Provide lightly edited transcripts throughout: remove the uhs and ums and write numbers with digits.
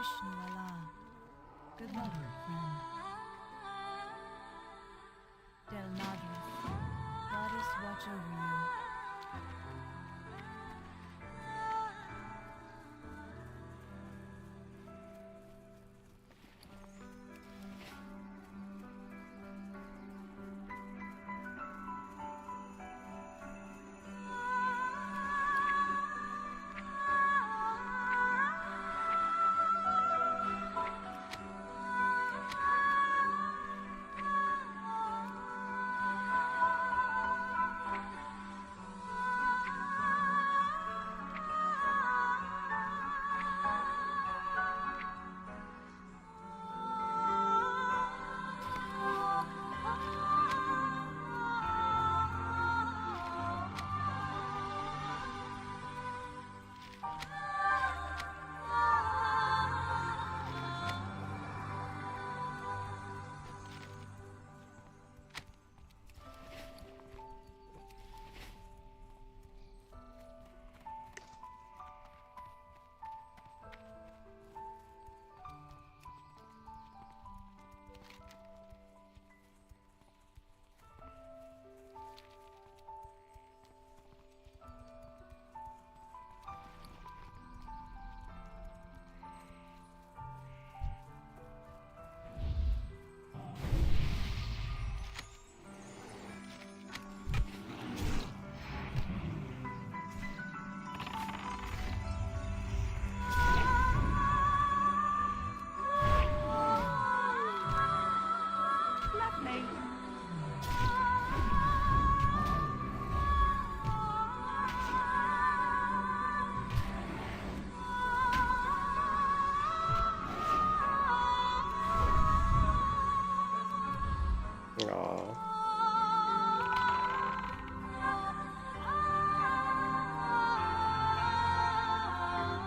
Vishnu Allah. Good luck, friend. Del Nagis. Goddess watch over you.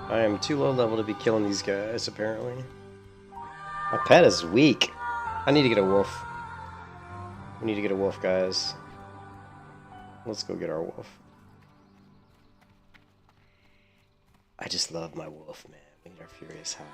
I am too low level to be killing these guys, apparently. My pet is weak. I need to get a wolf. We need to get a wolf, guys. Let's go get our wolf. I just love my wolf, man. We need our Furious High.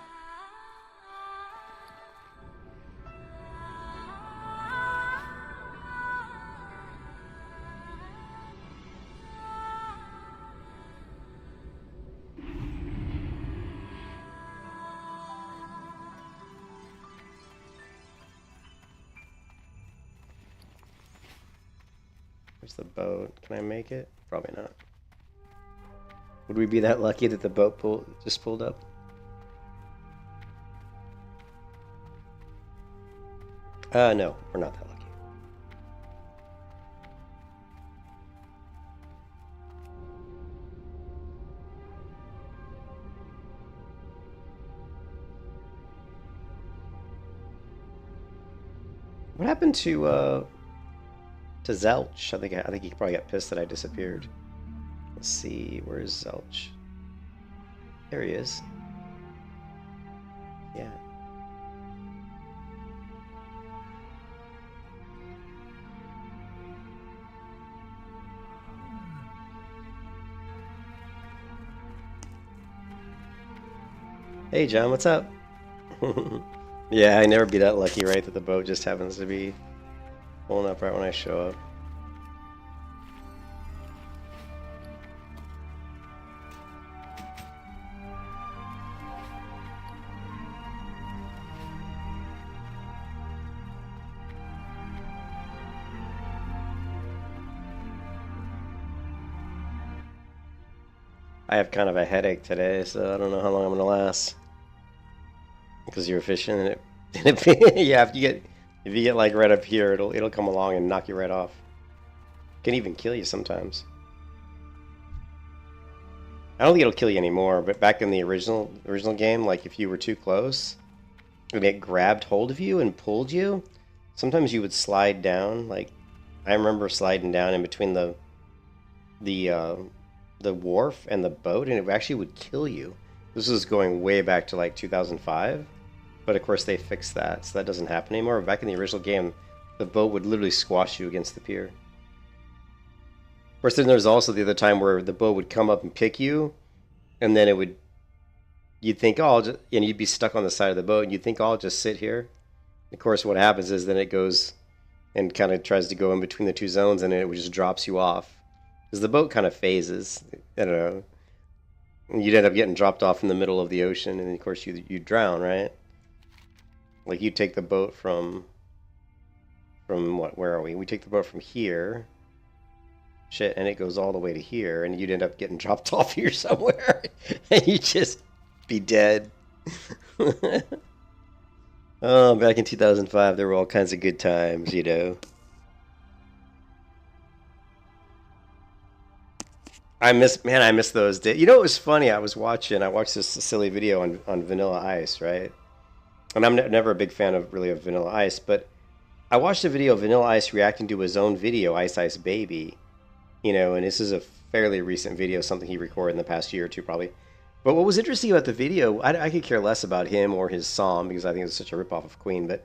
Where's the boat? Can I make it? Probably not. Would we be that lucky that the boat just pulled up? No, we're not that lucky. What happened to Zelch? I think he probably got pissed that I disappeared. Let's see, where's Zelch? There he is. Yeah. Hey John, what's up? Yeah, I never be that lucky, right? That the boat just happens to be pulling up right when I show up. I have kind of a headache today, so I don't know how long I'm gonna last. Because you're efficient, and yeah, if you get like right up here, it'll come along and knock you right off. Can even kill you sometimes. I don't think it'll kill you anymore, but back in the original game, like if you were too close, and it grabbed hold of you and pulled you, sometimes you would slide down. Like I remember sliding down in between the wharf and the boat, and it actually would kill you. This is going way back to like 2005, but of course they fixed that, so that doesn't happen anymore. Back in the original game, the boat would literally squash you against the pier. Of course, then there's also the other time where the boat would come up and pick you, and then it would you'd think, oh, and you'd be stuck on the side of the boat, and you'd think, oh, I'll just sit here. Of course, what happens is then it goes and kind of tries to go in between the two zones, and it just drops you off. Because the boat kind of phases. I don't know. And you'd end up getting dropped off in the middle of the ocean, and of course you drown, right? Like you take the boat from what? Where are we? We take the boat from here. Shit, and it goes all the way to here, and you'd end up getting dropped off here somewhere, and you'd just be dead. Oh, back in 2005, there were all kinds of good times, you know. I miss those days. You know, it was funny. I watched this silly video on Vanilla Ice, right? And I'm never a big fan of Vanilla Ice, but I watched a video of Vanilla Ice reacting to his own video, Ice Ice Baby. You know, and this is a fairly recent video, something he recorded in the past year or two, probably. But what was interesting about the video, I could care less about him or his song because I think it's such a ripoff of Queen. But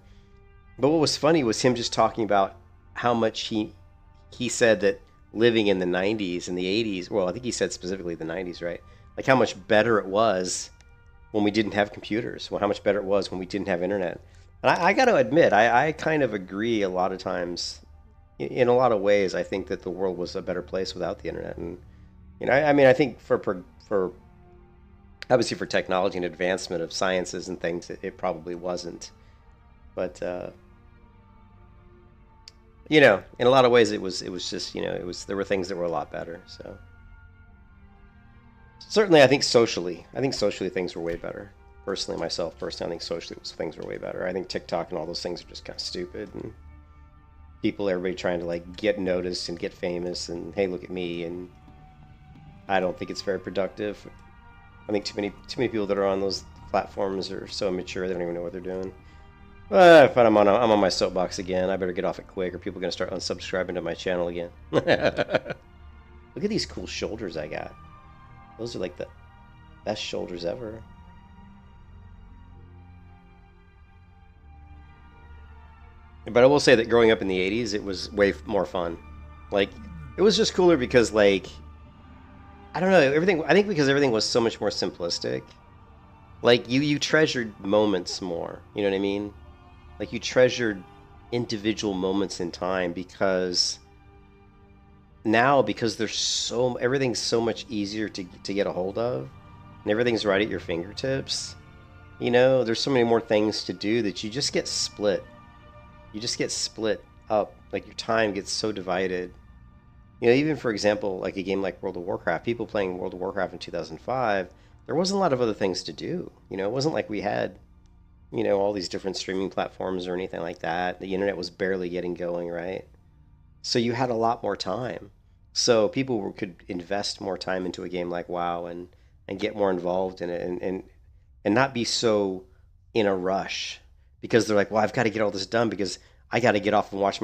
what was funny was him just talking about how much he said that living in the 90s and the 80s, well, I think he said specifically the 90s, right? Like how much better it was when we didn't have computers, how much better it was when we didn't have internet. And I got to admit, I kind of agree a lot of times. In a lot of ways, I think that the world was a better place without the internet. And you know, I mean, I think for obviously for technology and advancement of sciences and things, it probably wasn't. But you know, in a lot of ways, it was just, you know, there were things that were a lot better. So certainly, I think socially things were way better. Personally, I think socially things were way better. I think TikTok and all those things are just kind of stupid, and everybody trying to like get noticed and get famous and hey, look at me, and I don't think it's very productive. I think too many people that are on those platforms are so immature they don't even know what they're doing. But I'm on my soapbox again. I better get off it quick, or people are gonna start unsubscribing to my channel again. Look at these cool shoulders I got. Those are like the best shoulders ever. But I will say that growing up in the 80s, it was way more fun. Like, it was just cooler because, like, I don't know, I think because everything was so much more simplistic. Like, you treasured moments more, you know what I mean? Like, you treasured individual moments in time because now, because everything's so much easier to get a hold of, and everything's right at your fingertips, you know, there's so many more things to do that you just get split. You just get split up. Like, your time gets so divided. You know, even for example, like a game like World of Warcraft, people playing World of Warcraft in 2005, there wasn't a lot of other things to do. You know, it wasn't like we had, you know, all these different streaming platforms or anything like that. The internet was barely getting going, right? So you had a lot more time. So people could invest more time into a game like WoW and get more involved in it and not be so in a rush. Because they're like, well, I've got to get all this done because I got to get off and watch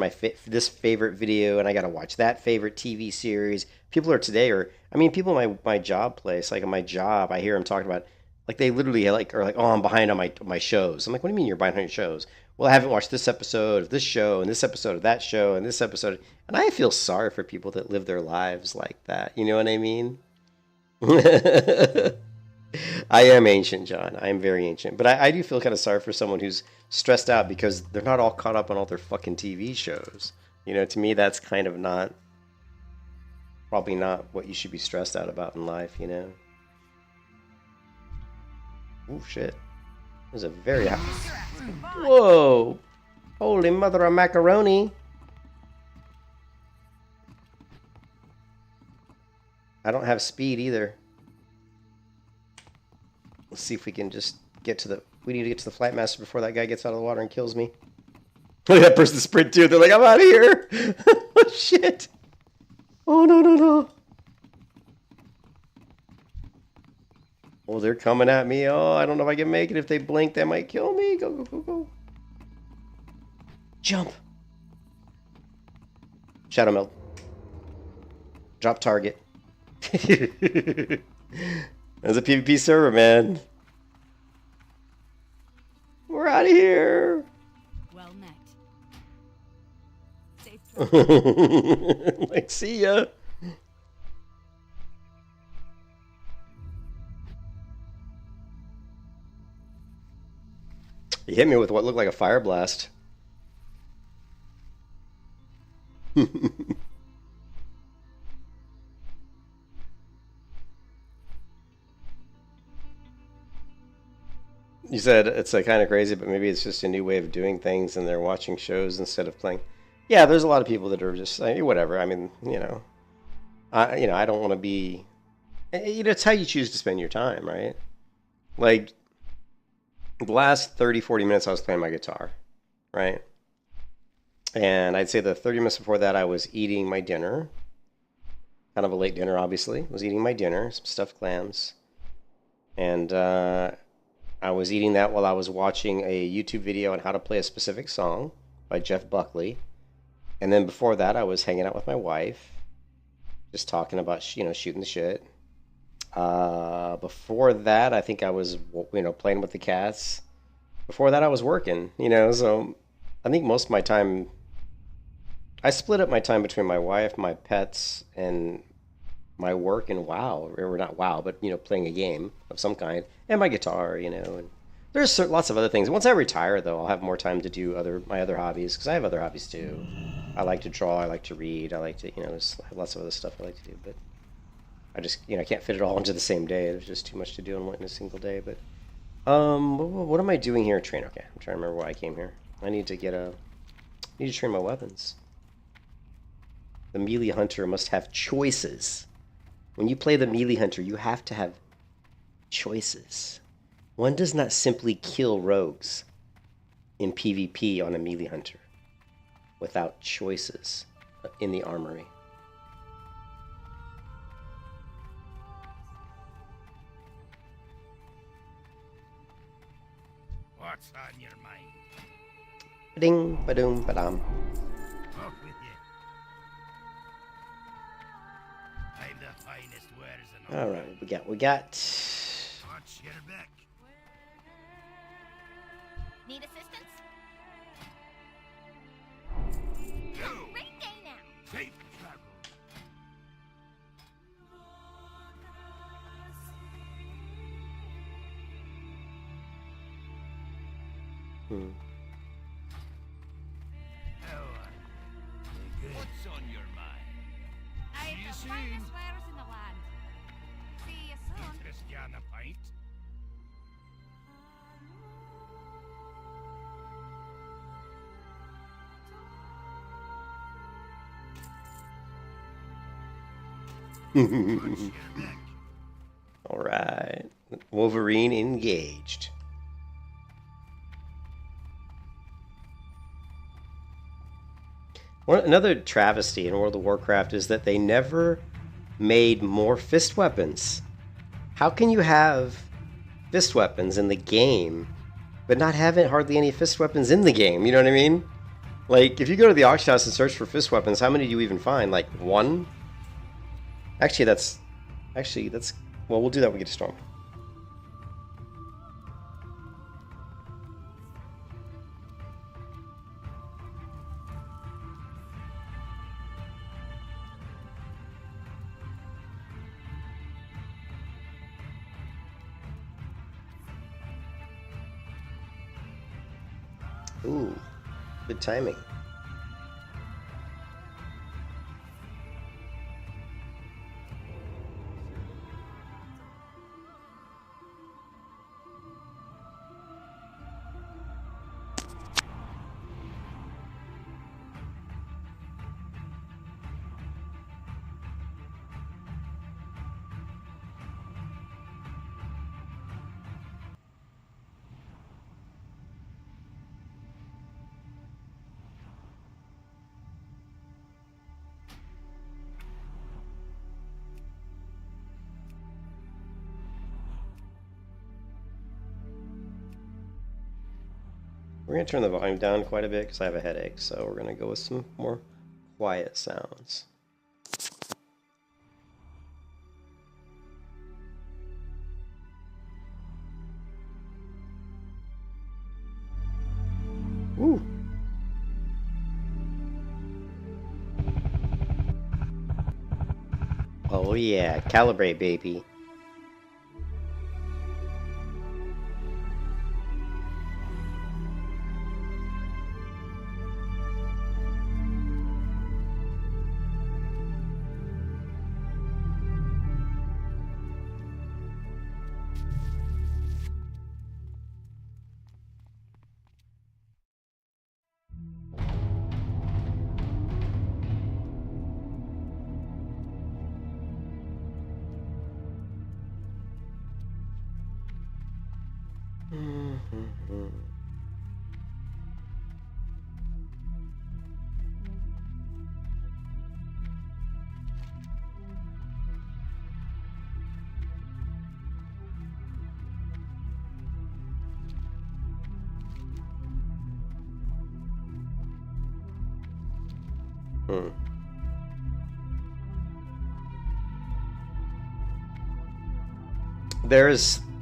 this favorite video, and I got to watch that favorite TV series. People people in my job place, like in my job, I hear them talking about, like they literally are like, oh, I'm behind on my shows. I'm like, what do you mean you're behind on your shows? Well, I haven't watched this episode of this show, and this episode of that show, and this episode. And I feel sorry for people that live their lives like that. You know what I mean? I am ancient, John. I am very ancient. But I do feel kind of sorry for someone who's stressed out because they're not all caught up on all their fucking TV shows. You know, to me, that's kind of probably not what you should be stressed out about in life, you know? Oh, shit. There's a very... Whoa! Holy mother of macaroni! I don't have speed either. Let's see if we can just get to the... We need to get to the flight master before that guy gets out of the water and kills me. Look at that person sprint too. They're like, I'm out of here. Oh, shit. Oh, no. Oh, they're coming at me. Oh, I don't know if I can make it. If they blink, they might kill me. Go. Jump. Shadow meld. Drop target. That's a PvP server, man. We're out of here. Well met. Like, see ya. He hit me with what looked like a fire blast. You said it's kind of crazy, but maybe it's just a new way of doing things, and they're watching shows instead of playing. Yeah, there's a lot of people that are just whatever. I mean, I don't want to be. It's how you choose to spend your time, right? Like the last 30, 40 minutes, I was playing my guitar, right? And I'd say the 30 minutes before that, I was eating my dinner. Kind of a late dinner, obviously. I was eating my dinner, some stuffed clams, and I was eating that while I was watching a YouTube video on how to play a specific song by Jeff Buckley. And then before that, I was hanging out with my wife, just talking about, shooting the shit. Before that, I think I was, playing with the cats. Before that, I was working, so I think most of my time, I split up my time between my wife, my pets, and my work and WoW, or not WoW, but playing a game of some kind, and my guitar, and there's lots of other things. Once I retire, though, I'll have more time to do my other hobbies, because I have other hobbies too. I like to draw, I like to read, I like to, there's lots of other stuff I like to do, but I just, I can't fit it all into the same day. There's just too much to do in a single day. But what am I doing here? Train. Okay, I'm trying to remember why I came here. I need to train my weapons. The melee hunter must have choices. When you play the melee hunter, you have to have choices. One does not simply kill rogues in PvP on a melee hunter without choices in the armory. What's on your mind? Ding, ba-doom, ba-dum. Talk with you. I've the finest wares in all. All right, we got. Watch your back. Need assistance? Go. Great day now. Safe travel. How are you? What's on your mind? I See you have the soon. finest wares in the land. See you soon. Interest you on a pint? Watch your back. All right, Wolverine engaged. Another travesty in World of Warcraft is that they never made more fist weapons. How can you have fist weapons in the game, but not have hardly any fist weapons in the game? You know what I mean? Like, if you go to the auction house and search for fist weapons, how many do you even find? Like, one? Actually, that's... Well, we'll do that when we get to Storm. Ooh, good timing. We're going to turn the volume down quite a bit because I have a headache, so we're going to go with some more quiet sounds. Woo! Oh yeah, calibrate, baby.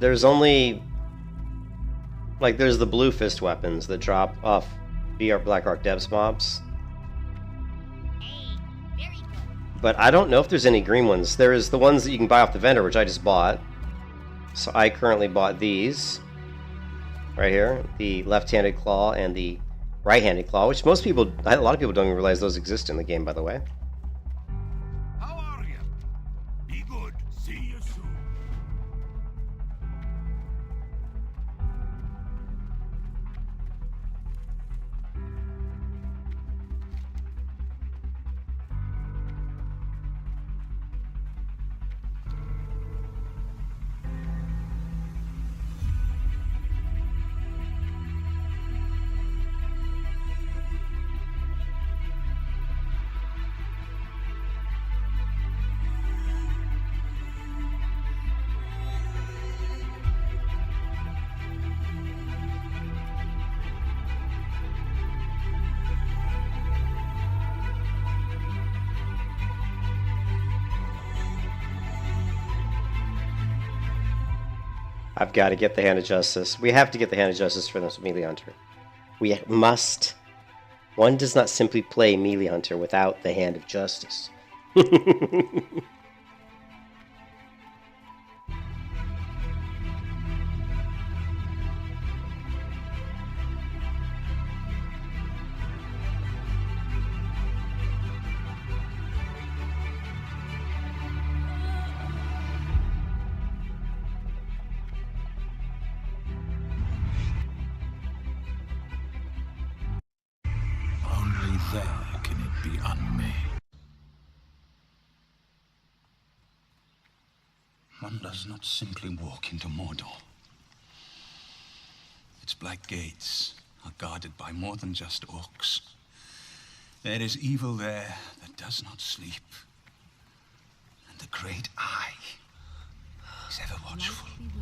There's only like there's the blue fist weapons that drop off BR Blackrock Devs mobs. Hey, very good. But I don't know if there's any green ones. There is the ones that you can buy off the vendor, which I just bought. So I currently bought these right here, the left-handed claw and the right-handed claw, which most people, a lot of people don't even realize those exist in the game, by the way. How are you? Be good. See you soon. I've got to get the Hand of Justice. We have to get the Hand of Justice for this Melee Hunter. We must. One does not simply play Melee Hunter without the Hand of Justice. Only there can it be unmade. One does not simply walk into Mordor. Its black gates are guarded by more than just orcs. There is evil there that does not sleep. And the great eye is ever watchful. Be with you.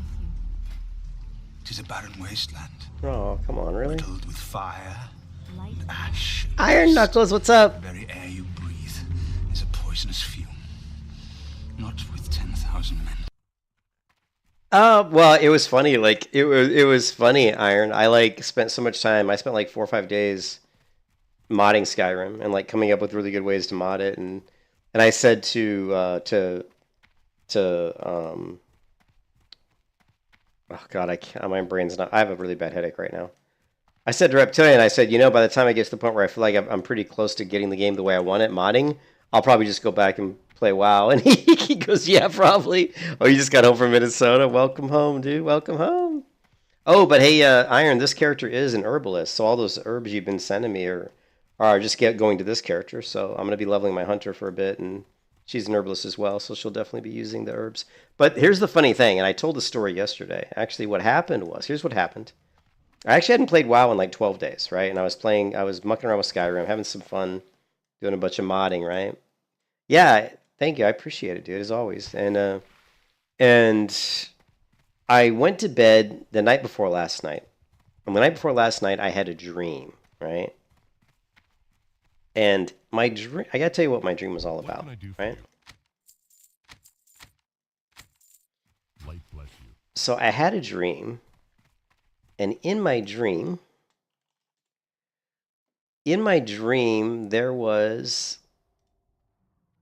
It is a barren wasteland, Oh, come on, really? riddled with fire Light and ash. and Iron dust. Knuckles, what's up? The very air you breathe is a poisonous fume. Not with 10,000 men. Well, it was funny. Like it was funny, Iron. I like spent so much time. I spent like 4 or 5 days modding Skyrim and like coming up with really good ways to mod it. And I said to oh God, I can't. My brain's not. I have a really bad headache right now. I said to Reptilian, I said, you know, by the time I get to the point where I feel like I'm pretty close to getting the game the way I want it, modding, I'll probably just go back and play WoW. And he goes, yeah, probably. Oh, you just got home from Minnesota. Welcome home, dude. Welcome home. Oh, but hey, Iron, this character is an herbalist. So all those herbs you've been sending me are just going to this character. So I'm going to be leveling my hunter for a bit. And she's an herbalist as well. So she'll definitely be using the herbs. But here's the funny thing. And I told the story yesterday. Actually, what happened was, here's what happened. I actually hadn't played WoW in like 12 days, right? And I was mucking around with Skyrim, having some fun, doing a bunch of modding, right? Yeah, thank you. I appreciate it, dude, as always. And I went to bed the night before last night. And the night before last night, I had a dream, right? And my dream, I gotta tell you what my dream was all about, right? Light bless you. So I had a dream. And in my dream, there was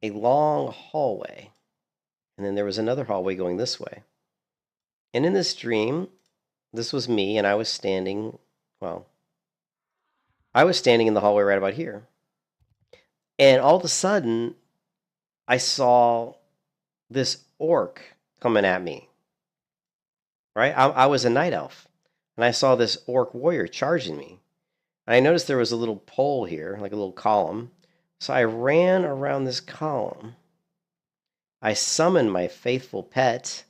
a long hallway. And then there was another hallway going this way. And in this dream, this was me, and I was standing in the hallway right about here. And all of a sudden, I saw this orc coming at me. Right? I was a night elf. And I saw this orc warrior charging me. And I noticed there was a little pole here, like a little column. So I ran around this column. I summoned my faithful pet.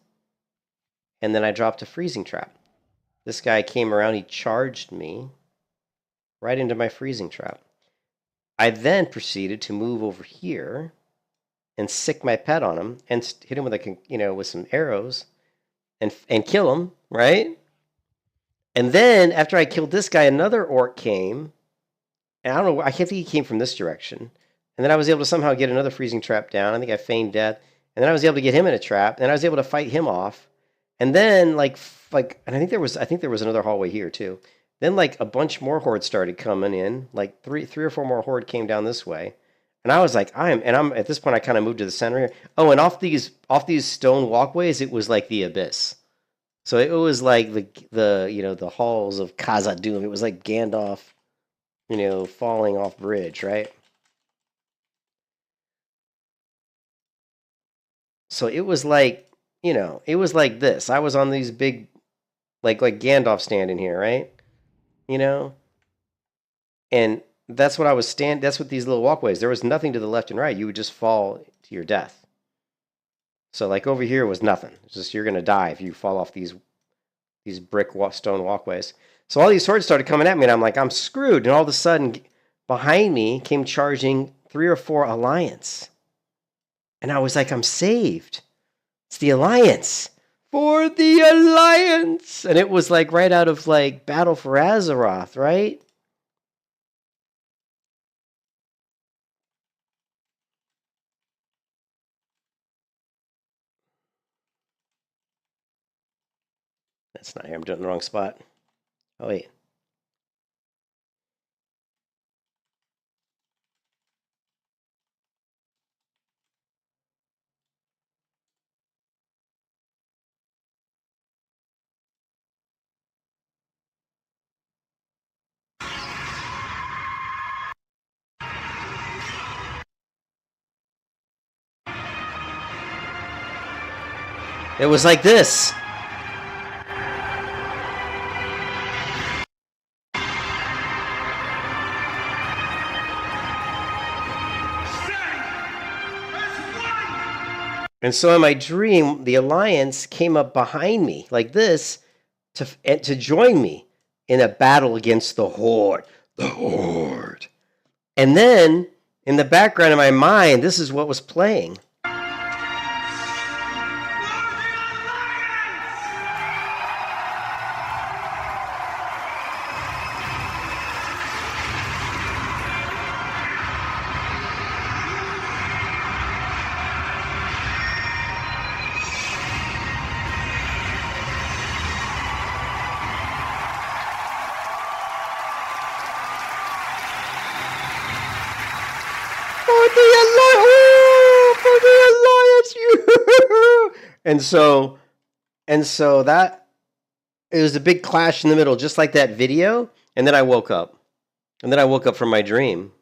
And then I dropped a freezing trap. this guy came around, he charged me right into my freezing trap. I then proceeded to move over here and sick my pet on him and hit him with with some arrows and kill him, right? And then after I killed this guy, another orc came, and I don't know, I can't think he came from this direction. And then I was able to somehow get another freezing trap down. I think I feigned death, and then I was able to get him in a trap, and I was able to fight him off. And then and I think there was another hallway here too. Then like a bunch more hordes started coming in, like three or four more horde came down this way. And I was like, I'm at this point I kind of moved to the center here. Oh, and off these stone walkways, it was like the abyss. So it was like the halls of Khazad-dûm. It was like Gandalf, falling off bridge, right? So it was like, it was like this. I was on these big, like Gandalf standing here, right? And that's what I was that's what these little walkways. There was nothing to the left and right. You would just fall to your death. So like over here was nothing. It's just you're gonna die if you fall off these brick stone walkways. So all these swords started coming at me, and I'm like, I'm screwed. And all of a sudden, behind me came charging 3 or 4 Alliance. And I was like, I'm saved. It's the Alliance. For the Alliance! And it was like right out of like Battle for Azeroth, right? That's not here. I'm doing it in the wrong spot. Oh, wait. It was like this. And so in my dream, the Alliance came up behind me like this to join me in a battle against the Horde. The Horde. And then in the background of my mind, this is what was playing. And so that it was a big clash in the middle, just like that video. And then I woke up. And then I woke up from my dream.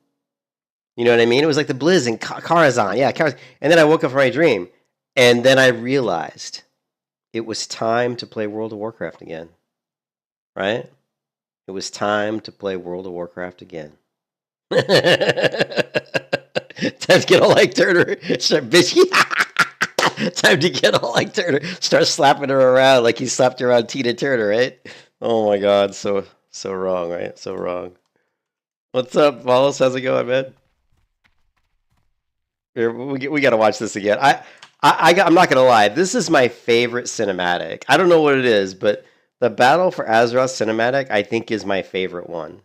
You know what I mean? It was like the Blizz and Karazhan. Yeah, Karazhan. And then I woke up from my dream. And then I realized it was time to play World of Warcraft again. Right? It was time to play World of Warcraft again. Time to get all like Turner. Start bitchy. Time to get all like Turner. Start slapping her around like he slapped around Tina Turner, right? Oh my God, so wrong, right? So wrong. What's up, Wallace? How's it going, man? Here, we got to watch this again. I'm not gonna lie. This is my favorite cinematic. I don't know what it is, but the Battle for Azeroth cinematic, I think, is my favorite one.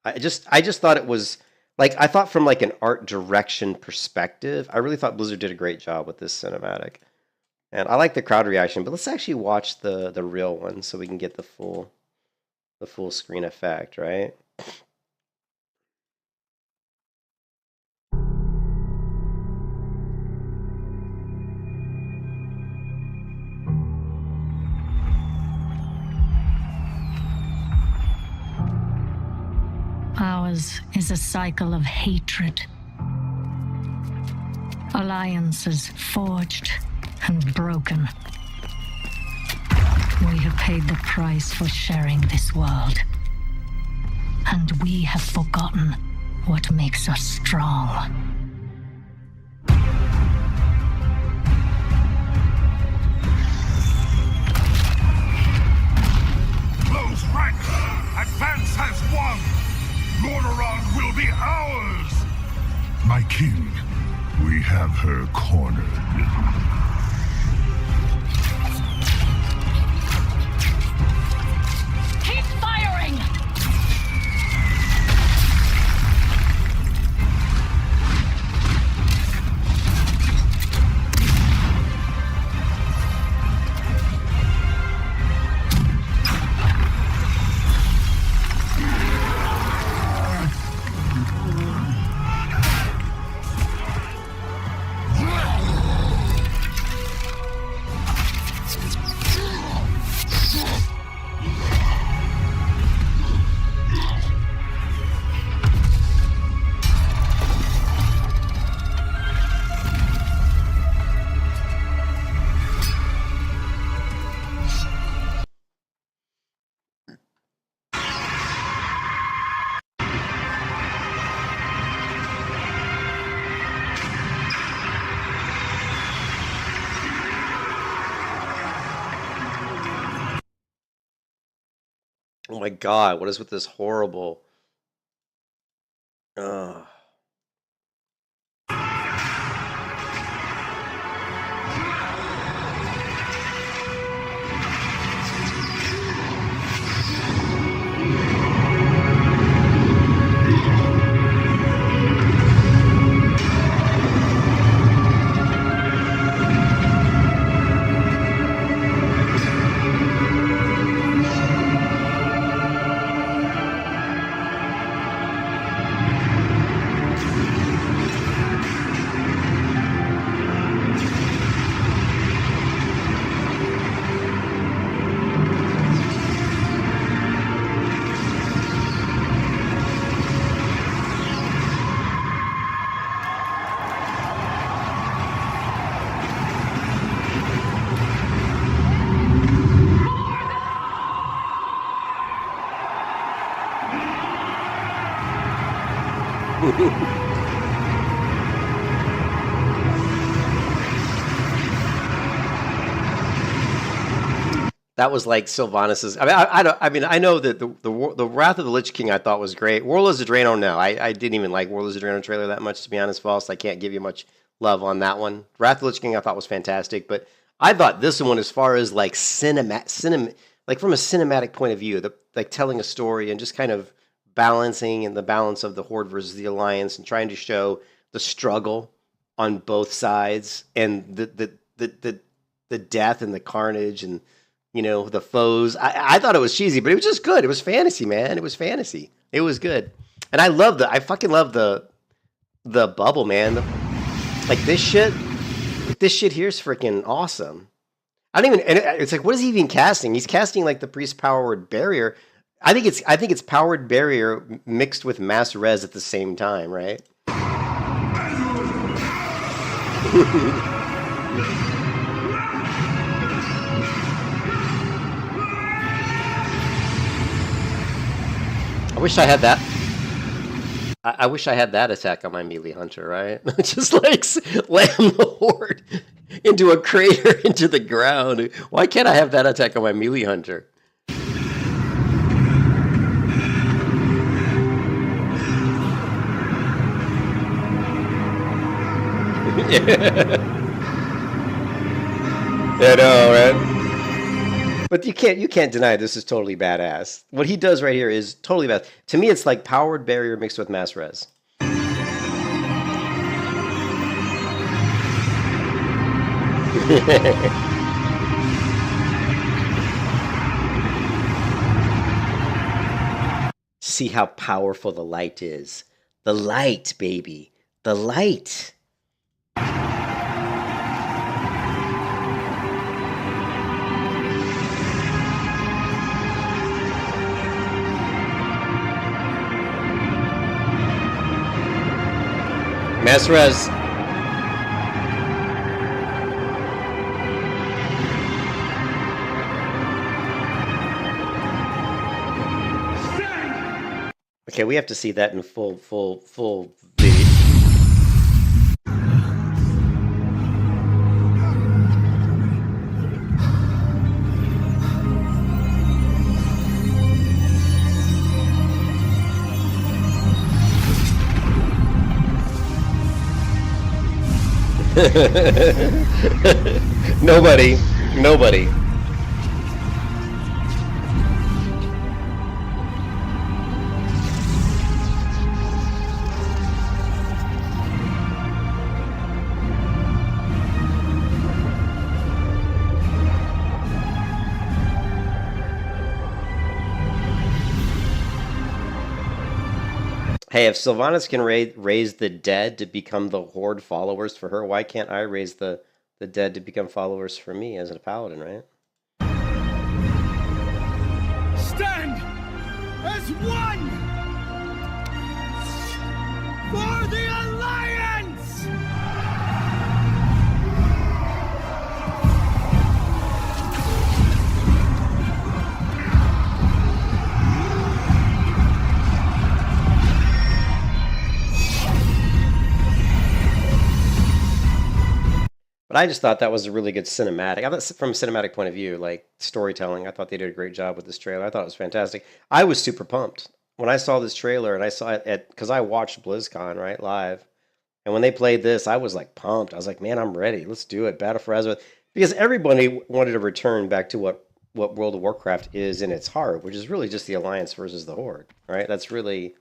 I just thought it was. Like, I thought from like an art direction perspective, I really thought Blizzard did a great job with this cinematic. And I like the crowd reaction, but let's actually watch the real one so we can get the full screen effect, right? Ours is a cycle of hatred. Alliances forged and broken. We have paid the price for sharing this world. And we have forgotten what makes us strong. her cornered. Keep firing! Oh my god, what is with this horrible? Ugh. That was like Sylvanas'. I mean, I don't. I mean, I know that the Wrath of the Lich King I thought was great. Warlords of Draenor, no, I didn't even like Warlords of Draenor trailer that much, to be honest, False. I can't give you much love on that one. Wrath of the Lich King I thought was fantastic, but I thought this one, as far as like like from a cinematic point of view, like telling a story and just kind of balancing and the balance of the Horde versus the Alliance and trying to show the struggle on both sides and the death and the carnage and, you know, the foes. I thought it was cheesy, but it was just good. It was fantasy, man. It was fantasy. It was good. And I fucking love the bubble, man. Like this shit here is freaking awesome. I don't even, and it's like, what is he even casting? He's casting like the priest powered barrier. I think it's powered barrier mixed with mass res at the same time, right? I wish I had that. I wish I had that attack on my melee hunter, right? Just like slam the horde into a crater into the ground. Why can't I have that attack on my melee hunter? I know, right? But you can't deny this is totally badass. What he does right here is totally badass. To me, it's like powered barrier mixed with mass res. See how powerful the light is. The light, baby. The light. Mass res. Okay, we have to see that in full video. Nobody. Nobody. Hey, if Sylvanas can raise the dead to become the Horde followers for her, why can't I raise the dead to become followers for me as a paladin, right? Stand as one for the Alliance! But I just thought that was a really good cinematic. I thought from a cinematic point of view, like storytelling, I thought they did a great job with this trailer. I thought it was fantastic. I was super pumped when I saw this trailer, and I saw it because I watched BlizzCon, right, live. And when they played this, I was like pumped. I was like, man, I'm ready. Let's do it. Battle for Azeroth. Because everybody wanted to return back to what World of Warcraft is in its heart, which is really just the Alliance versus the Horde, right? That's really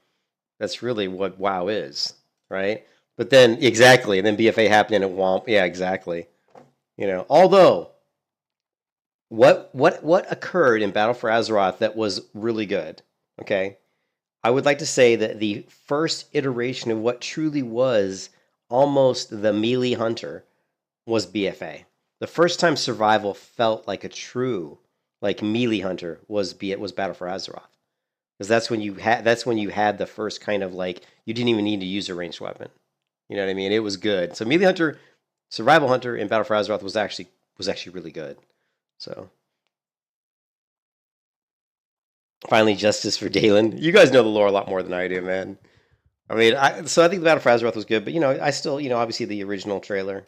what WoW is, right? But then exactly, and then BFA happened and it womp. Yeah, exactly. You know, although what occurred in Battle for Azeroth that was really good, okay? I would like to say that the first iteration of what truly was almost the melee hunter was BFA. The first time survival felt like a true like melee hunter was Battle for Azeroth. Because that's when you had the first kind of like you didn't even need to use a ranged weapon. You know what I mean? It was good. So melee hunter, survival hunter in Battle for Azeroth was actually really good. So finally, justice for Dalen. You guys know the lore a lot more than I do, man. I mean, I think the Battle for Azeroth was good, but I still, obviously the original trailer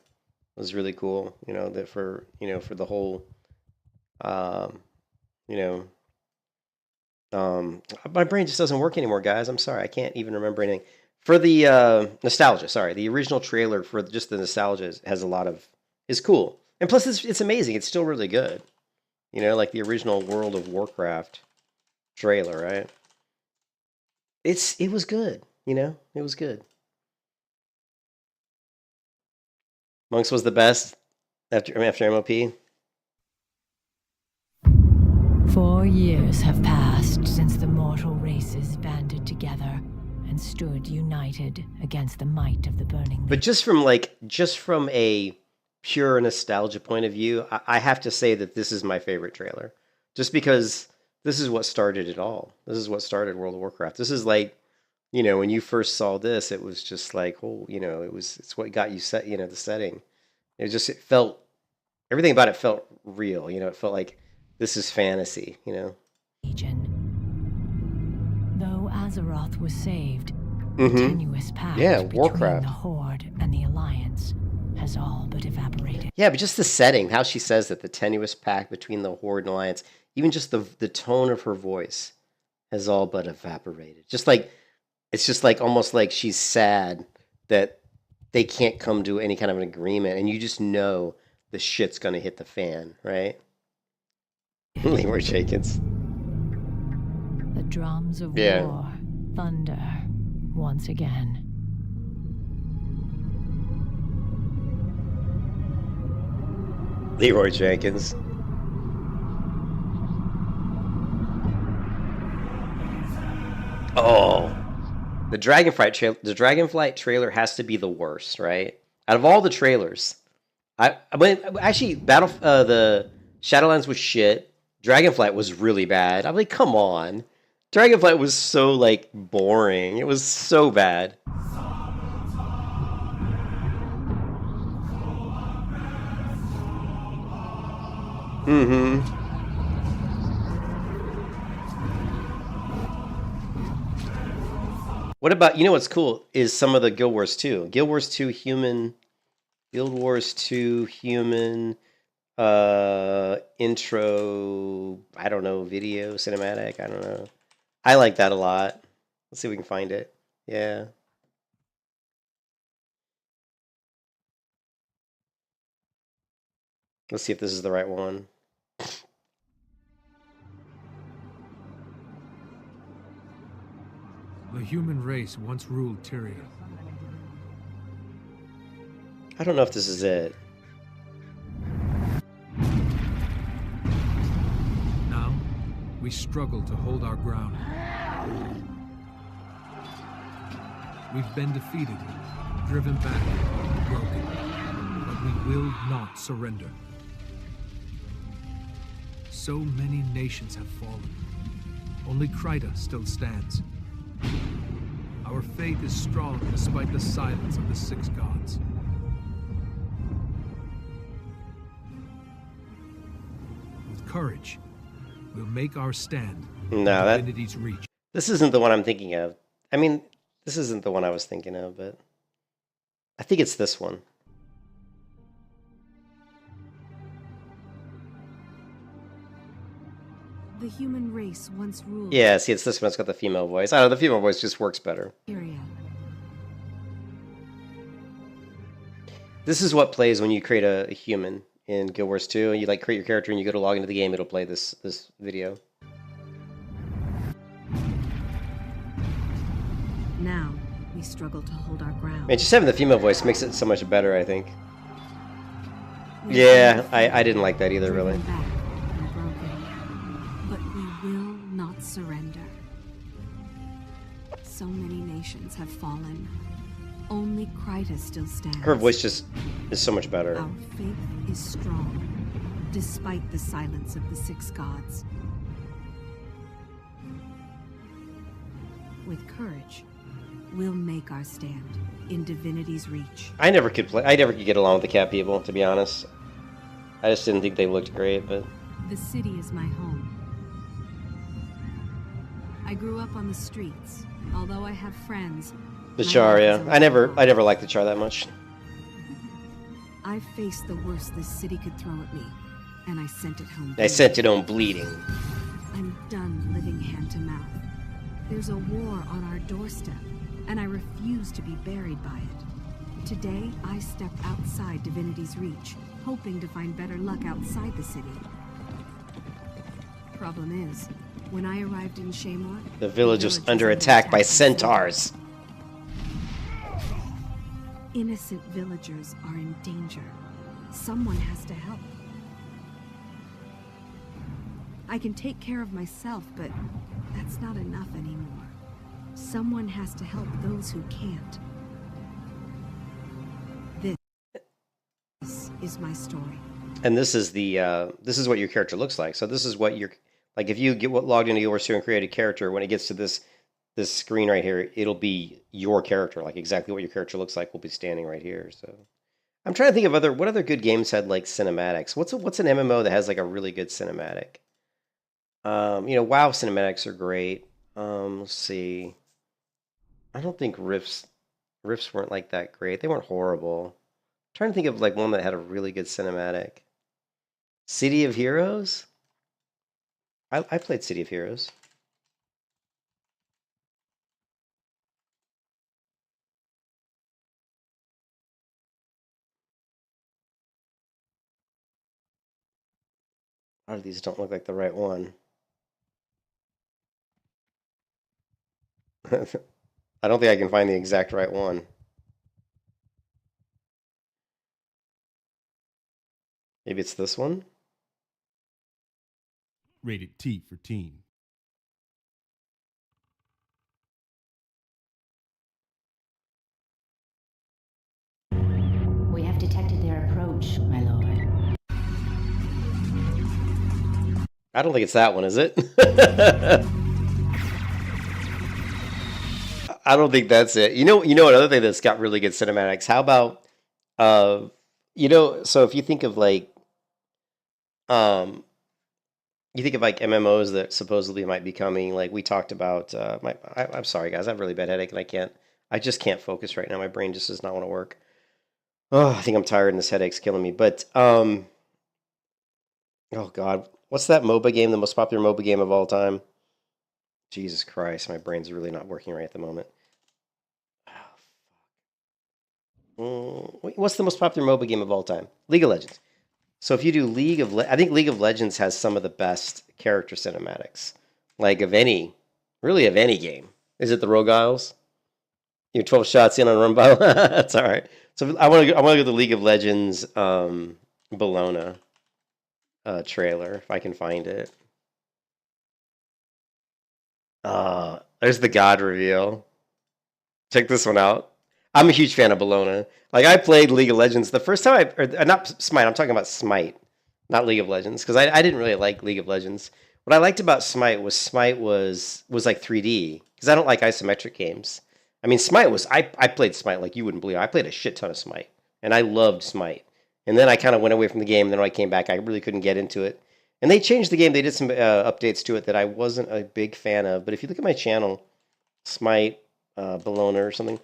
was really cool. That for the whole, you know, my brain just doesn't work anymore, guys. I'm sorry, I can't even remember anything. For the nostalgia, sorry, the original trailer for just the nostalgia has a lot of is cool, and plus it's amazing. It's still really good. Like the original World of Warcraft trailer, right? It was good. It was good. Monks was the best after MOP. 4 years have passed since the mortal races banded together and stood united against the might of the Burning. But just from a pure nostalgia point of view, I have to say that this is my favorite trailer. Just because this is what started it all. This is what started World of Warcraft. This is like, when you first saw this, it was just like, oh, it's what got you set, the setting. It felt, everything about it felt real. It felt like this is fantasy, Legion. Though Azeroth was saved, the tenuous pact between Warcraft. the Horde and the Alliance has all but evaporated. Yeah, but just the setting, how she says that the tenuous pact between the Horde and Alliance, even just the tone of her voice has all but evaporated. It's just like almost like she's sad that they can't come to any kind of an agreement, and you just know the shit's gonna hit the fan, right? Leroy Jenkins. The drums of war thunder once again. Leroy Jenkins. Oh, the Dragonflight trailer has to be the worst, right? Out of all the trailers, actually the Shadowlands was shit. Dragonflight was really bad. I'm like, come on. Dragonflight was so like boring. It was so bad. What about, what's cool is some of the Guild Wars 2. Guild Wars 2 human intro, I don't know, video, cinematic, I don't know. I like that a lot. Let's see if we can find it. Yeah. Let's see if this is the right one. The human race once ruled Tyria. I don't know if this is it. Now, we struggle to hold our ground. We've been defeated, driven back, broken, but we will not surrender. So many nations have fallen. Only Kryta still stands. Our faith is strong despite the silence of the six gods. With courage, we'll make our stand. No, Divinity's reach. this isn't the one I'm thinking of. I mean, this isn't the one I was thinking of, but I think it's this one. The human race once ruled Yeah, see, it's this one. It's got the female voice. I don't know, the female voice just works better. Tyria. This is what plays when you create a human in Guild Wars 2. You like create your character and you go to log into the game, it'll play this video. Now, we struggle to hold our ground. Man, just having the female voice makes it so much better, I think. We've Yeah, been defeated, I didn't like that either, really. driven back, and broken. But we will not surrender. So many nations have fallen. Only Kryta still stands. Her voice just is so much better. Our faith is strong, despite the silence of the six gods. With courage, we'll make our stand in Divinity's reach. I never could get along with the cat people, to be honest. I just didn't think they looked great, but The city is my home. I grew up on the streets, although I have friends. the my Char, life yeah. is a I never little liked the Char that much. I faced the worst this city could throw at me, and I sent it home. I sent it home bleeding. I'm done living hand to mouth. There's a war on our doorstep, and I refuse to be buried by it. Today, I stepped outside Divinity's reach, hoping to find better luck outside the city. Problem is, when I arrived in Shaymore, The village was under attack by centaurs. Innocent villagers are in danger. Someone has to help. I can take care of myself, but that's not enough anymore. Someone has to help those who can't. This is my story. And this is this is what your character looks like. So this is what you're like. If you get logged into Guild Wars 2 and create a character, when it gets to this screen right here, it'll be your character, like exactly what your character looks like will be standing right here. So I'm trying to think of what other good games had like cinematics. What's an MMO that has like a really good cinematic? You know, WoW cinematics are great. Let's see. I don't think Rifts weren't like that great. They weren't horrible. I'm trying to think of like one that had a really good cinematic. City of Heroes? I played City of Heroes. A lot of these don't look like the right one. I don't think I can find the exact right one. Maybe it's this one? Rated T for teen. We have detected their approach, my lord. I don't think it's that one, is it? I don't think that's it. You know another thing that's got really good cinematics. How about you know, so if you think of like you think of like MMOs that supposedly might be coming, like we talked about I'm sorry guys, I have a really bad headache and I just can't focus right now. My brain just does not want to work. Oh, I think I'm tired and this headache's killing me. But oh god, what's that MOBA game, the most popular MOBA game of all time? Jesus Christ, my brain's really not working right at the moment. What's the most popular MOBA game of all time? League of Legends. So if you do I think League of Legends has some of the best character cinematics, like of any, really of any game. Is it the Rogue Isles? You're 12 shots in on run by. That's all right. So I want to go to the League of Legends Bologna trailer if I can find it. There's the God reveal. Check this one out. I'm a huge fan of Bologna. Like, I played League of Legends the first time not Smite, I'm talking about Smite, not League of Legends, because I didn't really like League of Legends. What I liked about Smite was like 3D, because I don't like isometric games. I mean, Smite was, I played Smite like you wouldn't believe. I played a shit ton of Smite, and I loved Smite. And then I kind of went away from the game, and then when I came back, I really couldn't get into it. And they changed the game. They did some updates to it that I wasn't a big fan of. But if you look at my channel, Smite, Bologna or something,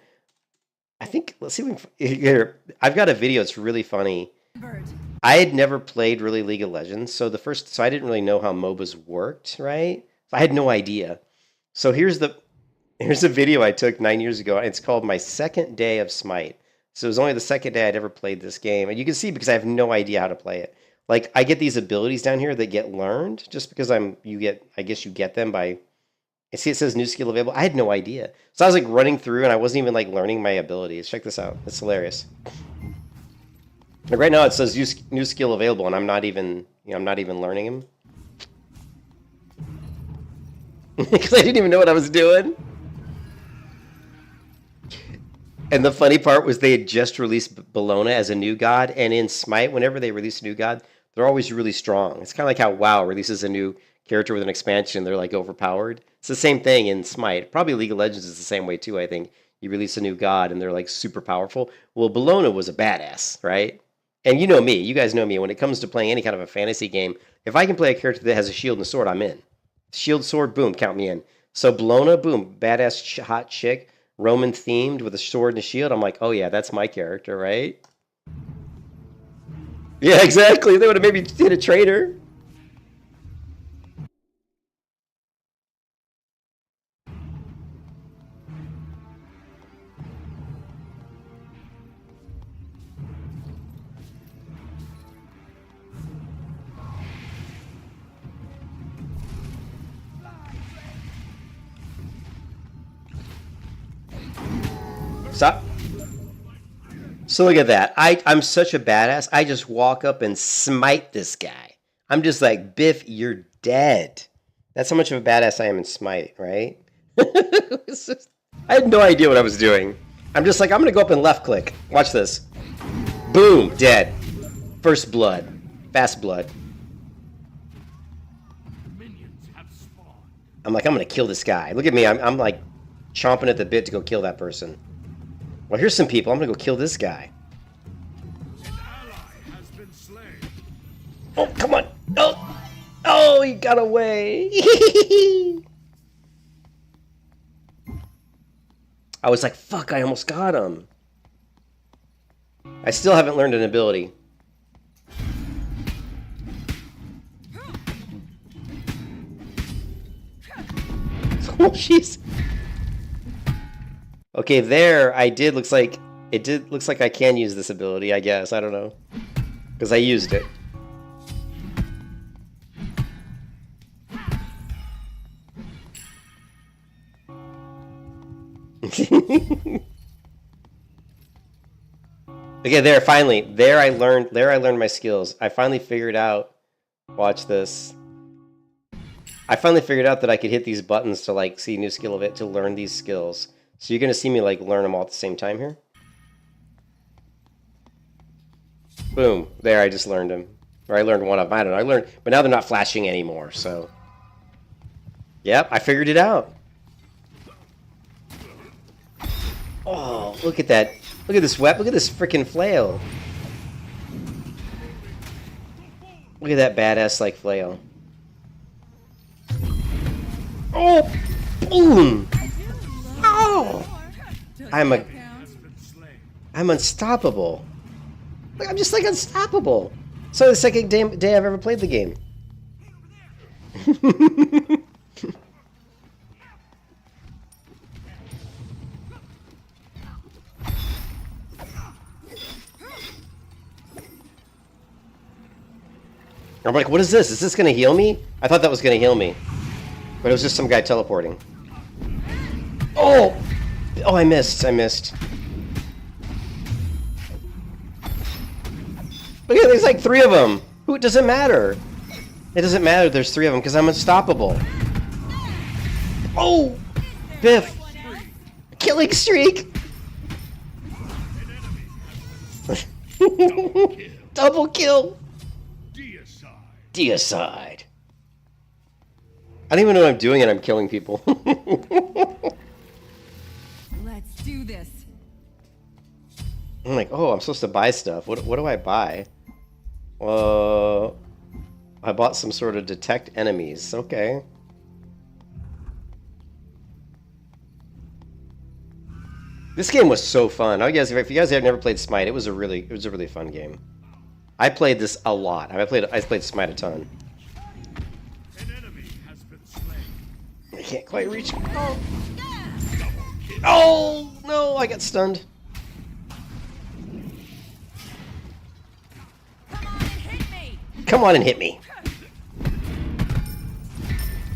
I think, let's see if we can, here, I've got a video. It's really funny. Bird. I had never played really League of Legends, so I didn't really know how MOBAs worked, right? I had no idea. So here's a video I took 9 years ago. It's called My Second Day of Smite. So it was only the second day I'd ever played this game. And you can see because I have no idea how to play it. Like, I get these abilities down here that get learned just because I guess you get them by, see it says new skill available. I had no idea. So I was like running through and I wasn't even like learning my abilities. Check this out. It's hilarious. Like right now it says new skill available and I'm not even learning them. Because I didn't even know what I was doing. And the funny part was they had just released Bologna as a new god, and in Smite, whenever they release a new god, they're always really strong. It's kind of like how WoW releases a new character with an expansion, they're like overpowered. It's the same thing in Smite. Probably League of Legends is the same way too, I think. You release a new god and they're like super powerful. Well, Bologna was a badass, right? And you know me, you guys know me, when it comes to playing any kind of a fantasy game, if I can play a character that has a shield and a sword, I'm in. Shield, sword, boom, count me in. So Bologna, boom, badass hot chick, Roman themed with a sword and a shield. I'm like, oh yeah, that's my character, right? Yeah, exactly. They would have maybe hit a traitor. Stop. So look at that. I'm such a badass. I just walk up and smite this guy. I'm just like, Biff, you're dead. That's how much of a badass I am in Smite, right? I had no idea what I was doing. I'm just like, I'm going to go up and left click. Watch this. Boom, dead. First blood. Fast blood. I'm like, I'm going to kill this guy. Look at me. I'm like chomping at the bit to go kill that person. Well, here's some people. I'm gonna go kill this guy. Oh, come on! Oh, oh, he got away! I was like, fuck! I almost got him. I still haven't learned an ability. Oh, jeez. Okay, there I did. Looks like I can use this ability. I guess I don't know because I used it. Okay, there finally. There I learned my skills. I finally figured out. Watch this. I finally figured out that I could hit these buttons to like see new skill of it to learn these skills. So you're going to see me like learn them all at the same time here. Boom. There, I just learned them. Or I learned one of them. I don't know. I learned, but now they're not flashing anymore, so. Yep, I figured it out. Oh, look at that. Look at this weapon. Look at this freaking flail. Look at that badass like flail. Oh, boom. Oh! I'm unstoppable. Like, I'm just like unstoppable. So the second day I've ever played the game. I'm like, what is this? Is this gonna heal me? I thought that was gonna heal me. But it was just some guy teleporting. Oh! Oh, I missed. I missed. Look at there's like 3 of them. Who? It doesn't matter. It doesn't matter there's 3 of them because I'm unstoppable. Oh! Biff! Killing streak! Double kill! Deicide. I don't even know what I'm doing and I'm killing people. Let's do this. I'm like, oh, I'm supposed to buy stuff. What do I buy? I bought some sort of detect enemies. Okay. This game was so fun. If you guys have never played Smite, it was a really fun game. I played this a lot. I played Smite a ton. I can't quite reach. Oh. Oh no! I got stunned. Come on and hit me.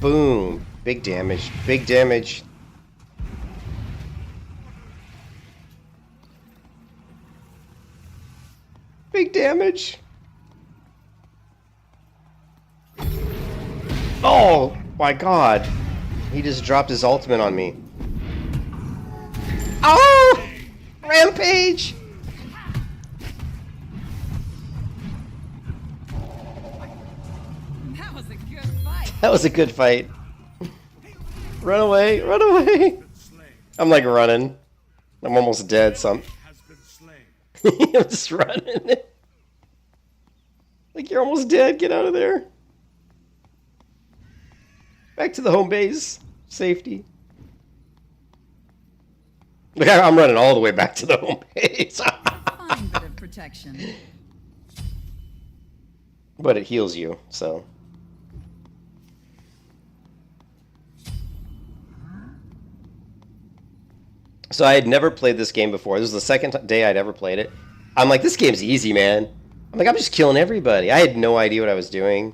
Boom! Big damage. Big damage. Big damage. Oh my god. He just dropped his ultimate on me. Oh! Rampage! That was a good fight. That was a good fight. Run away, run away. I'm like running. I'm almost dead, so I'm just running. Like, you're almost dead. Get out of there. Back to the home base. Safety. Look, I'm running all the way back to the home base. Fine bit of protection. But it heals you, so. So I had never played this game before. This was the second day I'd ever played it. I'm like, this game's easy, man. I'm like, I'm just killing everybody. I had no idea what I was doing.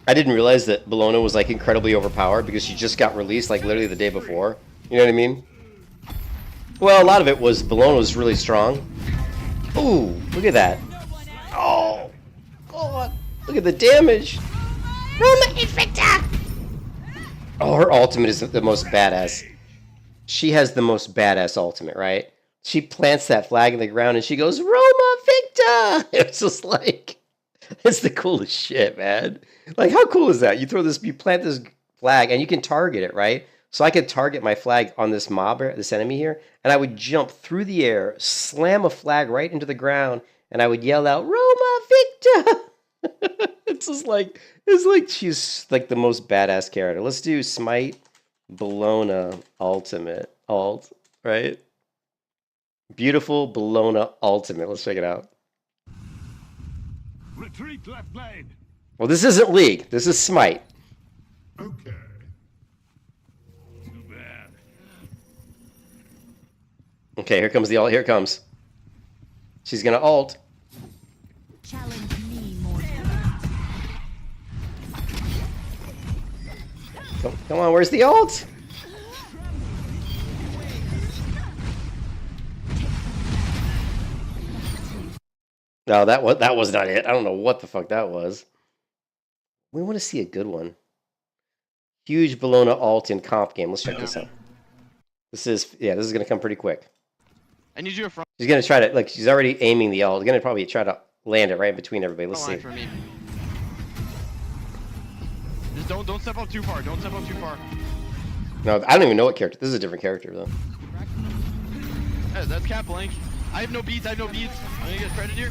I didn't realize that Bologna was like incredibly overpowered because she just got released like literally the day before. You know what I mean? Well, a lot of it was Bologna was really strong. Ooh, look at that. Oh, God. Look at the damage. Roma Infector! Oh, her ultimate is the most badass. She has the most badass ultimate, right? She plants that flag in the ground and she goes, Roma Victor! It's just like, it's the coolest shit, man. Like, how cool is that? You plant this flag and you can target it, right? So I could target my flag on this mob, this enemy here, and I would jump through the air, slam a flag right into the ground, and I would yell out, Roma Victor! It's like she's like the most badass character. Let's do Smite Bologna Ultimate. Alt, right? Beautiful Bologna Ultimate. Let's check it out. Retreat left lane. Well, this isn't League. This is Smite. Okay. Too bad. Okay, here comes the ult. Here it comes. She's gonna ult. Challenge me more. Come on, where's the ult? No, that was not it. I don't know what the fuck that was. We want to see a good one. Huge Bologna ult in comp game. Let's check this out. This is gonna come pretty quick. I need you front. She's gonna try to, like, she's already aiming the ult. Gonna probably try to land it right in between everybody. Let's see. For me. Just don't step up too far. Don't step up too far. No, I don't even know what character. This is a different character though. Hey, that's Cap Blank. I have no beads. I'm gonna get credit here.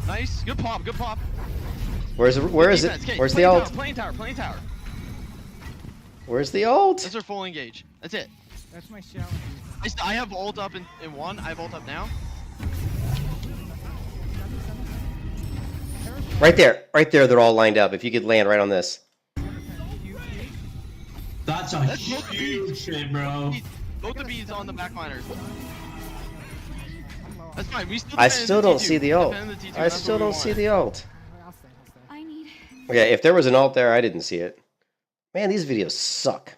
Nice. Good pop. Good pop. Where is it? Okay, Where's the ult? Plane tower. Where's the ult? That's our full engage. That's it. That's my challenge. I have ult up in one. I have ult up now. Right there. They're all lined up. If you could land right on this. That's a huge shit, bro. Both the beads on the backliners. That's fine. We still I defend still the don't T2. see the We ult. defend the T2, I that's still what we don't see want. the ult. I need. Okay, if there was an ult there, I didn't see it. Man, these videos suck.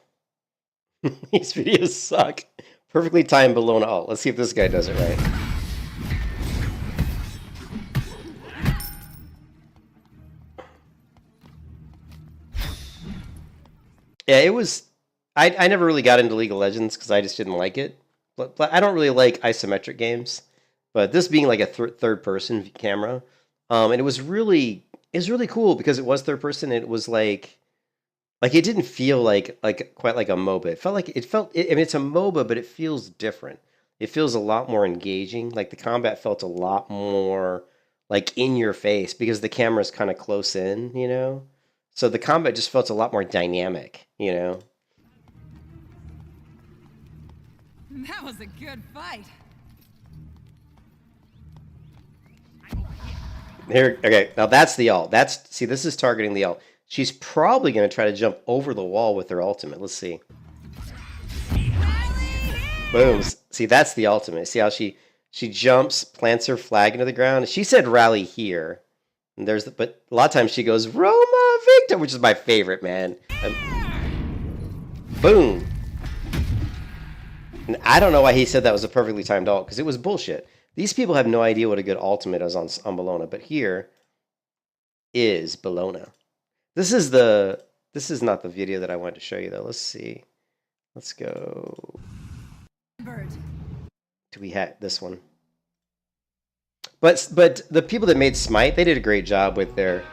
These videos suck. Perfectly timed Bologna ult. Let's see if this guy does it right. Yeah, it was. I never really got into League of Legends because I just didn't like it. But I don't really like isometric games. But this being like a third person camera, and it was really cool because it was third person. And it was like it didn't feel like quite like a MOBA. It felt like I mean, it's a MOBA, but it feels different. It feels a lot more engaging. Like the combat felt a lot more like in your face because the camera's kind of close in, you know. So the combat just felt a lot more dynamic, you know. That was a good fight. Here, okay, now that's the ult. See, this is targeting the ult. She's probably going to try to jump over the wall with her ultimate. Let's see. Boom. See, that's the ultimate. See how she jumps, plants her flag into the ground. She said rally here. And but a lot of times she goes Roma Victor, which is my favorite, man. Boom. And I don't know why he said that was a perfectly timed ult, because it was bullshit. These people have no idea what a good ultimate is on Bologna, but here is Bologna. This is not the video that I wanted to show you though. Let's see. Let's go. Do we have this one? But the people that made Smite, they did a great job with their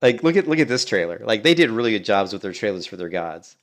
look at this trailer. Like they did really good jobs with their trailers for their gods.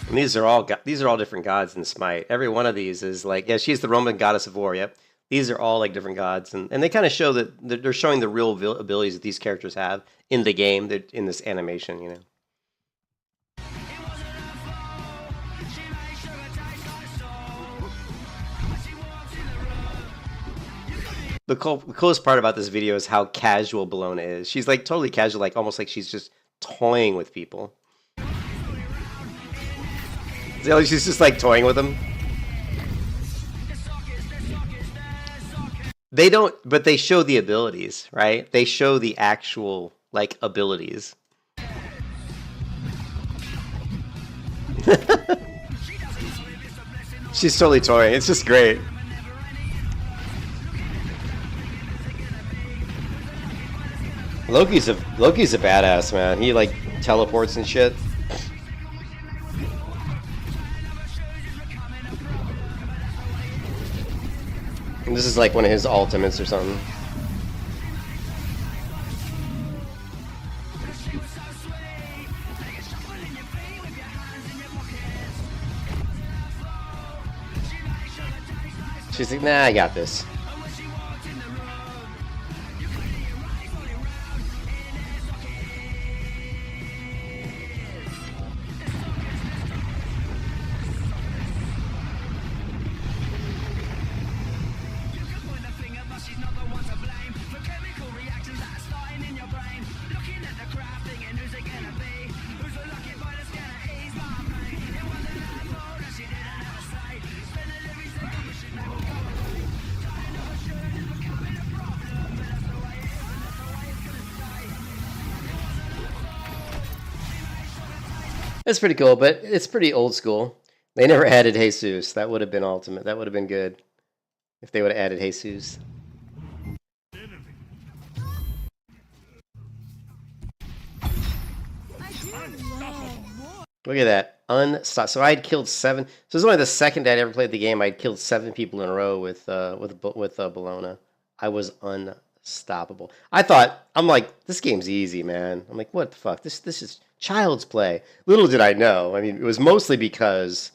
And these are all different gods in Smite. Every one of these is like, yeah, she's the Roman goddess of war. Yep, these are all like different gods, and they kind of show that they're showing the real abilities that these characters have in the game, that in this animation, you know. The coolest part about this video is how casual Bologna is. She's like totally casual, like almost like she's just toying with people. She's just like toying with them. They don't, but they show the abilities, right? They show the actual like abilities. She's totally toying. It's just great. Loki's a badass, man. He like teleports and shit. And this is like one of his ultimates or something. She's like, nah, I got this. It's pretty cool, but it's pretty old school. They never added Jesus. That would have been ultimate. That would have been good if they would have added Jesus. Look at that. Unstoppable. So I'd killed 7. So this is only the second day I'd ever played the game. I'd killed 7 people in a row with Bologna. I was unstoppable. I'm like, this game's easy, man. I'm like, what the fuck? This is child's play. Little did I know. I mean, it was mostly because,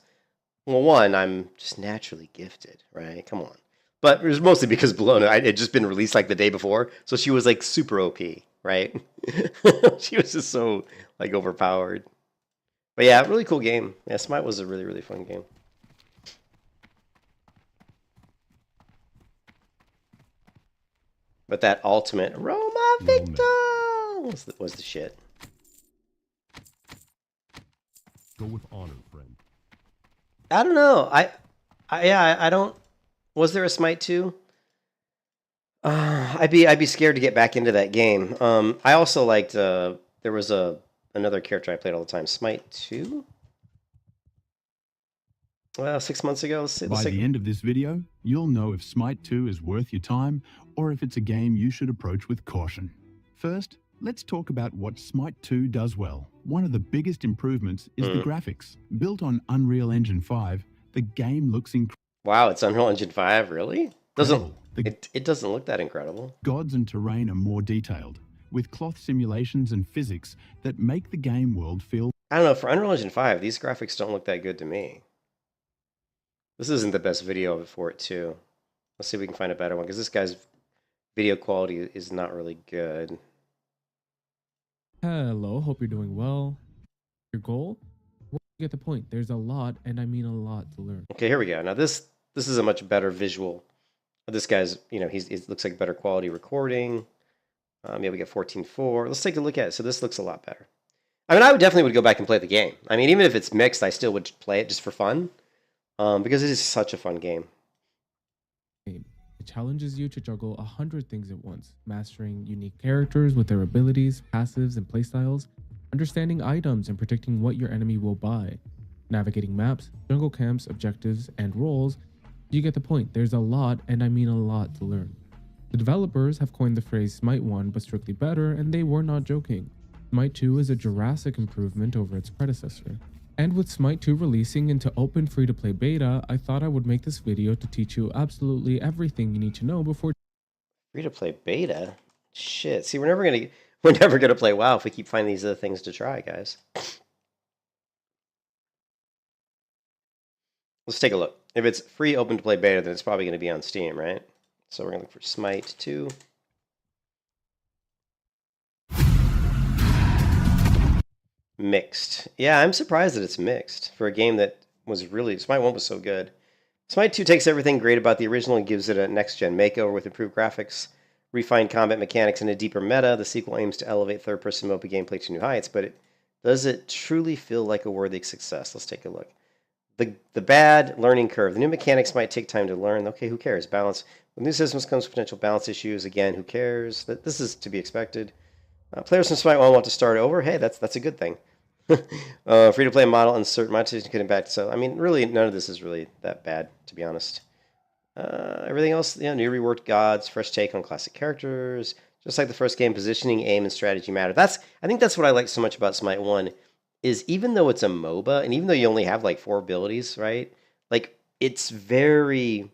well, one, I'm just naturally gifted, right? Come on. But it was mostly because Bologna had just been released like the day before, so she was like super OP, right? She was just so like overpowered. But yeah, really cool game. Yeah, Smite was a really, really fun game. But that ultimate Roma Victor was the shit. Go with honor, friend. I don't know. I don't. Was there a Smite 2? I'd be scared to get back into that game. I also liked. There was another character I played all the time. Smite 2. Well, 6 months ago. By the end of this video, you'll know if Smite 2 is worth your time or if it's a game you should approach with caution. First, let's talk about what Smite 2 does well. One of the biggest improvements is the graphics. Built on Unreal Engine 5, the game looks incredible. Wow, it's Unreal Engine 5, really? It doesn't look that incredible. Gods and terrain are more detailed, with cloth simulations and physics that make the game world feel... I don't know, for Unreal Engine 5, these graphics don't look that good to me. This isn't the best video for it, too. Let's see if we can find a better one, because this guy's video quality is not really good. Hello, hope you're doing well. Your goal? Well, you get the point. There's a lot, and I mean a lot, to learn. Okay, here we go. Now this is a much better visual. This guy's, it looks like better quality recording. Yeah, we get 14.4. Let's take a look at it. So this looks a lot better. I mean, I definitely would go back and play the game. I mean, even if it's mixed, I still would play it just for fun. Because it is such a fun game. It challenges you to juggle 100 things at once, mastering unique characters with their abilities, passives, and playstyles, understanding items and predicting what your enemy will buy, navigating maps, jungle camps, objectives, and roles. You get the point. There's a lot, and I mean a lot, to learn. The developers have coined the phrase Smite 1 but strictly better, and they were not joking. Smite 2 is a drastic improvement over its predecessor. And with Smite 2 releasing into open free-to-play beta, I thought I would make this video to teach you absolutely everything you need to know before... Free-to-play beta? Shit. See, we're never gonna play WoW if we keep finding these other things to try, guys. Let's take a look. If it's free open to play beta, then it's probably going to be on Steam, right? So we're going to look for Smite 2. Mixed. Yeah, I'm surprised that it's mixed for a game that was really... Smite 1 was so good. Smite 2 takes everything great about the original and gives it a next-gen makeover with improved graphics, refined combat mechanics, and a deeper meta. The sequel aims to elevate third-person MOBA gameplay to new heights, but does it truly feel like a worthy success? Let's take a look. The bad learning curve. The new mechanics might take time to learn. Okay, who cares? Balance. With new systems comes potential balance issues. Again, who cares? This is to be expected. Players from Smite 1 want to start over. Hey, that's a good thing. Free-to-play model uncertain. Monetization could impact. So, I mean, really, none of this is really that bad, to be honest. Everything else, new reworked gods, fresh take on classic characters. Just like the first game, positioning, aim, and strategy matter. I think that's what I like so much about Smite 1. Is even though it's a MOBA, and even though you only have like 4 abilities, right? Like, it's very,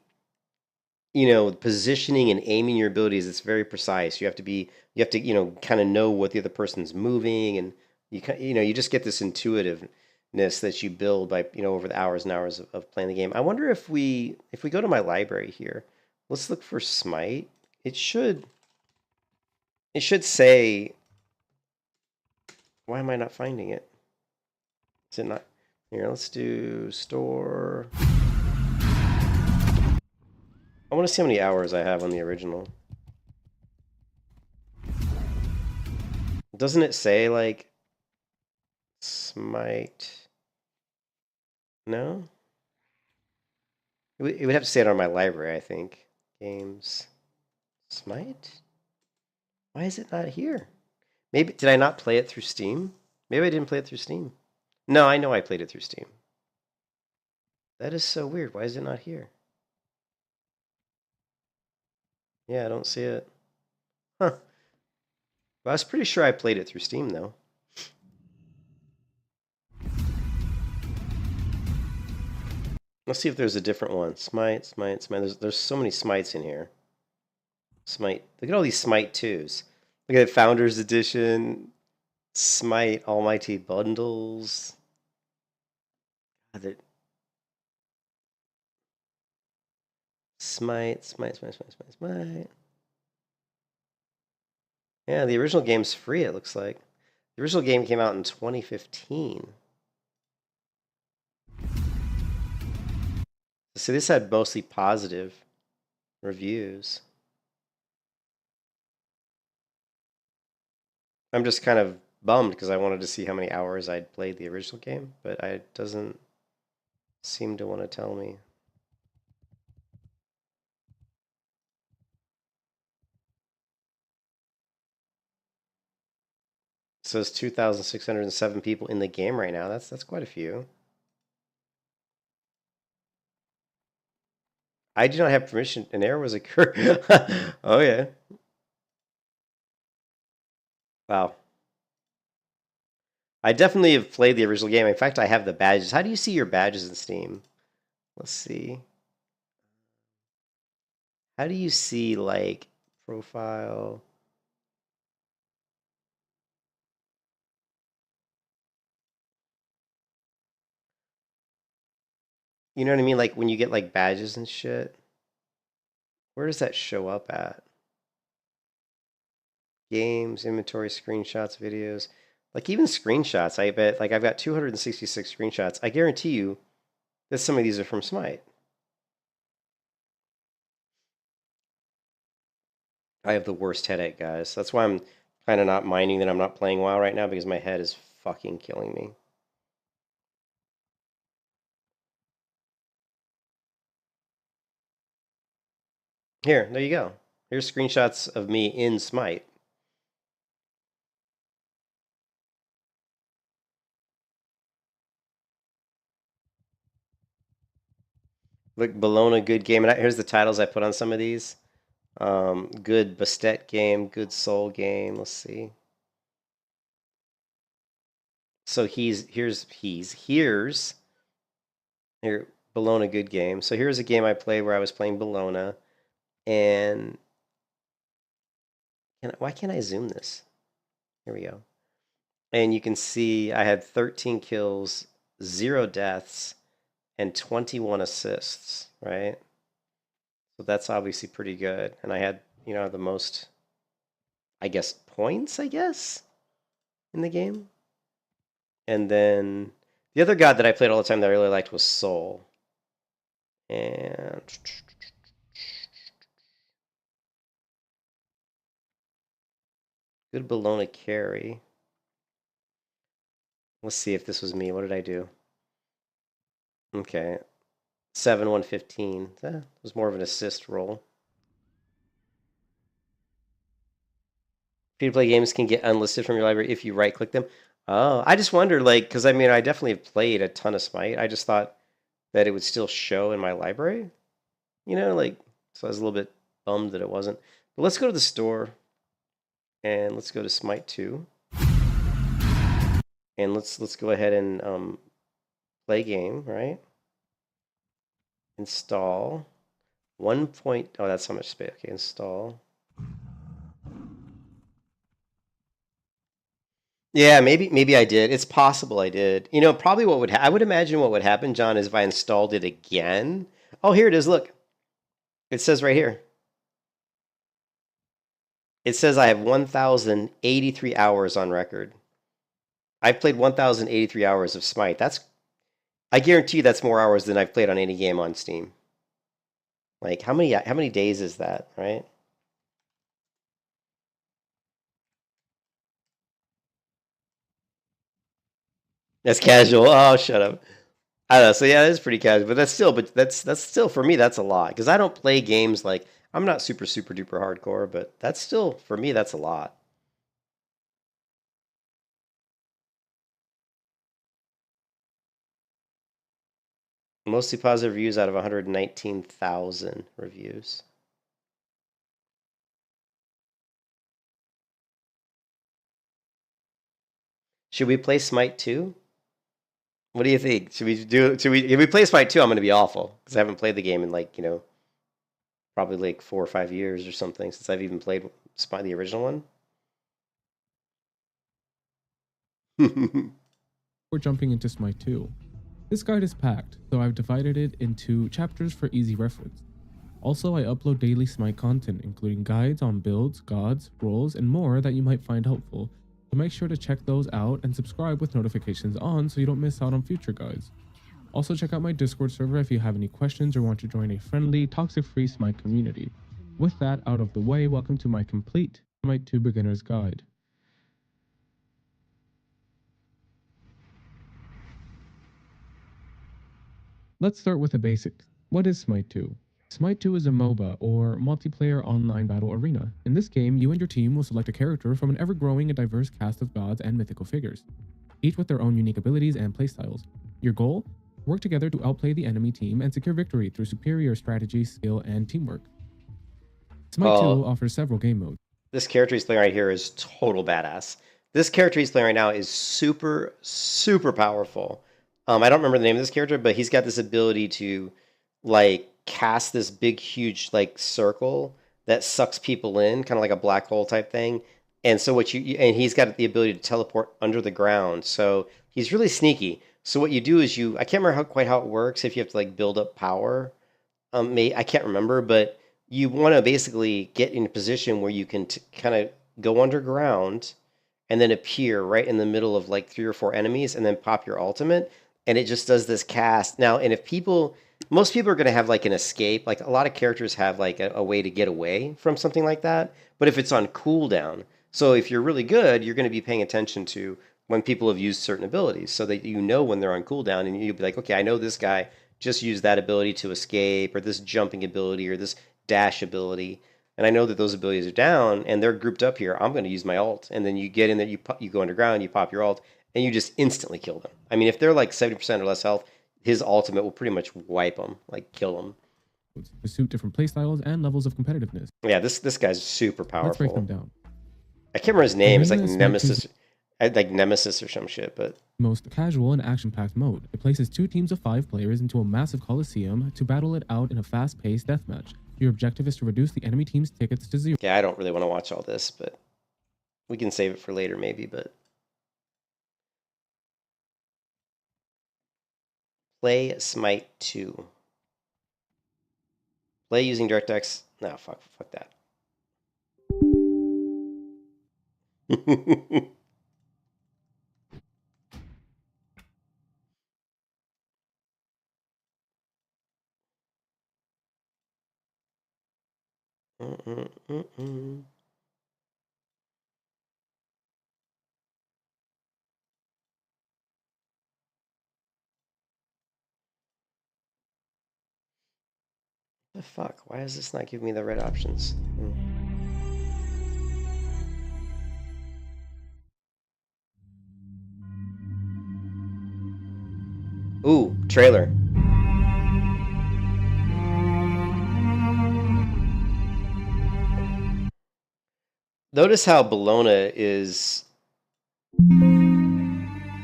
positioning and aiming your abilities, it's very precise. You have to, kind of know what the other person's moving, and you just get this intuitiveness that you build by, over the hours and hours of playing the game. I wonder if we go to my library here, let's look for Smite. It should say, why am I not finding it? Is it not? Here, let's do store. I want to see how many hours I have on the original. Doesn't it say, like, Smite? No? It would have to say it on my library, I think. Games. Smite? Why is it not here? Maybe, did I not play it through Steam? Maybe I didn't play it through Steam. No, I know I played it through Steam. That is so weird. Why is it not here? Yeah, I don't see it. Huh. Well, I was pretty sure I played it through Steam, though. Let's see if there's a different one. Smite, Smite, Smite. There's so many Smites in here. Smite. Look at all these Smite 2s. Look at Founders Edition. Smite Almighty Bundles. God, Smite, Smite, Smite, Smite, Smite, Smite. Yeah, the original game's free, it looks like. The original game came out in 2015. So this had mostly positive reviews. I'm just kind of bummed because I wanted to see how many hours I'd played the original game, but it doesn't seem to want to tell me. It says 2,607 people in the game right now. That's quite a few. I do not have permission. An error was occurred. Oh yeah. Wow. I definitely have played the original game. In fact, I have the badges. How do you see your badges in Steam? Let's see. How do you see, like, profile? You know what I mean? Like, when you get, like, badges and shit. Where does that show up at? Games, inventory, screenshots, videos. Like, even screenshots, I bet. Like, I've got 266 screenshots. I guarantee you that some of these are from Smite. I have the worst headache, guys. That's why I'm kind of not minding that I'm not playing WoW right now, because my head is fucking killing me. Here, there you go. Here's screenshots of me in Smite. Look, Bologna, good game. And here's the titles I put on some of these. Good Bastet game, good Soul game. Let's see. So here's Bologna, good game. So here's a game I played where I was playing Bologna, and why can't I zoom this? Here we go. And you can see I had 13 kills, 0 deaths, and 21 assists, right? So that's obviously pretty good. And I had, the most, I guess, points, in the game. And then the other god that I played all the time that I really liked was Soul. And good Bologna carry. Let's see if this was me. What did I do? Okay. 7-1-15. That was more of an assist roll. Free-to-play games can get unlisted from your library if you right-click them. Oh, I just wonder, like, because I definitely have played a ton of Smite. I just thought that it would still show in my library. So I was a little bit bummed that it wasn't. But let's go to the store, and let's go to Smite 2. And let's go ahead and play game, right? Install. Oh, that's how much space. Okay, install. Yeah, maybe I did. It's possible I did. Probably I would imagine what would happen, John, is if I installed it again. Oh, here it is. Look. It says right here. It says I have 1,083 hours on record. I've played 1,083 hours of Smite. I guarantee you that's more hours than I've played on any game on Steam. Like, how many days is that, right? That's casual. Oh, shut up. I don't know. So yeah, it's pretty casual, but that's still for me, that's a lot, because I don't play games like, I'm not super duper hardcore, but that's still, for me, that's a lot. Mostly positive reviews out of 119,000 reviews. Should we play Smite 2? What do you think? Should we do? If we play Smite 2, I'm going to be awful because I haven't played the game in like probably like 4 or 5 years or something since I've even played Smite, the original one. We're jumping into Smite 2. This guide is packed, so I've divided it into chapters for easy reference. Also, I upload daily Smite content, including guides on builds, gods, roles, and more that you might find helpful. So make sure to check those out and subscribe with notifications on so you don't miss out on future guides. Also, check out my Discord server if you have any questions or want to join a friendly, toxic-free Smite community. With that out of the way, welcome to my complete Smite 2 Beginner's Guide. Let's start with the basics. What is Smite 2? Smite 2 is a MOBA, or Multiplayer Online Battle Arena. In this game, you and your team will select a character from an ever-growing and diverse cast of gods and mythical figures, each with their own unique abilities and playstyles. Your goal? Work together to outplay the enemy team and secure victory through superior strategy, skill, and teamwork. Smite 2 offers several game modes. This character he's playing right here is total badass. This character he's playing right now is super, super powerful. I don't remember the name of this character, but he's got this ability to, like, cast this big, huge, like, circle that sucks people in, kind of like a black hole type thing. And so and he's got the ability to teleport under the ground. So he's really sneaky. So what you do is I can't remember quite how it works, if you have to, like, build up power. I can't remember, but you want to basically get in a position where you can kind of go underground and then appear right in the middle of, like, 3 or 4 enemies and then pop your ultimate. And it just does this cast. Now, and if most people are going to have like an escape. Like a lot of characters have like a way to get away from something like that. But if it's on cooldown, so if you're really good, you're going to be paying attention to when people have used certain abilities so that you know when they're on cooldown and you'll be like, okay, I know this guy just used that ability to escape or this jumping ability or this dash ability. And I know that those abilities are down and they're grouped up here. I'm going to use my ult. And then you get in there, you go underground, you pop your ult, and you just instantly kill them. I mean, if they're like 70% or less health, his ultimate will pretty much wipe them, like kill them. To suit different playstyles and levels of competitiveness. Yeah, this guy's super powerful. Let's break them down. I can't remember his name. It's like Nemesis or some shit. But most casual and action-packed mode. It places 2 teams of 5 players into a massive coliseum to battle it out in a fast-paced deathmatch. Your objective is to reduce the enemy team's tickets to 0. Yeah, I don't really want to watch all this, but we can save it for later maybe. But play Smite 2. Play using DirectX. No, fuck that. The fuck? Why is this not giving me the right options? Ooh, trailer. Notice how Bologna is.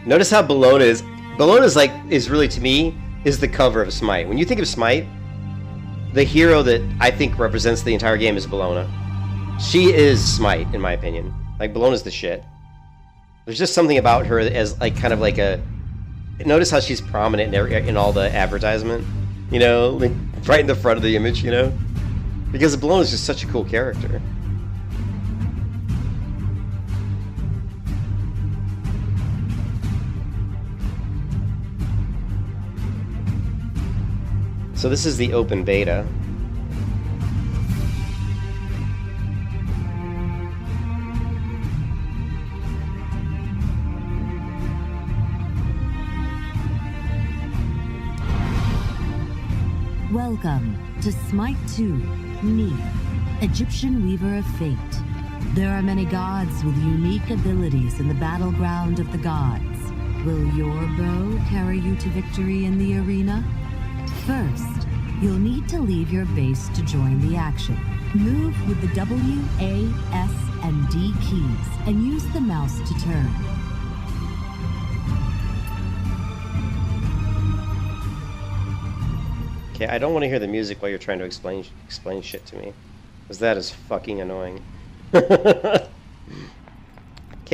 Notice how Bologna is. Bologna's like is really to me is the cover of Smite. When you think of Smite, the hero that I think represents the entire game is Bologna. She is Smite, in my opinion. Like Bologna's the shit. There's just something about her as like kind of like a. Notice how she's prominent in all the advertisement, you know, like right in the front of the image, you know, because Bologna's just such a cool character. So this is the open beta. Welcome to Smite 2, me, Egyptian Weaver of Fate. There are many gods with unique abilities in the battleground of the gods. Will your bow carry you to victory in the arena? First, you'll need to leave your base to join the action. Move with the W, A, S, and D keys, and use the mouse to turn. Okay, I don't want to hear the music while you're trying to explain shit to me, because that is fucking annoying. Okay,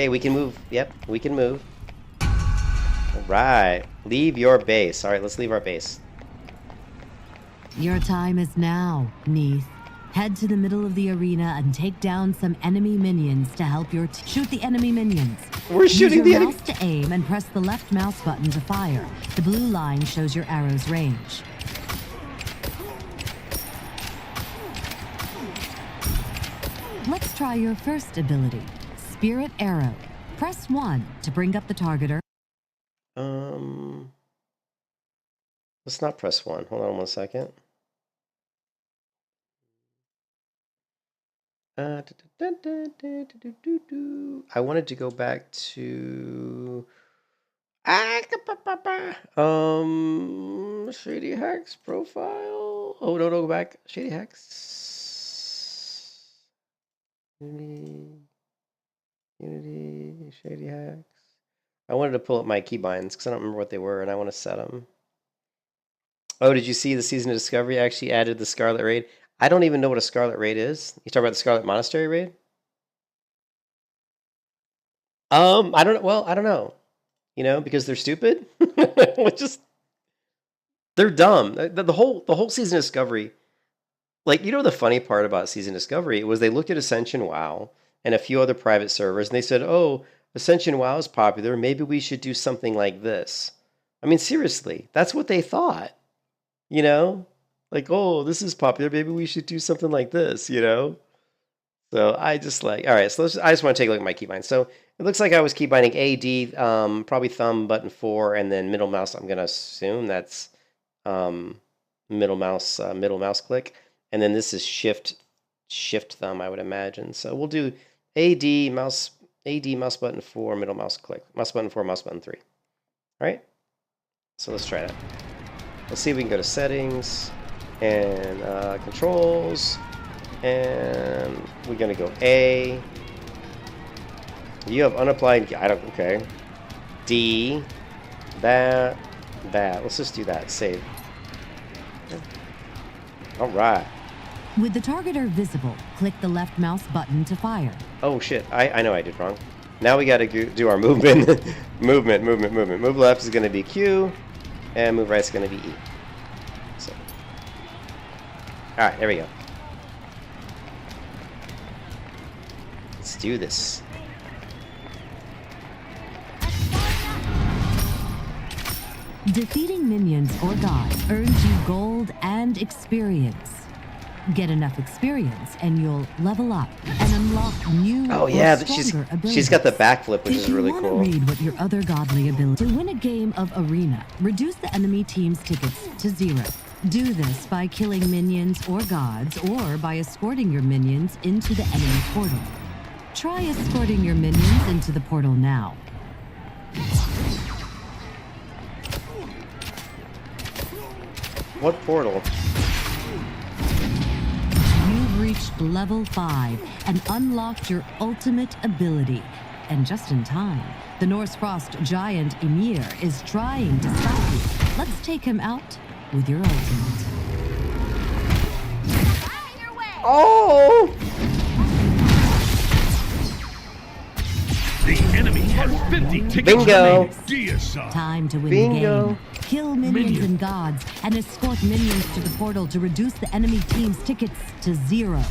we can move. Yep, we can move. All right, leave your base. All right, let's leave our base. Your time is now, Neith. Head to the middle of the arena and take down some enemy minions to help your shoot the enemy minions. We're shooting the enemy. Use your mouse to aim and press the left mouse button to fire. The blue line shows your arrow's range. Let's try your first ability, Spirit Arrow. Press 1 to bring up the targeter. Let's not press 1. Hold on 1 second. I wanted to go back to Shady Hacks profile. Oh no, go back. Shady Hacks. Unity, Shady Hacks. I wanted to pull up my keybinds because I don't remember what they were, and I want to set them. Oh, did you see the Season of Discovery actually added the Scarlet Raid? I don't even know what a Scarlet Raid is. You talk about the Scarlet Monastery Raid? I don't know. Well, I don't know. You know, because they're stupid. They're dumb. The whole Season of Discovery. Like, you know, the funny part about Season of Discovery was they looked at Ascension WoW and a few other private servers, and they said, "Oh, Ascension WoW is popular. Maybe we should do something like this." I mean, seriously, that's what they thought. You know. Like, oh, this is popular. Maybe we should do something like this, you know? So I just like, all right, so I just want to take a look at my keybind. So it looks like I was keybinding AD, probably thumb, button 4, and then middle mouse. I'm going to assume that's middle mouse click. And then this is shift thumb, I would imagine. So we'll do AD, mouse button 4, middle mouse click. Mouse button 4, mouse button 3. All right? So let's try that. Let's see if we can go to settings. And controls, and we're gonna go A. You have unapplied. I don't. Okay. D. That. Let's just do that. Save. All right. With the targeter visible, click the left mouse button to fire. Oh shit! I know I did wrong. Now we got to do our movement. movement. Move left is gonna be Q, and move right is gonna be E. All right, there we go. Let's do this. Defeating minions or gods earns you gold and experience. Get enough experience and you'll level up and unlock new she's got the backflip, which is really cool. Read what your other godly ability. To win a game of Arena, reduce the enemy team's tickets to 0. Do this by killing minions or gods, or by escorting your minions into the enemy portal. Try escorting your minions into the portal now. What portal? You've reached level 5 and unlocked your ultimate ability. And just in time, the Norse Frost giant Ymir is trying to stop you. Let's take him out with your ultimate. Oh! The enemy has 50 tickets. Bingo! Time to win the game. Kill minions and gods and escort minions to the portal to reduce the enemy team's tickets to 0.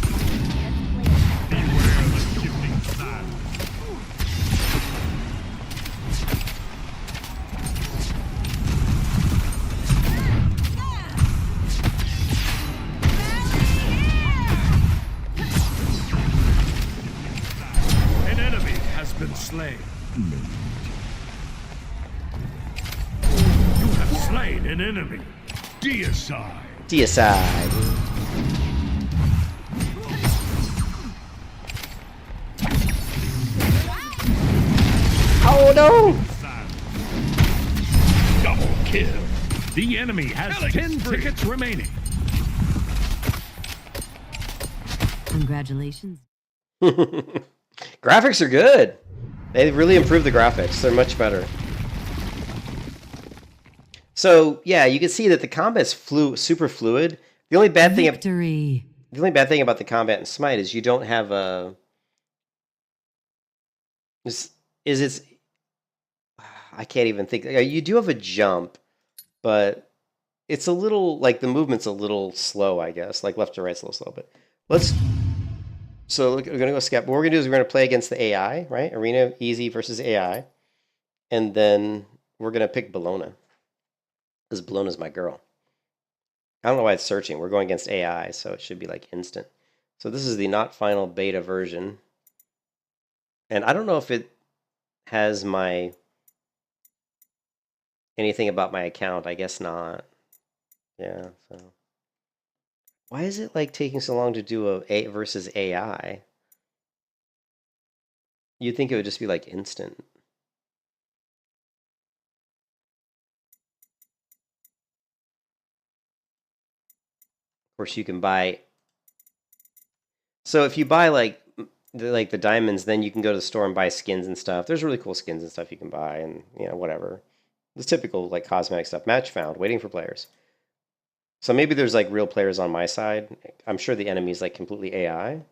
Slain. You have slain an enemy. Deicide. Deicide. Oh no! Double kill. The enemy has 10 tickets remaining. Congratulations. Graphics are good. They really improved the graphics. They're much better. So yeah, you can see that the combat's super fluid. The only bad thing about the combat in Smite is you don't have a it's I can't even think. You do have a jump, but it's a little like the movement's a little slow, I guess. Like left to right's a little slow, but so we're gonna go scout. What we're gonna do is we're gonna play against the AI, right? Arena easy versus AI, and then we're gonna pick Bologna because Bologna's my girl. I don't know why it's searching. We're going against AI, so it should be like instant. So this is the not final beta version, and I don't know if it has my anything about my account. I guess not. Yeah. So why is it like taking so long to do a versus AI? You'd think it would just be like instant. Of course, you can buy. So if you buy like the diamonds, then you can go to the store and buy skins and stuff. There's really cool skins and stuff you can buy, and whatever. The typical like cosmetic stuff. Match found. Waiting for players. So maybe there's like real players on my side. I'm sure the enemy's like completely AI.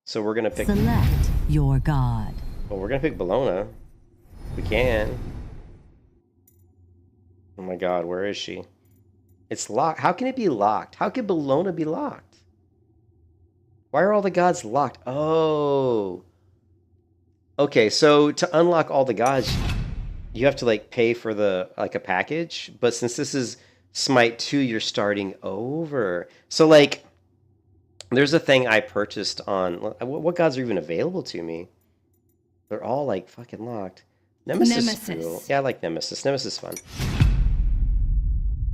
So we're gonna pick. Select your god. Well, we're gonna pick Bologna. We can. Oh my god, where is she? It's locked. How can it be locked? How can Bologna be locked? Why are all the gods locked? Oh. Okay, so to unlock all the gods, you have to like pay for a package. But since this is Smite 2, you're starting over. So like, there's a thing I purchased on. What gods are even available to me? They're all like fucking locked. Nemesis. Cool. Yeah, I like Nemesis. Nemesis is fun.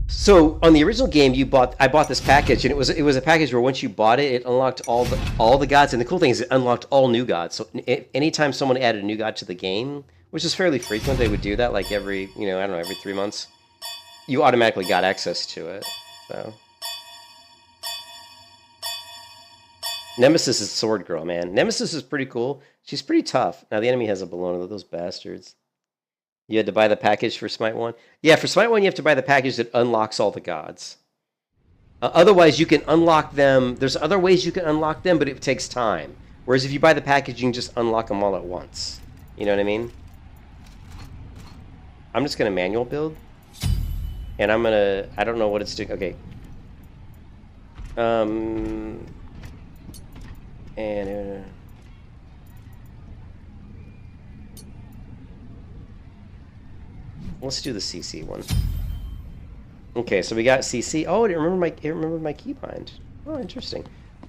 So on the original game, I bought this package, and it was a package where once you bought it, it unlocked all the gods. And the cool thing is, it unlocked all new gods. So anytime someone added a new god to the game, which is fairly frequent, they would do that like every I don't know, every 3 months. You automatically got access to it. So Nemesis is Sword Girl, man. Nemesis is pretty cool. She's pretty tough. Now the enemy has a Bologna, those bastards. You had to buy the package for Smite 1? Yeah, for Smite 1 you have to buy the package that unlocks all the gods. Otherwise you can unlock them. There's other ways you can unlock them, but it takes time. Whereas if you buy the package, you can just unlock them all at once. You know what I mean? I'm just going to manual build. And I'm gonna, I don't know what it's doing. Okay. And let's do the CC one. Okay, so we got CC. Oh, I didn't remember my keybind. Oh, interesting.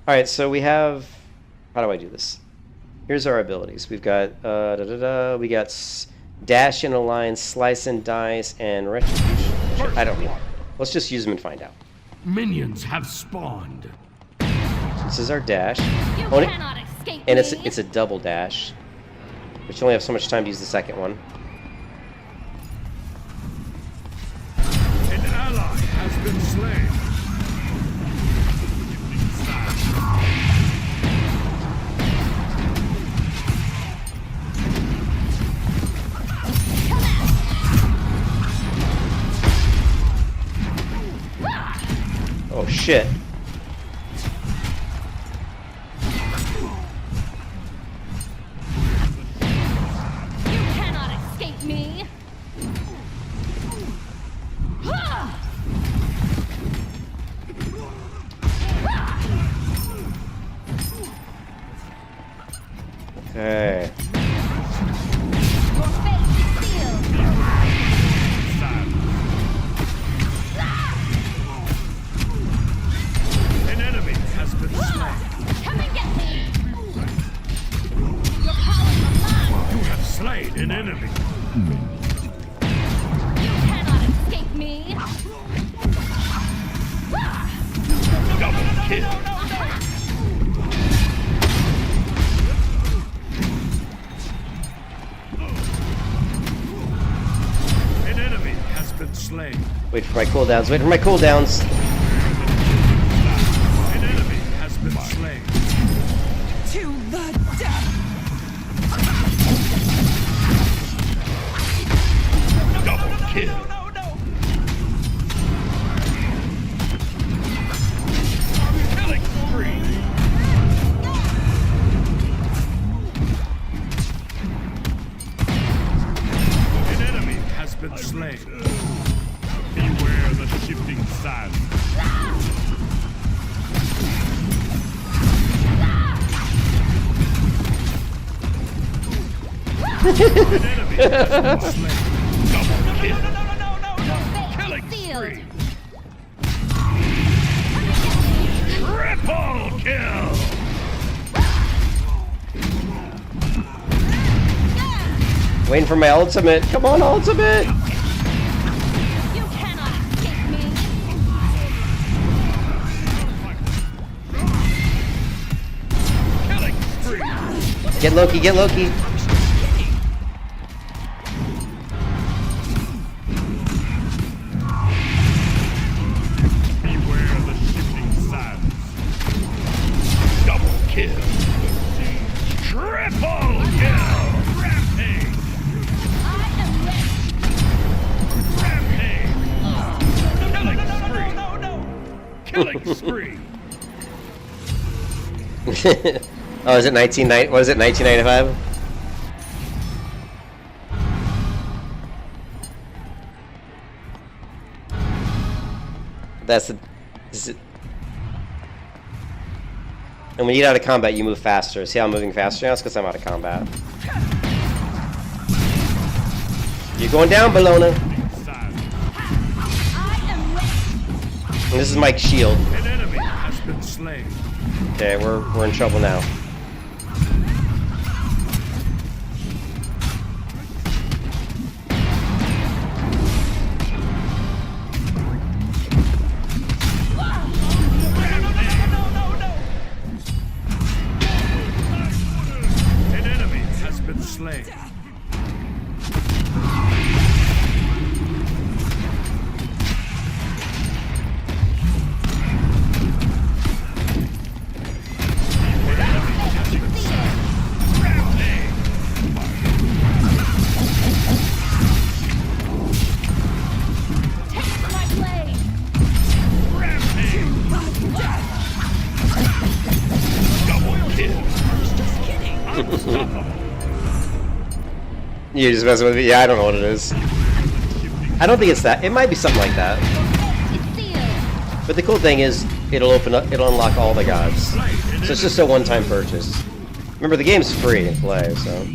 All right, so we have. How do I do this? Here's our abilities. We've got we got dash and align, slice and dice, and retribution. I don't know. Let's just use them and find out. Minions have spawned. This is our dash. You cannot escape and me. it's a double dash, which you only have so much time to use the second one. An ally has been slain. Oh shit. You cannot escape me. Okay. Your fate is sealed. An enemy has been slain. Come and get me. Your power is alive. You have slain an enemy. You cannot escape me. Double kill. An enemy has been slain. Wait for my cooldowns. Wait for my cooldowns. An enemy has been slain. To the death. Double kill. sands. An enemy has been slain. Double kill. Killing spree. Triple kill. Waiting for my ultimate. Come on, ultimate. You cannot escape me. Killing spree. Get Loki, get Loki. Beware the shifting sands. Double kill. Triple kill. Rampage. I am Rampage. Killing spree. Oh, is it 1990? What is it? 1995? That's the. Is it? And when you get out of combat, you move faster. See how I'm moving faster now? It's because I'm out of combat. You're going down, Bologna. And this is Mike's shield. An enemy has been slain. Okay, we're in trouble now. An enemy has been slain. You just messing with me? Yeah, I don't know what it is. I don't think it's that. It might be something like that. But the cool thing is, it'll unlock all the gods. So it's just a one-time purchase. Remember, the game's free to play, so.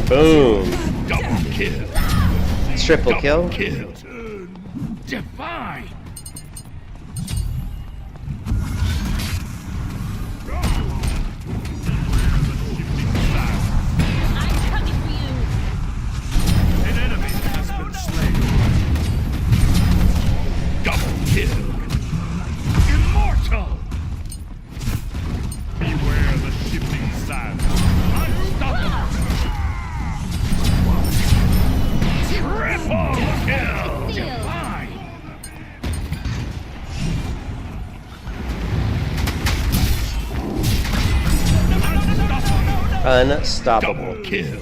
Boom. Double kill. Triple kill. Kill. Define. An enemy has been slain. Double kill. Immortal. Beware the shifting sands. Unstoppable. Triple kill. Define. Unstoppable. Double kill.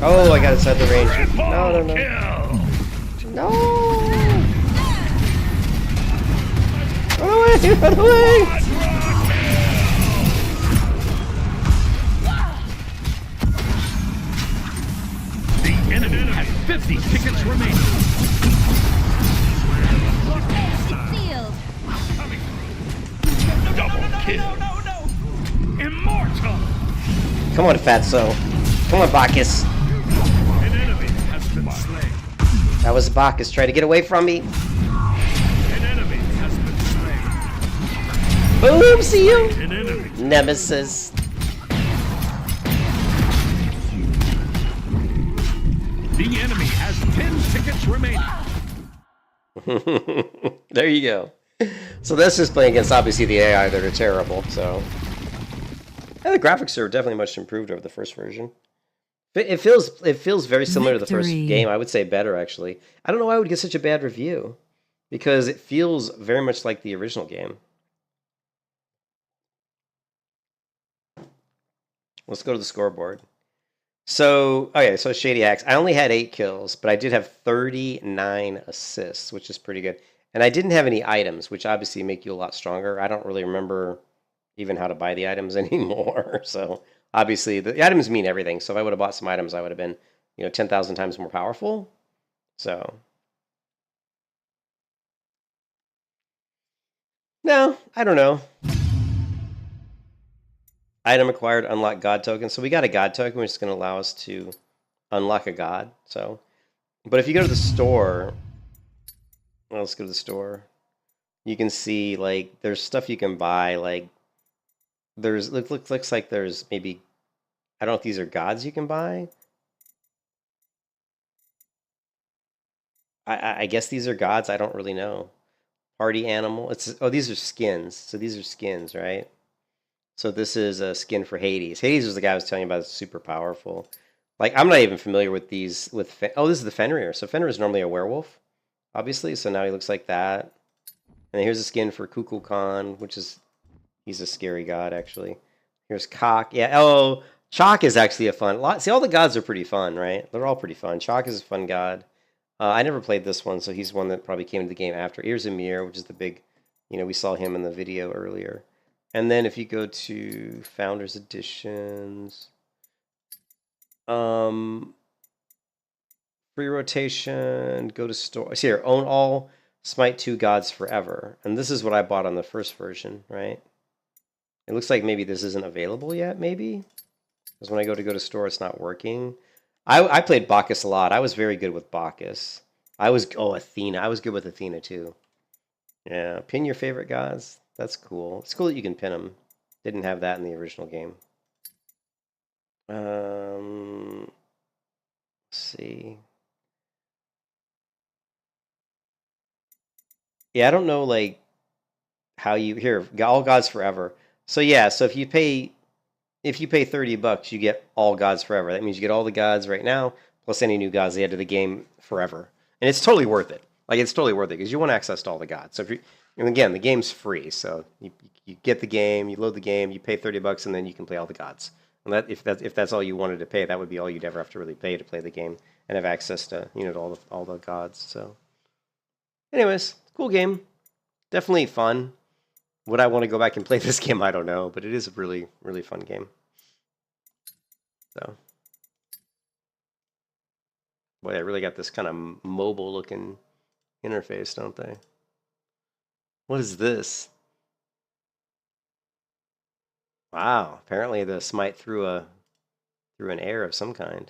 Oh, I got inside the range. No. No! Run away! The enemy has 50 tickets remaining. Double kill. Immortal. Come on, Fatso. Come on, Bacchus. An enemy has been slain. That was Bacchus trying to get away from me. An enemy has been slain. Boom, see you. An enemy. Nemesis. The enemy has 10 tickets remaining. There you go. So that's just playing against obviously the AI that are terrible. So, and the graphics are definitely much improved over the first version. It feels very similar to the first game. I would say better actually. I don't know why I would get such a bad review, because it feels very much like the original game. Let's go to the scoreboard. So, okay, so Shady Axe. I only had 8 kills, but I did have 39 assists, which is pretty good. And I didn't have any items, which obviously make you a lot stronger. I don't really remember even how to buy the items anymore. So, obviously, the items mean everything. So, if I would have bought some items, I would have been, 10,000 times more powerful. So, no, I don't know. Item acquired, unlock god token. So we got a god token, which is going to allow us to unlock a god. So, but if you go to the store, well, let's go to the store. You can see like there's stuff you can buy. Like there's looks like there's maybe, I don't know if these are gods you can buy. I guess these are gods. I don't really know. Party animal. These are skins. So these are skins, right? So this is a skin for Hades. Hades was the guy I was telling you about. It's super powerful. Like, I'm not even familiar with these. This is the Fenrir. So Fenrir is normally a werewolf, obviously. So now he looks like that. And here's a skin for Kukulkan, which is, he's a scary god, actually. Here's Cock. Yeah, oh, Chalk is actually a fun. See, all the gods are pretty fun, right? They're all pretty fun. Chalk is a fun god. I never played this one, so he's one that probably came into the game after. Here's Emir, which is the big, we saw him in the video earlier. And then if you go to Founders Editions, free rotation, go to store. See here, own all Smite 2 gods forever. And this is what I bought on the first version, right? It looks like maybe this isn't available yet, maybe? Because when I go to store, it's not working. I played Bacchus a lot. I was very good with Bacchus. Athena. I was good with Athena, too. Yeah, pin your favorite gods. That's cool. It's cool that you can pin them. Didn't have that in the original game. Let's see. Yeah, I don't know, like, how you... Here, all gods forever. So, yeah, so if you pay $30, you get all gods forever. That means you get all the gods right now, plus any new gods they add to the game forever. And it's totally worth it. Like, it's totally worth it, because you want access to all the gods. So if you... And again, the game's free, so you get the game, you load the game, you pay $30, and then you can play all the gods. And if that's all you wanted to pay, that would be all you'd ever have to really pay to play the game and have access to to all the gods. So, anyways, cool game, definitely fun. Would I want to go back and play this game? I don't know, but it is a really fun game. So, boy, they really got this kind of mobile looking interface, don't they? What is this? Wow, apparently the Smite threw an air of some kind.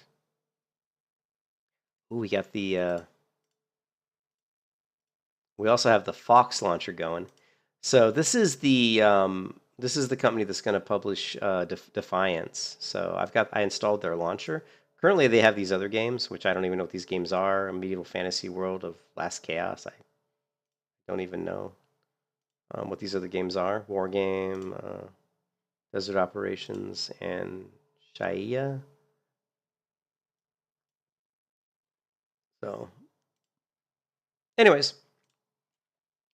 Ooh, we got the we also have the Fox launcher going. So this is the company that's going to publish Defiance. So I installed their launcher. Currently they have these other games, which I don't even know what these games are. A Medieval Fantasy World of Last Chaos. I don't even know what these other games are. War Game, Desert Operations, and Shaiya. So, anyways,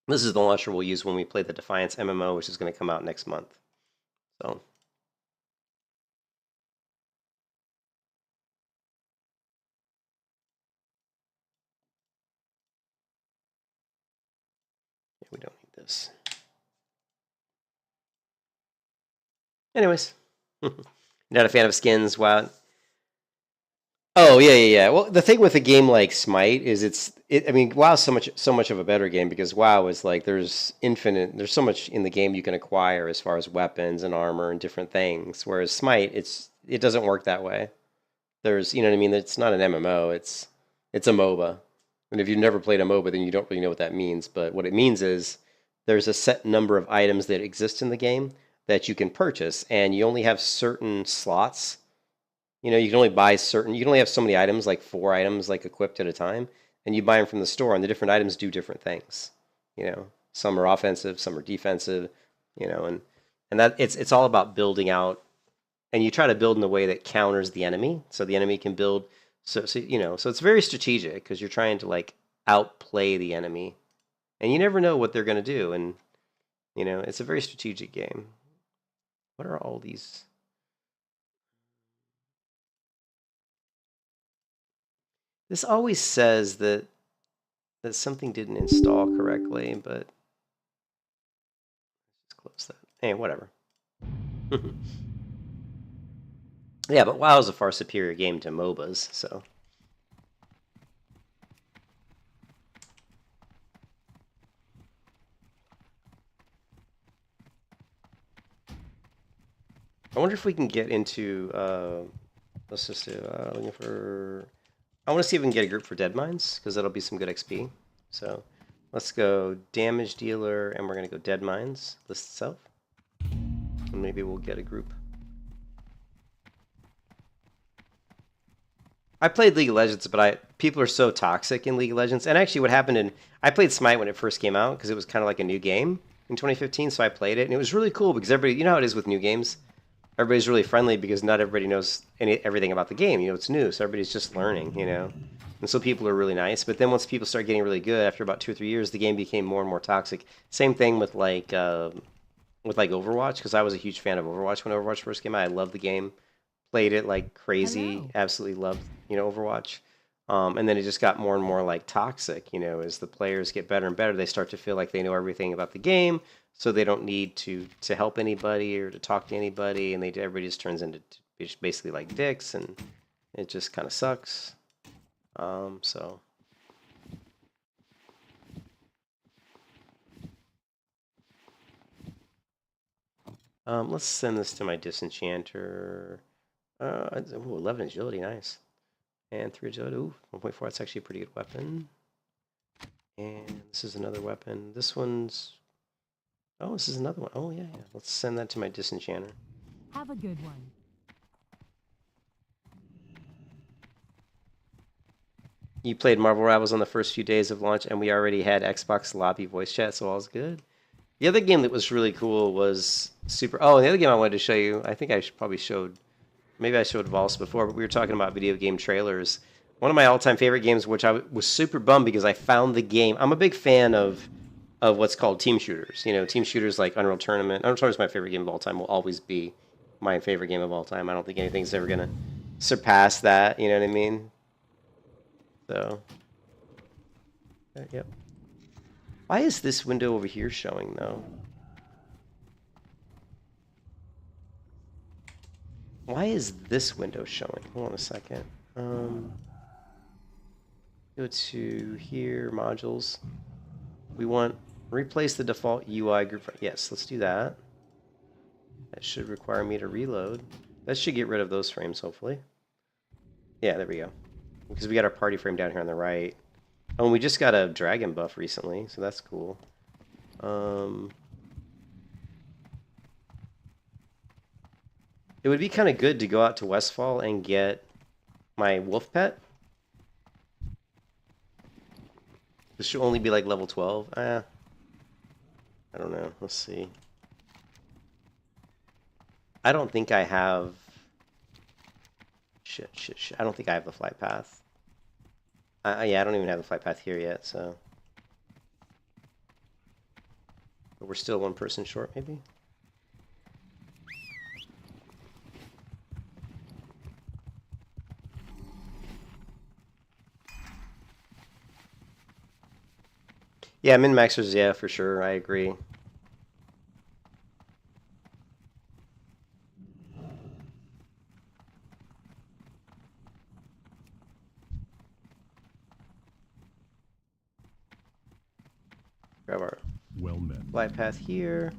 this is the launcher we'll use when we play the Defiance MMO, which is going to come out next month. So, yeah, we don't need this. Anyways, not a fan of skins. Wow. Oh yeah. Well, the thing with a game like Smite is I mean, WoW's so much of a better game because WoW is like there's so much in the game you can acquire as far as weapons and armor and different things. Whereas Smite, it doesn't work that way. There's, you know what I mean? It's not an MMO. It's a MOBA. And if you've never played a MOBA, then you don't really know what that means. But what it means is there's a set number of items that exist in the game that you can purchase, and you only have certain slots. You can only buy you can only have so many items, like 4 items, like equipped at a time, and you buy them from the store, and the different items do different things. Some are offensive, some are defensive, you know, and that it's all about building out, and you try to build in a way that counters the enemy, so the enemy can build. So you know, so it's very strategic because you're trying to like outplay the enemy, and you never know what they're going to do, and you know, it's a very strategic game. What are all these? This always says that something didn't install correctly, but let's close that. Hey, whatever. Yeah, but WoW is a far superior game to MOBAs, so. I wonder if we can get into, let's just do, looking for, I want to see if we can get a group for Dead Mines, because that'll be some good XP. So let's go Damage Dealer, and we're going to go Dead Mines, list itself. And maybe we'll get a group. I played League of Legends, but people are so toxic in League of Legends. And actually what happened I played Smite when it first came out, because it was kind of like a new game in 2015, so I played it, and it was really cool, because everybody, you know how it is with new games? Everybody's really friendly because not everybody knows everything about the game. You know, it's new, so everybody's just learning, you know? And so people are really nice. But then once people start getting really good, after about 2 or 3 years, the game became more and more toxic. Same thing with like Overwatch, because I was a huge fan of Overwatch when Overwatch first came out. I loved the game, played it like crazy, Hello. absolutely loved, you know, Overwatch. And then it just got more and more like toxic, you know, as the players get better and better, they start to feel like they know everything about the game, so they don't need to help anybody or to talk to anybody, and everybody just turns into basically like dicks, and it just kind of sucks. So let's send this to my disenchanter. 11 agility, nice. And 3 agility, ooh, 1.4, that's actually a pretty good weapon. And this is another weapon. This one's, oh, this is another one. Oh, yeah. Let's send that to my disenchanter. Have a good one. You played Marvel Rivals on the first few days of launch, and we already had Xbox lobby voice chat, so all's good. The other game that was really cool was Oh, and the other game I wanted to show you, I think I probably showed, maybe I showed Vols before, but we were talking about video game trailers. One of my all-time favorite games, which I was super bummed because I found the game. I'm a big fan of what's called team shooters. You know, team shooters like Unreal Tournament. Unreal Tournament is my favorite game of all time. Will always be my favorite game of all time. I don't think anything's ever gonna surpass that. You know what I mean? So, yep. Why is this window over here showing though? Why is this window showing? Hold on a second. Go to here, modules. We want replace the default UI group. Yes, let's do that. That should require me to reload. That should get rid of those frames, hopefully. Yeah, there we go. Because we got our party frame down here on the right. Oh, and we just got a dragon buff recently, so that's cool. It would be kind of good to go out to Westfall and get my wolf pet. This should only be like level 12. I don't know. Let's see. I don't think I have... Shit. I don't think I have the flight path. Yeah, I don't even have the flight path here yet, so... But we're still one person short, maybe? Yeah, min-maxers, yeah, for sure. I agree. Grab our flight path here.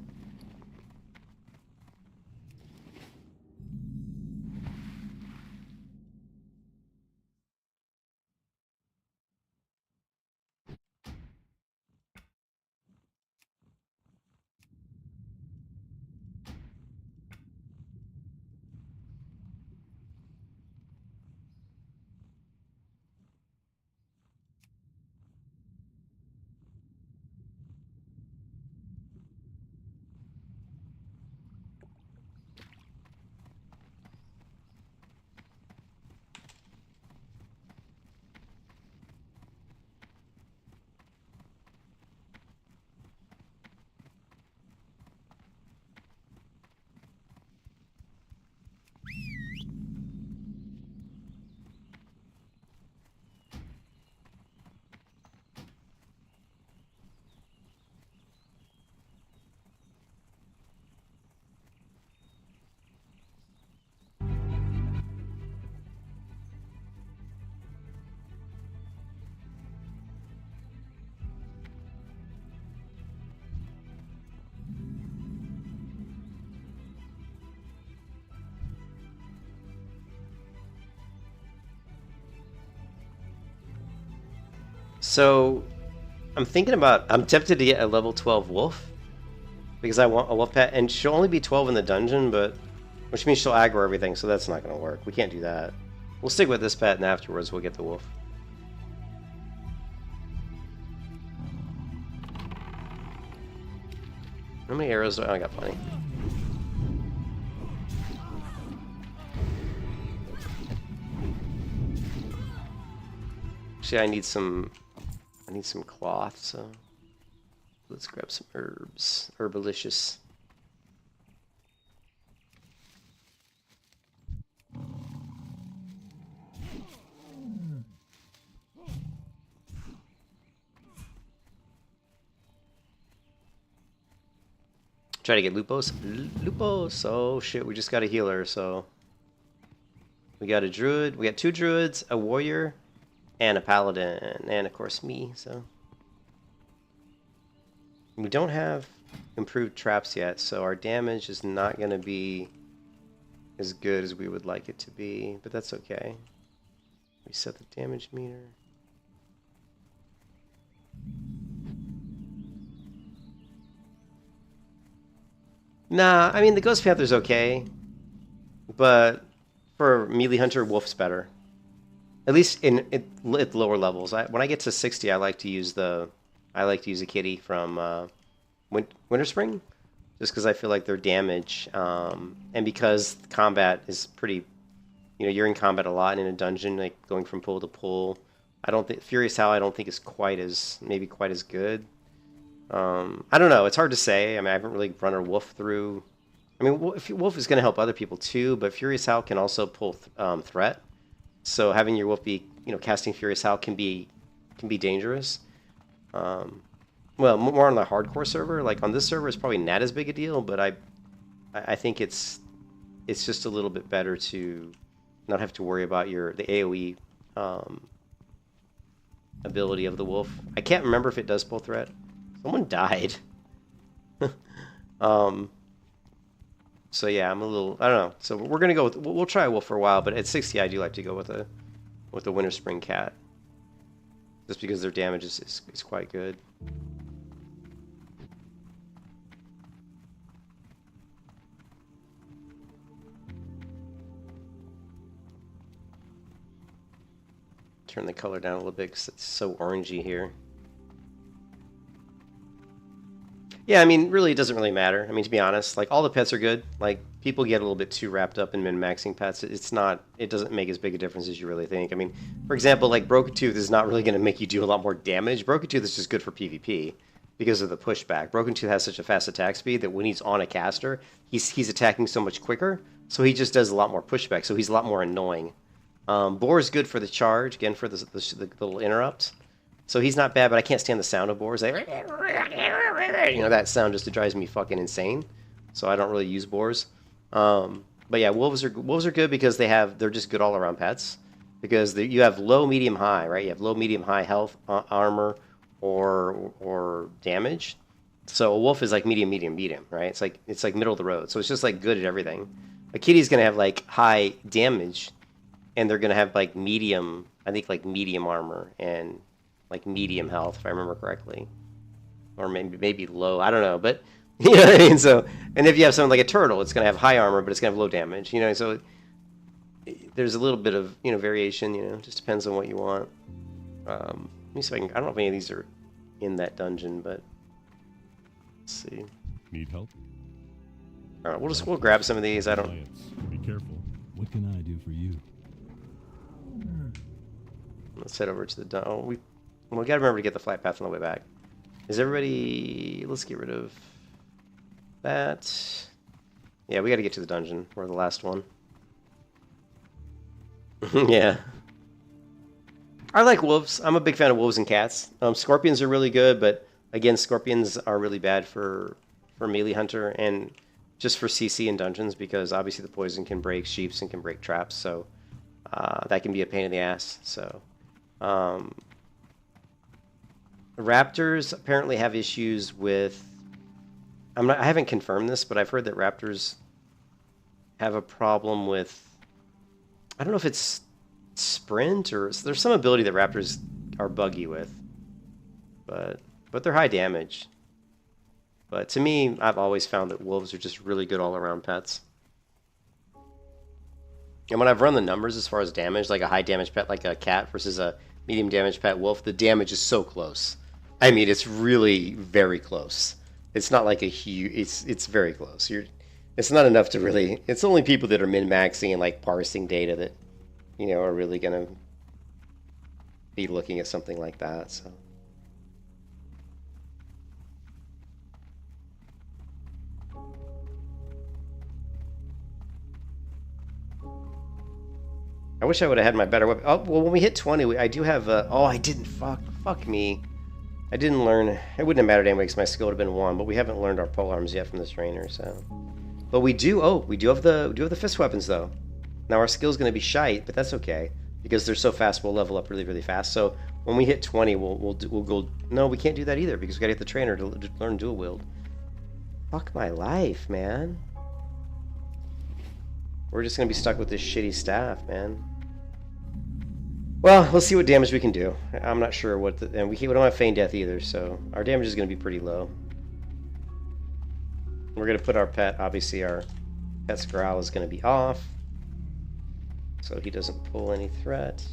So I'm tempted to get a level 12 wolf because I want a wolf pet, and she'll only be 12 in the dungeon, but which means she'll aggro everything, so that's not going to work. We can't do that. We'll stick with this pet, and afterwards we'll get the wolf. How many arrows do I got? Plenty. Actually, I need some cloth, so let's grab some herbs. Herbalicious. Try to get Lupos. Lupos! Oh shit, we just got a healer, so... We got a druid, we got 2 druids, a warrior, and a paladin, and of course me, so... We don't have improved traps yet, so our damage is not going to be as good as we would like it to be, but that's okay. Reset the damage meter. Nah, I mean, the Ghost Panther's okay, but for Melee Hunter, Wolf's better. At least at lower levels. When I get to 60, I like to use a kitty from Winter Spring, just because I feel like their damage, and because combat is pretty, you're in combat a lot in a dungeon, like going from pool to pool. I don't think Furious Howl is quite as good. I don't know. It's hard to say. I mean, I haven't really run a wolf through. I mean, wolf is going to help other people too, but Furious Howl can also pull threat. So having your wolf be, casting Furious Howl can be dangerous. Well, more on the hardcore server. Like on this server, it's probably not as big a deal, but I think it's just a little bit better to not have to worry about the AOE ability of the wolf. I can't remember if it does pull threat. Someone died. So yeah, I don't know. So we're gonna go with, we'll try a wolf for a while, but at 60 I do like to go with a Winter Spring cat, just because their damage is quite good. Turn the color down a little bit because it's so orangey here. Yeah, I mean, really, it doesn't really matter. I mean, to be honest, like, all the pets are good. Like, people get a little bit too wrapped up in min-maxing pets. It doesn't make as big a difference as you really think. I mean, for example, like, Broken Tooth is not really going to make you do a lot more damage. Broken Tooth is just good for PvP because of the pushback. Broken Tooth has such a fast attack speed that when he's on a caster, he's attacking so much quicker, so he just does a lot more pushback, so he's a lot more annoying. Boar is good for the charge, again, for the little interrupts. So he's not bad, but I can't stand the sound of boars. Like, that sound just drives me fucking insane. So I don't really use boars. But yeah, wolves are good because they're just good all around pets. Because you have low, medium, high, right? You have low, medium, high health, armor, or damage. So a wolf is like medium, medium, medium, right? It's like middle of the road. So it's just like good at everything. A kitty's gonna have like high damage, and they're gonna have like medium, I think like medium armor and like medium health, if I remember correctly, or maybe low. I don't know, but you know what I mean. So, and if you have something like a turtle, it's going to have high armor, but it's going to have low damage. So there's a little bit of variation. It just depends on what you want. Let me see if I don't know if any of these are in that dungeon, but let's see. Need help? All right, we'll grab some of these. I don't. Be careful. What can I do for you? Let's head over to the dungeon. We gotta remember to get the flight path on the way back. Is everybody... Let's get rid of that. Yeah, we gotta get to the dungeon. We're the last one. Yeah. I like wolves. I'm a big fan of wolves and cats. Scorpions are really good, but again, scorpions are really bad for melee hunter and just for CC in dungeons, because obviously the poison can break sheeps and can break traps, so that can be a pain in the ass. So raptors apparently have issues with... I haven't confirmed this, but I've heard that raptors have a problem with... I don't know if it's sprint or... There's some ability that raptors are buggy with. but they're high damage. But to me, I've always found that wolves are just really good all-around pets. And when I've run the numbers as far as damage, like a high damage pet like a cat versus a medium damage pet wolf, the damage is so close. I mean, it's really very close. It's not like a huge... It's very close. It's not enough to really... It's only people that are min-maxing and like parsing data that, you know, are really going to be looking at something like that, so... I wish I would have had my better weapon. Oh, well, when we hit 20, I do have... oh, I didn't... Fuck me. I didn't learn... It wouldn't have mattered anyway because my skill would have been 1, but we haven't learned our polearms yet from this trainer, so... But we do... Oh, we do have the fist weapons, though. Now, our skill's going to be shite, but that's okay. Because they're so fast, we'll level up really, really fast. So, when we hit 20, we'll go... No, we can't do that either, because we got to get the trainer to learn dual wield. Fuck my life, man. We're just going to be stuck with this shitty staff, man. Well, let's see what damage we can do. I'm not sure what... and we don't have Feign Death either, so our damage is going to be pretty low. We're going to put our pet... Obviously, our pet's growl is going to be off. So he doesn't pull any threat.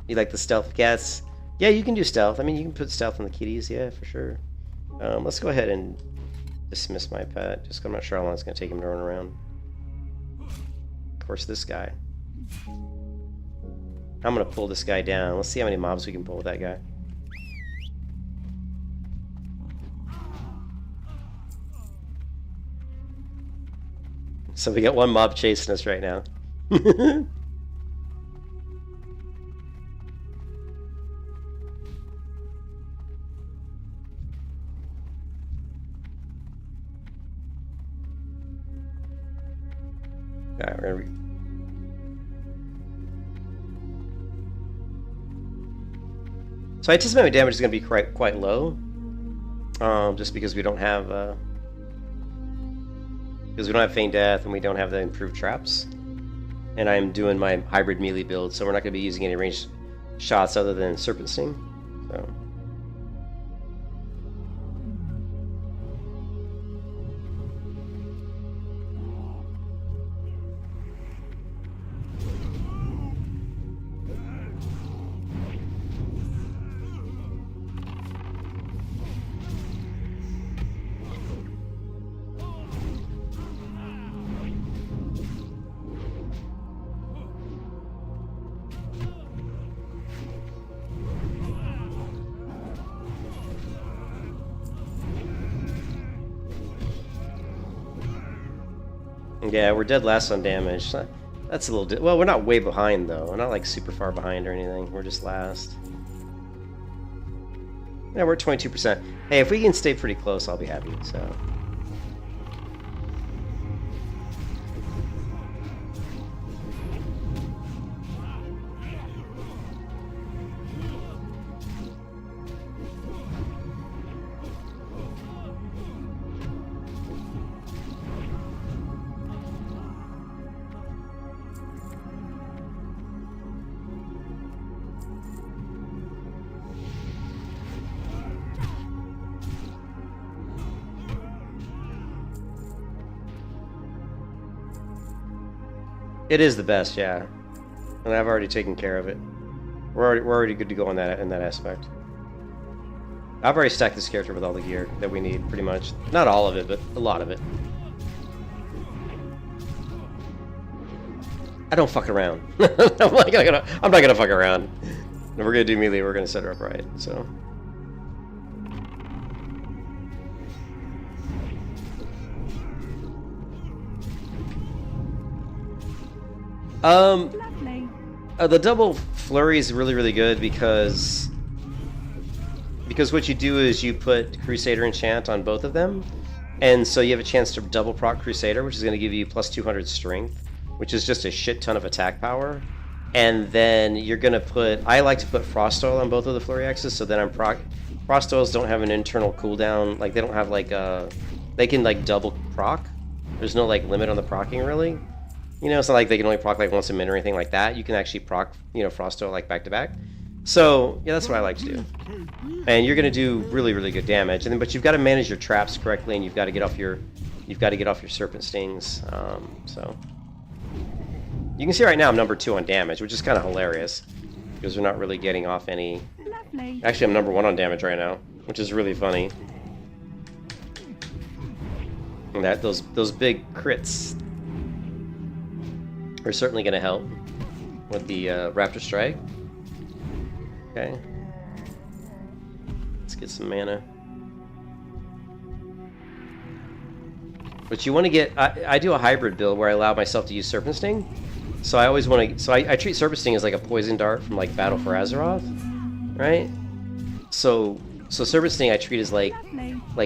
You like the stealth cats? Yeah, you can do stealth. I mean, you can put stealth on the kitties, yeah, for sure. Let's go ahead and dismiss my pet. Just 'cause I'm not sure how long it's going to take him to run around. Of course, this guy. I'm going to pull this guy down. Let's see how many mobs we can pull with that guy. So we got one mob chasing us right now. Alright, we're gonna... So I anticipate my damage is going to be quite low, just because we don't have Feign Death and we don't have the improved traps, and I'm doing my hybrid melee build, so we're not going to be using any ranged shots other than Serpent Sting. So. Yeah, we're dead last on damage. That's a little... well, we're not way behind, though. We're not, like, super far behind or anything. We're just last. Yeah, we're at 22%. Hey, if we can stay pretty close, I'll be happy, so... It is the best, yeah, and I've already taken care of it. We're already good to go in that aspect. I've already stacked this character with all the gear that we need, pretty much. Not all of it, but a lot of it. I don't fuck around. I'm not gonna fuck around. If we're gonna do melee, we're gonna set her up right. So. The double flurry is really, really good because what you do is you put Crusader Enchant on both of them, and so you have a chance to double proc Crusader, which is going to give you plus 200 strength, which is just a shit ton of attack power. And then you're going to put... I like to put Frost Oil on both of the flurry axes, so then I'm proc... Frost Oils don't have an internal cooldown, like they don't have like a... They can like double proc. There's no like limit on the procking really. You know, it's not like they can only proc like once a minute or anything like that. You can actually proc, you know, Frost Oil like back to back. So yeah, that's what I like to do. And you're gonna do really, really good damage. And then, but you've got to manage your traps correctly, and you've got to get off your serpent stings. So you can see right now I'm number 2 on damage, which is kind of hilarious because we're not really getting off any. Lovely. Actually, I'm number 1 on damage right now, which is really funny. And that those big crits are certainly going to help with the Raptor Strike. Okay. Let's get some mana. But you want to get... I do a hybrid build where I allow myself to use Serpent Sting. So I always want to... So I treat Serpent Sting as like a poison dart from like Battle for Azeroth. Right? So Serpent Sting I treat as like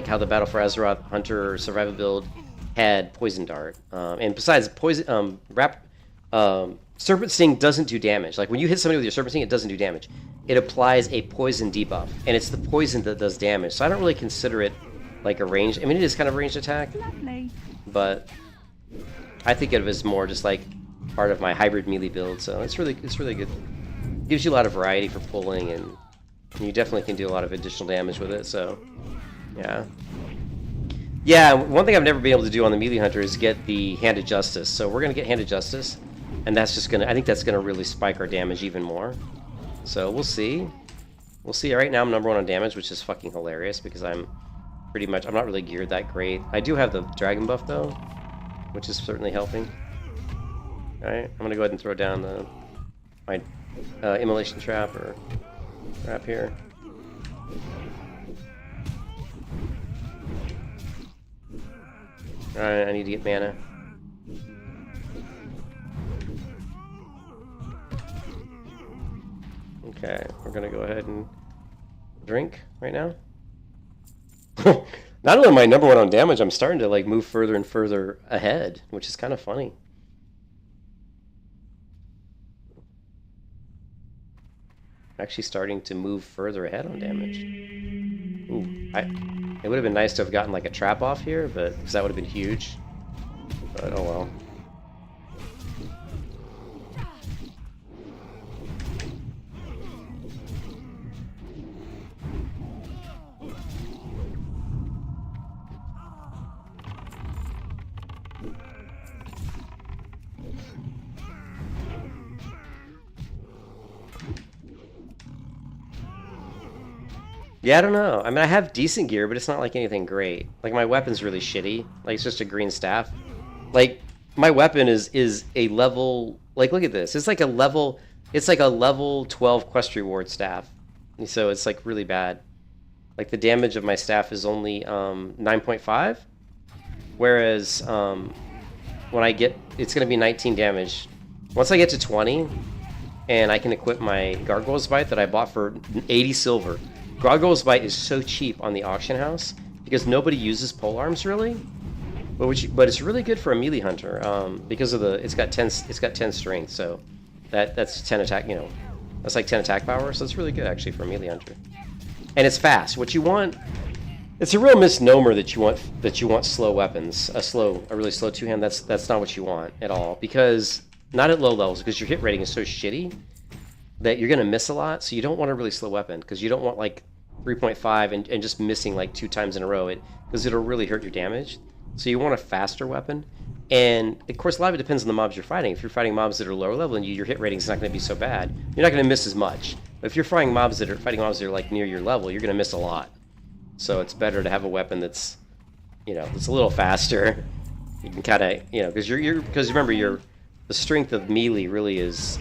how the Battle for Azeroth Hunter or Survival build had Poison Dart. And besides, Serpent Sting doesn't do damage. Like when you hit somebody with your Serpent Sting, it doesn't do damage. It applies a poison debuff, and it's the poison that does damage. So I don't really consider it like a ranged. I mean, it is kind of a ranged attack, but I think of it as more just like part of my hybrid melee build. So it's really good. It gives you a lot of variety for pulling, and you definitely can do a lot of additional damage with it. So yeah. One thing I've never been able to do on the melee hunter is get the Hand of Justice. So we're gonna get Hand of Justice, and that's just gonna. I think that's gonna really spike our damage even more. So we'll see. We'll see. Right now I'm number 1 on damage, which is fucking hilarious because I'm not really geared that great. I do have the dragon buff though, which is certainly helping. Alright, I'm gonna go ahead and throw down my immolation trap or trap here. Alright, I need to get mana. Okay, we're gonna go ahead and drink right now. Not only am I number 1 on damage, I'm starting to like move further and further ahead, which is kind of funny. Actually starting to move further ahead on damage. Ooh, it would have been nice to have gotten like a trap off here, but because that would have been huge. But oh well. Yeah, I don't know. I mean, I have decent gear, but it's not like anything great. Like, my weapon's really shitty. Like, it's just a green staff. Like, my weapon is a level... Like, look at this. It's like a level 12 quest reward staff. And so it's, like, really bad. Like, the damage of my staff is only 9.5. Whereas, when I get... It's going to be 19 damage. Once I get to 20, and I can equip my Gargoyle's Bite that I bought for 80 silver... Gargoyle's Bite is so cheap on the auction house because nobody uses polearms really, but it's really good for a melee hunter because of it's got 10 strength, so that's 10 attack. You know, that's like 10 attack power, so it's really good actually for a melee hunter, and it's fast. What you want, it's a real misnomer that you want slow weapons, a really slow two-hand. That's not what you want at all, because not at low levels, because your hit rating is so shitty that you're going to miss a lot. So you don't want a really slow weapon, because you don't want like 3.5 and just missing like 2 times in a row, because it'll really hurt your damage. So you want a faster weapon, and of course a lot of it depends on the mobs you're fighting. If you're fighting mobs that are lower level and your hit rating is not going to be so bad, you're not going to miss as much. But if you're fighting mobs that are like near your level, you're going to miss a lot. So it's better to have a weapon that's, you know, that's a little faster. You can kind of, you know, because remember the strength of melee really is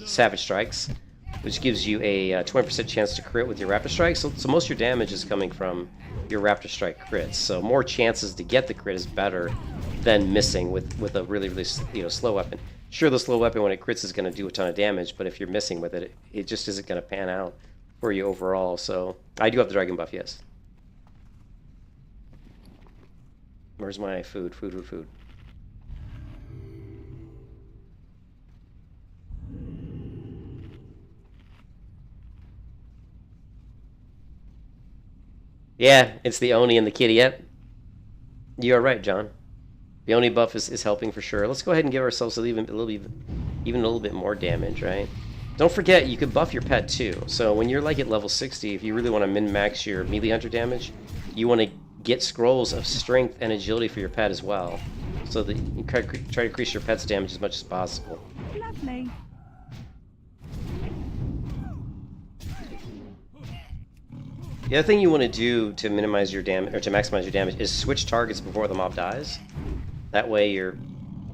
Savage Strikes, which gives you a 20% chance to crit with your Raptor Strike. So most of your damage is coming from your Raptor Strike crits. So more chances to get the crit is better than missing with a really slow weapon. Sure, the slow weapon when it crits is going to do a ton of damage, but if you're missing with it, it just isn't going to pan out for you overall. So I do have the dragon buff, yes. Where's my food? Food. Yeah, it's the Oni and the kitty. Yep. You are right, John. The Oni buff is helping for sure. Let's go ahead and give ourselves even a little bit more damage, right? Don't forget, you can buff your pet too. So when you're like at level 60, if you really want to min-max your melee hunter damage, you want to get scrolls of strength and agility for your pet as well. So that you try to increase your pet's damage as much as possible. Lovely. The other thing you want to do to minimize your damage, or to maximize your damage, is switch targets before the mob dies. That way you're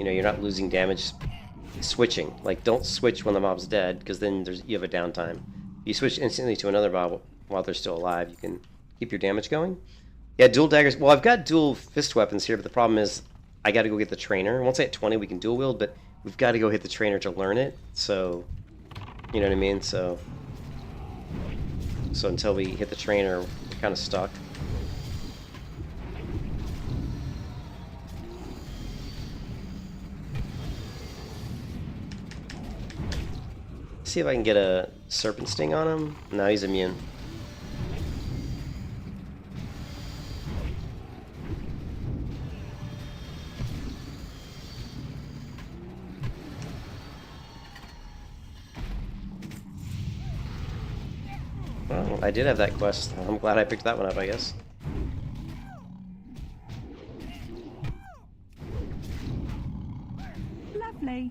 not losing damage switching. Like, don't switch when the mob's dead, because then you have a downtime. You switch instantly to another mob while they're still alive, you can keep your damage going. Yeah, dual daggers. Well, I've got dual fist weapons here, but the problem is I got to go get the trainer. Once I hit 20, we can dual wield, but we've got to go hit the trainer to learn it. So, you know what I mean? So until we hit the trainer, we're kind of stuck. See if I can get a serpent sting on him. No, he's immune. Well, I did have that quest. I'm glad I picked that one up, I guess. Lovely.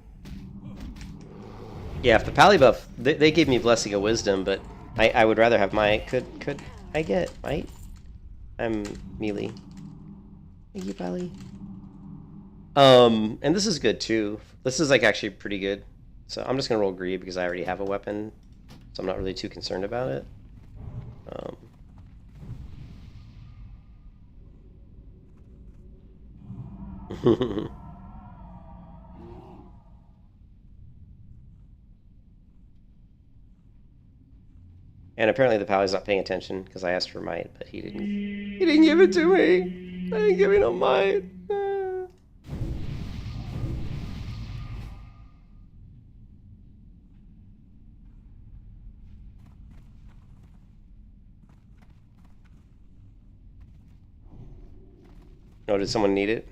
Yeah, if the pally buff, they gave me Blessing of Wisdom, but I would rather have my... Could I get might? I'm melee. Thank you, pally. And this is good too. This is like actually pretty good. So I'm just gonna roll greed because I already have a weapon, so I'm not really too concerned about it. And apparently the pally's not paying attention because I asked for might, but he didn't give it to me. I didn't give him no might. Oh, did someone need it?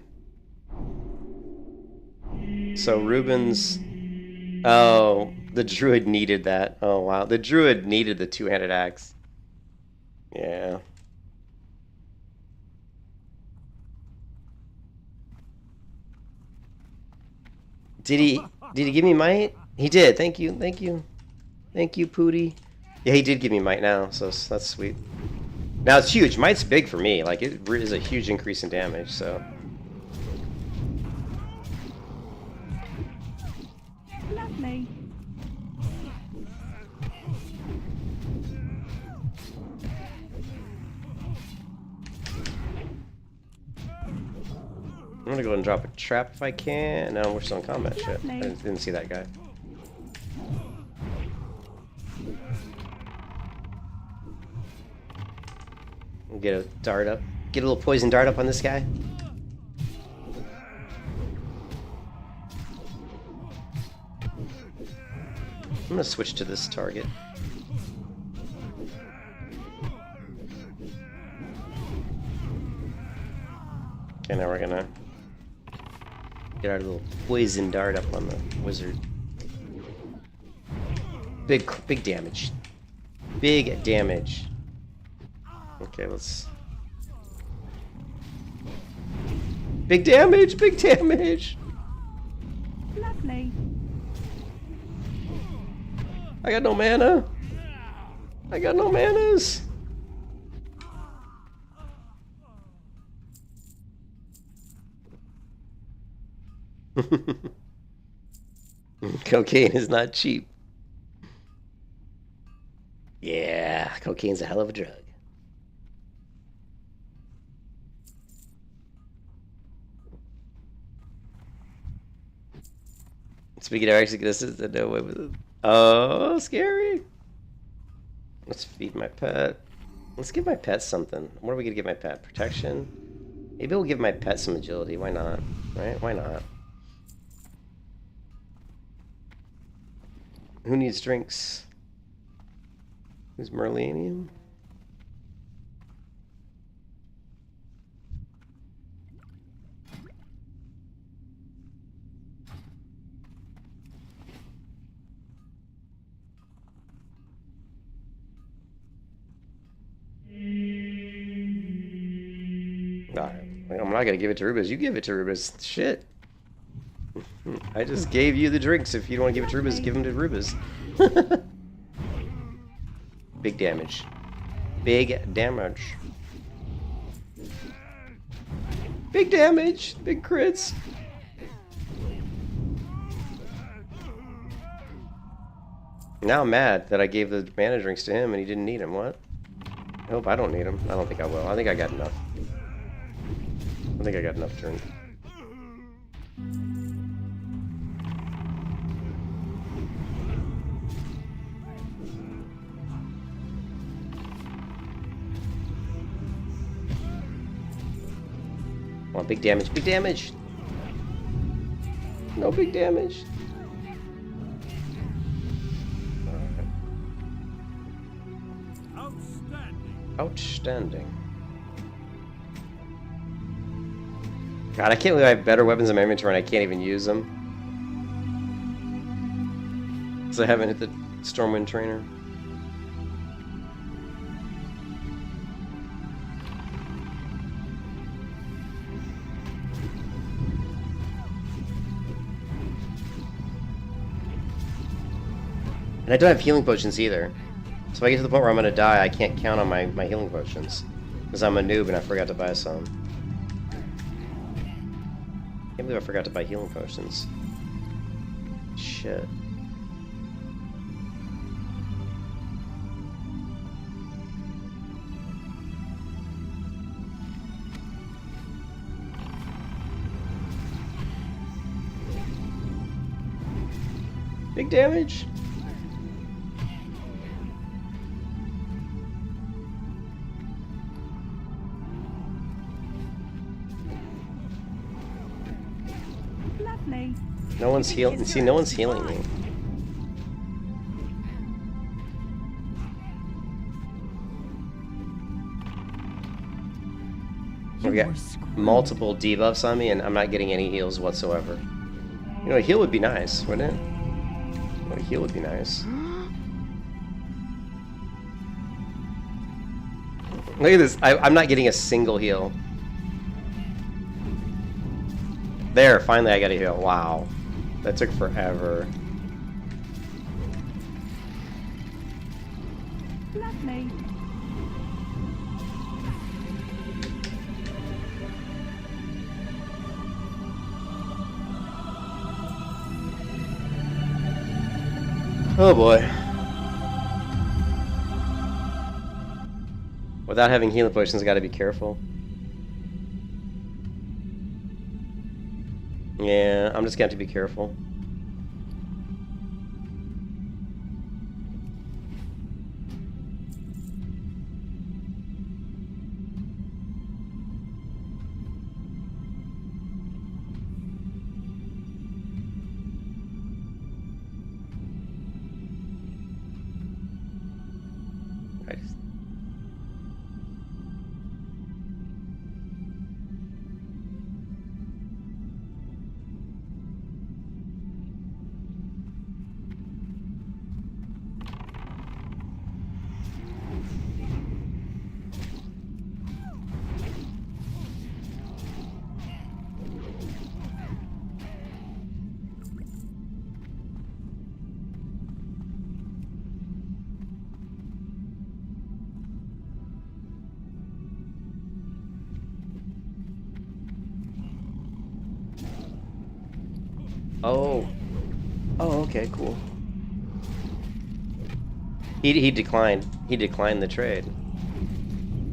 So Reuben's... Oh, the druid needed that. Oh, wow. The druid needed the two-handed axe. Yeah. Did he give me might? He did. Thank you. Thank you. Thank you, Pooty. Yeah, he did give me might now, so that's sweet. Now it's huge. Might's big for me. Like, it is a huge increase in damage, so... Lovely. I'm gonna go and drop a trap if I can. No, we're still in combat. Shit. I didn't see that guy. We'll get a dart up. Get a little poison dart up on this guy. I'm gonna switch to this target. Okay, now we're gonna get our little poison dart up on the wizard. Big damage. Big damage. Okay, let's... Big damage! Big damage! Lovely. I got no mana. I got no manas. Cocaine is not cheap. Yeah, cocaine's a hell of a drug. Speaking of actually gonna no way with it. Oh, scary. Let's feed my pet. Let's give my pet something. What are we gonna give my pet? Protection? Maybe we'll give my pet some agility. Why not? Right? Why not? Who needs drinks? Who's Merlanium? Alright. I'm not gonna give it to Rubus. You give it to Rubus. Shit. I just gave you the drinks. If you don't want to give it to Rubus, give them to Rubus. Big damage. Big damage. Big damage. Big crits. Now I'm mad that I gave the mana drinks to him and he didn't need them. What? I hope I don't need them. I don't think I will. I think I got enough. I think I got enough drink. Oh, big damage, big damage! No big damage. Outstanding. God, I can't believe I have better weapons in my inventory and I can't even use them. Because I haven't hit the Stormwind Trainer. And I don't have healing potions either. So if I get to the point where I'm going to die, I can't count on my healing potions. Because I'm a noob and I forgot to buy some. Can't believe I forgot to buy healing potions. Shit. Big damage. Lovely. No one's healing. See, no one's healing me. We got multiple debuffs on me, and I'm not getting any heals whatsoever. You know, a heal would be nice, wouldn't it? A heal would be nice. Look at this. I'm not getting a single heal. There, finally I got a heal. Wow. That took forever. Lovely. Oh boy. Without having healing potions, I gotta be careful. Yeah, I'm just gonna have to be careful. Oh. Oh, okay, cool. He declined. He declined the trade.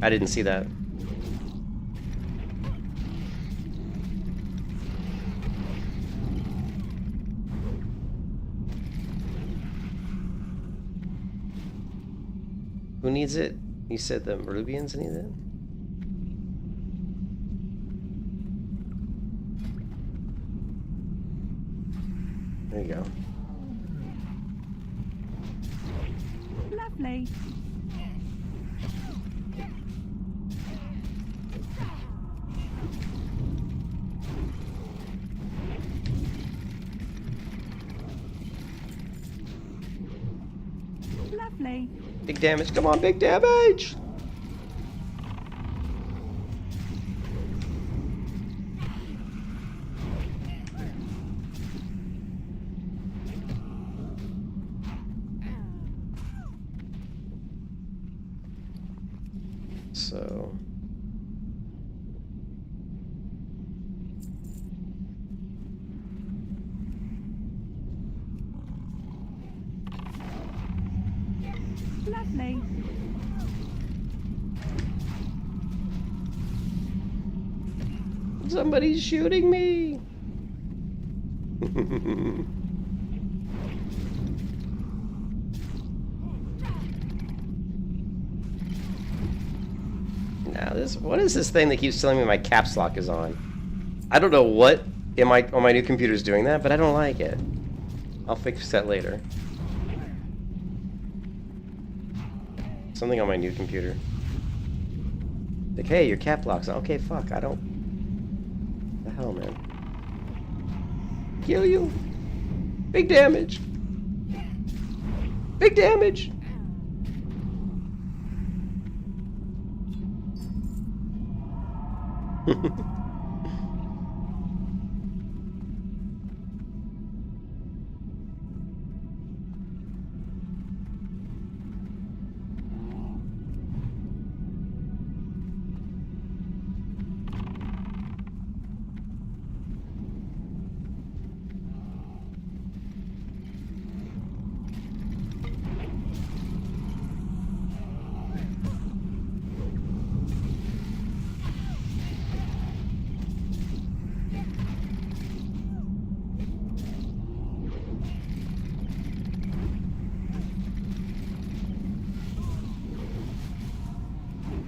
I didn't see that. Who needs it? You said the Rubians need it? There you go. Lovely. Lovely. Big damage. Come on, big damage! so... Lovely. Somebody's shooting me! Now this, what is this thing that keeps telling me my caps lock is on? I don't know what on my new computer is doing that, but I don't like it. I'll fix that later. Something on my new computer. Like, hey, your cap lock's on. Okay, fuck, I don't... What the hell, man? Kill you! Big damage! Big damage!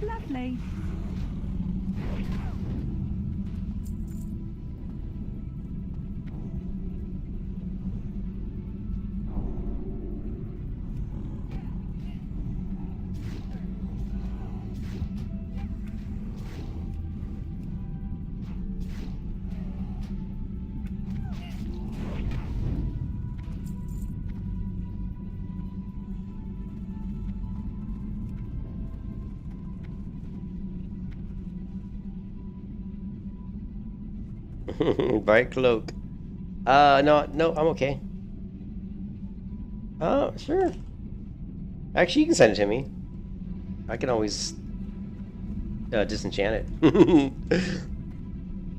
Lovely. Buy cloak. No, I'm okay. Oh, sure. Actually, you can send it to me. I can always disenchant it.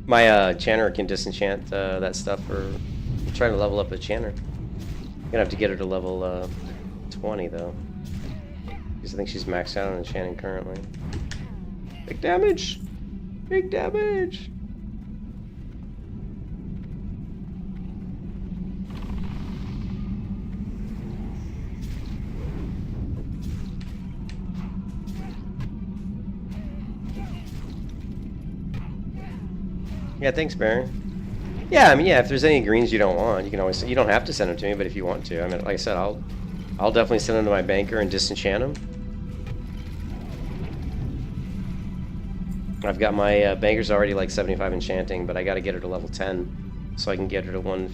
My chanter can disenchant that stuff for... I'm trying to level up a chanter. I'm gonna have to get her to level 20 though. Because I think she's maxed out on enchanting currently. Big damage! Big damage! Yeah, thanks, Baron. Yeah, I mean, yeah, if there's any greens you don't want, you can always... You don't have to send them to me, but if you want to, I mean, like I said, I'll definitely send them to my banker and disenchant them. I've got my banker's already like 75 enchanting, but I got to get her to level 10 so I can get her to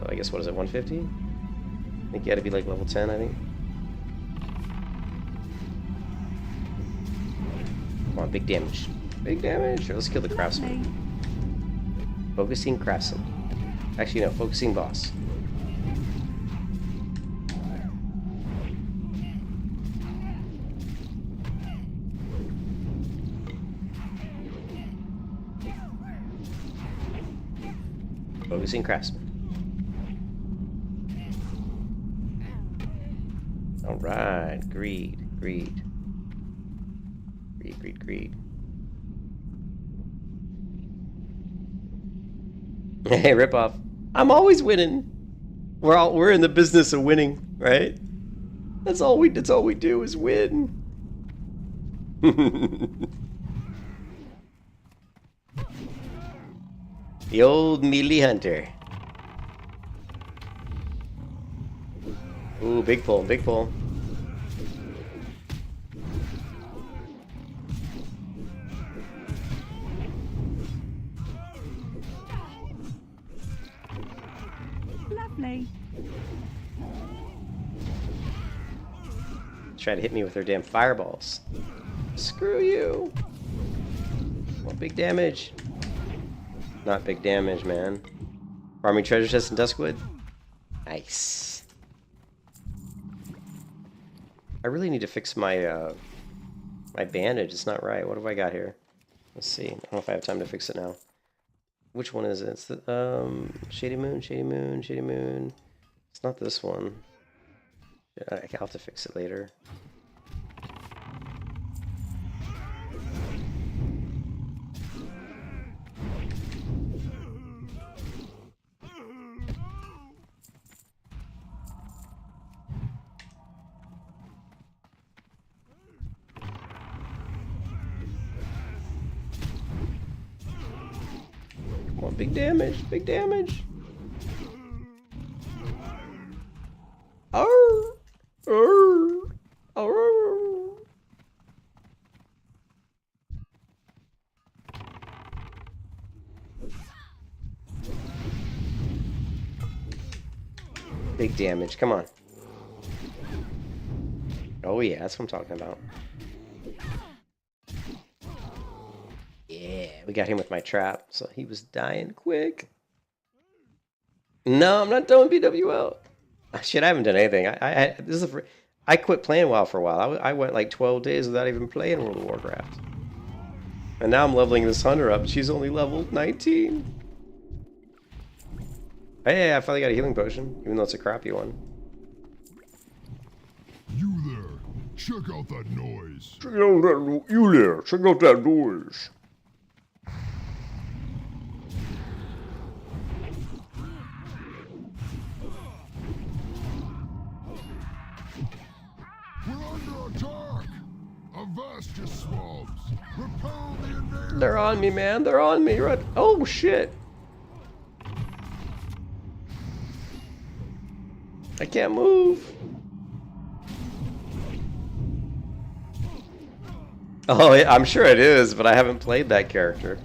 I guess, what is it, 150? I think you got to be like level 10, I think. Come on, big damage. Big damage. Let's kill the craftsman. Focusing craftsman. Actually, no, focusing boss. Focusing craftsman. All right, greed. Hey, rip off. I'm always winning. We're in the business of winning, right? That's all we do is win. The old melee hunter. Ooh, big pull, big pull. Lovely. Try to hit me with their damn fireballs. Screw you. Well, big damage. Not big damage, man. Farming treasure chest in Duskwood. Nice. I really need to fix my My bandage is not right. What have I got here? Let's see. I don't know if I have time to fix it now. Which one is it? It's the Shady Moon, Shady Moon, Shady Moon. It's not this one. I'll have to fix it later. Come on, big damage, big damage. Arr! Arr! Arr! Big damage, come on. Oh yeah, that's what I'm talking about. Yeah, we got him with my trap, so he was dying quick. No, I'm not done with BWL. Shit, I haven't done anything. I quit playing WoW for a while. I went like 12 days without even playing World of Warcraft. And now I'm leveling this hunter up. She's only level 19. Hey, I finally got a healing potion, even though it's a crappy one. You there, check out that noise. Check out that you there, check out that noise. They're on me, man. They're on me. Right. Oh, shit. I can't move. Oh, yeah, I'm sure it is, but I haven't played that character.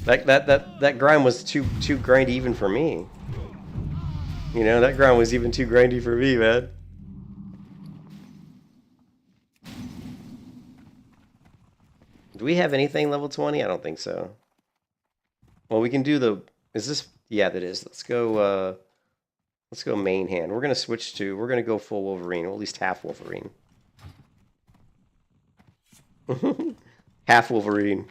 That grind was too grindy even for me. You know, that grind was even too grindy for me, man. Do we have anything level 20? I don't think so. Well, we can do the... Is this... Yeah, that is. Let's go main hand. We're going to switch to... We're going to go full Wolverine, or at least half Wolverine. Half Wolverine.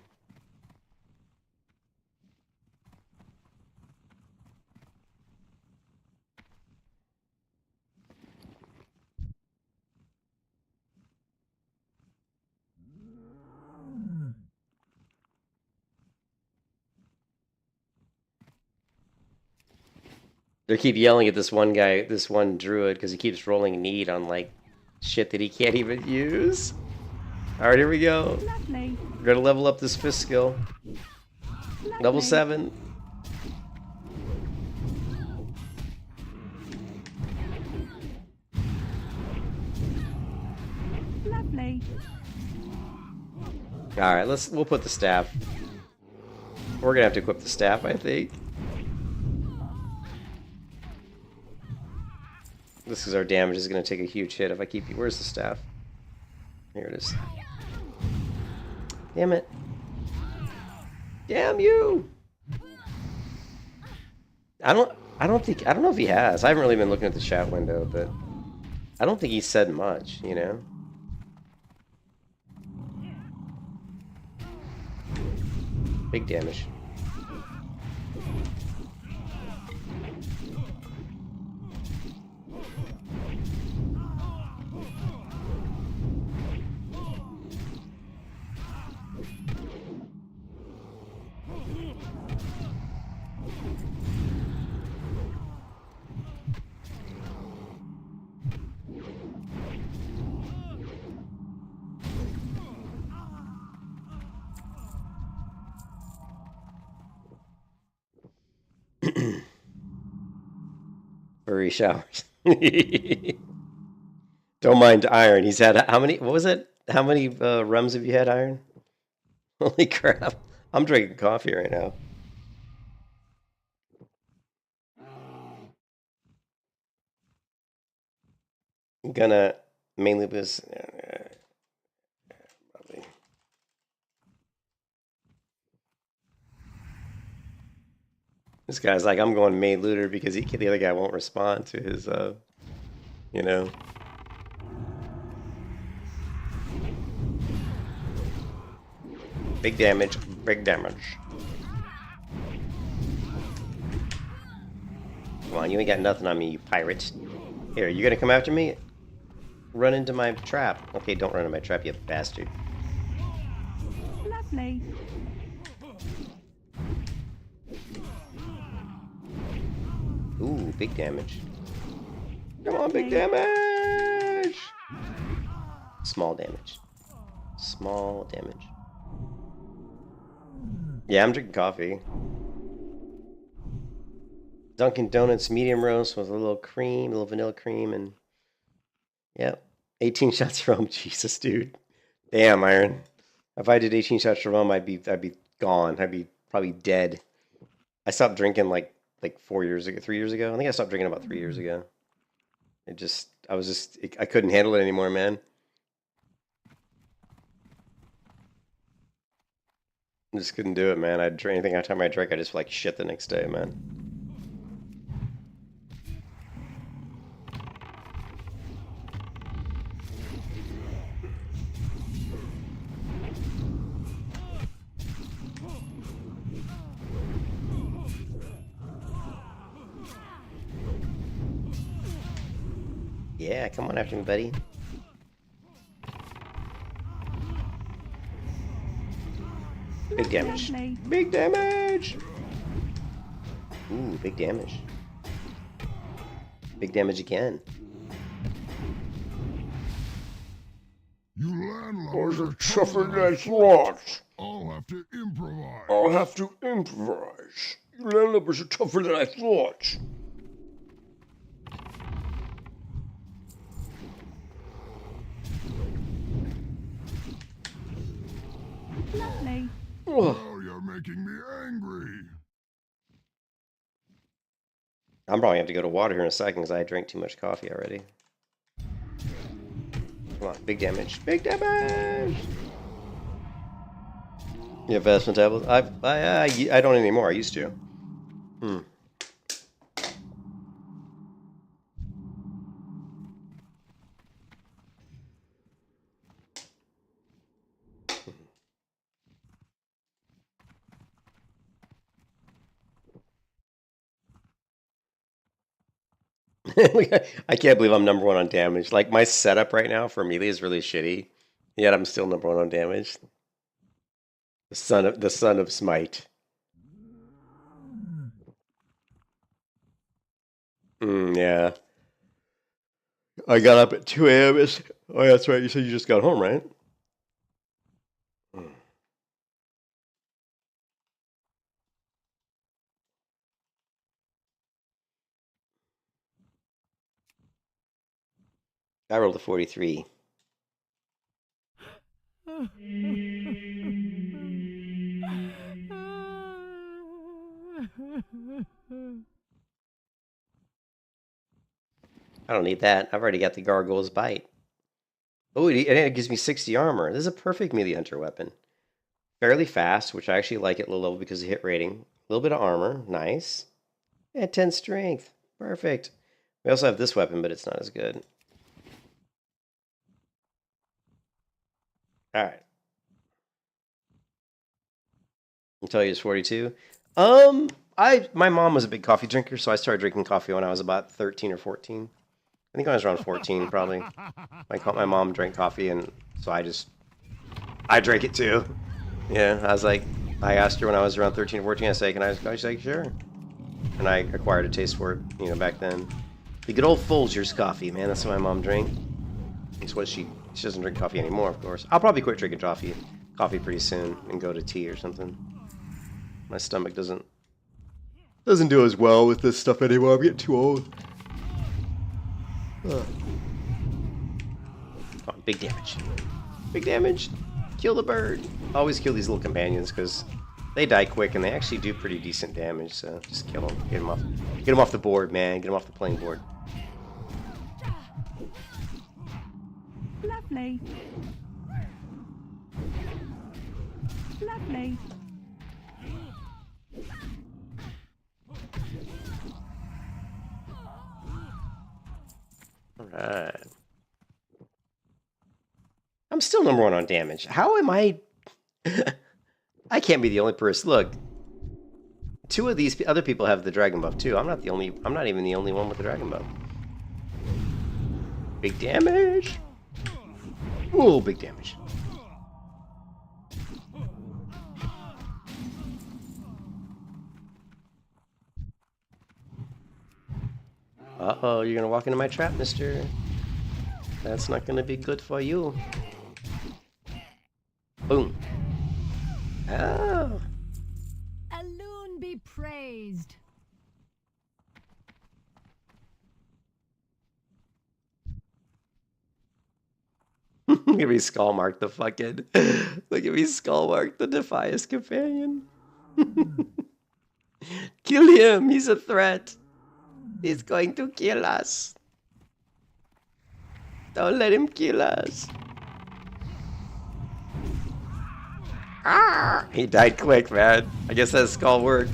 They keep yelling at this one guy, this one druid, because he keeps rolling need on, like, shit that he can't even use. Alright, here we go. Lovely. We're gonna level up this fist skill. Lovely. Level 7. Lovely. Alright, we'll put the staff. We're gonna have to equip the staff, I think. This is our damage is going to take a huge hit if I keep... Where's the staff? Here it is. Damn it. Damn you! I don't know if he has. I haven't really been looking at the chat window, but I don't think he said much, you know? Big damage. Furry showers. Don't mind Iron. He's had how many? What was it? How many rums have you had, Iron? Holy crap! I'm drinking coffee right now. I'm gonna mainly this. Probably. This guy's like, I'm going main looter because the other guy won't respond to his, you know. Big damage, big damage. Come on, you ain't got nothing on me, you pirate. Here, you gonna come after me? Run into my trap. Okay, don't run into my trap, you bastard. Lovely. Ooh, big damage. Come on, big damage! Small damage. Small damage. Yeah, I'm drinking coffee. Dunkin' Donuts medium roast with a little cream, a little vanilla cream, and yep, 18 shots of rum. Jesus, dude. Damn, Iron. If I did 18 shots of rum, I'd be gone. I'd be probably dead. I stopped drinking like 4 years ago, 3 years ago. I think I stopped drinking about 3 years ago. I couldn't handle it anymore, man. I just couldn't do it, man. I'd drink anything. Every time I drank, I just feel like shit the next day, man. Yeah, come on after me, buddy. Big damage. Big damage! Ooh, big damage. Big damage again. You landlubbers are tougher than I thought. I'll have to improvise. I'll have to improvise. You landlubbers are tougher than I thought. Lovely. Oh, you're making me angry. I'm probably have to go to water here in a second because I drank too much coffee already. Come on, big damage. Big damage! You have fast metabolism? I don't anymore. I used to. I can't believe I'm #1 on damage. Like, my setup right now for melee is really shitty, yet I'm still #1 on damage. The son of Smite. Yeah. I got up at 2 a.m. Oh, that's right. You said you just got home, right? I rolled a 43. I don't need that. I've already got the Gargoyle's Bite. Oh, and it gives me 60 armor. This is a perfect melee hunter weapon. Fairly fast, which I actually like at low level because of hit rating. A little bit of armor. Nice. And 10 strength. Perfect. We also have this weapon, but it's not as good. Alright. I'll tell you it's 42. My mom was a big coffee drinker, so I started drinking coffee when I was about 13 or 14. I think I was around 14, probably. My mom drank coffee, and so I drank it too. Yeah, I asked her when I was around 13 or 14, I said, can I have coffee? She's like, sure. And I acquired a taste for it, back then. The good old Folgers coffee, man, that's what my mom drank. It's what she doesn't drink coffee anymore, of course. I'll probably quit drinking coffee pretty soon and go to tea or something. My stomach doesn't do as well with this stuff anymore. I'm getting too old. Oh, big damage. Big damage. Kill the bird. Always kill these little companions because they die quick and they actually do pretty decent damage. So just kill them. Get them off. Get them off the board, man. Get them off the playing board. Lovely. Lovely. Alright. I'm still #1 on damage. How am I... can't be the only person. Look, 2 of these other people have the dragon buff too. I'm not even the only one with the dragon buff. Big damage. Ooh, big damage. Uh-oh, you're gonna walk into my trap, mister. That's not gonna be good for you. Boom. Oh. Alone be praised. Look at me skull mark the fucking. Look at me skull mark the Defias companion. Kill him, he's a threat. He's going to kill us. Don't let him kill us. Ah! He died quick, man. I guess that skull worked.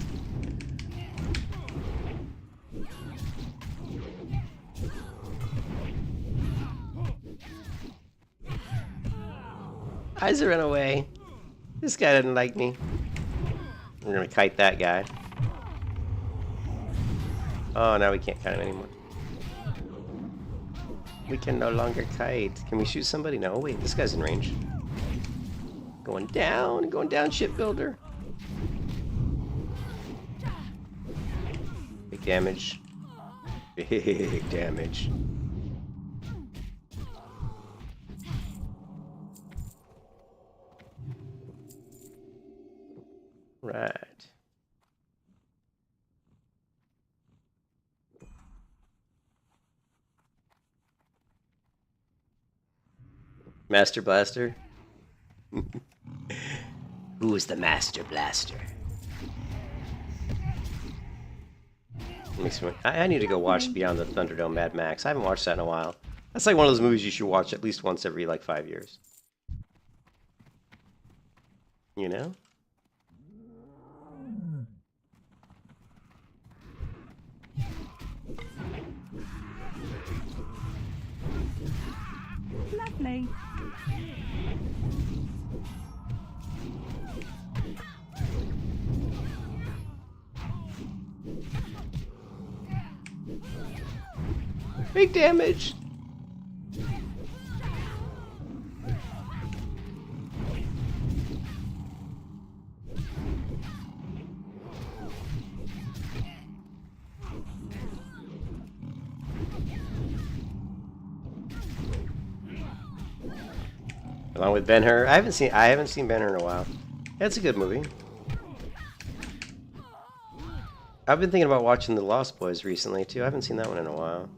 Eyes ran away. This guy didn't like me. We're gonna kite that guy. Oh, now we can't kite him anymore. We can no longer kite. Can we shoot somebody? No, wait, this guy's in range. Going down, shipbuilder. Big damage. Big damage. Right. Master Blaster? Who is the Master Blaster? I need to go watch Beyond the Thunderdome Mad Max. I haven't watched that in a while. That's like one of those movies you should watch at least once every like 5 years. You know? Lovely. Big damage. Along with Ben-Hur. I haven't seen Ben-Hur in a while. That's a good movie. I've been thinking about watching The Lost Boys recently too. I haven't seen that one in a while.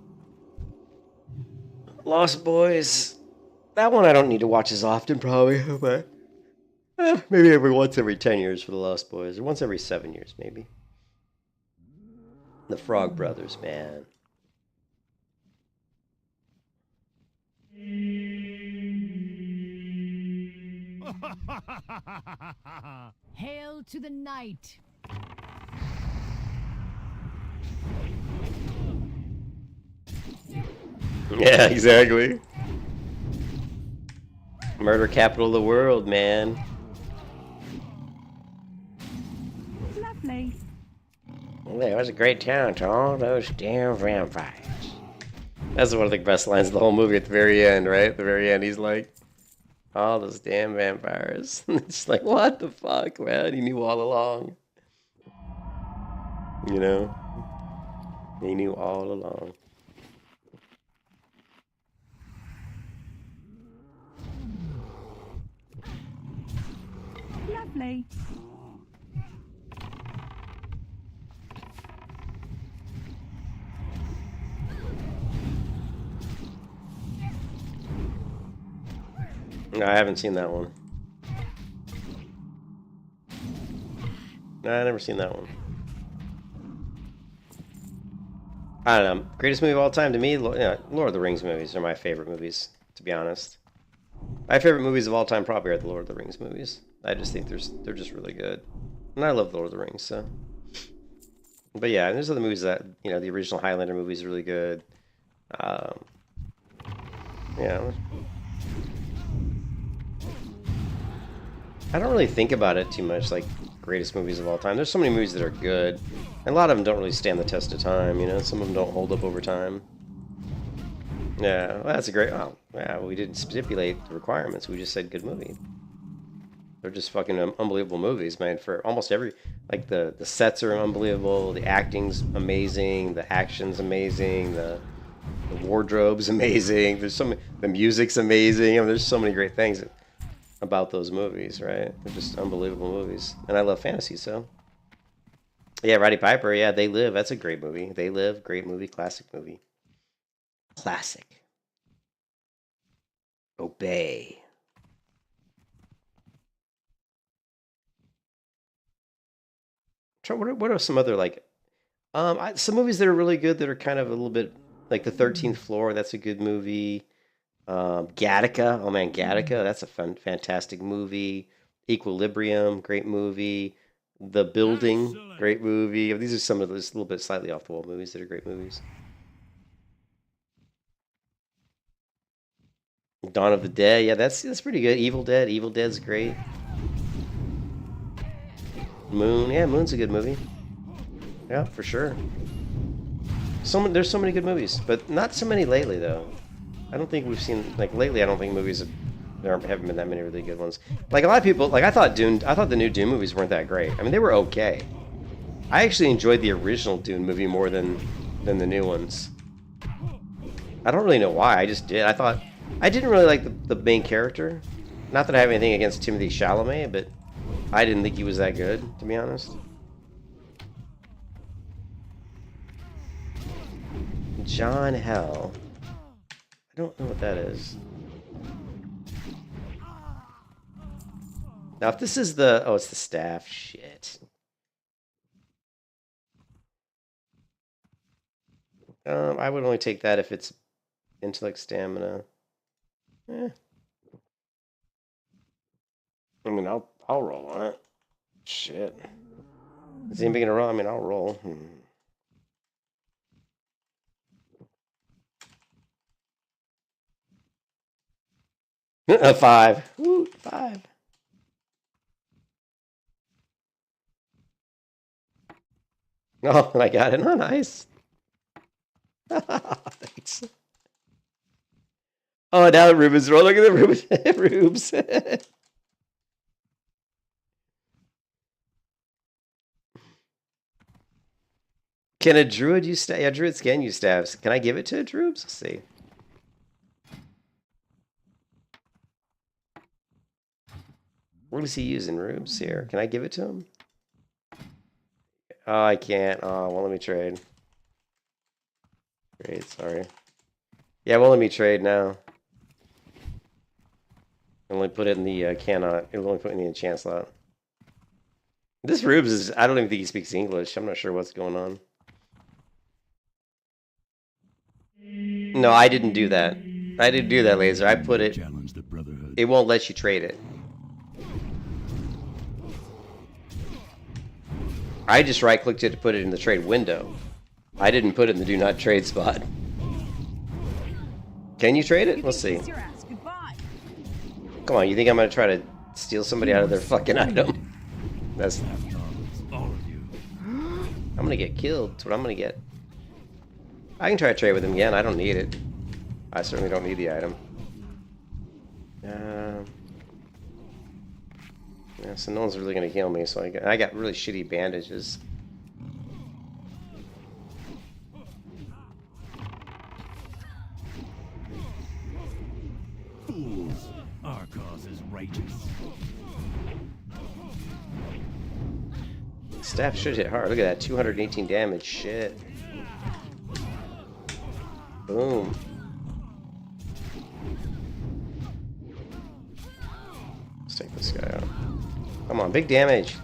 Lost Boys. That one I don't need to watch as often probably, but maybe every 10 years for The Lost Boys, or once every 7 years maybe. The Frog Brothers, man. Hail to the night. Yeah, exactly. Murder capital of the world, man. Lovely. Well, it was a great town to all those damn vampires. That's one of the best lines of the whole movie at the very end, right? At the very end, he's like, all those damn vampires. It's like, what the fuck, man? He knew all along. You know? He knew all along. Lovely. No, I haven't seen that one. No, I've never seen that one. I don't know. Greatest movie of all time to me, Lord of the Rings movies are my favorite movies, to be honest. My favorite movies of all time probably are the Lord of the Rings movies. I just think they're just really good. And I love Lord of the Rings, so. But yeah, there's other movies that, you know, the original Highlander movie is really good. Yeah. I don't really think about it too much, like greatest movies of all time. There's so many movies that are good, and a lot of them don't really stand the test of time. You know, some of them don't hold up over time. Yeah, well, that's a great. Oh, yeah, we didn't stipulate the requirements. We just said good movie. They're just fucking unbelievable movies, man. For almost every, like the sets are unbelievable, the acting's amazing, the action's amazing, the wardrobe's amazing. There's so many, the music's amazing. I mean, there's so many great things about those movies, right? They're just unbelievable movies, and I love fantasy, so. Yeah, Roddy Piper. Yeah, They Live. That's a great movie. They Live, great movie, classic movie. Classic. Obey. What are some other, like, some movies that are really good that are kind of a little bit like The 13th Floor? That's a good movie. Gattaca. Oh man, Gattaca. That's a fantastic movie. Equilibrium, great movie. The Building, great movie. These are some of those little bit slightly off the wall movies that are great movies. Dawn of the Dead. Yeah, that's pretty good. Evil Dead. Evil Dead's great. Moon. Yeah, Moon's a good movie. Yeah, for sure. There's so many good movies, but not so many lately though. I don't think we've seen, like, lately. I don't think movies there haven't been that many really good ones. Like a lot of people, like I thought the new Dune movies weren't that great. I mean, they were okay. I actually enjoyed the original Dune movie more than the new ones. I don't really know why. I just did. I didn't really like the main character. Not that I have anything against Timothée Chalamet, but I didn't think he was that good, to be honest. John Hell. I don't know what that is. Now, if this is the... Oh, it's the staff. Shit. I would only take that if it's intellect, stamina. Eh. I mean, I'll roll on it. Shit. Is anybody gonna roll? I mean, I'll roll. A 5. Woo, 5. Oh, and I got it. Oh, nice. Thanks. Oh, now Ruben's roll. Look at the Rubes. Can a druid use staff? Yeah, druids can use staffs. Can I give it to a druid? Let's see. What is he using, Rubes? Here. Can I give it to him? Oh, I can't. Oh, won't let me trade. Trade, sorry. Yeah, won't let me trade now. Only put it in the cannot. It'll only put it in the enchant slot. This Rubes is... I don't even think he speaks English. I'm not sure what's going on. No, I didn't do that. I didn't do that, Laser. I put it... It won't let you trade it. I just right-clicked it to put it in the trade window. I didn't put it in the do not trade spot. Can you trade it? Let's see. Come on, you think I'm gonna try to steal somebody out of their fucking item? That's... I'm gonna get killed. That's what I'm gonna get. I can try to trade with him again. I don't need it. I certainly don't need the item. Yeah, so no one's really gonna heal me, so I got really shitty bandages. Fools, our cause is righteous. Staff should hit hard. Look at that, 218 damage. Shit. Boom. Let's take this guy out. Come on, big damage.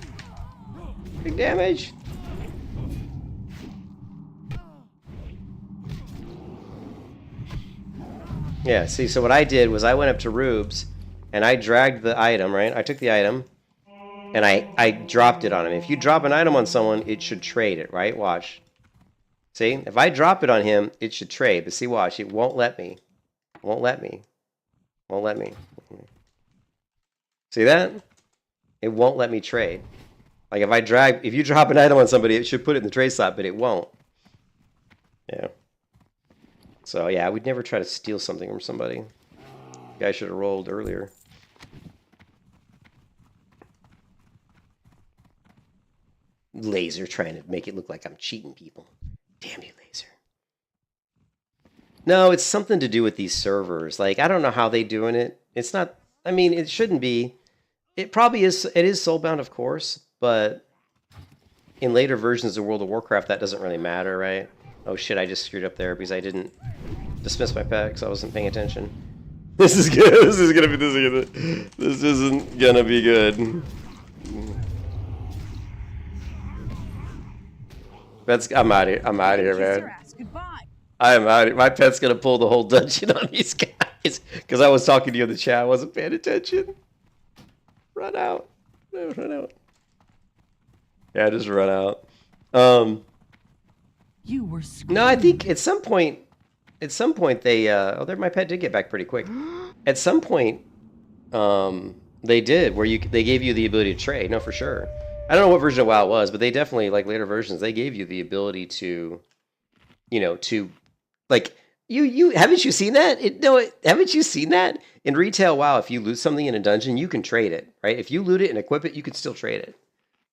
Big damage. Yeah, see, so what I did was I went up to Rubes and I dragged the item, right? I took the item and I dropped it on him. If you drop an item on someone, it should trade it, right? Watch. See, if I drop it on him, it should trade. But see, watch, it won't let me. Won't let me. Won't let me. See that? It won't let me trade. Like if you drop an item on somebody, it should put it in the trade slot, but it won't. Yeah. So yeah, I would never try to steal something from somebody. Guy should have rolled earlier. Laser trying to make it look like I'm cheating people. Damn you, Laser. No, it's something to do with these servers. Like, I don't know how they doing it. It's not, I mean, it shouldn't be. It probably is, it is soulbound, of course, but in later versions of World of Warcraft, that doesn't really matter, right? Oh shit, I just screwed up there because I didn't dismiss my pet because I wasn't paying attention. This is good. This isn't gonna be good. I'm out of here. I'm out of here, man. I am out of here. My pet's gonna pull the whole dungeon on these guys because I was talking to you in the chat. I wasn't paying attention. Run out. No, run out. Yeah, just run out. You were no, I think at some point they oh, there my pet did get back pretty quick. At some point, they did where they gave you the ability to trade. No, for sure. I don't know what version of WoW it was, but they definitely, like later versions, they gave you the ability to, you know, to, like, you haven't you seen that? Haven't you seen that? In retail WoW, if you loot something in a dungeon, you can trade it, right? If you loot it and equip it, you can still trade it.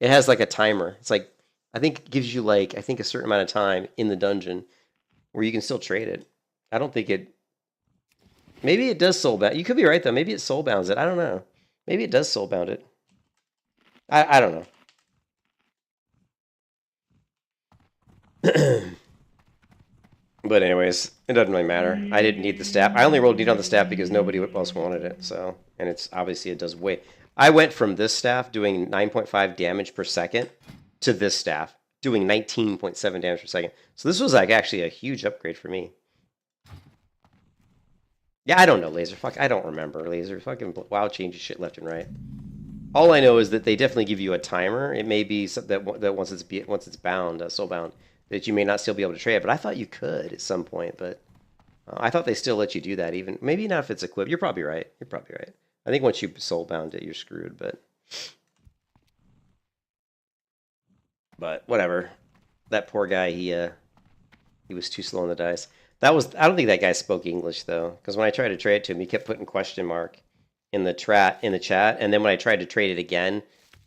It has like a timer. It's like, I think it gives you like, I think a certain amount of time in the dungeon where you can still trade it. I don't think it, maybe it does soulbound. You could be right though. Maybe it soulbounds it. I don't know. Maybe it does soulbound it. I don't know. But anyways, it doesn't really matter. I didn't need the staff. I only rolled need on the staff because nobody else wanted it. So, and it's obviously it does way. I went from this staff doing 9.5 damage per second to this staff doing 19.7 damage per second. So this was like actually a huge upgrade for me. Yeah, I don't know, Laser. Fuck, I don't remember, Laser. Fucking WoW changes shit left and right. All I know is that they definitely give you a timer. It may be that once it's bound, soulbound, that you may not still be able to trade it. But I thought you could at some point. But I thought they still let you do that. Even maybe not if it's equipped. You're probably right. You're probably right. I think once you soulbound it, you're screwed. But whatever. That poor guy. He was too slow on the dice. I don't think that guy spoke English though, because when I tried to trade it to him, he kept putting question mark in the chat, and then when I tried to trade it again,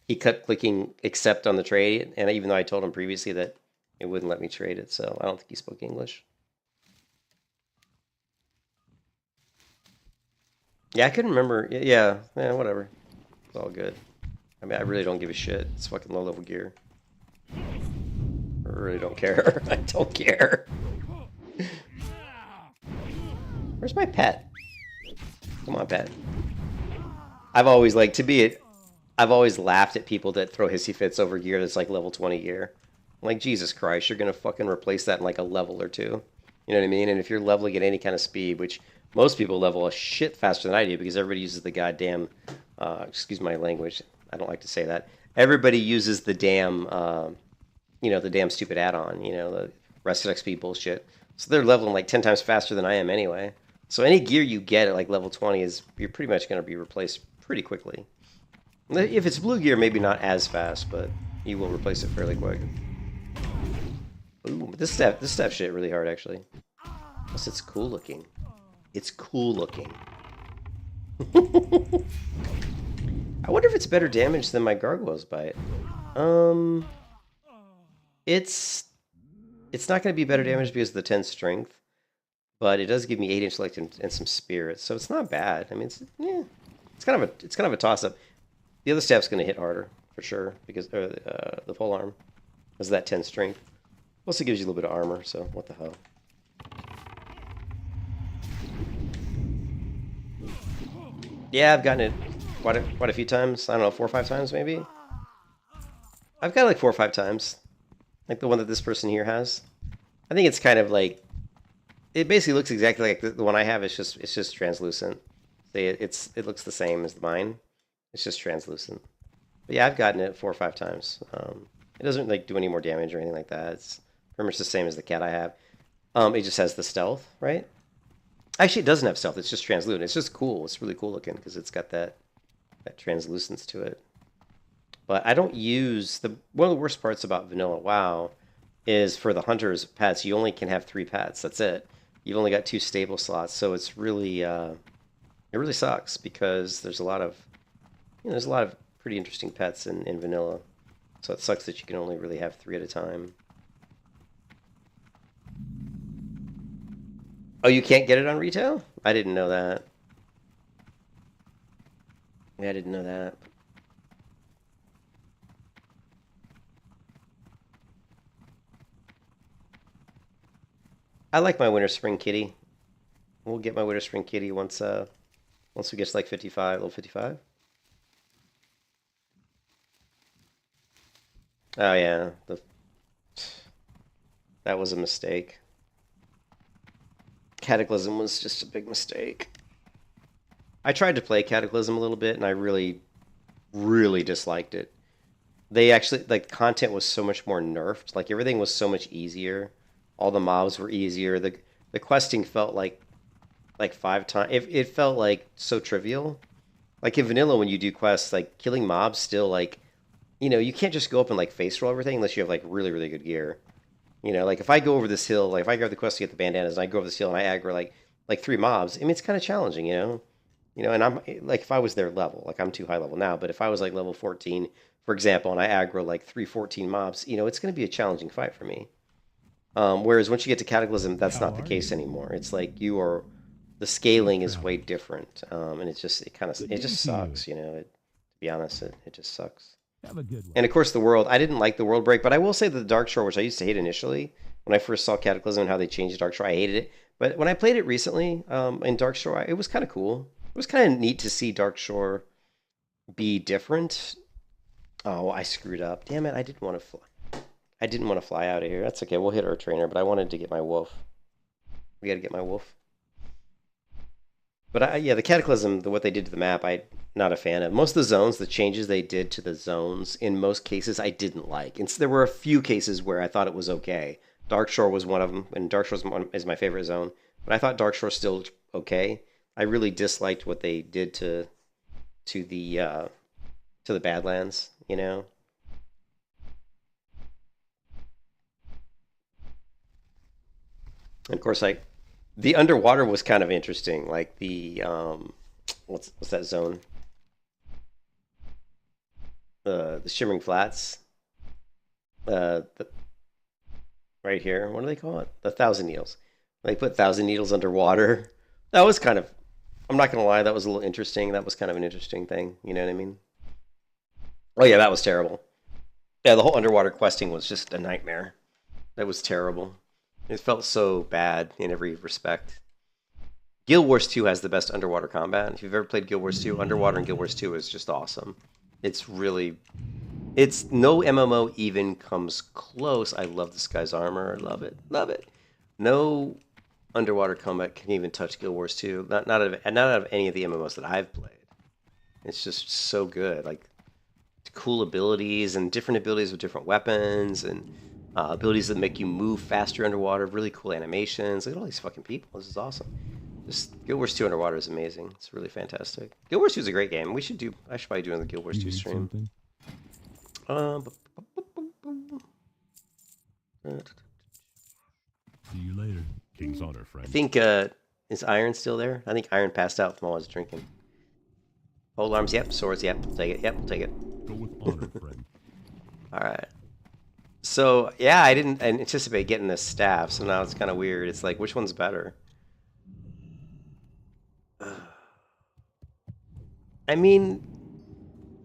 he kept clicking accept on the trade, and even though I told him previously that it wouldn't let me trade it, so I don't think he spoke English. Yeah, I couldn't remember. Yeah, whatever. It's all good. I mean, I really don't give a shit. It's fucking low-level gear. I really don't care. I don't care. Where's my pet? Come on, pet. I've always laughed at people that throw hissy fits over gear that's like level 20 gear. I'm like, Jesus Christ, you're gonna fucking replace that in like a level or two. You know what I mean? And if you're leveling at any kind of speed, which most people level a shit faster than I do because everybody uses the goddamn, excuse my language, I don't like to say that. Everybody uses the damn, you know, the damn stupid add-on, you know, the Rested XP bullshit. So they're leveling like 10 times faster than I am anyway. So any gear you get at like level 20 you're pretty much going to be replaced pretty quickly. If it's blue gear, maybe not as fast, but you will replace it fairly quick. Ooh, this stuff shit really hard actually. Plus it's cool looking. It's cool looking. I wonder if it's better damage than my Gargoyle's Bite. It's not going to be better damage because of the 10 strength. But it does give me 8 intellect and some spirit, so it's not bad. I mean, it's kind of a toss-up. The other staff's going to hit harder for sure because the pole arm has that 10 strength. Also gives you a little bit of armor, so what the hell? Yeah, I've gotten it quite a few times. I don't know, 4 or 5 times maybe. I've got it like 4 or 5 times, like the one that this person here has. I think it's kind of like. It basically looks exactly like the one I have. It's just translucent. It looks the same as mine. It's just translucent. But yeah, I've gotten it 4 or 5 times. It doesn't like do any more damage or anything like that. It's pretty much the same as the cat I have. It just has the stealth, right? Actually, it doesn't have stealth. It's just translucent. It's just cool. It's really cool looking because it's got that translucence to it. But I don't use one of the worst parts about vanilla WoW is for the hunters pets, you only can have 3 pets. That's it. You've only got 2 stable slots, so it's really it really sucks because there's a lot of there's a lot of pretty interesting pets in vanilla. So it sucks that you can only really have 3 at a time. Oh, you can't get it on retail? I didn't know that. Yeah, I didn't know that. I like my winter spring kitty. We'll get my winter spring kitty once we get to like 55, level 55. Oh yeah, that was a mistake. Cataclysm was just a big mistake. I tried to play Cataclysm a little bit, and I really, really disliked it. They actually, like, content was so much more nerfed. Like, everything was so much easier. All the mobs were easier. The questing felt like 5 times. It felt like so trivial. Like in vanilla, when you do quests, like killing mobs still like, you can't just go up and like face roll everything unless you have like really, really good gear. Like if I go over this hill, like if I grab the quest to get the bandanas and I go over this hill and I aggro like 3 mobs, I mean it's kind of challenging, and I'm like if I was their level, like I'm too high level now, but if I was like level 14, for example, and I aggro like 314 mobs, it's going to be a challenging fight for me. Whereas once you get to Cataclysm, that's not the case anymore. It's like the scaling is way different, and it just sucks, to be honest, it just sucks. Have a good one. And of course the world, I didn't like the world break, but I will say that the Dark Shore, which I used to hate initially, when I first saw Cataclysm and how they changed Dark Shore, I hated it. But when I played it recently, in Dark Shore, it was kind of cool. It was kind of neat to see Dark Shore be different. Oh, I screwed up. Damn it, I didn't want to fly out of here. That's okay, we'll hit our trainer, but I wanted to get my wolf. We gotta get my wolf. But yeah, the Cataclysm, what they did to the map, I'm not a fan of. Most of the zones, the changes they did to the zones, in most cases, I didn't like. And so there were a few cases where I thought it was okay. Dark Shore was one of them, and Dark Shore is my favorite zone. But I thought Dark Shore still okay. I really disliked what they did to the Badlands, And of course, the underwater was kind of interesting, like the what's that zone? The Shimmering Flats. Right here, what do they call it? The Thousand Needles. They put 1,000 needles underwater. That was kind of, I'm not gonna lie, that was a little interesting. That was kind of an interesting thing. You know what I mean? Oh yeah, that was terrible. Yeah, the whole underwater questing was just a nightmare. That was terrible. It felt so bad in every respect. Guild Wars 2 has the best underwater combat. If you've ever played Guild Wars 2, underwater in Guild Wars 2 is just awesome. It's no MMO even comes close. I love this guy's armor. I love it. Love it. No underwater combat can even touch Guild Wars 2. Not out of any of the MMOs that I've played. It's just so good. Like cool abilities and different abilities with different weapons and abilities that make you move faster underwater, really cool animations. Look at all these fucking people. This is awesome. Just Guild Wars 2 underwater is amazing. It's really fantastic. Guild Wars 2 is a great game. I should probably do the Guild Wars 2 stream. See you later. King's honor, friend. I think, is Iron still there? I think Iron passed out from all his drinking. Pole arms, yep. Swords, yep. We'll take it. Yep, we'll take it. Go with honor, friend. Alright. So, yeah, I didn't anticipate getting this staff, so now it's kind of weird. It's like, which one's better? I mean,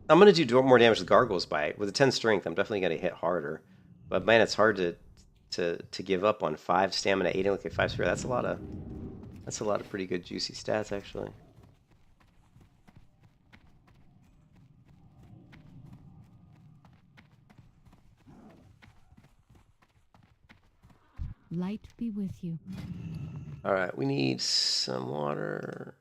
I'm going to do more damage with Gargoyle's Bite. With a 10 strength, I'm definitely going to hit harder. But man, it's hard to give up on 5 stamina, 8 and 5 spirit. That's a lot of pretty good juicy stats, actually. Light be with you. Alright, we need some water.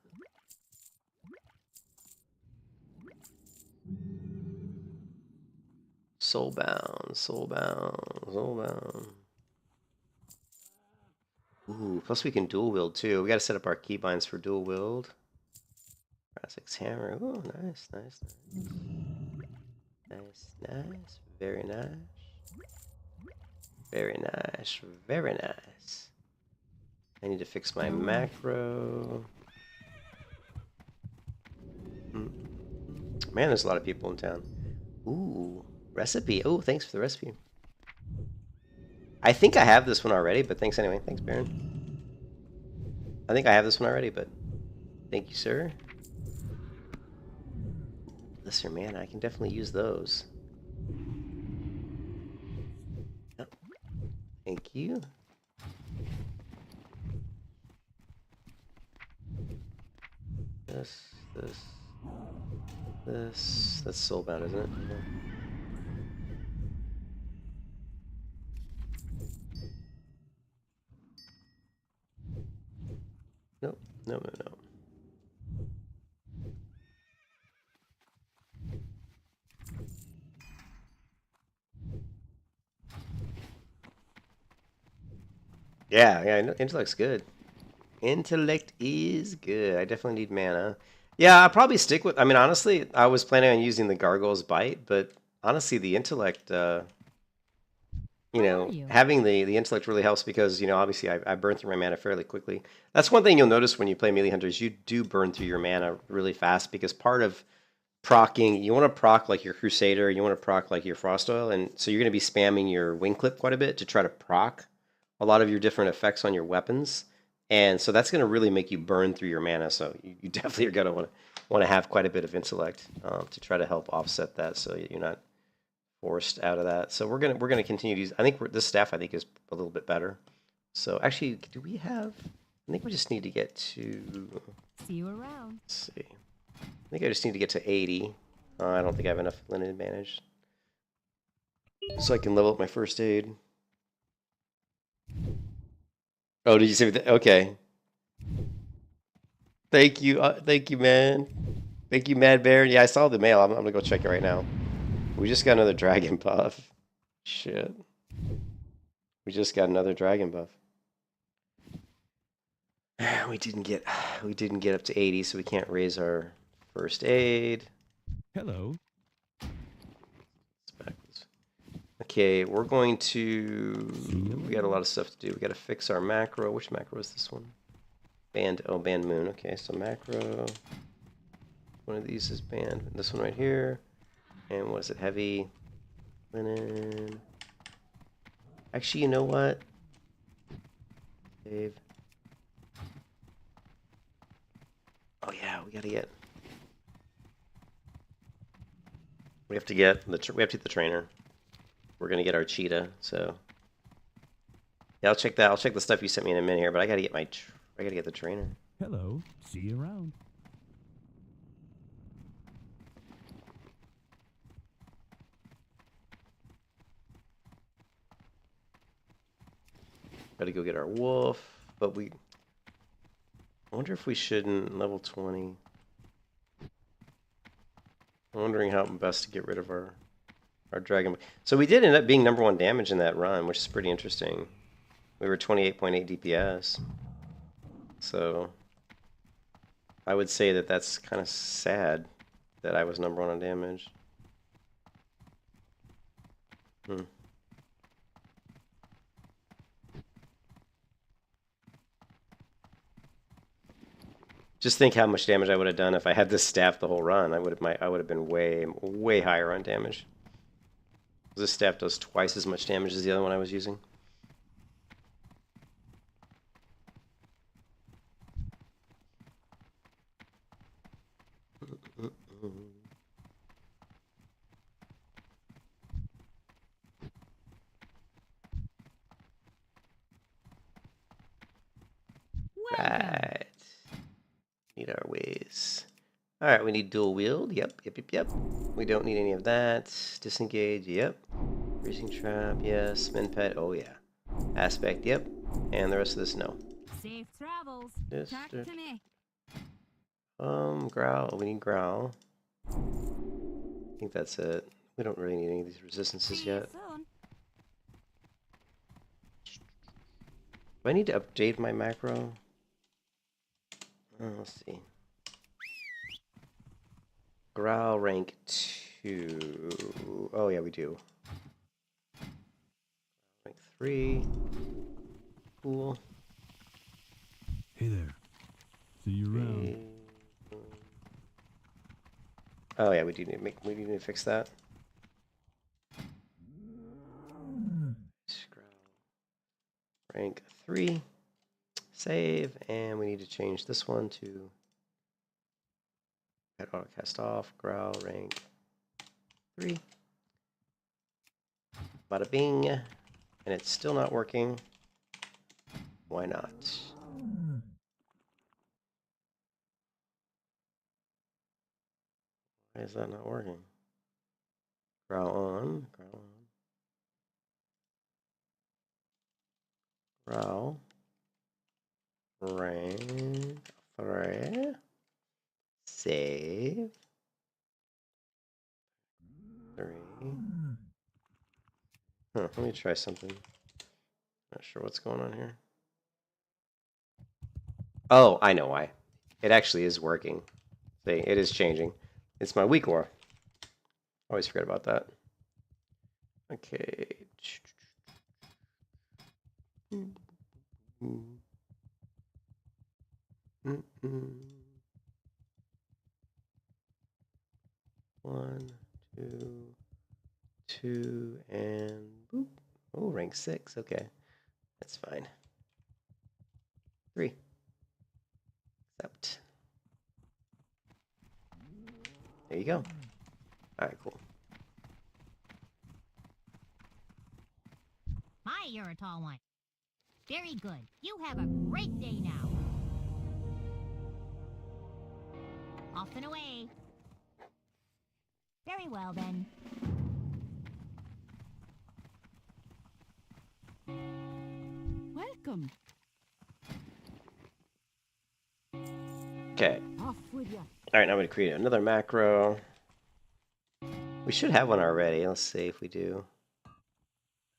Soulbound, soulbound, soulbound. Ooh, plus we can dual wield too. We gotta set up our keybinds for dual wield. Brassic's hammer. Ooh, nice, nice, nice. Nice. Very nice. Very nice. Very nice. I need to fix my macro. Man, there's a lot of people in town. Ooh, recipe. Oh, thanks for the recipe. I think I have this one already, but thanks anyway. Thanks, Baron. I think I have this one already, but thank you, sir. Listen, man, I can definitely use those. Yep. Thank you. This. That's soulbound, isn't it? Yeah. Nope. No. Yeah, intellect's good. Intellect is good. I definitely need mana. Yeah, I'll probably stick with... I mean, honestly, I was planning on using the Gargoyle's Bite, but honestly, the intellect... you know, having the intellect really helps because, you know, obviously I burn through my mana fairly quickly. That's one thing you'll notice when you play Melee Hunters. You do burn through your mana really fast because part of procking... You want to proc like your Crusader, you want to proc like your Frost Oil, and so you're going to be spamming your Wing Clip quite a bit to try to proc a lot of your different effects on your weapons. And so that's going to really make you burn through your mana. So you definitely are going to want to have quite a bit of intellect to try to help offset that, so you're not forced out of that. So we're gonna continue to use. I think this staff I think is a little bit better. So actually, do we have? I think we just need to get to. See you around. Let's see. I think I just need to get to 80. I don't think I have enough linen advantage, so I can level up my first aid. Oh, did you say that? Okay. Thank you, man. Thank you, Mad Baron. Yeah, I saw the mail. I'm gonna go check it right now. We just got another dragon buff. Shit. We just got another dragon buff. We didn't get up to 80, so we can't raise our first aid. Hello. Okay, we're going to... We got a lot of stuff to do. We got to fix our macro. Which macro is this one? Band moon. Okay, so macro. One of these is band. This one right here. And what is it? Heavy linen. Actually, you know what? Save. Oh yeah, we gotta get. We have to get the trainer. We're gonna get our cheetah. So yeah, I'll check that. I'll check the stuff you sent me in a minute here. But I gotta get the trainer. Hello. See you around. Gotta go get our wolf, but I wonder if we shouldn't level 20. I'm wondering how best to get rid of our dragon. So we did end up being #1 damage in that run, which is pretty interesting. We were 28.8 DPS. So I would say that that's kind of sad that I was #1 on damage. Just think how much damage I would have done if I had this staff the whole run. I would have been way higher on damage. This staff does twice as much damage as the other one I was using. Right. Need our ways. Alright, we need dual wield. Yep. We don't need any of that. Disengage. Yep. Freezing trap. Yes. Min pet. Oh yeah. Aspect. Yep. And the rest of this, no. Safe travels. Talk to me. Growl. We need growl. I think that's it. We don't really need any of these resistances yet. Do I need to update my macro? Let's see. Growl rank 2. Oh yeah, we do. Rank 3. Cool. Hey there. See you around. Oh yeah, we need to fix that. Rank 3. Save, and we need to change this one to auto cast off, growl, rank 3. Bada bing. And it's still not working. Why not? Why is that not working? Growl on, growl on. Growl. Rank 3. Save. 3. Huh, let me try something. Not sure what's going on here. Oh, I know why. It actually is working. See, it is changing. It's my weak lore. Always forget about that. Okay. One, two, and boop. Oh, rank 6. Okay, that's fine. 3. Accept. There you go. All right, cool. My, you're a tall one. Very good. You have a great day now. Off and away. Very well, then. Welcome. Okay. Off with you. All right, now I'm going to create another macro. We should have one already. Let's see if we do.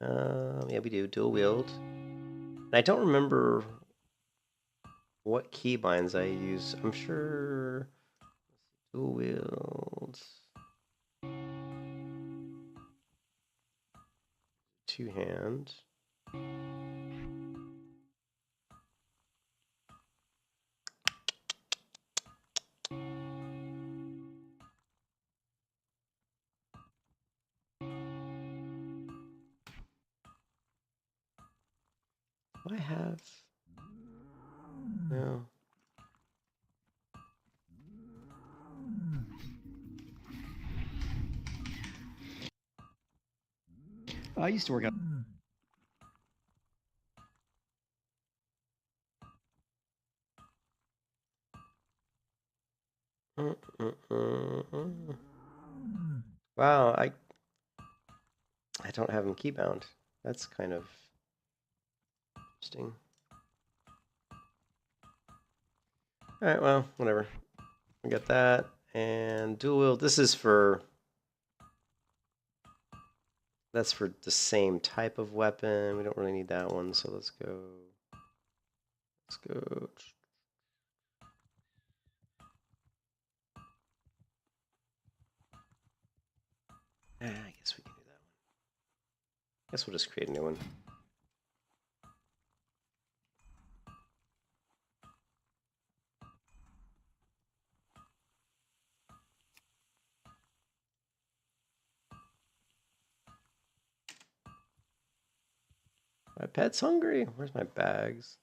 Yeah, we do. Dual wield. And I don't remember what keybinds I use. I'm sure dual wield. 2 hand. Do I have? No. I used to work out. Wow, I don't have them keybound. That's kind of interesting. All right, well, whatever. We got that and dual wield. This is for. That's for the same type of weapon. We don't really need that one, so let's go. Let's go. I guess we can do that one. I guess we'll just create a new one. My pet's hungry. Where's my bags?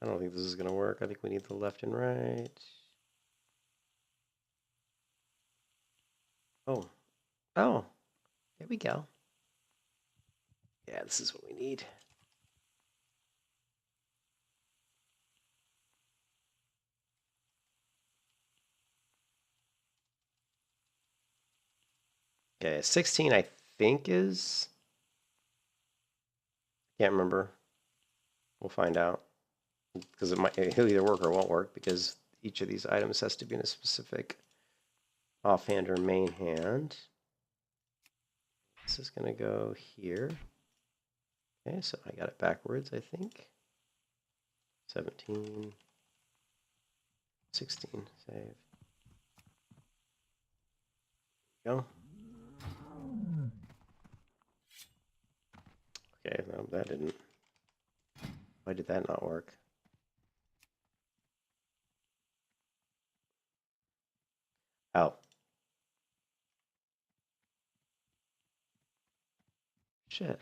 I don't think this is going to work. I think we need the left and right. Oh. Oh. There we go. Yeah, this is what we need. Okay, 16 I think is... Can't remember. We'll find out. Because it'll either work or won't work, because each of these items has to be in a specific offhand or main hand. This is going to go here. Okay, so I got it backwards, I think. 17, 16, save. Go. Okay, no, that didn't. Why did that not work? Oh. Shit.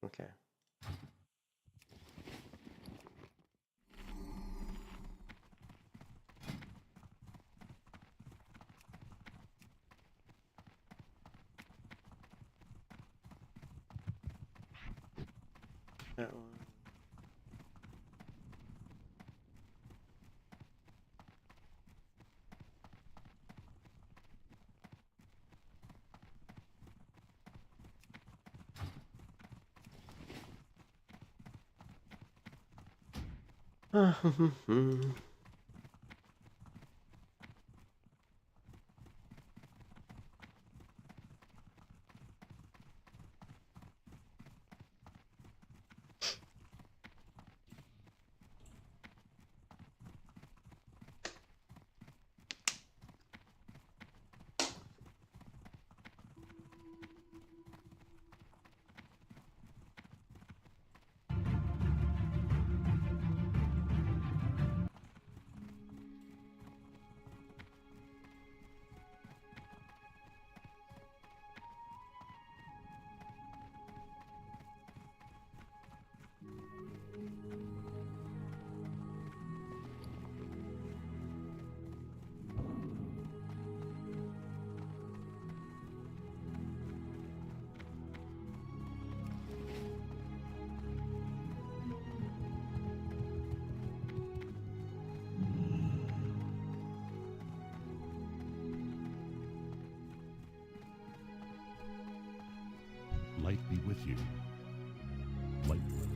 Okay. That one. Light be with you. Light be with you.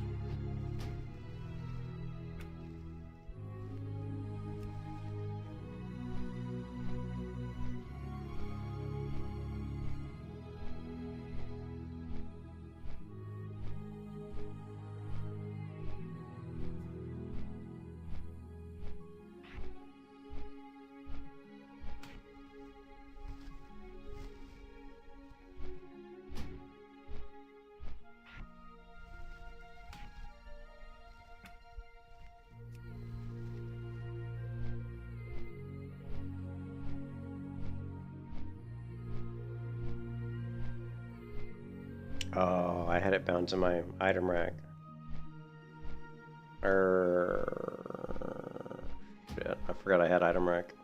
Oh, I had it bound to my item rack. Shit, I forgot I had item rack.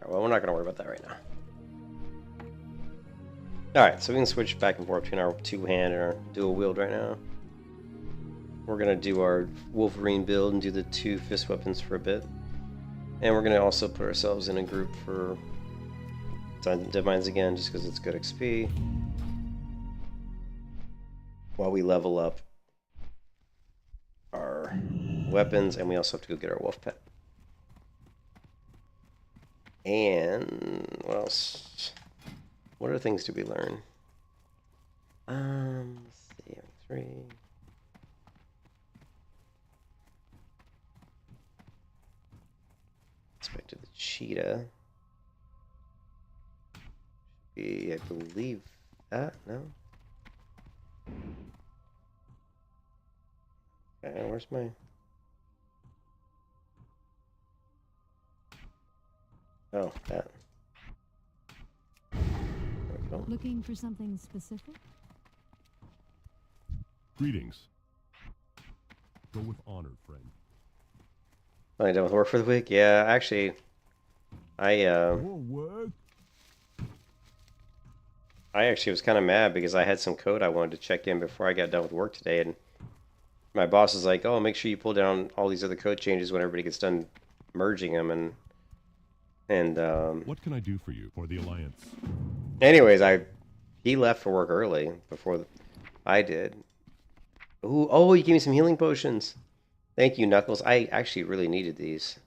Alright, well, we're not gonna worry about that right now. Alright, so we can switch back and forth between our two-hand and our dual wield right now. We're gonna do our Wolverine build and do the two fist weapons for a bit. And we're gonna also put ourselves in a group for Dead Mines again, just because it's good XP. While we level up our weapons, and we also have to go get our wolf pet. And what else? What other things did we learn? Let's see, 3. Back to the cheetah. Should be, I believe that, no? Okay, where's my... Oh, that. There we go. Looking for something specific? Greetings. Go with honor, friend. Are you done with work for the week? Yeah, actually, I actually was kind of mad because I had some code I wanted to check in before I got done with work today, and my boss is like, "Oh, make sure you pull down all these other code changes when everybody gets done merging them." And And What can I do for you for the Alliance? anyways, he left for work early before I did. Ooh, oh, you gave me some healing potions. Thank you, Knuckles. I actually really needed these.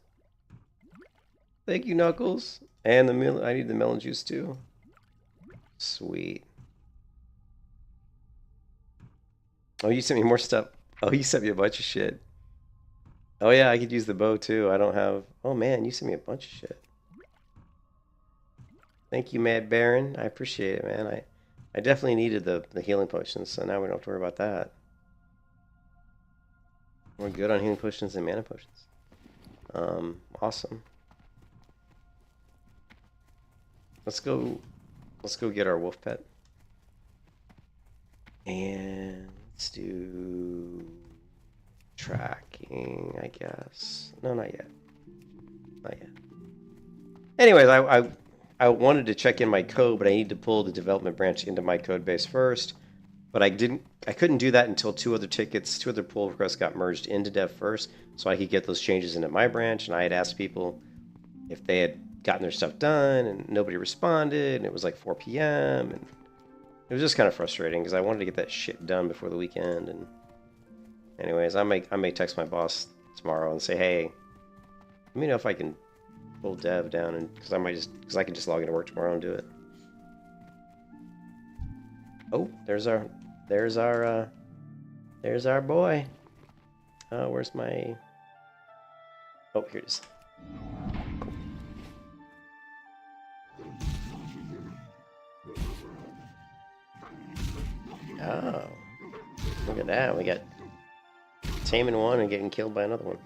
Thank you, Knuckles. And I need the melon juice too. Sweet. Oh, you sent me more stuff. Oh, you sent me a bunch of shit. Oh yeah, I could use the bow too. I don't have... Oh man, you sent me a bunch of shit. Thank you, Mad Baron. I appreciate it, man. I definitely needed the healing potions, so now we don't have to worry about that. We're good on healing potions and mana potions. Awesome. Let's go get our wolf pet. And let's do tracking, I guess. No, not yet. Not yet. Anyways, I wanted to check in my code, but I need to pull the development branch into my code base first. But I couldn't do that until two other pull requests got merged into dev first, so I could get those changes into my branch. And I had asked people if they had gotten their stuff done, and nobody responded, and it was like 4 p.m. and it was just kind of frustrating because I wanted to get that shit done before the weekend. And anyways, I may text my boss tomorrow and say, hey, let me know if I can pull dev down, and because I can just log into work tomorrow and do it. Oh, there's our boy. Oh, where's my... Oh, here it is. Oh, look at that. We got taming one and getting killed by another one.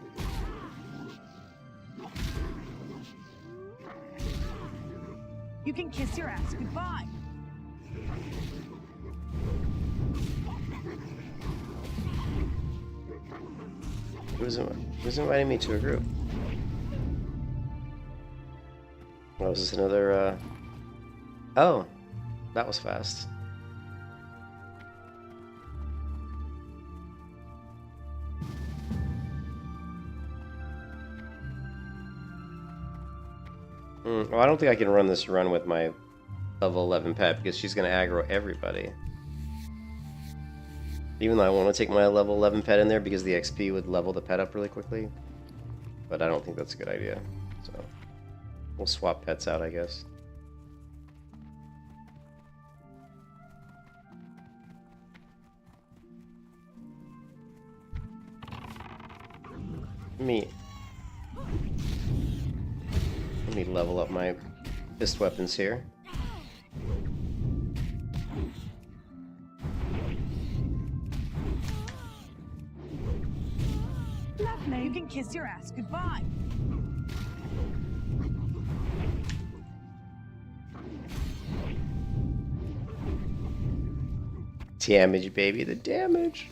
You can kiss your ass goodbye. Who's inviting me to a group? Oh, is this another, Oh, that was fast. Well, I don't think I can run this run with my level 11 pet because she's going to aggro everybody. Even though I want to take my level 11 pet in there because the XP would level the pet up really quickly. But I don't think that's a good idea. So we'll swap pets out, I guess. Let me level up my fist weapons here. Lovely. You can kiss your ass goodbye. Damage, baby, the damage.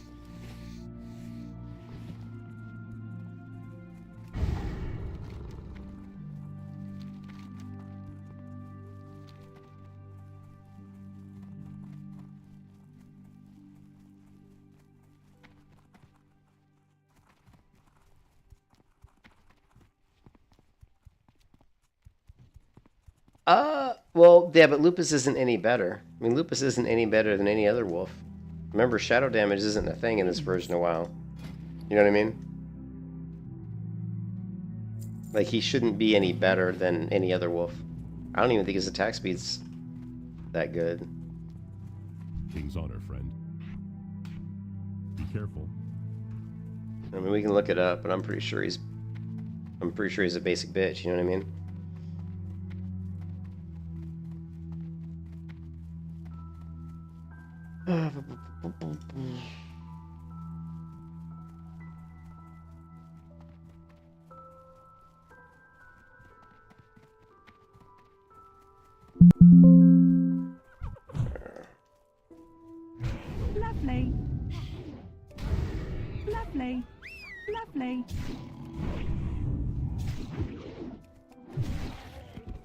Well, yeah, but Lupus isn't any better. I mean, Lupus isn't any better than any other wolf. Remember, shadow damage isn't a thing in this version of WoW. You know what I mean? Like, he shouldn't be any better than any other wolf. I don't even think his attack speed's that good. King's honor, friend. Be careful. I mean, we can look it up, but I'm pretty sure he's a basic bitch, you know what I mean? Lovely. Lovely. Lovely.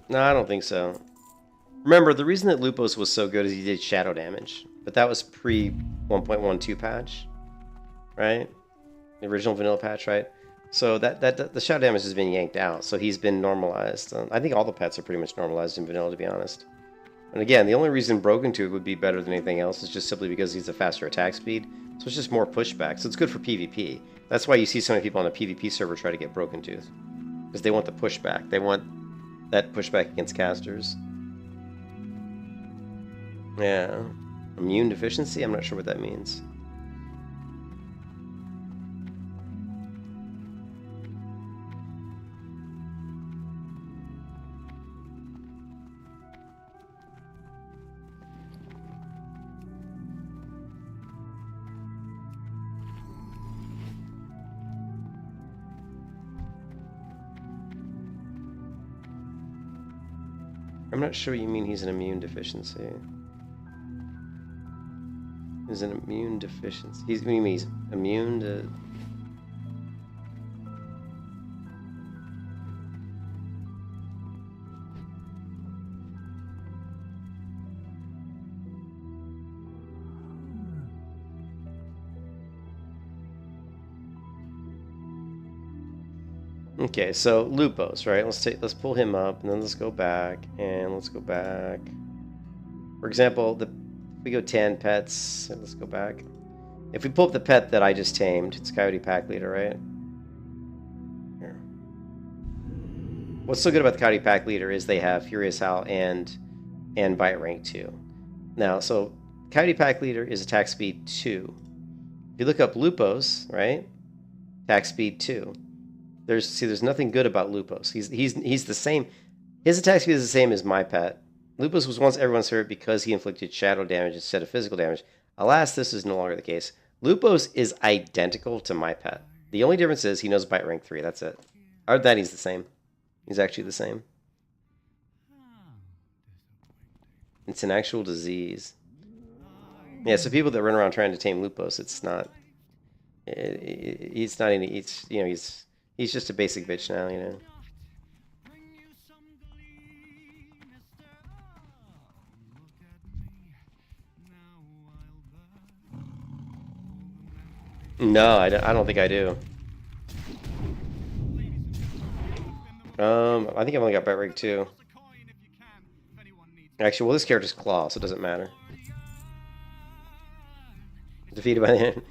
No, I don't think so. Remember, the reason that Lupus was so good is he did shadow damage. But that was pre 1.12 patch, right? The original vanilla patch, right? So the shot damage has been yanked out, so he's been normalized. I think all the pets are pretty much normalized in vanilla, to be honest. And again, the only reason Broken Tooth would be better than anything else is just simply because he's a faster attack speed, so it's just more pushback. So it's good for PvP. That's why you see so many people on a PvP server try to get Broken Tooth, because they want the pushback. They want that pushback against casters. Yeah, immune deficiency. I'm not sure what that means. I'm not sure what you mean he's an immune deficiency. He's an immune deficiency. What do you mean he's immune to... Okay, so Lupos, right? Let's pull him up, and then let's go back, and let's go back. For example, if we go 10 pets, let's go back. If we pull up the pet that I just tamed, it's Coyote Pack Leader, right? Here. What's so good about the Coyote Pack Leader is they have Furious Howl and Bite Rank 2. Now, so Coyote Pack Leader is attack speed 2. If you look up Lupos, right? Attack speed 2. There's nothing good about Lupos. He's the same. His attack speed is the same as my pet. Lupos was once everyone's favorite because he inflicted shadow damage instead of physical damage. Alas, this is no longer the case. Lupos is identical to my pet. The only difference is he knows Bite Rank 3. That's it. Other than that, he's the same. He's actually the same. It's an actual disease. Yeah, so people that run around trying to tame Lupos, it's not. He's not any. It's, you know, he's just a basic bitch now, you know. No, I don't think I do. I think I've only got Bite Rank 2. Actually, well, this character's Claw, so it doesn't matter. Defeated by the end.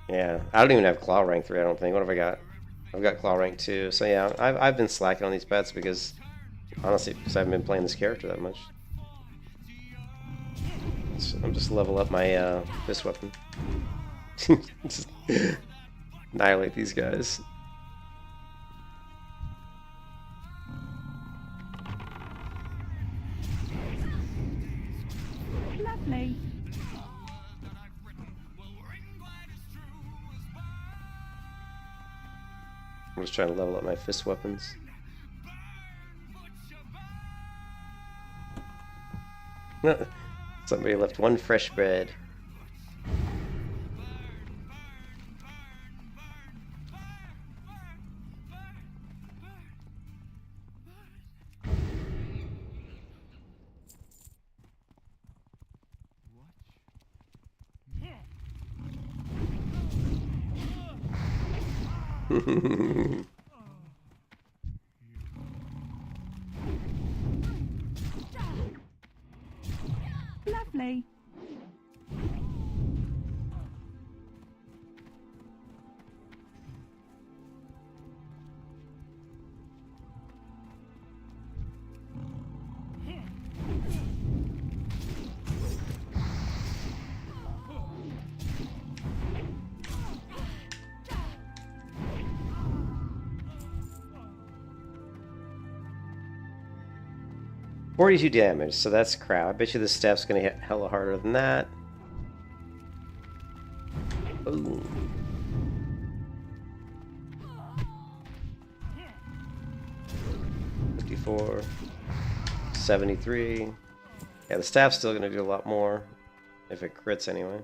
Yeah, I don't even have Claw Rank 3, I don't think. What have I got? I've got Claw Rank 2. So yeah, I've been slacking on these pets because, honestly, because I haven't been playing this character that much. So I'm just level up my fist weapon. Just annihilate these guys. Lovely. I'm just trying to level up my fist weapons. Somebody left one fresh bread. Lovely. $42 damage, so that's crap. I bet you this staff's gonna hit hella harder than that. Ooh. $54, $73. Yeah, the staff's still gonna do a lot more if it crits anyway.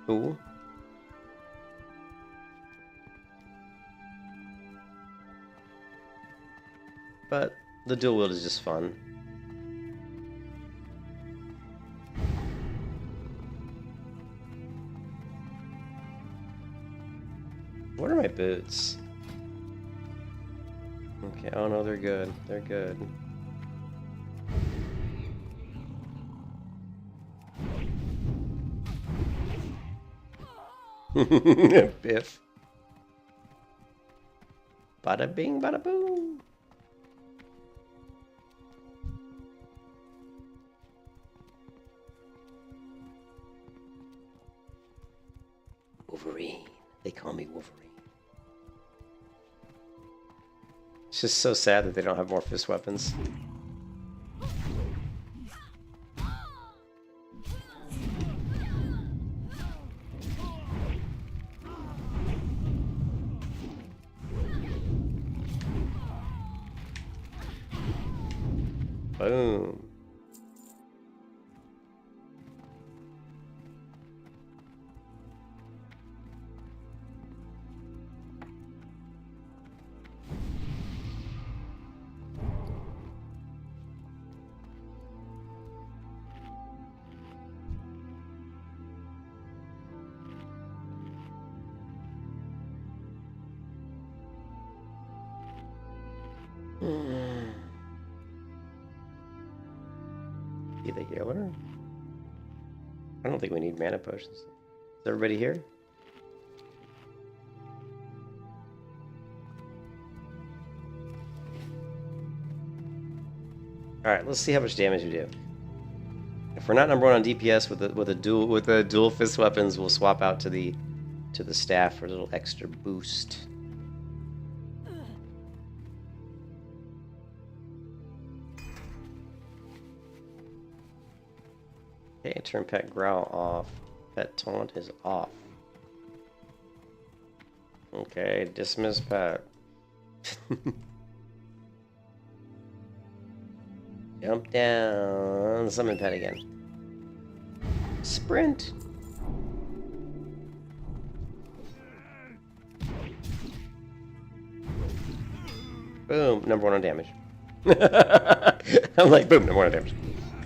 Ooh. But the dual wield is just fun. What are my boots? Okay, oh no, they're good. They're good. Biff. Bada bing, bada boom. Wolverine. They call me Wolverine. It's just so sad that they don't have more fist weapons. Boom. Be the healer? I don't think we need mana potions. Is everybody here? Alright, let's see how much damage we do. If we're not number one on DPS with the dual fist weapons, we'll swap out to the staff for a little extra boost. Okay, turn pet growl off. Pet taunt is off. Okay, dismiss pet. Jump down. Summon pet again. Sprint. Boom, number one on damage. I'm like, boom, number one on damage.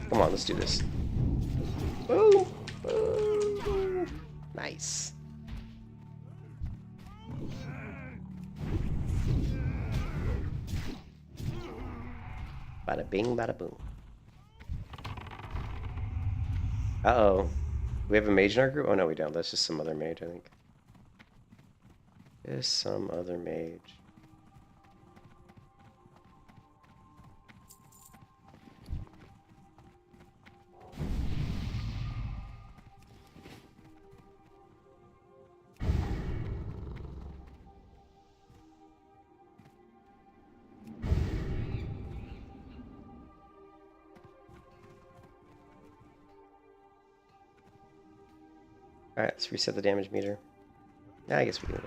Come on, let's do this. Boom! Boom! Nice. Bada bing, bada boom. Uh-oh. We have a mage in our group? Oh, no, we don't. That's just some other mage, I think. There's some other mage. Alright, let's reset the damage meter. Now I guess we can.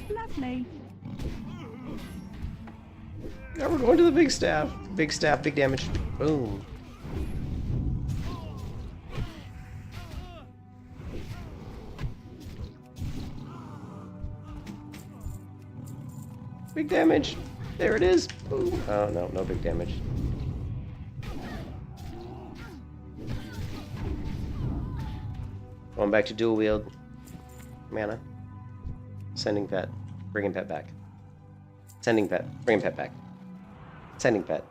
Lovely. Now we're going to the big staff. Big staff, big damage. Boom. Big damage. There it is. Boom. Oh, no, no big damage. Going back to dual wield. Mana. Sending pet. Bringing pet back. Sending pet. Bringing pet back. Sending pet.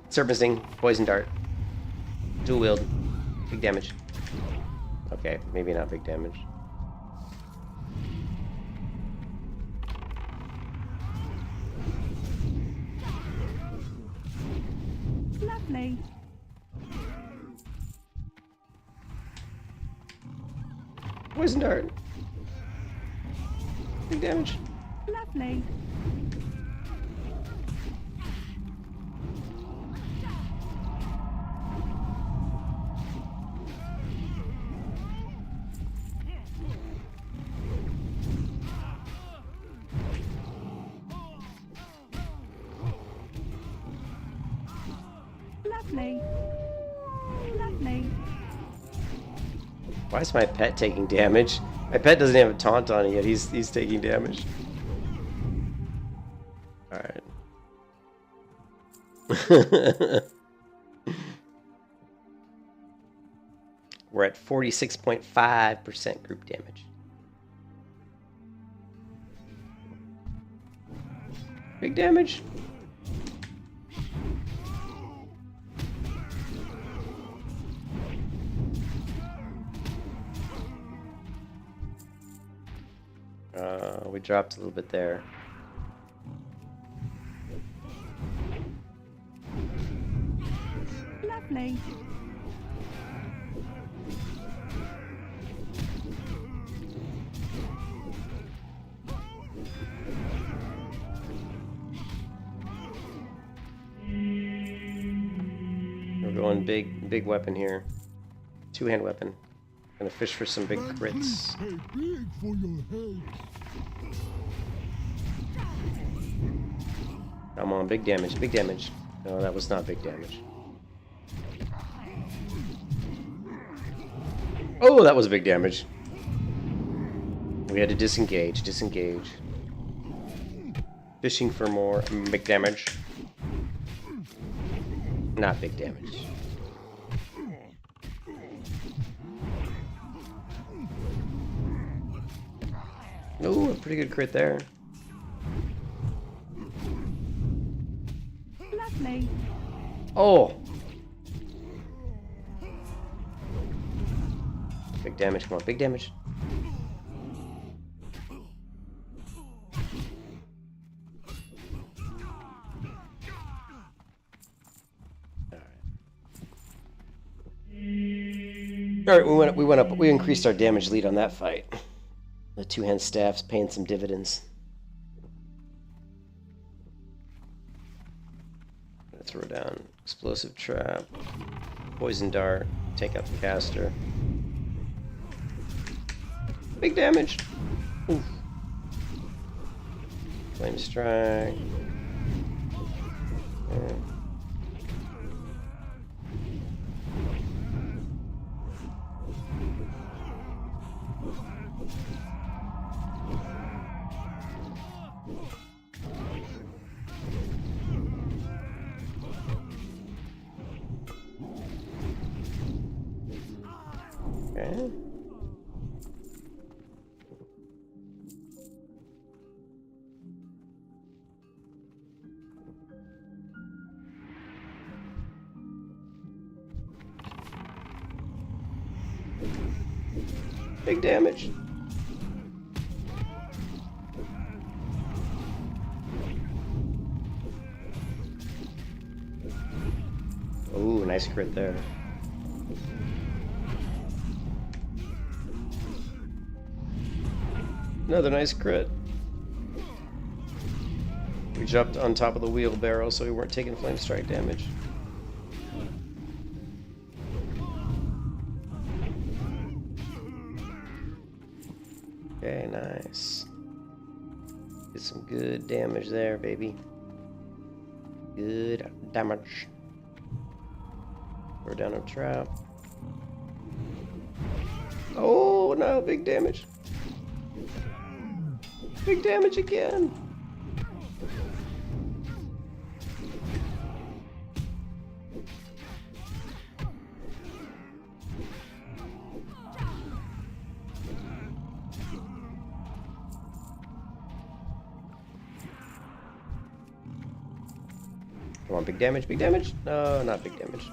Serpent Sting. Poison Dart. Dual wield. Big damage. Okay, maybe not big damage. Lovely. Poison Dart. Big damage. Lovely. Lovely. Lovely. Why is my pet taking damage? My pet doesn't have a taunt on it yet. He's taking damage. All right. We're at 46.5% group damage. Big damage. We dropped a little bit there. Lovely. We're going big weapon here. Two-hand weapon. Gonna fish for some big crits. Come on, big damage, big damage. No, that was not big damage. Oh, that was big damage. We had to disengage. Fishing for more big damage. Not big damage. Oh, a pretty good crit there. Lovely. Oh! Big damage, come on, big damage. Alright, we went up, we increased our damage lead on that fight. The two-hand staff's paying some dividends. Gonna throw down explosive trap, poison dart, take out the caster. Big damage. Oof. Flame strike. Yeah. Okay. Big damage. Ooh, nice crit there. Another nice crit. We jumped on top of the wheelbarrow so we weren't taking flame strike damage. Okay, nice. Get some good damage there, baby. Good damage. Throw down a trap. Oh no, big damage. Big damage again. Come on, big damage, big damage. No, not big damage.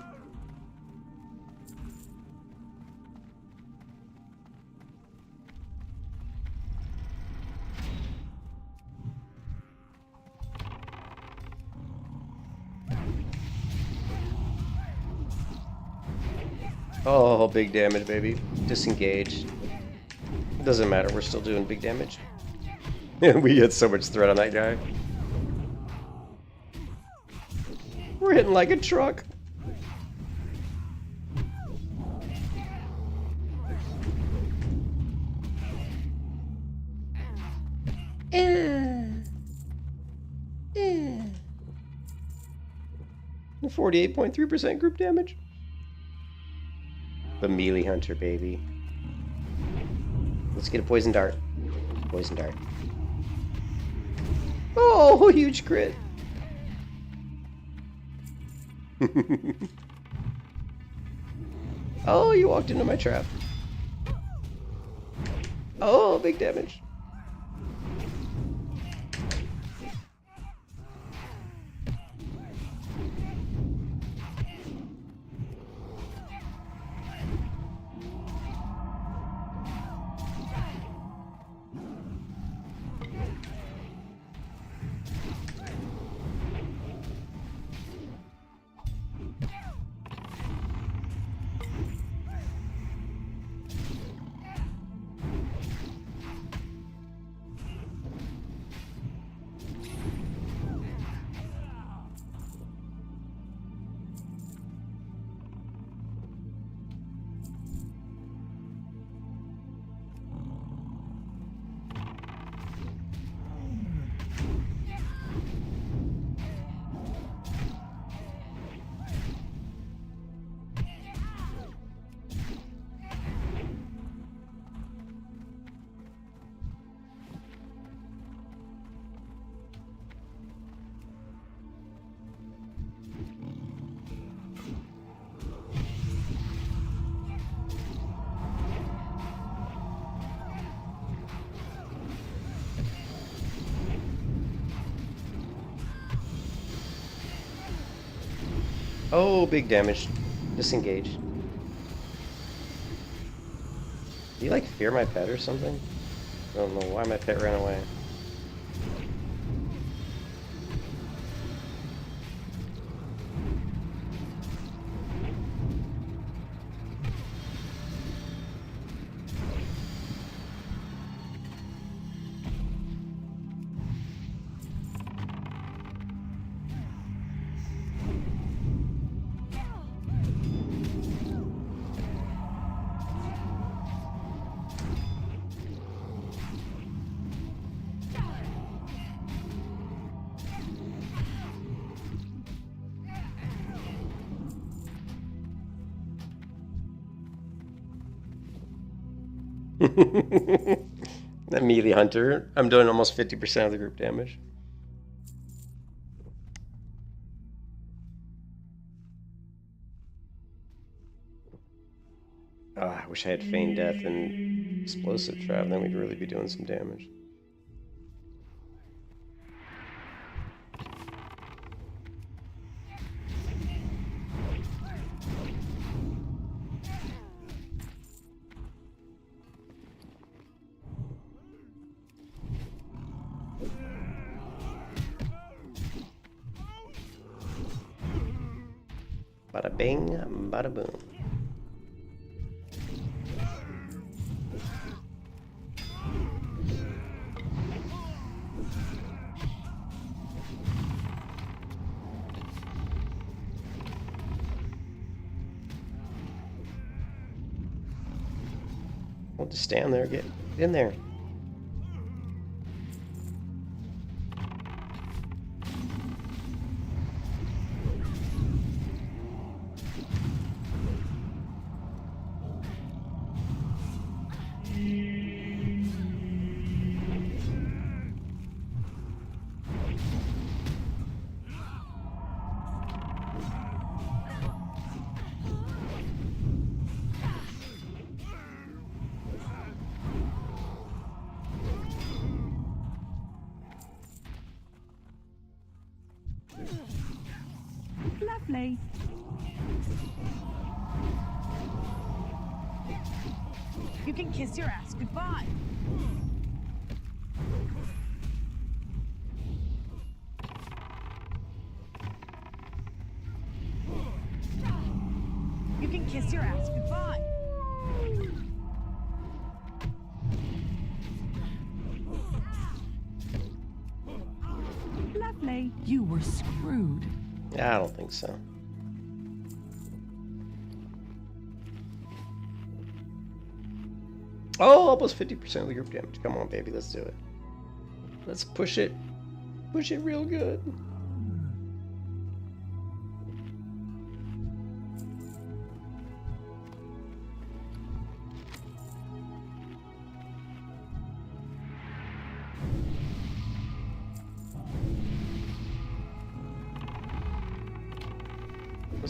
Oh, big damage, baby. Disengage. It doesn't matter, we're still doing big damage. We had so much threat on that guy. We're hitting like a truck. 48.3% group damage. The melee hunter, baby. Let's get a poison dart. Poison dart. Oh, huge crit. Oh, you walked into my trap. Oh, big damage. Oh, big damage. Disengage. Do you like fear my pet or something? I don't know why my pet ran away. That melee hunter. I'm doing almost 50% of the group damage. Oh, I wish I had Feign Death and Explosive Trap, then we'd really be doing some damage. Bada bing, bada boom. We'll just stand there, get in there. Lovely. You can kiss your ass goodbye. You can kiss your ass goodbye. Lovely. You were screwed. Yeah, I don't think so. Oh, almost 50% of the group damage. Come on, baby, let's do it. Let's push it. Push it real good.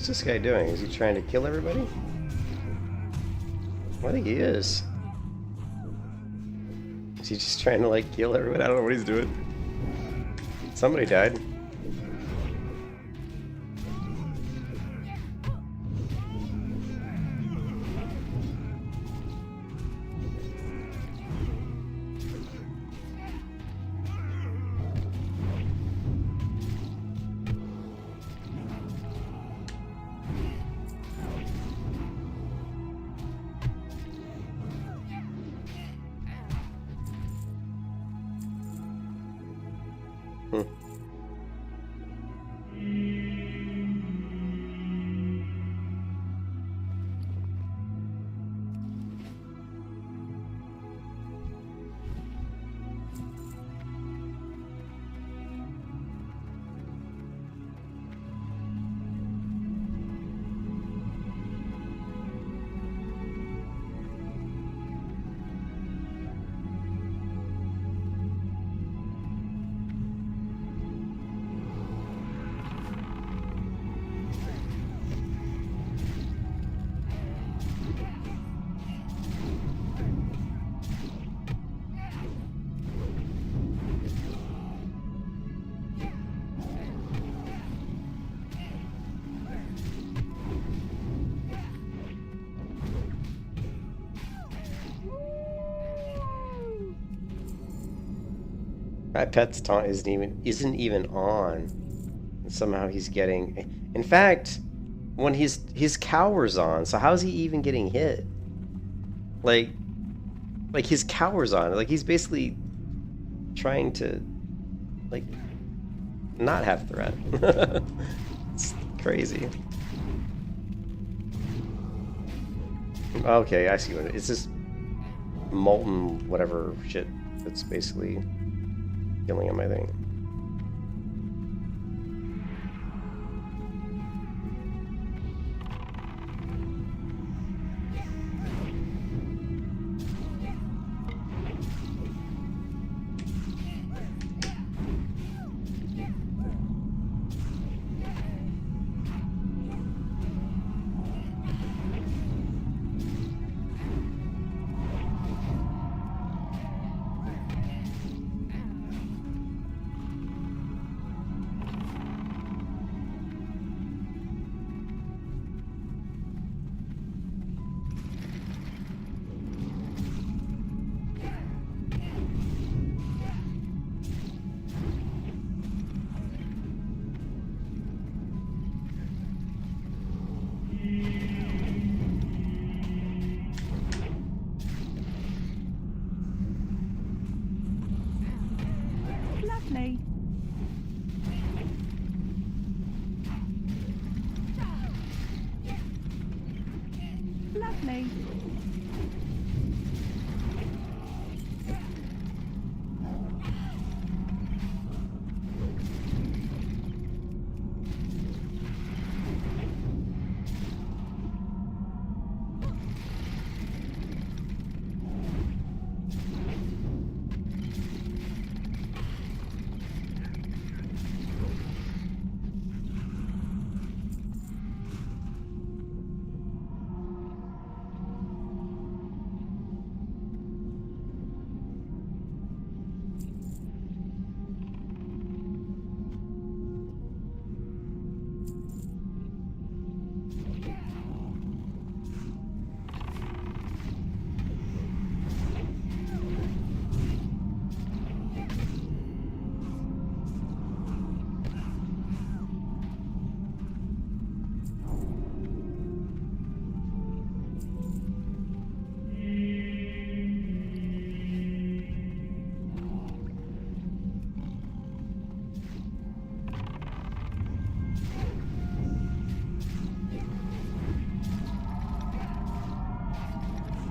What's this guy doing? Is he trying to kill everybody? I think he is. Is he just trying to like kill everybody? I don't know what he's doing. Somebody died. My pet's taunt isn't even on. And somehow he's getting. In fact, when his cower's on, so how's he even getting hit? Like his cower's on. Like he's basically trying to like not have threat. It's crazy. Okay, I see what it is. It's this molten whatever shit that's basically killing him, I think. Lovely. Lovely.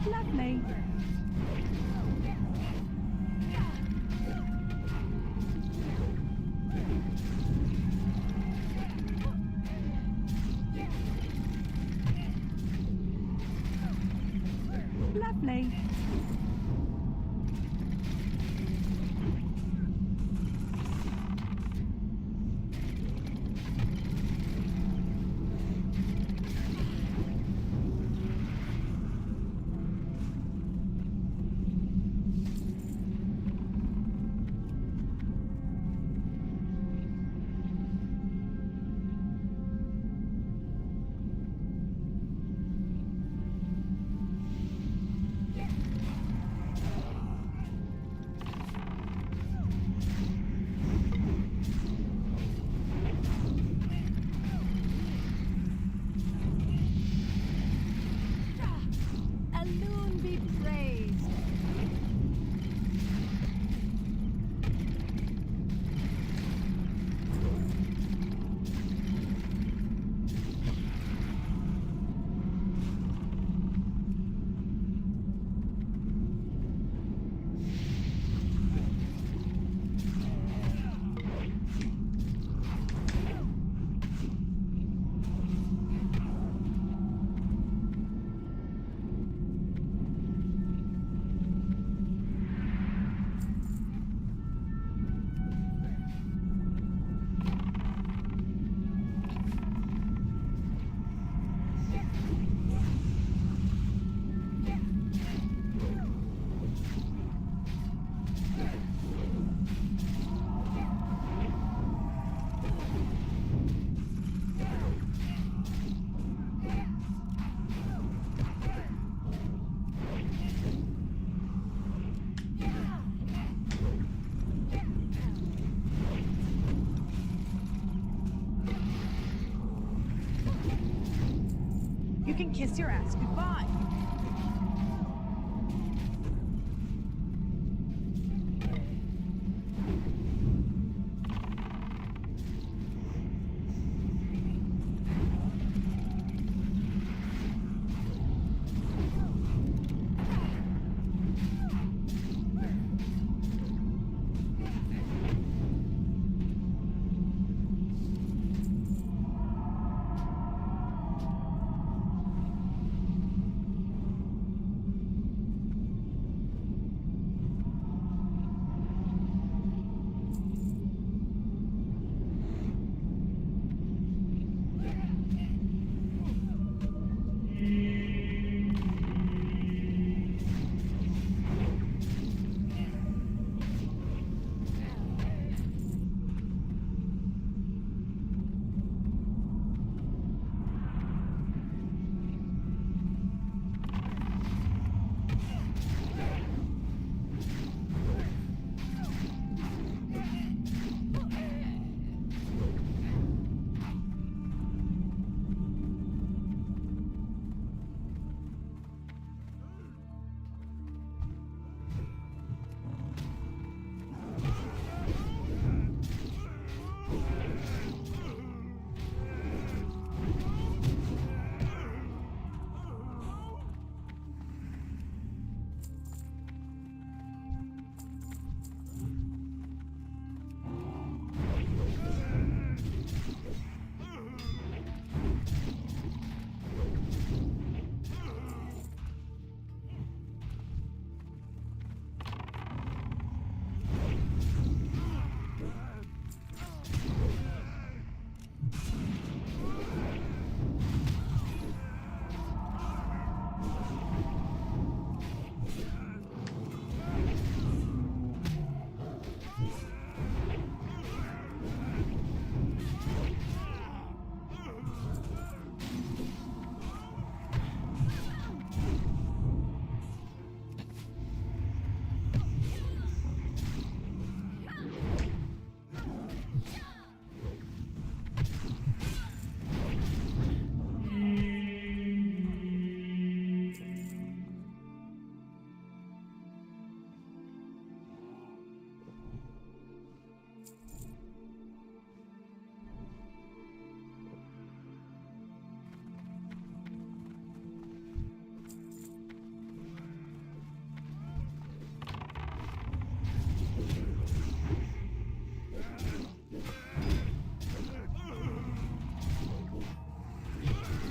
Lovely. Lovely. can kiss your ass goodbye.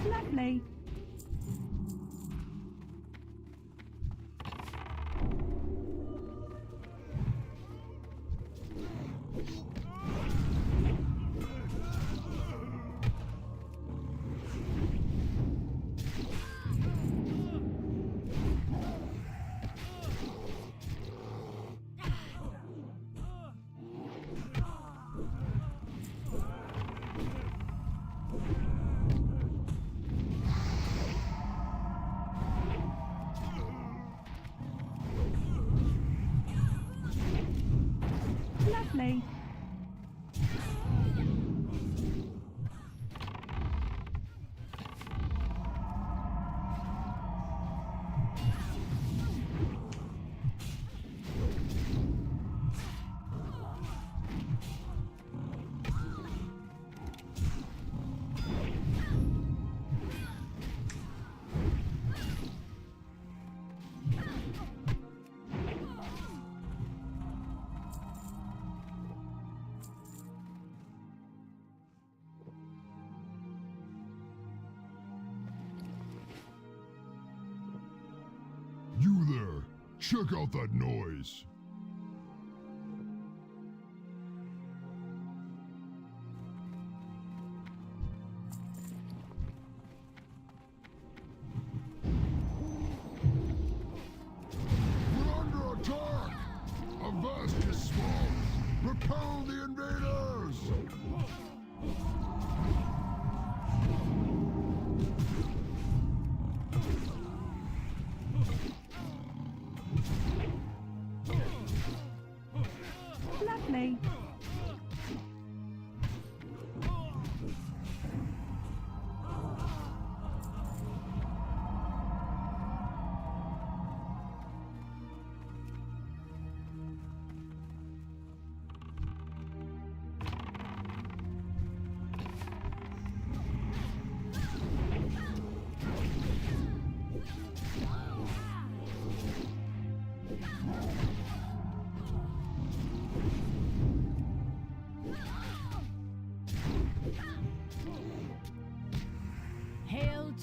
Lovely. Lovely. You there! Check out that noise! We're under attack! Avast your swamp! Repel the invaders! Lovely.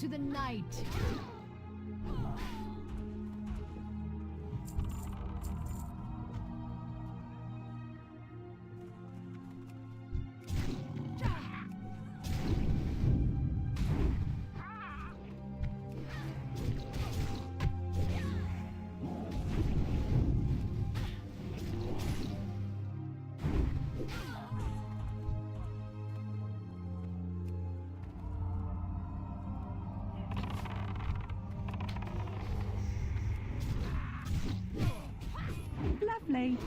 into the night. Lovely.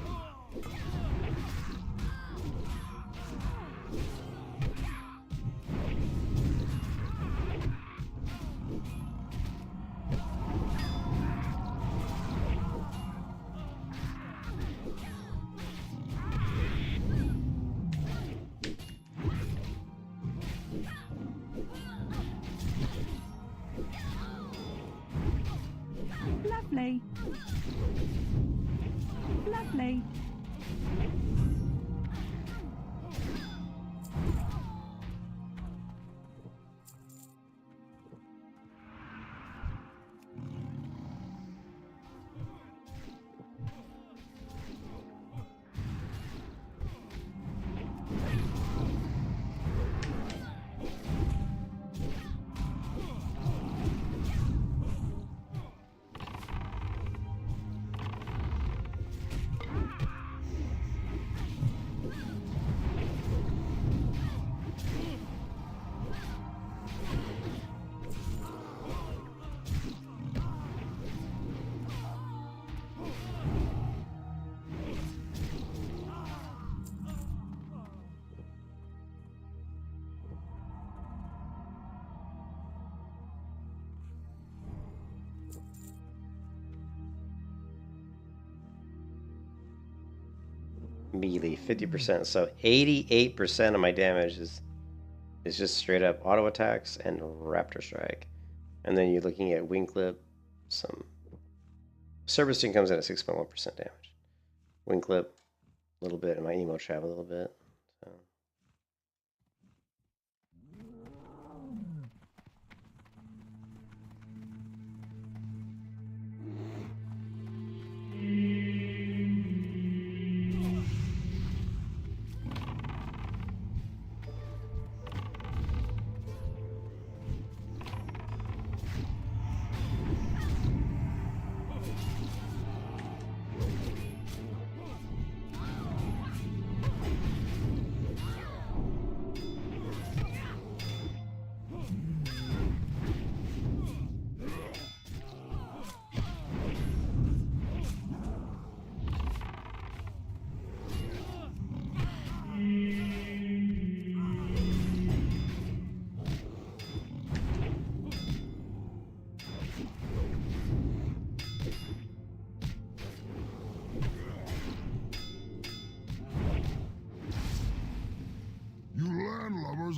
Lovely. Lovely. Melee 50%, so 88% of my damage is just straight up auto attacks and raptor strike. And then you're looking at wing clip, some servicing comes in at 6.1% damage. Wing clip a little bit, and my emo trap a little bit. So.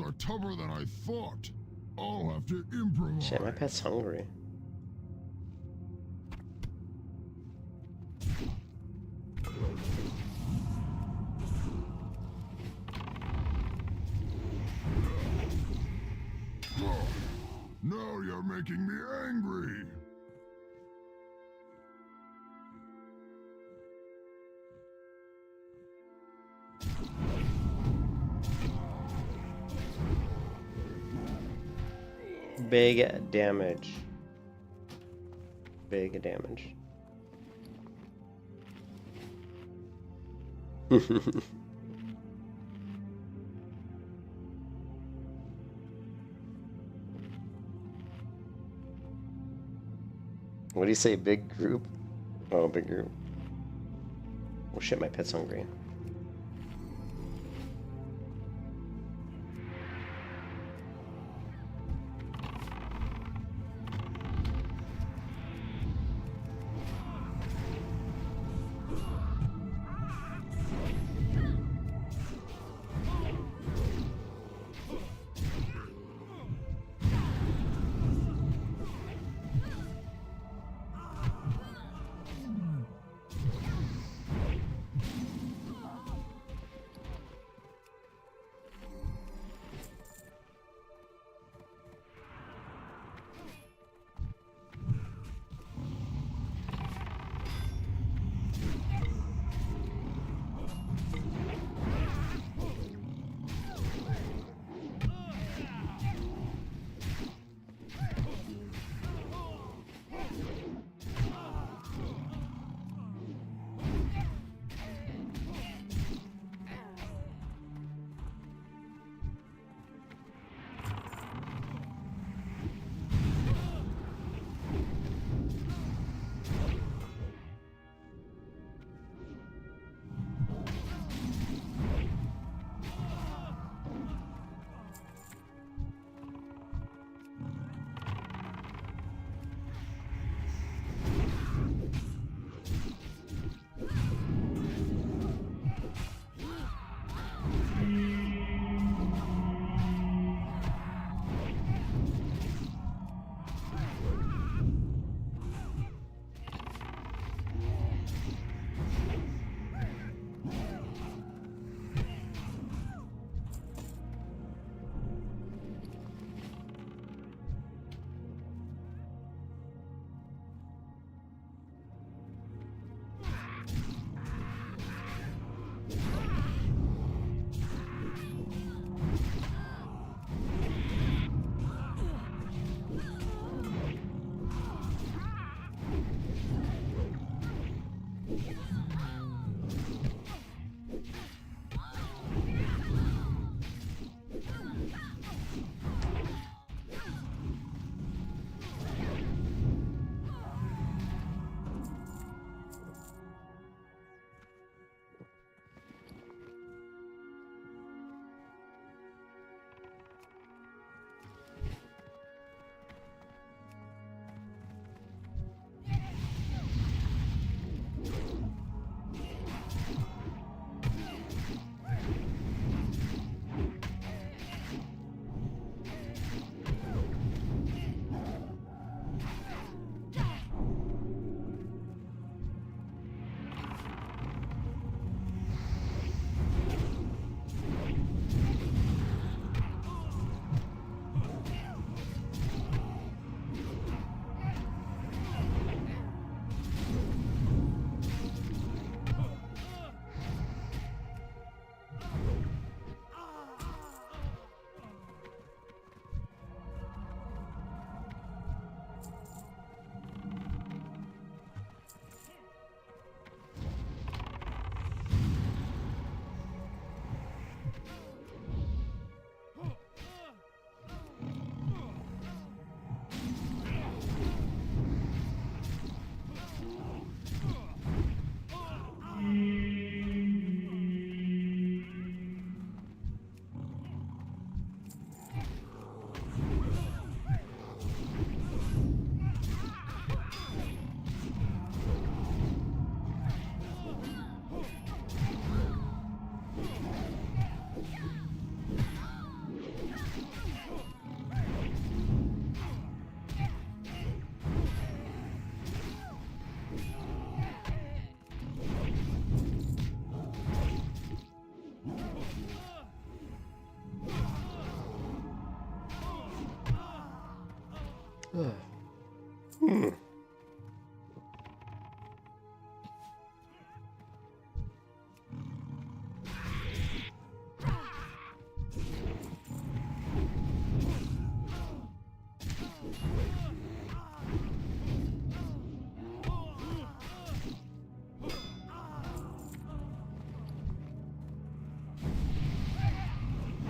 Are tougher than I thought. I'll have to improvise. Shit, my pet's hungry. Now you're making me angry. Big damage. Big damage. What do you say, big group? Oh, big group. Oh shit, my pet's hungry.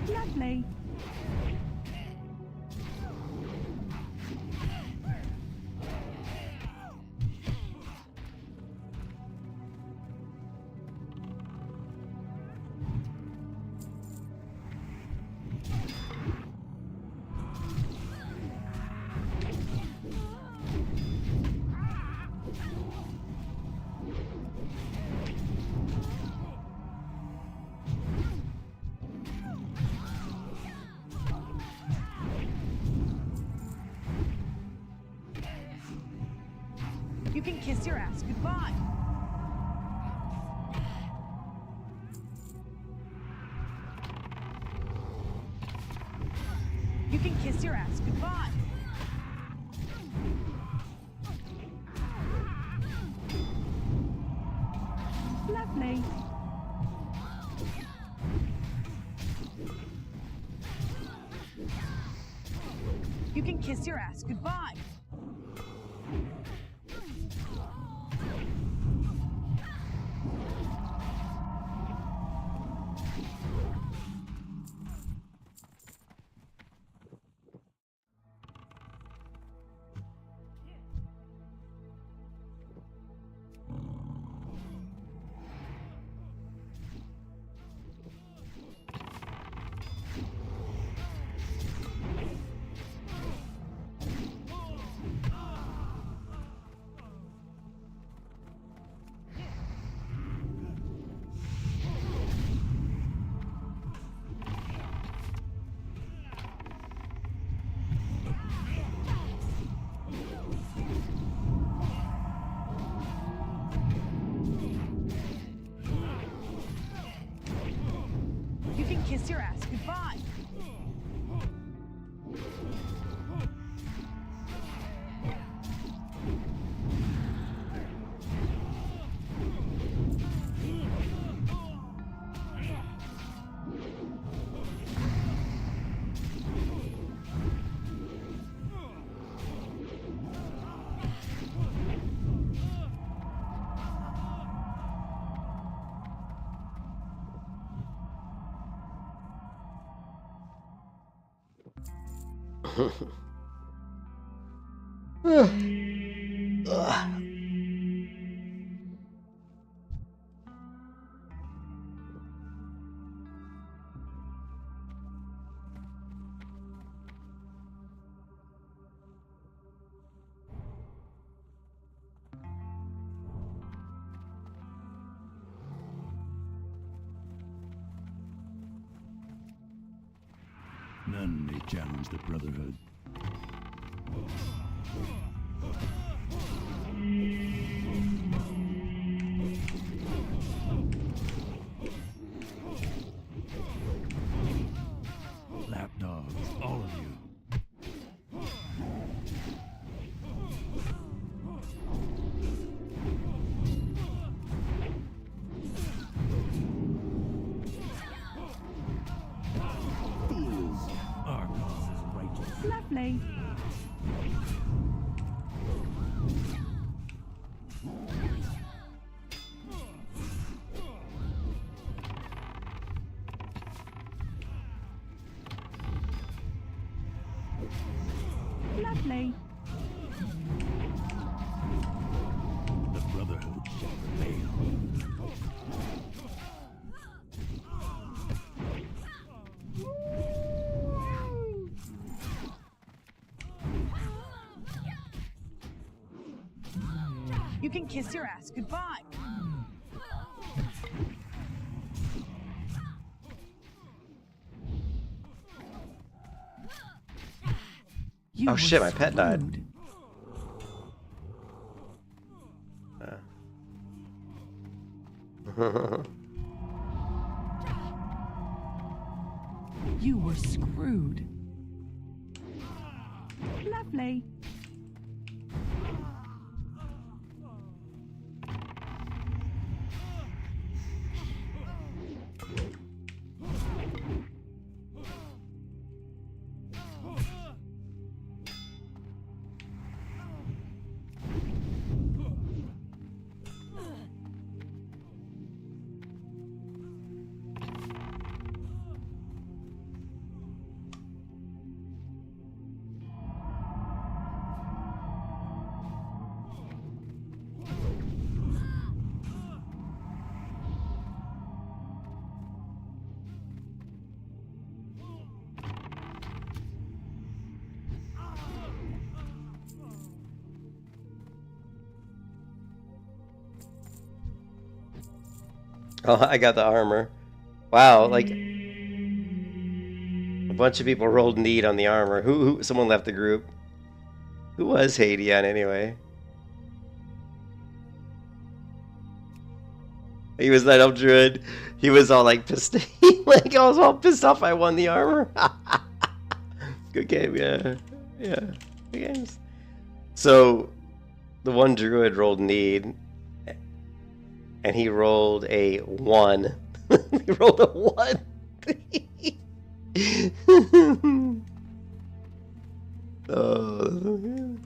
Lovely. You can kiss your ass goodbye. You can kiss your ass goodbye. Lovely. You can kiss your ass goodbye. You can kiss your ass goodbye. None may challenge the Brotherhood. Lapdogs, all of you. Our cause is righteous. Lovely. Lovely. The Brotherhood shall prevail. You can kiss your ass goodbye. Oh shit, my pet died. You were screwed. Lovely. Oh, I got the armor. Wow, like a bunch of people rolled need on the armor. Who? Someone left the group. Who was Hadian anyway? He was that elf druid. He was all like pissed. Like I was all pissed off. I won the armor. Good game, yeah, yeah. Good games. So, the one druid rolled need, and he rolled a 1. He rolled a 1. Oh,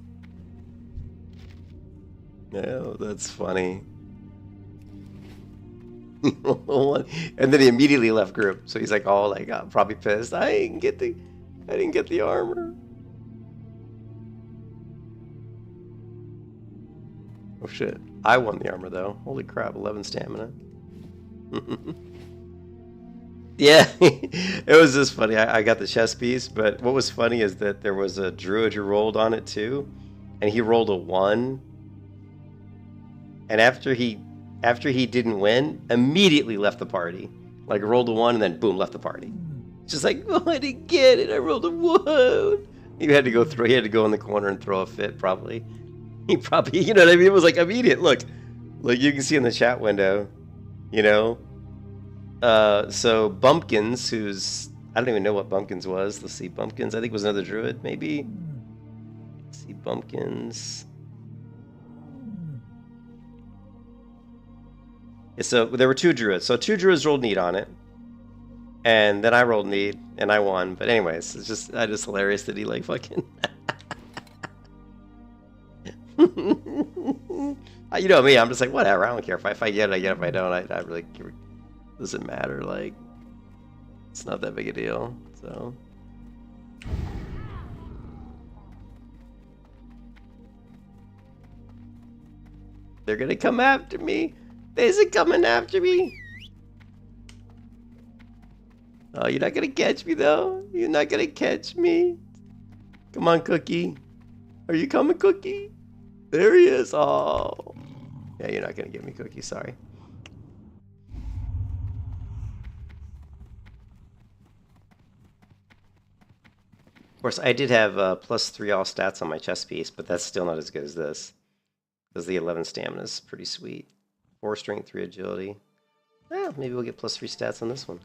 no, that's funny. And then he immediately left group. So he's like, oh, like, I'm probably pissed. I didn't get the armor. Oh shit! I won the armor though. Holy crap! 11 stamina. Yeah, it was just funny. I got the chess piece, but what was funny is that there was a druid who rolled on it too, and he rolled a 1. And after he didn't win, immediately left the party. Like rolled a 1 and then boom, left the party. It's just like, oh, I didn't get it. I rolled a 1. He had to go in the corner and throw a fit. Probably, you know what I mean? It was like immediate. Look, like you can see in the chat window, you know. So Bumpkins, who's I don't even know what Bumpkins was. Let's see, Bumpkins. I think was another druid, maybe. Let's see, Bumpkins. So there were 2 druids. So 2 druids rolled need on it, and then I rolled need and I won. But anyways, it's just hilarious that he like fucking. You know me, I'm just like whatever. I don't care if I get it, I get it. If I don't, I really doesn't matter. Like it's not that big a deal. So. They're gonna come after me. Is it coming after me? Oh, you're not gonna catch me though. You're not gonna catch me. Come on, Cookie. Are you coming, Cookie? There he is. Oh. Yeah, you're not gonna get me, Cookie. Sorry. Of course, I did have +3 all stats on my chest piece, but that's still not as good as this. Because the 11 stamina is pretty sweet. 4 strength, 3 agility. Well, maybe we'll get +3 stats on this one.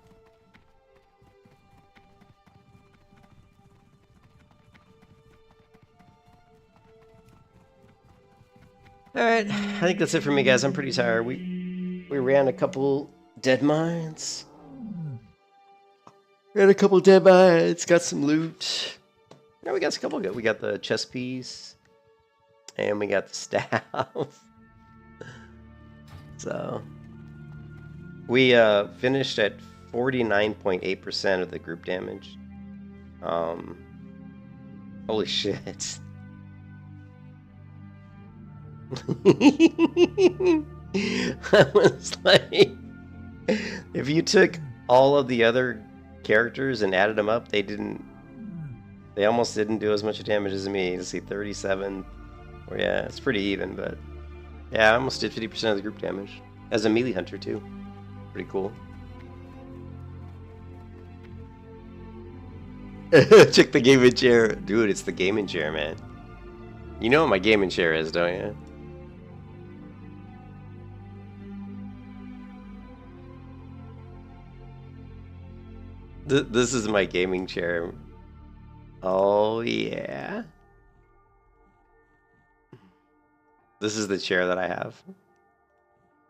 Alright, I think that's it for me, guys. I'm pretty tired. We ran a couple dead mines. Got some loot. Yeah, we got a couple good. We got the chest piece. And we got the staff. So we finished at 49.8% of the group damage. Holy shit. I was like, if you took all of the other characters and added them up, they almost didn't do as much damage as me. Let's see, 37. Or yeah, it's pretty even, but yeah, I almost did 50% of the group damage as a melee hunter too. Pretty cool. Check the gaming chair, dude. It's the gaming chair, man. You know what my gaming chair is, don't you? This is my gaming chair. Oh yeah. This is the chair that I have.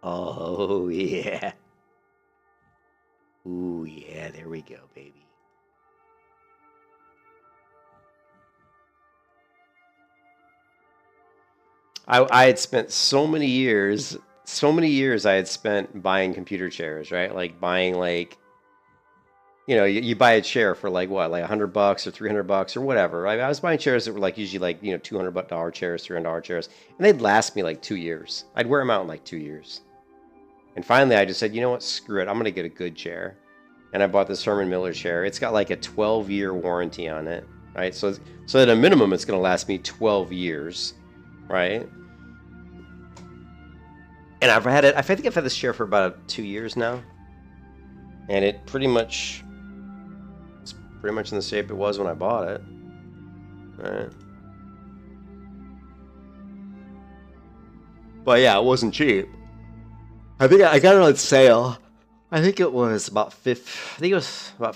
Oh yeah. Ooh yeah, there we go, baby. I had spent so many years I had spent buying computer chairs, right? Like buying like, you know, you buy a chair for like what, like $100 or $300 or whatever. Right? I was buying chairs that were like usually like, you know, $200 chairs, $300 chairs, and they'd last me like 2 years. I'd wear them out in like 2 years. And finally I just said, you know what, screw it, I'm gonna get a good chair. And I bought this Herman Miller chair. It's got like a 12-year warranty on it, right? So at a minimum it's gonna last me 12 years, right? And I've had it. I think I've had this chair for about 2 years now, and it's pretty much in the shape it was when I bought it. All right. But yeah, it wasn't cheap. I think I got it on sale. I think it was about $1,500. I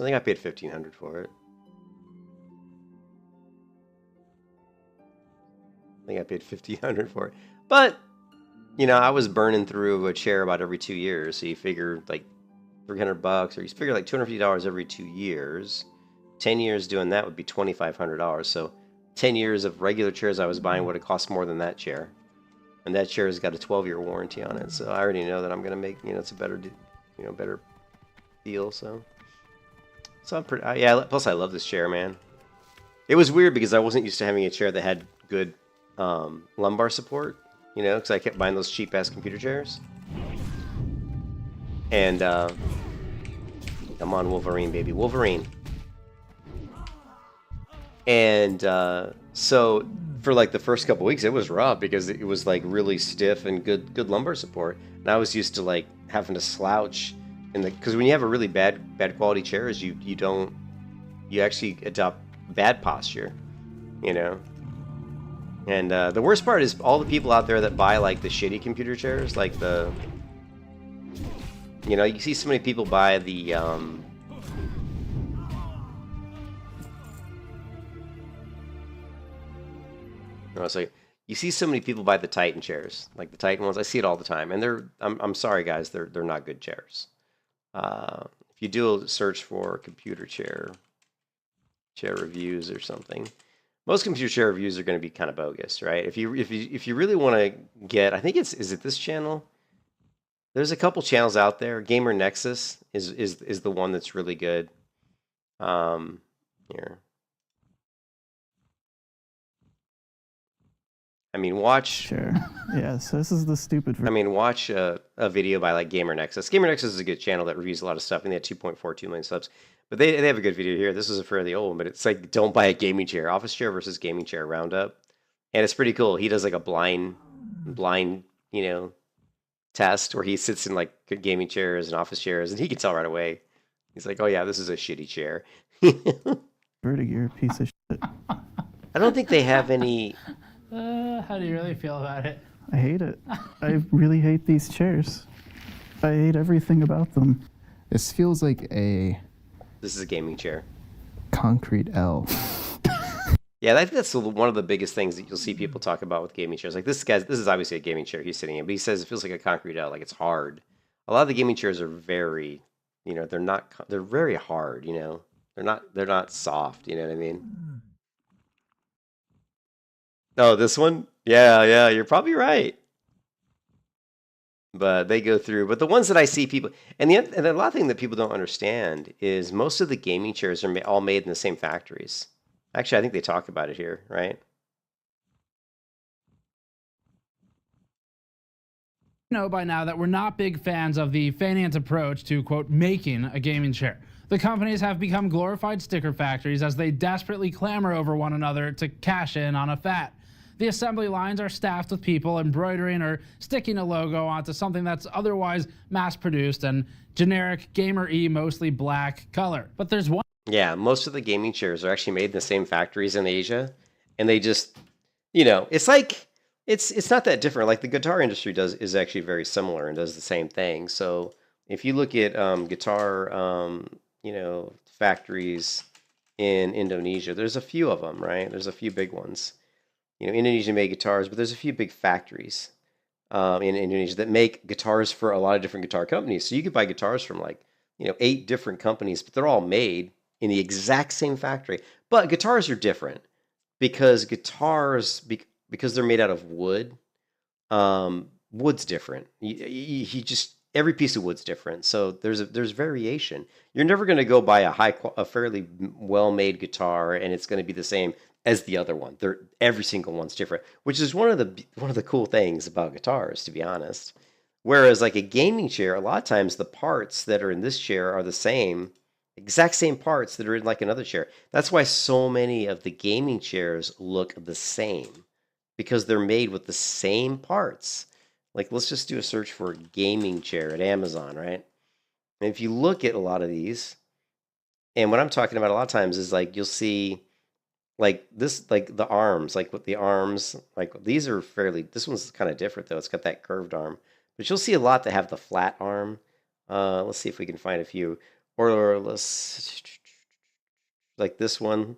think I paid $1,500 for it. I think I paid $1,500 for it. But you know, I was burning through a chair about every 2 years, so you figure like $300, or you figure like $250 every 2 years. 10 years doing that would be $2,500. So 10 years of regular chairs I was buying would have cost more than that chair. And that chair has got a 12-year warranty on it, so I already know that I'm gonna make, you know, it's a better, you know, better deal. So I'm pretty, yeah. Plus, I love this chair, man. It was weird because I wasn't used to having a chair that had good lumbar support. You know, because I kept buying those cheap-ass computer chairs. And, come on, Wolverine, baby. Wolverine. And, so, for, like, the first couple weeks, it was rough because it was, like, really stiff and good lumbar support. And I was used to, like, having to slouch. Because when you have a really bad quality chairs, you actually adopt bad posture, you know? And the worst part is all the people out there that buy like the shitty computer chairs, like the, you know, you see so many people buy the, you see so many people buy the Titan chairs, like the Titan ones. I see it all the time, and I'm sorry guys, they're not good chairs. If you do a search for computer chair reviews or something. Most computer chair reviews are going to be kind of bogus, right? If you really want to get, I think is it this channel? There's a couple channels out there. Gamer Nexus is the one that's really good. Here. I mean, watch. Sure. Yeah. So this is the stupid. I mean, watch a video by like Gamer Nexus. Gamer Nexus is a good channel that reviews a lot of stuff, and they had 2.42 million subs. But they have a good video here. This is a fairly old one, but it's like, don't buy a gaming chair. Office chair versus gaming chair roundup. And it's pretty cool. He does like a blind, you know, test where he sits in like good gaming chairs and office chairs, and he can tell right away. He's like, oh yeah, this is a shitty chair. Vertig, you're a piece of shit. I don't think they have any... How do you really feel about it? I hate it. I really hate these chairs. I hate everything about them. This feels like a... This is a gaming chair. Concrete L. Yeah, I think that's one of the biggest things that you'll see people talk about with gaming chairs. Like this is obviously a gaming chair he's sitting in, but he says it feels like a concrete L, like it's hard. A lot of the gaming chairs are very, you know, they're very hard, you know. They're not soft, you know what I mean? Oh, this one? Yeah, you're probably right. But they go through. But the ones that I see people, and a lot of things that people don't understand is most of the gaming chairs are all made in the same factories. Actually, I think they talk about it here, right? Know by now that we're not big fans of the Fannian's approach to, quote, making a gaming chair. The companies have become glorified sticker factories as they desperately clamor over one another to cash in on a fat. The assembly lines are staffed with people embroidering or sticking a logo onto something that's otherwise mass-produced and generic gamer-y, mostly black color. But there's one... Yeah, most of the gaming chairs are actually made in the same factories in Asia, and they just, you know, it's like, it's not that different. Like the guitar industry is actually very similar and does the same thing. So if you look at guitar, you know, factories in Indonesia, there's a few of them, right? There's a few big ones. You know, Indonesia made guitars, but there's a few big factories in Indonesia that make guitars for a lot of different guitar companies. So you could buy guitars from like, you know, 8 different companies, but they're all made in the exact same factory. But guitars are different because because they're made out of wood. Wood's different. You just every piece of wood's different. So there's variation. You're never going to go buy a fairly well-made guitar and it's going to be the same as the other one. Every single one's different, which is one of the cool things about guitars, to be honest. Whereas like a gaming chair, a lot of times the parts that are in this chair are the same, exact same parts that are in like another chair. That's why so many of the gaming chairs look the same, because they're made with the same parts. like let's just do a search for gaming chair at Amazon, right? And if you look at a lot of these, and what I'm talking about a lot of times is like you'll see like this, like the arms, like with the arms, like these are fairly, this one's kind of different though. It's got that curved arm, but you'll see a lot that have the flat arm. Let's see if we can find a few, or let's, like this one,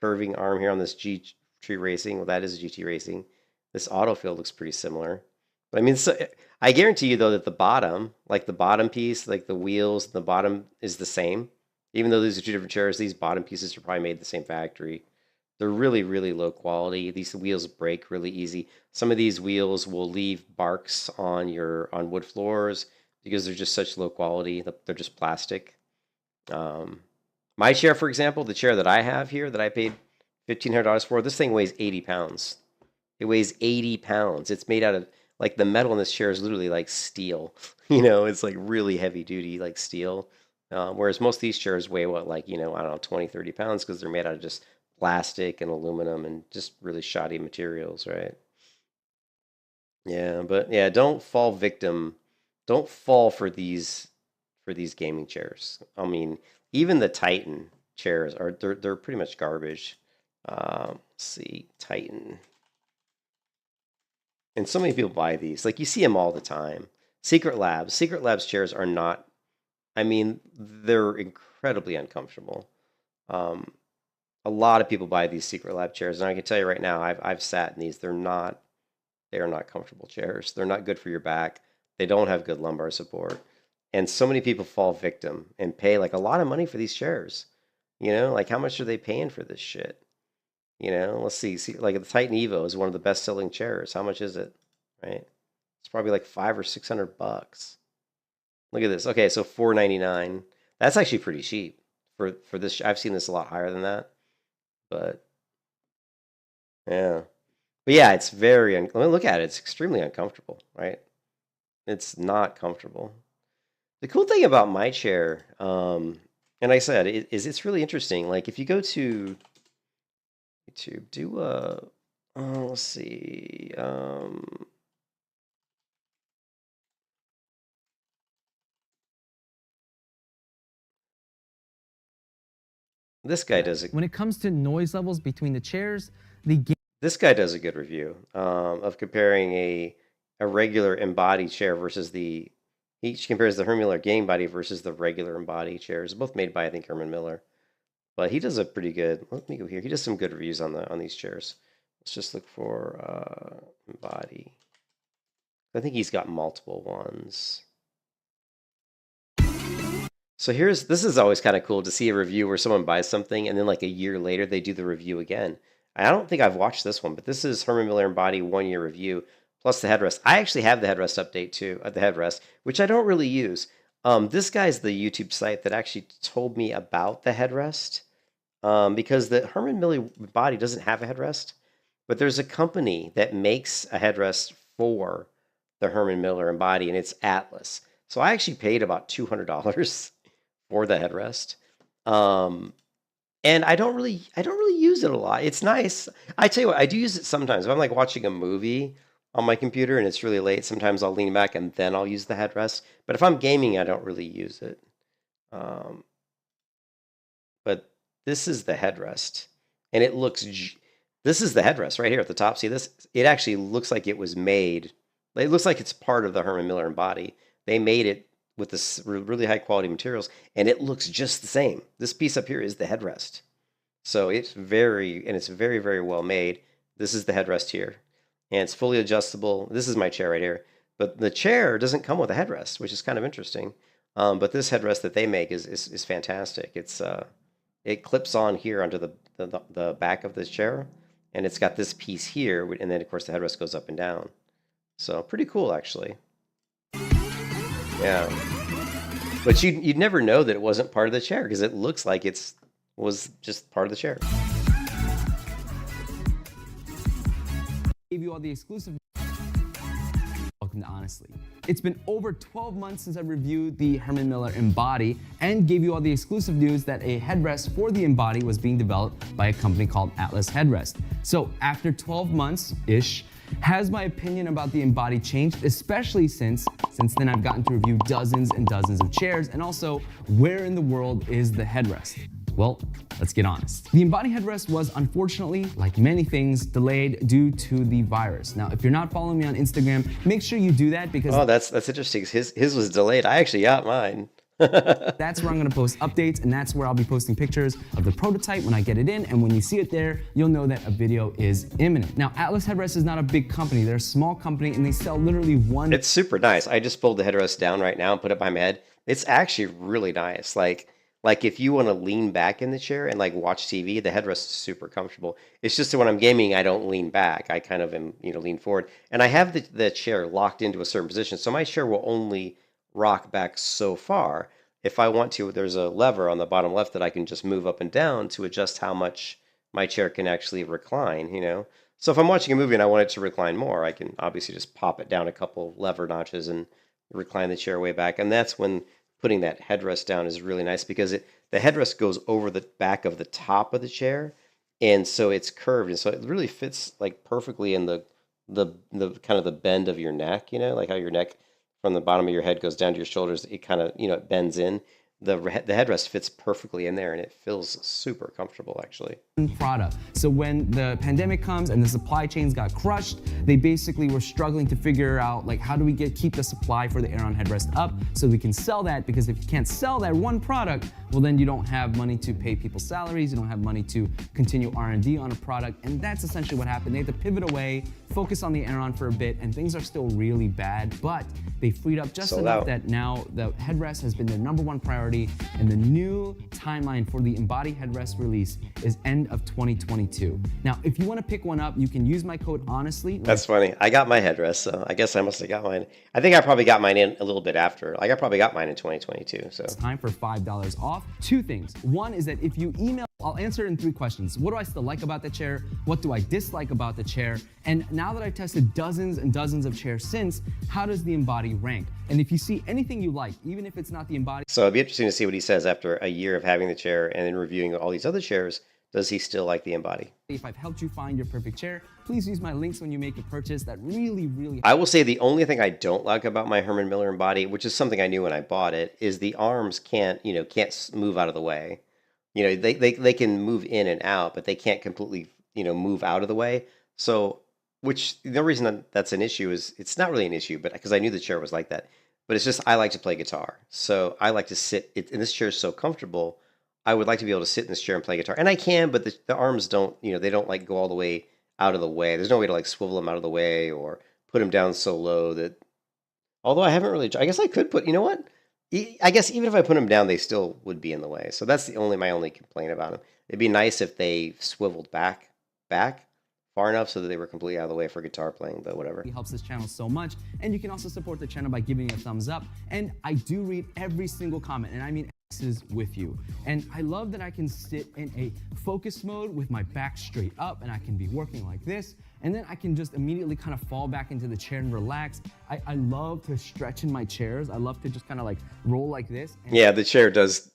curving arm here on this GT Racing. Well, that is GT Racing. This autofill looks pretty similar. But I mean, so, I guarantee you though that the bottom, like the bottom piece, like the wheels, the bottom is the same. Even though these are two different chairs, these bottom pieces are probably made in the same factory. They're really, really low quality. These wheels break really easy. Some of these wheels will leave barks on wood floors because they're just such low quality. They're just plastic. My chair, for example, the chair that I have here that I paid $1,500 for, this thing weighs 80 pounds. It weighs 80 pounds. It's made out of, like, the metal in this chair is literally like steel. You know, it's like really heavy duty, like steel. Whereas most of these chairs weigh what, like, you know, I don't know, 20, 30 pounds because they're made out of just plastic and aluminum and just really shoddy materials, right? Yeah, but yeah, don't fall victim. Don't fall for these gaming chairs. I mean, even the Titan chairs are they're pretty much garbage. Let's see, Titan. And so many people buy these. Like you see them all the time. Secret Labs chairs are not, I mean, they're incredibly uncomfortable. A lot of people buy these Secret Lab chairs, and I can tell you right now, I've sat in these. They are not comfortable chairs. They're not good for your back. They don't have good lumbar support. And so many people fall victim and pay like a lot of money for these chairs. You know, like how much are they paying for this shit? You know, let's see, like the Titan Evo is one of the best selling chairs. How much is it? Right? It's probably like $500 or $600. Look at this. Okay, so $499. That's actually pretty cheap for this. I've seen this a lot higher than that. But yeah, it's very. I mean, look at it; it's extremely uncomfortable, right? It's not comfortable. The cool thing about my chair, and like I said, it's really interesting. Like if you go to do let's see, this guy does it. When it comes to noise levels between the chairs, this guy does a good review of comparing a regular embodied chair versus he compares the Herman Miller game body versus the regular embodied chairs, both made by I think Herman Miller. But he does a pretty good. Let me go here. He does some good reviews on these chairs. Let's just look for embody. I think he's got multiple ones. So this is always kind of cool to see a review where someone buys something and then like a year later they do the review again. I don't think I've watched this one, but this is Herman Miller Embody 1-year review plus the headrest. I actually have the headrest update too, the headrest, which I don't really use. This guy's the YouTube site that actually told me about the headrest because the Herman Miller Embody doesn't have a headrest, but there's a company that makes a headrest for the Herman Miller Embody and it's Atlas. So I actually paid about $200 for the headrest. And I don't really use it a lot. It's nice. I tell you what, I do use it sometimes. If I'm like watching a movie on my computer and it's really late, sometimes I'll lean back and then I'll use the headrest. But if I'm gaming, I don't really use it. But this is the headrest. And it looks, this is the headrest right here at the top. See this? It actually looks like it was made. It looks like it's part of the Herman Miller Embody. They made it with this really high quality materials, and it looks just the same. This piece up here is the headrest. So it's very, very well made. This is the headrest here, and it's fully adjustable. This is my chair right here, but the chair doesn't come with a headrest, which is kind of interesting. But this headrest that they make is fantastic. It clips on here onto the back of this chair, and it's got this piece here, and then of course the headrest goes up and down. So pretty cool, actually. Yeah, but you'd never know that it wasn't part of the chair because it looks like was just part of the chair. Gave you all the exclusive. Welcome to Honestly. It's been over 12 months since I reviewed the Herman Miller Embody and gave you all the exclusive news that a headrest for the Embody was being developed by a company called Atlas Headrest. So after 12 months-ish, Has my opinion about the Embody changed, especially since then I've gotten to review dozens and dozens of chairs, and also where in the world is the headrest? Well, let's get honest. The Embody headrest was unfortunately, like many things, delayed due to the virus. Now, if you're not following me on Instagram, make sure you do that because— Oh, that's interesting. His was delayed. I actually got mine. that's where I'm gonna post updates, and that's where I'll be posting pictures of the prototype when I get it in, and when you see it there, you'll know that a video is imminent. Now, Atlas Headrest is not a big company. They're a small company, and they sell literally one— It's super nice. I just pulled the headrest down right now and put it by my head. It's actually really nice. Like if you want to lean back in the chair and like watch TV, the headrest is super comfortable. It's just that when I'm gaming, I don't lean back. I kind of am, lean forward. And I have the chair locked into a certain position, so my chair will only rock back so far. If I want to, there's a lever on the bottom left that I can just move up and down to adjust how much my chair can actually recline, So if I'm watching a movie and I want it to recline more, I can obviously just pop it down a couple lever notches and recline the chair way back. And that's when putting that headrest down is really nice, because the headrest goes over the back of the top of the chair, and so it's curved, and so it really fits like perfectly in the kind of the bend of your neck, like how your neck from the bottom of your head goes down to your shoulders. It kind of it bends in. The headrest fits perfectly in there, and it feels super comfortable, actually. Product. So when the pandemic comes and the supply chains got crushed, they basically were struggling to figure out, like, how do we keep the supply for the Aeron headrest up so we can sell that? Because if you can't sell that one product, well, then you don't have money to pay people's salaries, you don't have money to continue R&D on a product, and that's essentially what happened. They had to pivot away, focus on the Aeron for a bit, and things are still really bad, but they freed up just enough that now the headrest has been their #1 priority, and the new timeline for the Embody headrest release is end of 2022. Now, if you want to pick one up, you can use my code HONESTLY. That's funny. I got my headrest, so I guess I must have got mine. I think I probably got mine in a little bit after. Like, I probably got mine in 2022. So it's time for $5 off. Two things. One is that if you email, I'll answer it in 3 questions. What do I still like about the chair? What do I dislike about the chair? And now that I've tested dozens and dozens of chairs since, how does the Embody rank? And if you see anything you like, even if it's not the Embody— So it'd be interesting to see what he says after a year of having the chair and then reviewing all these other chairs. Does he still like the Embody? If I've helped you find your perfect chair, please use my links when you make a purchase. That really— I will say the only thing I don't like about my Herman Miller Embody, which is something I knew when I bought it, is the arms can't move out of the way. They can move in and out, but they can't completely, move out of the way. So, the reason that's an issue is, it's not really an issue, but because I knew the chair was like that, but it's just, I like to play guitar. So I like to sit, and this chair is so comfortable, I would like to be able to sit in this chair and play guitar. And I can, but the arms don't, they don't like go all the way out of the way. There's no way to like swivel them out of the way or put them down so low that, although I haven't really, I guess I could put, I guess even if I put them down, they still would be in the way. So that's my only complaint about them. It'd be nice if they swiveled back far enough so that they were completely out of the way for guitar playing, but whatever. It helps this channel so much, and you can also support the channel by giving it a thumbs up. And I do read every single comment, and I mean X's with you. And I love that I can sit in a focus mode with my back straight up, and I can be working like this, and then I can just immediately kind of fall back into the chair and relax. I love to stretch in my chairs. I love to just kind of like roll like this. Yeah, the chair does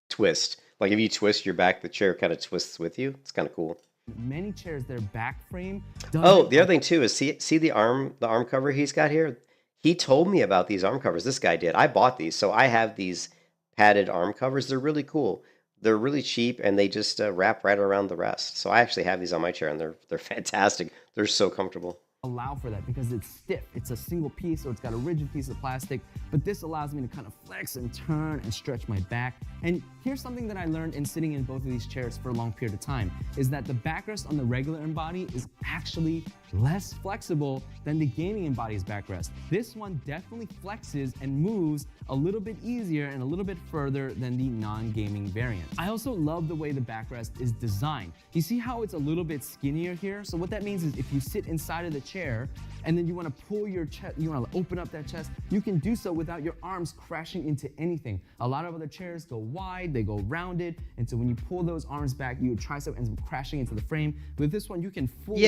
twist. Like if you twist your back, the chair kind of twists with you. It's kind of cool. Many chairs, their back frame. Oh, the other thing too is see the arm cover he's got here. He told me about these arm covers. This guy did. I bought these, so I have these padded arm covers. They're really cool. They're really cheap, and they just wrap right around the rest. So I actually have these on my chair, and they're fantastic. They're so comfortable. Allow for that because it's stiff. It's a single piece, so it's got a rigid piece of plastic, but this allows me to kind of flex and turn and stretch my back. And here's something that I learned in sitting in both of these chairs for a long period of time, is that the backrest on the regular Embody is actually less flexible than the gaming Embody's backrest. This one definitely flexes and moves a little bit easier and a little bit further than the non-gaming variant. I also love the way the backrest is designed. You see how it's a little bit skinnier here? So what that means is if you sit inside of the chair and then you want to pull your chest, you want to open up that chest, you can do so without your arms crashing into anything. A lot of other chairs go wide, they go rounded, and so when you pull those arms back, your tricep ends up crashing into the frame. With this one, you can fully...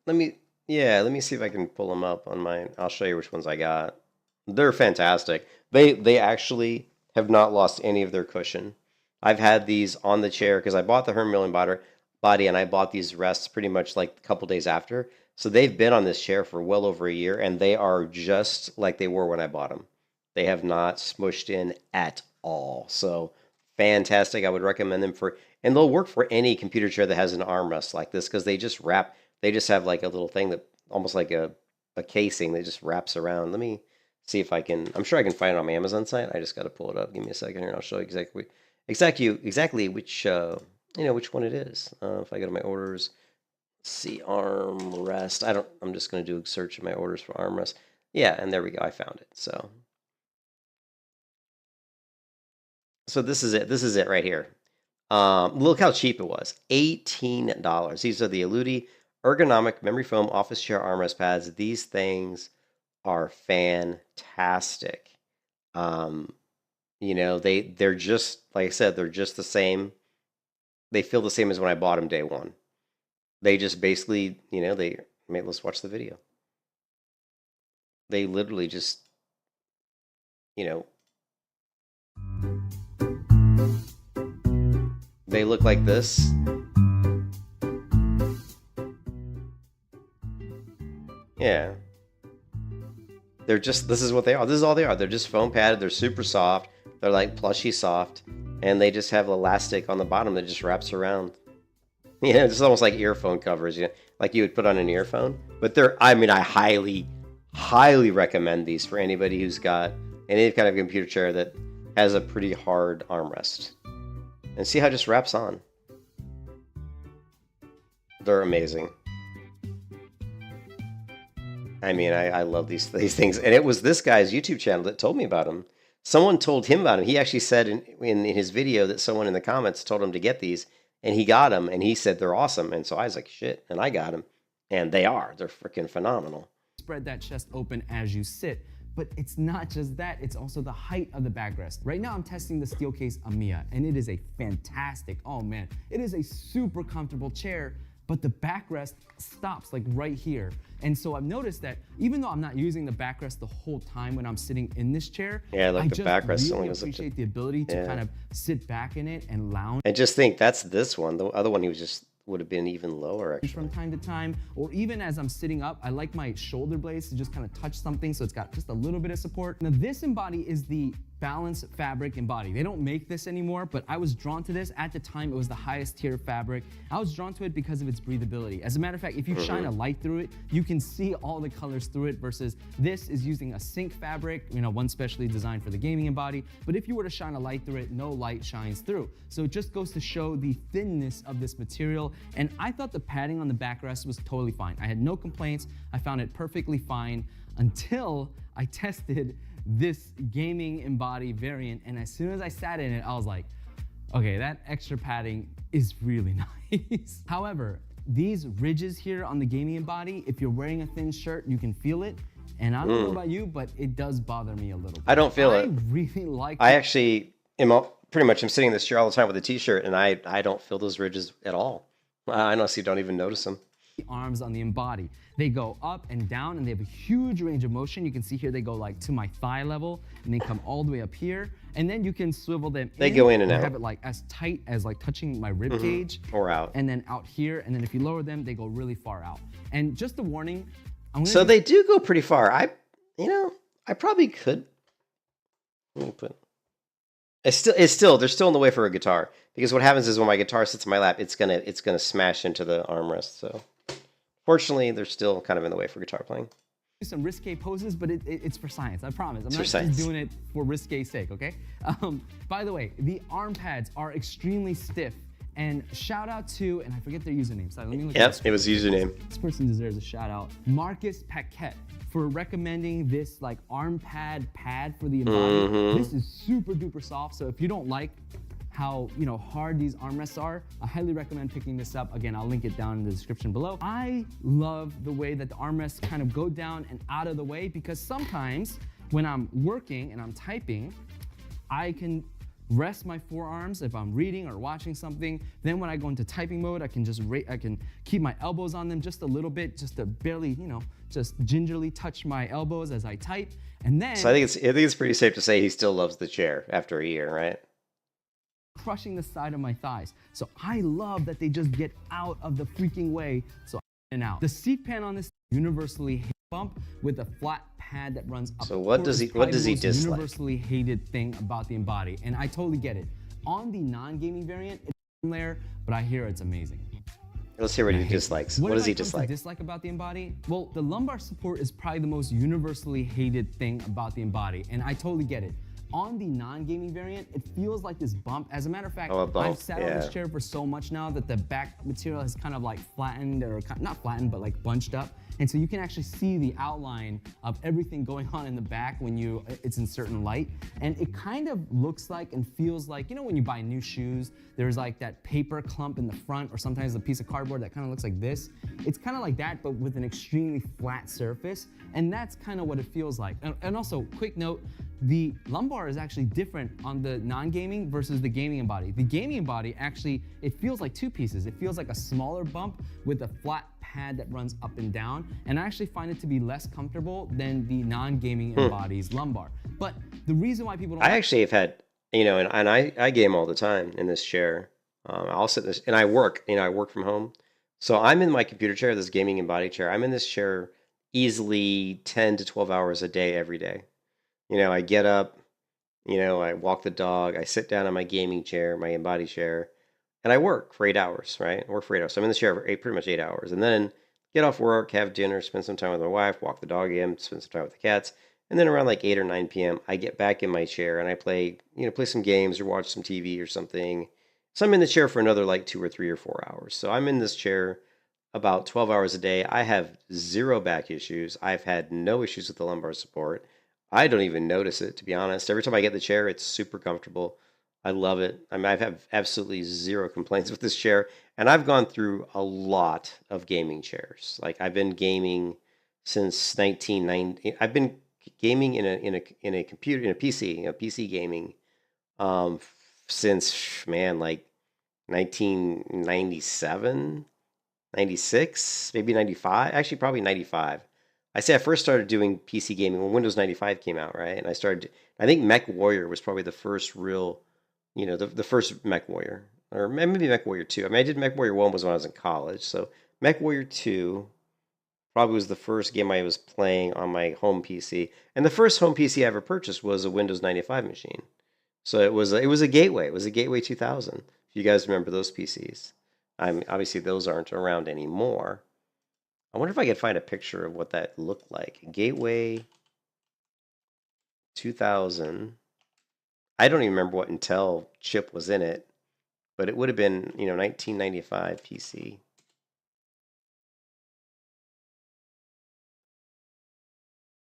Let me see if I can pull them up on mine. I'll show you which ones I got. They're fantastic. They actually have not lost any of their cushion. I've had these on the chair because I bought the Herman Miller body, and I bought these rests pretty much like a couple days after. So they've been on this chair for well over a year, and they are just like they were when I bought them. They have not smushed in at all. So fantastic. I would recommend them for, and they'll work for any computer chair that has an armrest like this, because they just wrap, they just have like a little thing that almost like a casing that just wraps around. Let me see if I can, I'm sure I can find it on my Amazon site. I just got to pull it up. Give me a second here and I'll show you exactly which, which one it is. If I go to my orders, let's see, armrest. I'm just going to do a search in my orders for armrest. Yeah, and there we go. I found it. So this is it. This is it right here. Look how cheap it was. $18. These are the Illudi ergonomic memory foam office chair armrest pads. These things are fantastic. They're just, like I said, they're just the same. They feel the same as when I bought them day one. They just basically, let's watch the video. They literally just, they look like this. Yeah. They're just, this is what they are. This is all they are. They're just foam padded. They're super soft. They're like plushy soft. And they just have elastic on the bottom that just wraps around. It's almost like earphone covers, like you would put on an earphone. But I highly, highly recommend these for anybody who's got any kind of computer chair that has a pretty hard armrest. And see how it just wraps on. They're amazing. I love these things. And it was this guy's YouTube channel that told me about them. Someone told him about them. He actually said in his video that someone in the comments told him to get these. And he got them, and he said they're awesome. And so I was like, shit. And I got them. And they are. They're freaking phenomenal. Spread that chest open as you sit. But it's not just that, it's also the height of the backrest. Right now I'm testing the Steelcase Amiya, and it is a fantastic, oh man, it is a super comfortable chair, but the backrest stops like right here. And so I've noticed that even though I'm not using the backrest the whole time when I'm sitting in this chair, yeah, like I the just backrest really appreciate the ability to kind of sit back in it and lounge. And just think, that's this one. The other one, would have been even lower, actually. From time to time, or even as I'm sitting up, I like my shoulder blades to just kind of touch something so it's got just a little bit of support. Now this embody is the Balance fabric embody. They don't make this anymore, but I was drawn to this. At the time, it was the highest tier fabric. I was drawn to it because of its breathability. As a matter of fact, if you shine a light through it, you can see all the colors through it, versus this is using a sync fabric, one specially designed for the gaming embody. But if you were to shine a light through it, no light shines through. So it just goes to show the thinness of this material. And I thought the padding on the backrest was totally fine. I had no complaints. I found it perfectly fine until I tested this gaming embody variant, and as soon as I sat in it, I was like, okay, that extra padding is really nice. However, these ridges here on the gaming embody, if you're wearing a thin shirt, you can feel it. And I don't know about you, but it does bother me a little bit. I don't feel it. I really like it. I actually am pretty much, I'm sitting in this chair all the time with a t-shirt, and I don't feel those ridges at all. I honestly don't even notice them. Arms on the embody, they go up and down, and they have a huge range of motion. You can see here they go like to my thigh level, and they come all the way up here, and then you can swivel them. They go in and out. Have it like as tight as like touching my rib cage, or out, and then out here, and then if you lower them, they go really far out. And just a warning, so they do go pretty far. I probably could. Let me put. They're still in the way for a guitar, because what happens is when my guitar sits in my lap, it's gonna smash into the armrest. So. Fortunately, they're still kind of in the way for guitar playing. Some risque poses, but it's for science, I promise. I'm not just doing it for risque sake, okay? By the way, the arm pads are extremely stiff, and shout out to, and I forget their username, so let me look at this. It was username. This person deserves a shout out. Marcus Paquette, for recommending this like arm pad for the embody. This is super duper soft, so if you don't like how hard these armrests are, I highly recommend picking this up. Again, I'll link it down in the description below. I love the way that the armrests kind of go down and out of the way, because sometimes when I'm working and I'm typing, I can rest my forearms if I'm reading or watching something. Then when I go into typing mode, I can keep my elbows on them just a little bit, just to barely, just gingerly touch my elbows as I type. And then, so I think it's pretty safe to say he still loves the chair after a year, right? crushing the side of my thighs. So I love that they just get out of the freaking way. So and out. The seat pan on this universally hated bump with a flat pad that runs up. So what does he dislike? Universally hated thing about the Embody, and I totally get it. On the non-gaming variant, it's layer, but I hear it's amazing. Let's hear what he dislikes. What does he dislike? Dislike about the Embody? Well, the lumbar support is probably the most universally hated thing about the Embody, and I totally get it. On the non-gaming variant, it feels like this bump. As a matter of fact, I've sat on this chair for so much now that the back material has kind of like flattened, or not flattened, but like bunched up. And so you can actually see the outline of everything going on in the back when it's in certain light. And it kind of looks like and feels like, you know when you buy new shoes, there's like that paper clump in the front, or sometimes a piece of cardboard that kind of looks like this. It's kind of like that, but with an extremely flat surface. And that's kind of what it feels like. And also, quick note, the lumbar is actually different on the non-gaming versus the gaming Embody. The gaming Embody actually, it feels like two pieces. It feels like a smaller bump with a flat pad that runs up and down, and I actually find it to be less comfortable than the non-gaming Embody's lumbar. But the reason why people don't I actually have had, you know, and I game all the time in this chair. I'll sit in this, and I work, you know, I work from home. So I'm in my computer chair, this gaming Embody chair. I'm in this chair easily 10 to 12 hours a day, every day. You know, I get up, you know, I walk the dog, I sit down on my gaming chair, my Embody chair, and I work for 8 hours, right? I work for 8 hours. So I'm in the chair for pretty much 8 hours. And then get off work, have dinner, spend some time with my wife, walk the dog in, spend some time with the cats. And then around like 8 or 9 p.m., I get back in my chair and I play some games or watch some TV or something. So I'm in the chair for another like 2 or 3 or 4 hours. So I'm in this chair about 12 hours a day. I have zero back issues. I've had no issues with the lumbar support. I don't even notice it, to be honest. Every time I get the chair, it's super comfortable. I love it. I mean, I have absolutely zero complaints with this chair. And I've gone through a lot of gaming chairs. Like I've been gaming since 1990. I've been gaming in a computer, in a PC gaming, since, man, like 1997, 96, maybe 95. Actually, probably 95. I say I first started doing PC gaming when Windows 95 came out, right? And I think Mech Warrior was probably the first real, you know, the first Mech Warrior. Or maybe Mech Warrior 2. I mean, I did Mech Warrior 1 was when I was in college. So Mech Warrior 2 probably was the first game I was playing on my home PC. And the first home PC I ever purchased was a Windows 95 machine. So it was a Gateway. It was a Gateway 2000. If you guys remember those PCs. Obviously, those aren't around anymore. I wonder if I could find a picture of what that looked like. Gateway 2000. I don't even remember what Intel chip was in it, but it would have been, you know, 1995 PC.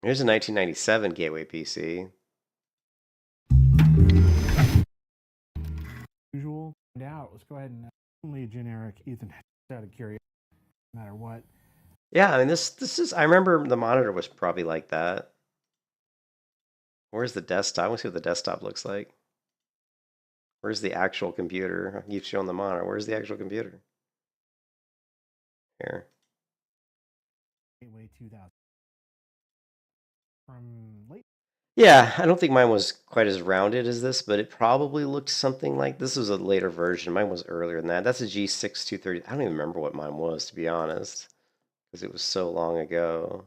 Here's a 1997 Gateway PC. Usual. Out. Let's go ahead and only a generic Ethan out of curiosity, no matter what. Yeah, I mean, this is. I remember the monitor was probably like that. Where's the desktop? I want to see what the desktop looks like. Where's the actual computer? You've shown the monitor. Where's the actual computer? Here. Gateway 2000. From late. Yeah, I don't think mine was quite as rounded as this, but it probably looked something like this. Was a later version. Mine was earlier than that. That's a G6230. I don't even remember what mine was, to be honest, because it was so long ago.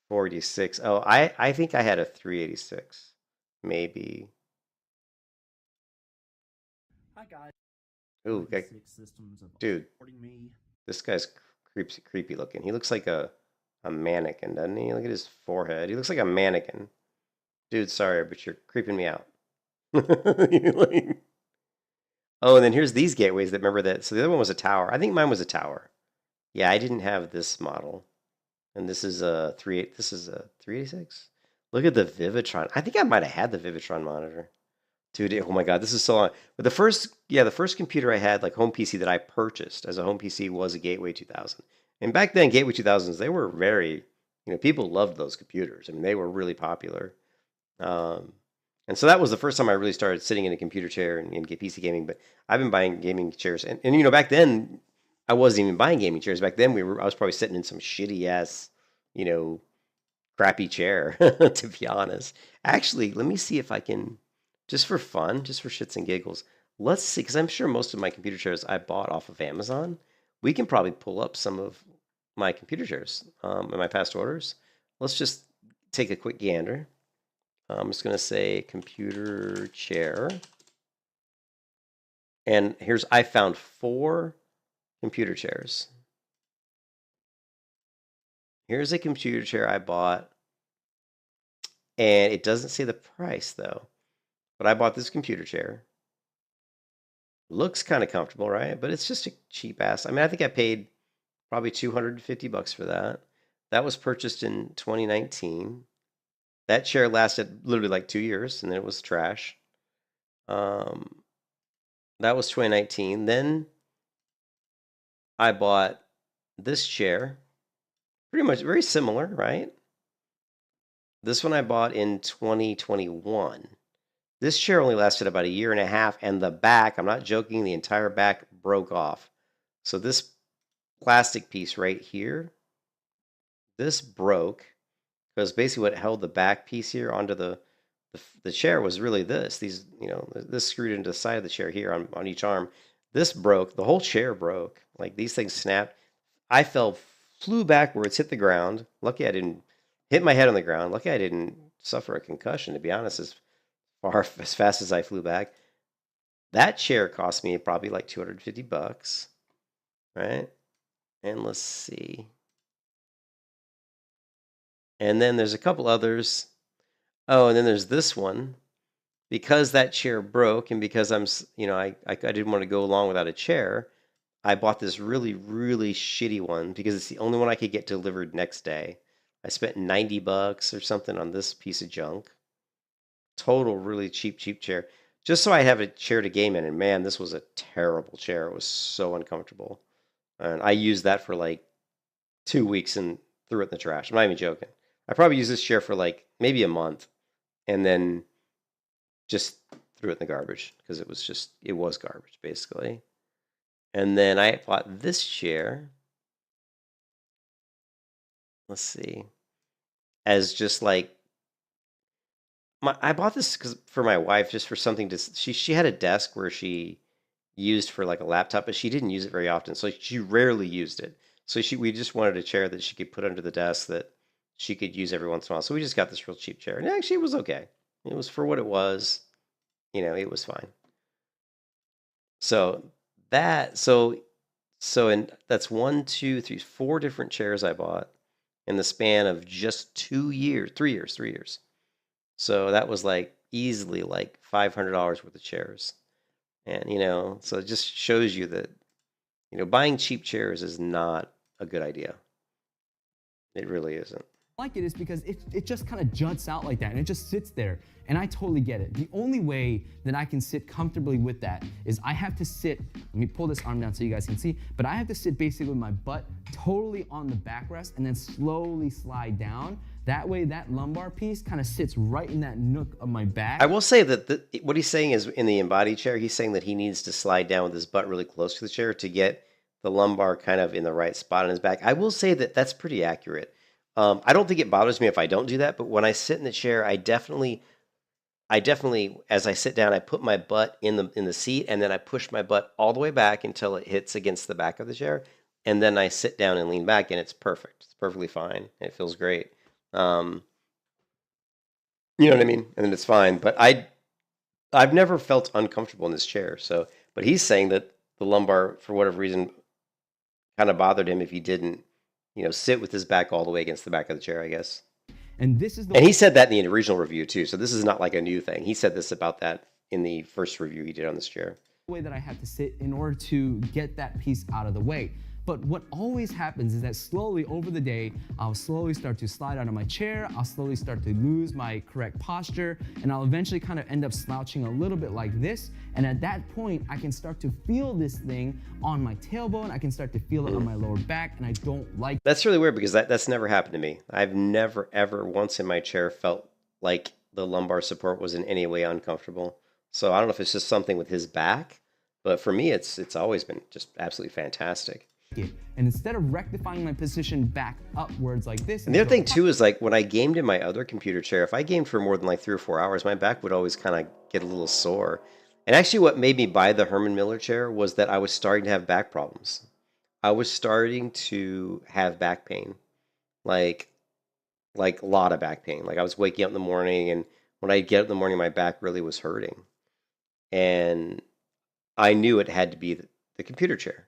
486. Oh, I think I had a 386, maybe. Hi guys. Ooh, dude, this guy's creepy looking. He looks like a mannequin, doesn't he? Look at his forehead. He looks like a mannequin. Dude, sorry, but you're creeping me out. Oh, and then here's these gateways that remember that. So the other one was a tower. I think mine was a tower. Yeah, I didn't have this model. And this is a 386. Look at the Vivitron. I think I might have had the Vivitron monitor. Dude, oh my God, this is so long. But the first computer I had, like home PC that I purchased as a home PC was a Gateway 2000. And back then, Gateway 2000s, they were very, you know, people loved those computers. I mean, they were really popular. And so that was the first time I really started sitting in a computer chair and get PC gaming. But I've been buying gaming chairs. And you know, back then, I wasn't even buying gaming chairs. Back then, I was probably sitting in some shitty-ass, you know, crappy chair, to be honest. Actually, let me see if I can just for fun, just for shits and giggles. Let's see, because I'm sure most of my computer chairs I bought off of Amazon. We can probably pull up some of my computer chairs in my past orders. Let's just take a quick gander. I'm just going to say computer chair. And I found 4 computer chairs. Here's a computer chair I bought. And it doesn't say the price though. But I bought this computer chair. Looks kind of comfortable, right? But it's just a cheap ass. I mean, I think I paid probably $250 for that. That was purchased in 2019. That chair lasted literally like 2 years, and then it was trash. That was 2019. Then I bought this chair. Pretty much very similar, right? This one I bought in 2021. This chair only lasted about a year and a half, and the back, I'm not joking, the entire back broke off. So this plastic piece right here, this broke, because basically what held the back piece here onto the chair was really this. These, this screwed into the side of the chair here on each arm. This broke. The whole chair broke. Like, these things snapped. I flew backwards, hit the ground. Lucky I didn't hit my head on the ground. Lucky I didn't suffer a concussion, to be honest, as fast as I flew back. That chair cost me probably like $250, right? And let's see. And then there's a couple others. Oh, and then there's this one. Because that chair broke, and because I didn't want to go along without a chair, I bought this really, really shitty one because it's the only one I could get delivered next day. I spent $90 or something on this piece of junk. Total, really cheap chair. Just so I have a chair to game in. And man, this was a terrible chair. It was so uncomfortable. And I used that for like 2 weeks and threw it in the trash. I'm not even joking. I probably used this chair for like maybe a month and then just threw it in the garbage because it was garbage basically. And then I bought this chair. Let's see. As just like, I bought this for my wife, just for something to. She had a desk where she used for like a laptop, but she didn't use it very often, so she rarely used it. So we just wanted a chair that she could put under the desk that she could use every once in a while. So we just got this real cheap chair, and actually it was okay. It was for what it was. It was fine. So that's 1, 2, 3, 4 different chairs I bought in the span of just 3 years. So that was like easily like $500 worth of chairs. And, so it just shows you that, buying cheap chairs is not a good idea. It really isn't. Like it is because it just kind of juts out like that and it just sits there, and I totally get it. The only way that I can sit comfortably with that is I have to sit, let me pull this arm down so you guys can see, but I have to sit basically with my butt totally on the backrest and then slowly slide down. That way that lumbar piece kind of sits right in that nook of my back. I will say that what he's saying is in the embodied chair, he's saying that he needs to slide down with his butt really close to the chair to get the lumbar kind of in the right spot on his back. I will say that that's pretty accurate. I don't think it bothers me if I don't do that, but when I sit in the chair, I definitely, as I sit down, I put my butt in the seat, and then I push my butt all the way back until it hits against the back of the chair, and then I sit down and lean back, and it's perfect. It's perfectly fine. It feels great. You know what I mean? And then it's fine. But I've never felt uncomfortable in this chair. So, but he's saying that the lumbar, for whatever reason, kind of bothered him if he didn't, sit with his back all the way against the back of the chair, I guess. And this is and he said that in the original review too. So this is not like a new thing. He said this about that in the first review he did on this chair. The way that I have to sit in order to get that piece out of the way. But what always happens is that slowly over the day, I'll slowly start to slide out of my chair, I'll slowly start to lose my correct posture, and I'll eventually kind of end up slouching a little bit like this. And at that point, I can start to feel this thing on my tailbone, I can start to feel it on my lower back, and I don't like. That's really weird because that's never happened to me. I've never, ever once in my chair felt like the lumbar support was in any way uncomfortable. So I don't know if it's just something with his back, but for me, it's always been just absolutely fantastic. it. And instead of rectifying my position back upwards like this. And the other thing too is like when I gamed in my other computer chair, if I gamed for more than like 3 or 4 hours, my back would always kind of get a little sore. And actually what made me buy the Herman Miller chair was that I was starting to have back problems. I was starting to have back pain. Like a lot of back pain. Like I was waking up in the morning, and when I'd get up in the morning, my back really was hurting. And I knew it had to be the computer chair.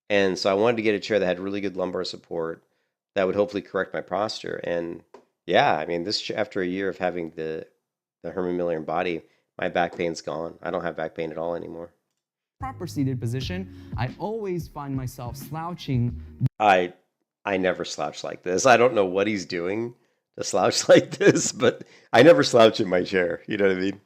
And so I wanted to get a chair that had really good lumbar support that would hopefully correct my posture. And yeah, I mean, this after a year of having the Herman Miller Embody, my back pain's gone. I don't have back pain at all anymore. Proper seated position, I always find myself slouching. I never slouch like this. I don't know what he's doing to slouch like this, but I never slouch in my chair. You know what I mean?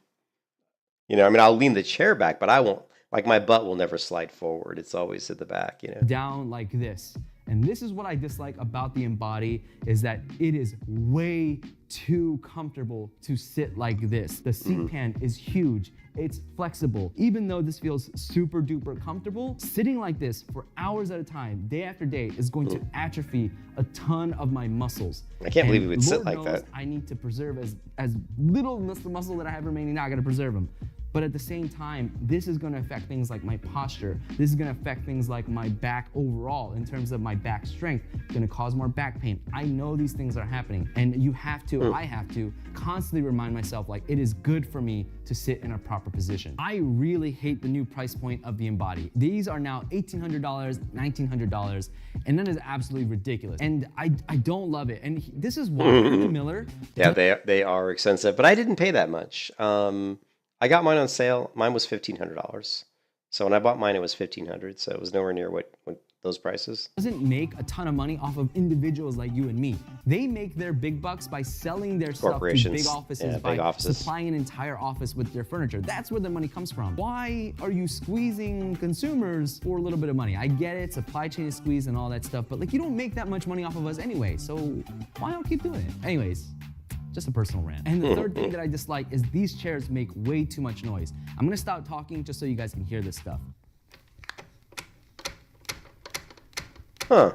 You know, I mean, I'll lean the chair back, but I won't. Like my butt will never slide forward. It's always at the back, you know. Down like this. And this is what I dislike about the Embody, is that it is way too comfortable to sit like this. The seat pan is huge. It's flexible. Even though this feels super duper comfortable, sitting like this for hours at a time, day after day, is going to atrophy a ton of my muscles. I can't believe you would sit like that. I need to preserve as little muscle that I have remaining now. I gotta preserve them. But at the same time, this is gonna affect things like my posture. This is gonna affect things like my back overall in terms of my back strength. It's gonna cause more back pain. I know these things are happening, and you have to, I have to constantly remind myself like it is good for me to sit in a proper position. I really hate the new price point of the Embody. These are now $1,800, $1,900, and that is absolutely ridiculous. And I don't love it. And this is why Herman Miller. Yeah, they are expensive, but I didn't pay that much. I got mine on sale. Mine was $1,500. So when I bought mine, it was $1,500. So it was nowhere near what those prices. Doesn't make a ton of money off of individuals like you and me. They make their big bucks by selling their stuff to big offices, by supplying an entire office with their furniture. That's where the money comes from. Why are you squeezing consumers for a little bit of money? I get it, supply chain is squeezed and all that stuff, but like you don't make that much money off of us anyway. So why not keep doing it? Anyways. Just a personal rant. And the third thing that I dislike is these chairs make way too much noise. I'm gonna stop talking just so you guys can hear this stuff. Huh.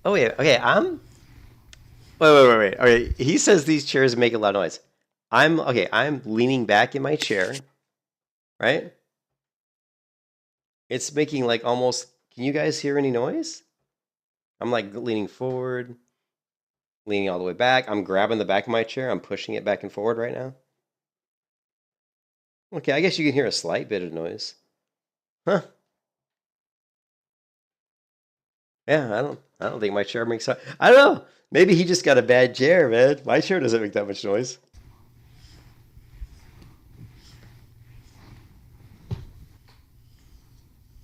Oh yeah, okay, wait. Okay, he says these chairs make a lot of noise. I'm leaning back in my chair, right? It's making like almost, can you guys hear any noise? I'm like leaning forward, leaning all the way back. I'm grabbing the back of my chair. I'm pushing it back and forward right now. Okay, I guess you can hear a slight bit of noise. Huh. Yeah, I don't think my chair makes I don't know. Maybe he just got a bad chair, man. My chair doesn't make that much noise.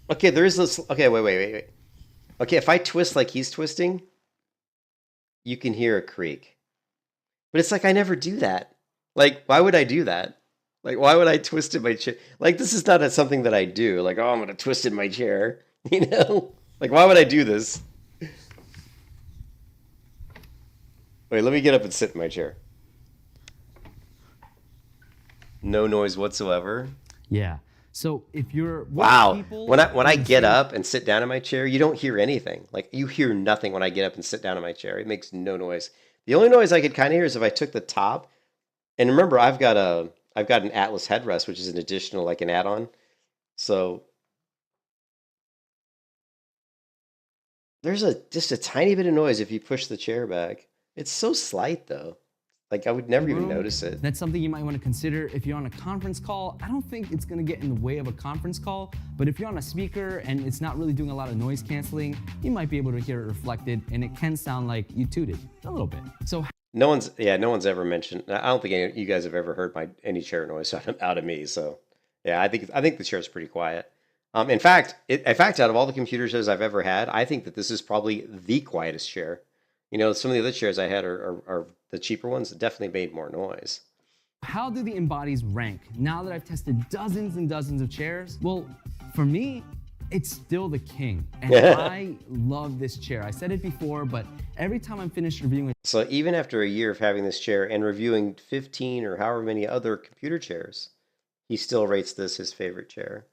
Okay, there is this. Okay, wait. Okay, if I twist like he's twisting, you can hear a creak. But it's like I never do that. Like, why would I do that? Like, why would I twist in my chair? Like, this is not something that I do. Like, oh, I'm gonna twist in my chair. You know? Like, why would I do this? Wait, let me get up and sit in my chair. No noise whatsoever. Yeah. So if you're wow, when I get up and sit down in my chair, you don't hear anything. Like you hear nothing when I get up and sit down in my chair. It makes no noise. The only noise I could kind of hear is if I took the top. And remember, I've got an Atlas headrest, which is an additional like an add-on. So there's just a tiny bit of noise if you push the chair back. It's so slight though. Like I would never even notice it. That's something you might want to consider if you're on a conference call. I don't think it's going to get in the way of a conference call, but if you're on a speaker and it's not really doing a lot of noise canceling, you might be able to hear it reflected, and it can sound like you tooted a little bit. So no one's ever mentioned. I don't think you guys have ever heard any chair noise out of me. So yeah, I think the chair is pretty quiet. In fact, out of all the computer chairs I've ever had, I think that this is probably the quietest chair. You know, some of the other chairs I had are the cheaper ones that definitely made more noise. How do the Embodies rank now that I've tested dozens and dozens of chairs? Well, for me, it's still the king. And I love this chair. I said it before, but every time I'm finished reviewing it. So even after a year of having this chair and reviewing 15 or however many other computer chairs, he still rates this his favorite chair,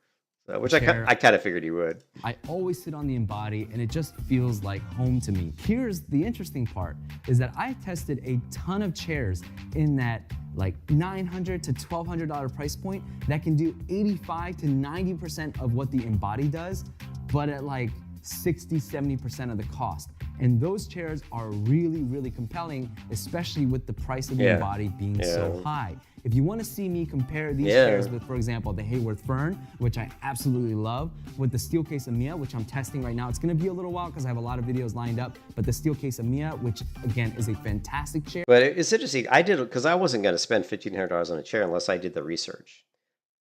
so, which Chair. I kind of figured he would. I always sit on the Embody and it just feels like home to me. Here's the interesting part, is that I tested a ton of chairs in that like $900 to $1,200 price point that can do 85 to 90% of what the Embody does, but at like 60, 70% of the cost. And those chairs are really, really compelling, especially with the price of the Embody being so high. If you want to see me compare these chairs with, for example, the Hayworth Fern, which I absolutely love, with the Steelcase Amiya, which I'm testing right now. It's going to be a little while because I have a lot of videos lined up, but the Steelcase Amiya, which again is a fantastic chair. But it's interesting. I did, because I wasn't going to spend $1,500 on a chair unless I did the research.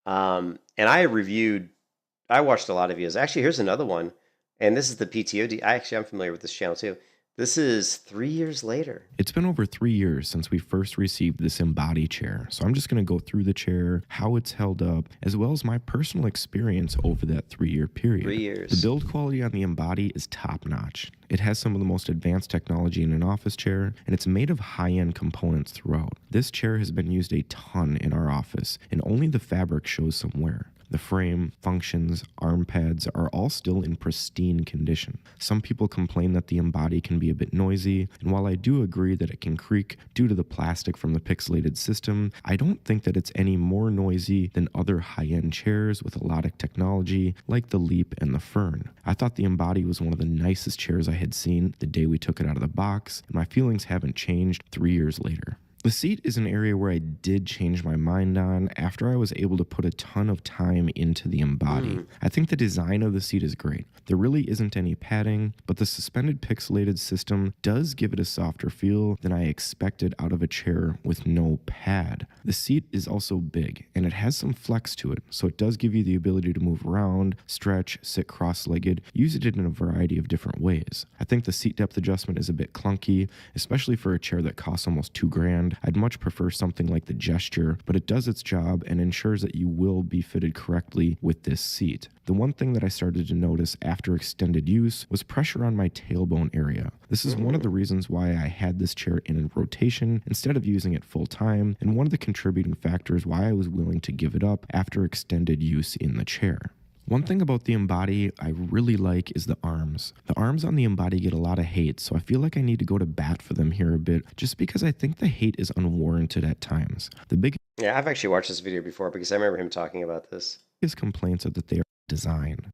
And I watched a lot of videos. Actually, here's another one. And this is the PTOD. I'm familiar with this channel too. This is 3 years later. It's been over 3 years since we first received this Embody chair, so I'm just going to go through the chair, how it's held up, as well as my personal experience over that 3-year period. 3 years. The build quality on the Embody is top-notch. It has some of the most advanced technology in an office chair, and it's made of high-end components throughout. This chair has been used a ton in our office, and only the fabric shows some wear. The frame, functions, arm pads are all still in pristine condition. Some people complain that the Embody can be a bit noisy, and while I do agree that it can creak due to the plastic from the pixelated system, I don't think that it's any more noisy than other high-end chairs with a lot of technology like the Leap and the Fern. I thought the Embody was one of the nicest chairs I had seen the day we took it out of the box, and my feelings haven't changed 3 years later. The seat is an area where I did change my mind on after I was able to put a ton of time into the Embody. I think the design of the seat is great. There really isn't any padding, but the suspended pixelated system does give it a softer feel than I expected out of a chair with no pad. The seat is also big, and it has some flex to it, so it does give you the ability to move around, stretch, sit cross-legged, use it in a variety of different ways. I think the seat depth adjustment is a bit clunky, especially for a chair that costs almost $2,000. I'd much prefer something like the Gesture, but it does its job and ensures that you will be fitted correctly with this seat. The one thing that I started to notice after extended use was pressure on my tailbone area. This is one of the reasons why I had this chair in rotation instead of using it full time, and one of the contributing factors why I was willing to give it up after extended use in the chair. One thing about the Embody I really like is the arms. The arms on the Embody get a lot of hate, so I feel like I need to go to bat for them here a bit, just because I think the hate is unwarranted at times. Yeah, I've actually watched this video before because I remember him talking about this. His complaints are that they are designed.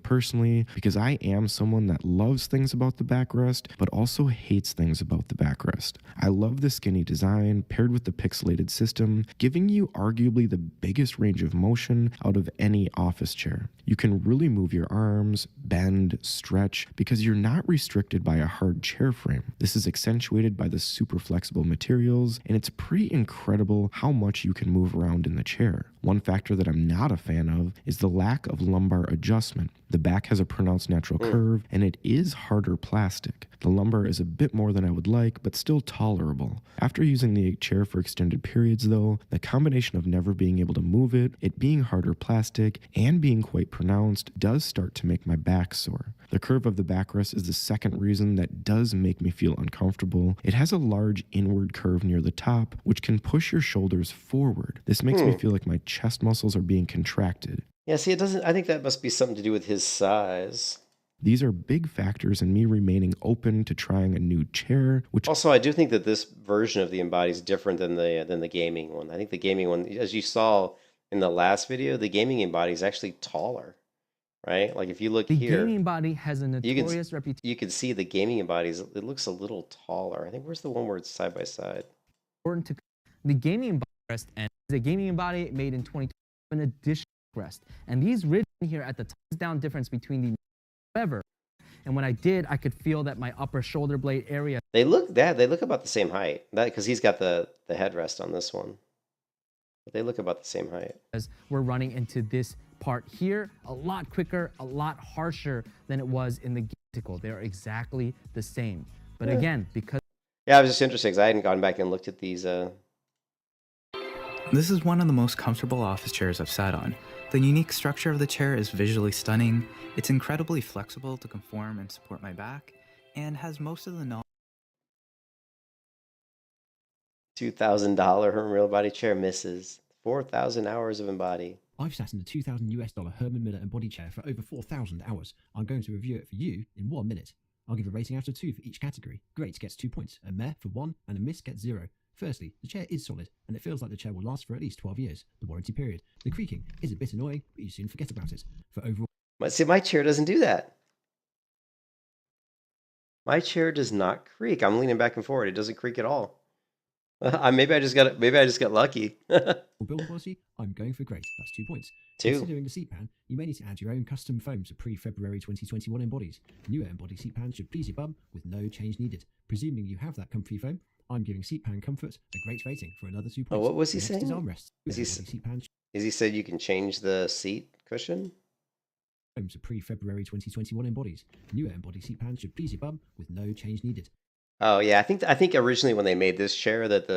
Personally, because I am someone that loves things about the backrest, but also hates things about the backrest. I love the skinny design paired with the pixelated system, giving you arguably the biggest range of motion out of any office chair. You can really move your arms, bend, stretch, because you're not restricted by a hard chair frame. This is accentuated by the super flexible materials, and it's pretty incredible how much you can move around in the chair. One factor that I'm not a fan of is the lack of lumbar adjustment. The back has a pronounced natural curve, and it is harder plastic. The lumbar is a bit more than I would like, but still tolerable. After using the chair for extended periods though, the combination of never being able to move it being harder plastic, and being quite pronounced does start to make my back sore. The curve of the backrest is the second reason that does make me feel uncomfortable. It has a large inward curve near the top, which can push your shoulders forward. This makes me feel like my chest muscles are being contracted. Yeah, see, it doesn't. I think that must be something to do with his size. These are big factors in me remaining open to trying a new chair, which also I do think that this version of the Embody is different than the gaming one. I think the gaming one, as you saw in the last video, the gaming Embody is actually taller, right? Like if you look here, the gaming Embody has a notorious reputation. You can see the gaming Embodies. It looks a little taller. I think where's the one where it's side by side? Important to the gaming Embody rest, and the gaming Embody made in 2020 an additional rest, and these ridges here at the top down difference between the ever. And when I did, I could feel that my upper shoulder blade area. They look about the same height. That because he's got the headrest on this one. But they look about the same height. As we're running into this part here, a lot quicker, a lot harsher than it was in the Gatical. They're exactly the same. But again, because I was just interested because I hadn't gone back and looked at these. This is one of the most comfortable office chairs I've sat on. The unique structure of the chair is visually stunning. It's incredibly flexible to conform and support my back, and has most of the $2,000 Herman Real Body chair misses 4,000 hours of embody. I've sat in the $2,000 Herman Miller embody chair for over 4,000 hours. I'm going to review it for you in 1 minute. I'll give a rating out of 2 for each category. Great gets 2 points, a meh for 1, and a miss gets 0. Firstly, the chair is solid, and it feels like the chair will last for at least 12 years, the warranty period. The creaking is a bit annoying, but you soon forget about it. For overall... But see, my chair doesn't do that. My chair does not creak. I'm leaning back and forward. It doesn't creak at all. Maybe I just got lucky. For build quality, I'm going for great. That's 2 points. 2. Considering the seat pan, you may need to add your own custom foams for pre-February 2021 embodies. Newer embody seat pans should please your bum with no change needed. Presuming you have that comfy foam, I'm giving seat pan comfort a great rating for another 2 points. Oh, what was he Next saying? is armrests. Is he said you can change the seat cushion? Foams for pre-February 2021 embodies. Newer embody seat pans should please your bum with no change needed. Oh yeah, I think originally when they made this chair that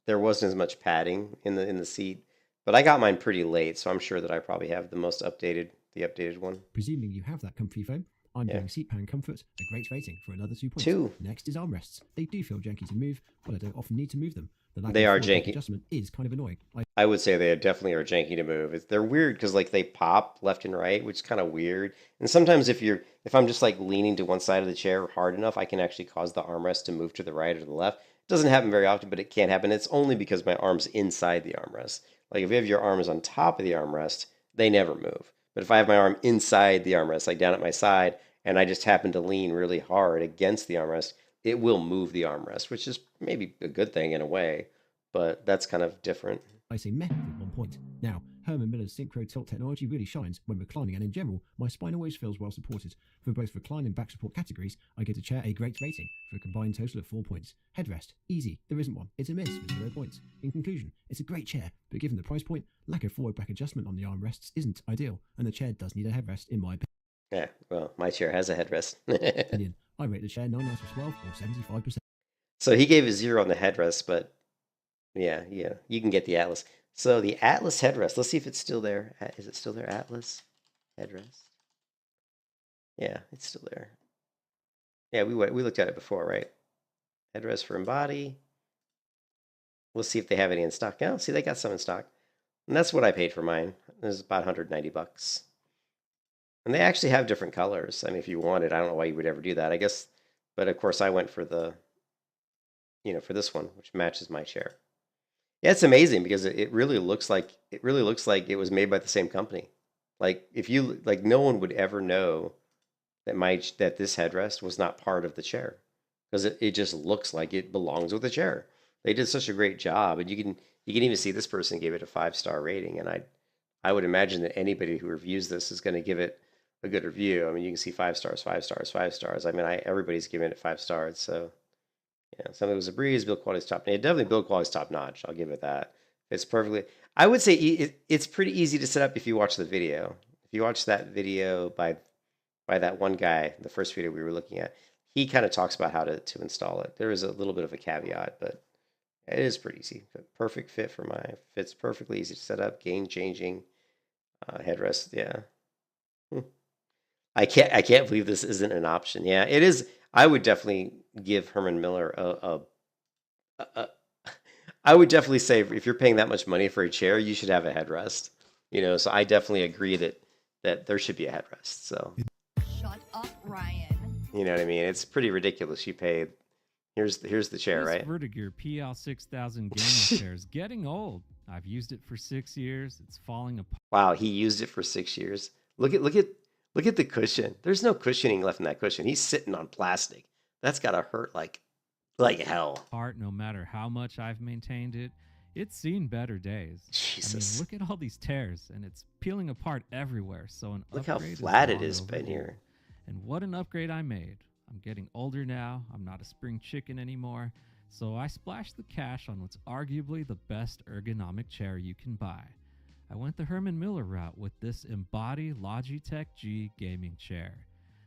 there wasn't as much padding in the seat, but I got mine pretty late, so I'm sure that I probably have the updated one. Presuming you have that comfy foam, I'm giving seat pan comfort a great rating for another 2 points. 2. Next is armrests. They do feel janky to move, but I don't often need to move them. The lack They of are forward janky. adjustment is kind of annoying. I would say they definitely are janky to move. They're weird because like they pop left and right, which is kind of weird. And sometimes if I'm just like leaning to one side of the chair hard enough, I can actually cause the armrest to move to the right or the left. It doesn't happen very often, but it can happen. It's only because my arm's inside the armrest. Like if you have your arms on top of the armrest, they never move. But if I have my arm inside the armrest, like down at my side, and I just happen to lean really hard against the armrest, it will move the armrest, which is maybe a good thing in a way, but that's kind of different. I say meh at 1 point. Now, Herman Miller's synchro tilt technology really shines when reclining, and in general, my spine always feels well supported. For both recline and back support categories, I give the chair a great rating for a combined total of 4 points. Headrest, easy, there isn't one. It's a miss with 0 points. In conclusion, it's a great chair, but given the price point, lack of forward back adjustment on the armrests isn't ideal, and the chair does need a headrest in my opinion. Yeah, well, my chair has a headrest. I rate the chair 9 out of 12 or 75%. So he gave a 0 on the headrest, but yeah, you can get the Atlas. So the Atlas headrest, let's see if it's still there. Is it still there, Atlas headrest? Yeah, it's still there. Yeah, we looked at it before, right? Headrest for embody. We'll see if they have any in stock. Yeah, see, they got some in stock. And that's what I paid for mine. It was about 190 bucks. And they actually have different colors. I mean, if you wanted, I don't know why you would ever do that, I guess. But of course, I went for the, for this one, which matches my chair. Yeah, it's amazing because it really looks like it was made by the same company. Like no one would ever know that this headrest was not part of the chair because it just looks like it belongs with the chair. They did such a great job, and you can even see this person gave it a 5-star rating, and I would imagine that anybody who reviews this is going to give it a good review. I mean, you can see 5 stars, 5 stars, 5 stars. I mean, everybody's giving it 5 stars, so. Yeah, something was a breeze. Build quality's top. Yeah, definitely build quality's top notch. I'll give it that. It's perfectly. I would say it's pretty easy to set up if you watch the video. If you watch that video by that one guy, the first video we were looking at, he kind of talks about how to install it. There is a little bit of a caveat, but it is pretty easy. Perfect fit for my. Fits perfectly easy to set up. Game changing, headrest. Yeah. I can't believe this isn't an option. Yeah, it is. I would definitely give Herman Miller I would definitely say if you're paying that much money for a chair, you should have a headrest. So I definitely agree that there should be a headrest. So Shut up, Ryan. you know what I mean? It's pretty ridiculous. You paid. Here's the chair, This right? Vertigear PL6000 gaming chair is getting old. I've used it for 6 years. It's falling apart. Wow, he used it for 6 years. Look at the cushion. There's no cushioning left in that cushion. He's sitting on plastic. That's gotta hurt like hell. No matter how much I've maintained it, it's seen better days. Jesus. I mean, look at all these tears, and it's peeling apart everywhere. So Look how upgrade flat it long is in overdue. here. And what an upgrade I made. I'm getting older now. I'm not a spring chicken anymore. So I splashed the cash on what's arguably the best ergonomic chair you can buy. I went the Herman Miller route with this Embody Logitech G gaming chair.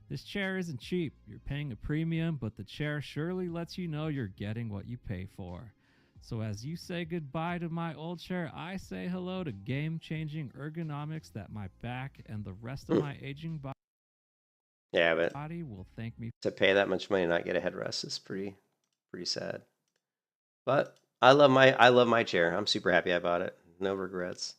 This chair isn't cheap. You're paying a premium, but the chair surely lets you know you're getting what you pay for. So as you say goodbye to my old chair, I say hello to game-changing ergonomics that my back and the rest of my aging Yeah, but body will thank me. to pay that much money and not get a headrest is pretty sad. But I love my chair. I'm super happy I bought it. No regrets.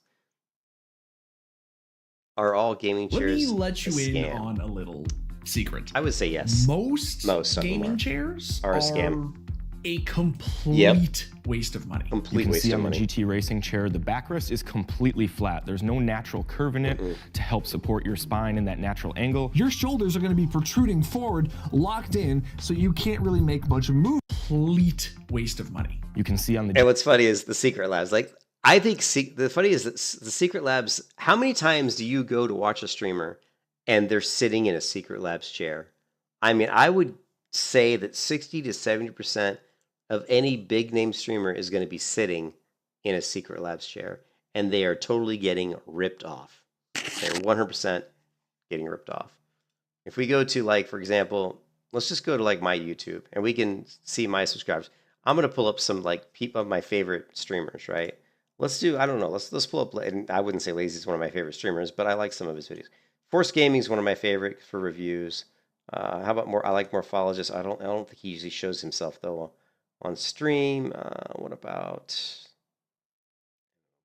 Are all gaming Let chairs me let you a in scam? on a little secret. I would say yes. Most of them gaming chairs are a scam. A complete waste of money. You can see on the GT Racing chair, the backrest is completely flat. There's no natural curve in it to help support your spine in that natural angle. Your shoulders are going to be protruding forward, locked in, so you can't really make much of a move. Complete waste of money. You can see on the... And what's funny is the Secret Labs. Like, I think the funny is that the Secret Labs, how many times do you go to watch a streamer and they're sitting in a Secret Labs chair? I mean, I would say that 60 to 70% of any big name streamer is going to be sitting in a Secret Labs chair, and they are totally getting ripped off. They're 100% getting ripped off. If we go to, like, for example, let's just go to like my YouTube and we can see my subscribers. I'm going to pull up some like people of my favorite streamers, right? Let's do, I don't know, let's pull up, and I wouldn't say Lazy is one of my favorite streamers, but I like some of his videos. Force Gaming is one of my favorite for reviews. How about more? I like Morphologist. I don't think he usually shows himself though on stream. What about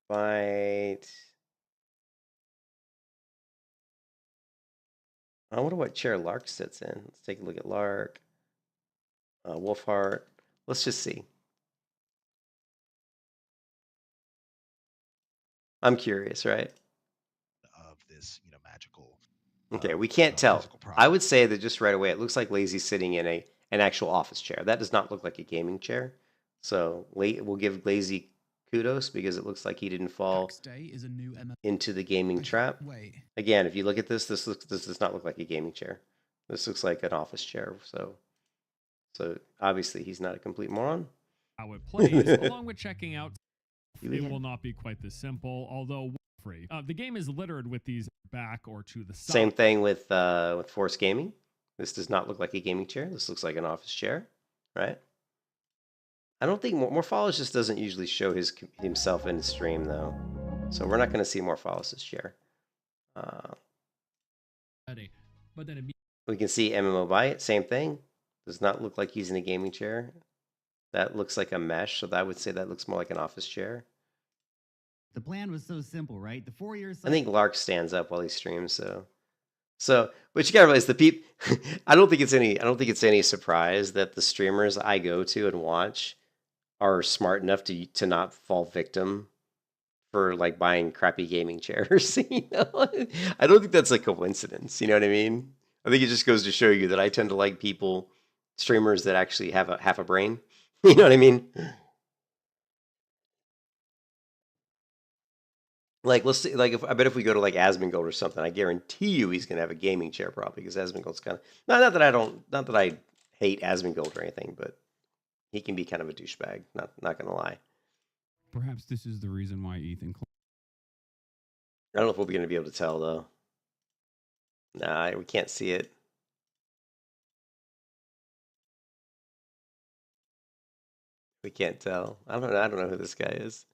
Bite? I wonder what chair Lark sits in. Let's take a look at Lark. Wolfheart. Let's just see. I'm curious, right? Of this, magical. Okay, we can't tell. I would say that just right away, it looks like Lazy's sitting in an actual office chair. That does not look like a gaming chair. So we'll give Lazy kudos because it looks like he didn't fall into the gaming trap. Again, if you look at this does not look like a gaming chair. This looks like an office chair. So obviously he's not a complete moron. How it plays, along with checking out, it will not be quite this simple, although free. The game is littered with these back or to the side. Same thing with Force Gaming. This does not look like a gaming chair. This looks like an office chair, right? I don't think Morphologist doesn't usually show himself in the stream though, so we're not going to see Morphologist's chair. But then we can see MMO Bite, same thing. Does not look like he's in a gaming chair. That looks like a mesh, so I would say that looks more like an office chair. The plan was so simple, right? The 4 years. I think Lark stands up while he streams, so but you gotta realize the people. I don't think it's any surprise that the streamers I go to and watch are smart enough to not fall victim for like buying crappy gaming chairs. I don't think that's a coincidence. You know what I mean? I think it just goes to show you that I tend to like streamers that actually have half a brain. You know what I mean? Like, let's see, like, I bet if we go to like Asmongold or something, I guarantee you he's gonna have a gaming chair probably, because Asmongold's kind of not that I hate Asmongold or anything, but he can be kind of a douchebag. Not gonna lie. perhaps this is the reason why Ethan. I don't know if we'll be gonna be able to tell though. Nah, we can't see it. We can't tell. I don't know who this guy is.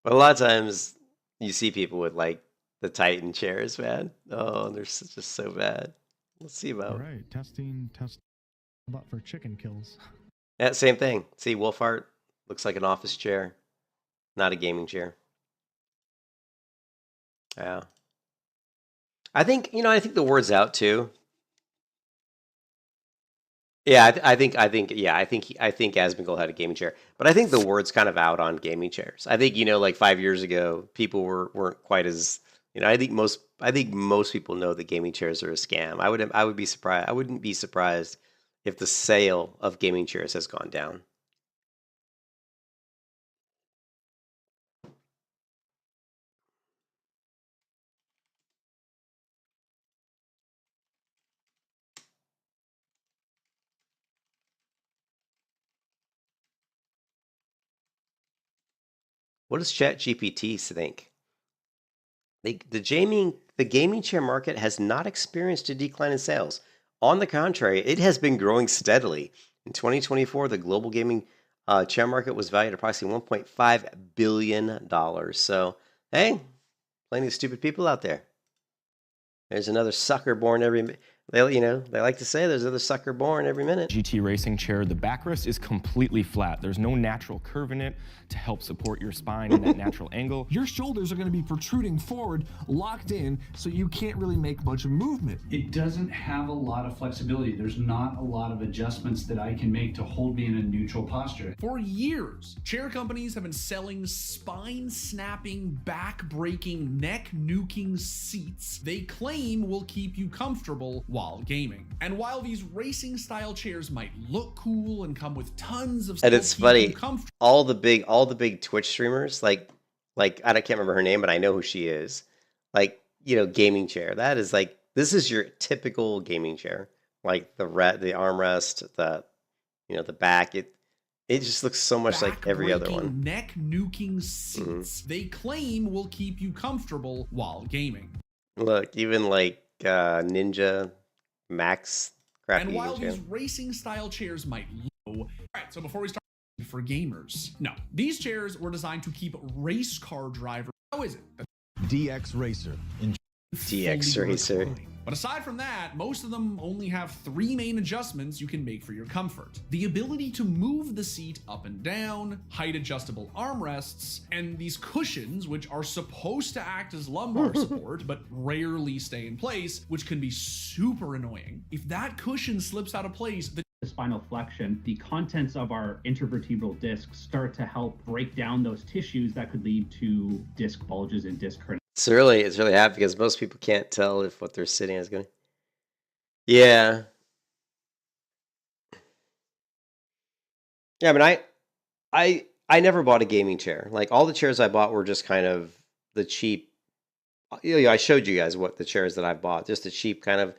But a lot of times you see people with like the Titan chairs, man. Oh, they're just so bad. Let's see about. All right, testing. About for chicken kills. Yeah, same thing. See, Wolfheart looks like an office chair, not a gaming chair. Yeah. I think the word's out too. Yeah, I think Asmongold had a gaming chair, but I think the word's kind of out on gaming chairs. I think like 5 years ago, people weren't quite as I think most people know that gaming chairs are a scam. I would be surprised. I wouldn't be surprised if the sale of gaming chairs has gone down. What does ChatGPT think? The gaming chair market has not experienced a decline in sales. On the contrary, it has been growing steadily. In 2024, the global gaming chair market was valued at approximately $1.5 billion. So, hey, plenty of stupid people out there. There's another sucker born every they they like to say there's another sucker born every minute. GT racing chair, the backrest is completely flat. There's no natural curve in it to help support your spine in that natural angle. Your shoulders are going to be protruding forward, locked in, so you can't really make much of movement. It doesn't have a lot of flexibility. There's not a lot of adjustments that I can make to hold me in a neutral posture. For years, chair companies have been selling spine-snapping, back-breaking, neck-nuking seats they claim will keep you comfortable while gaming. And while these racing-style chairs might look cool and come with tons of stuff, And it's funny, all the big Twitch streamers, like I can't remember her name, but I know who she is. Like, gaming chair. That is like, this is your typical gaming chair. Like the armrest, the back. It just looks so much like every other one. Neck-nuking seats they claim will keep you comfortable while gaming. Look, even like Ninja Max crappy And while chair. these racing-style chairs might low, all right. So before we start, for gamers, no, these chairs were designed to keep race car drivers. How is it? DX Racer. DX Racer. But aside from that, most of them only have 3 main adjustments you can make for your comfort. The ability to move the seat up and down, height adjustable armrests, and these cushions, which are supposed to act as lumbar support, but rarely stay in place, which can be super annoying. If that cushion slips out of place, the spinal flexion, the contents of our intervertebral discs start to help break down those tissues that could lead to disc bulges and disc hernias. It's really happy because most people can't tell if what they're sitting is going. Yeah. Yeah, I mean, I never bought a gaming chair. Like all the chairs I bought were just kind of the cheap. I showed you guys what the chairs that I bought, just the cheap kind of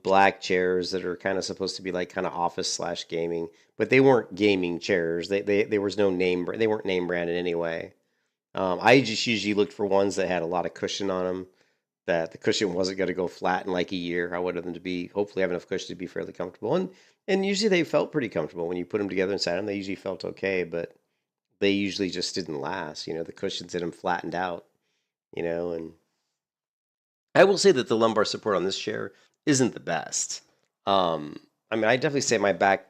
black chairs that are kind of supposed to be like kind of office / gaming, but they weren't gaming chairs. There was no name. They weren't name branded anyway. I just usually looked for ones that had a lot of cushion on them, that the cushion wasn't going to go flat in like a year. I wanted them to be, hopefully have enough cushion to be fairly comfortable. And usually they felt pretty comfortable. When you put them together and sat them, they usually felt okay, but they usually just didn't last. The cushions in them flattened out, and I will say that the lumbar support on this chair isn't the best. I mean, I definitely say my back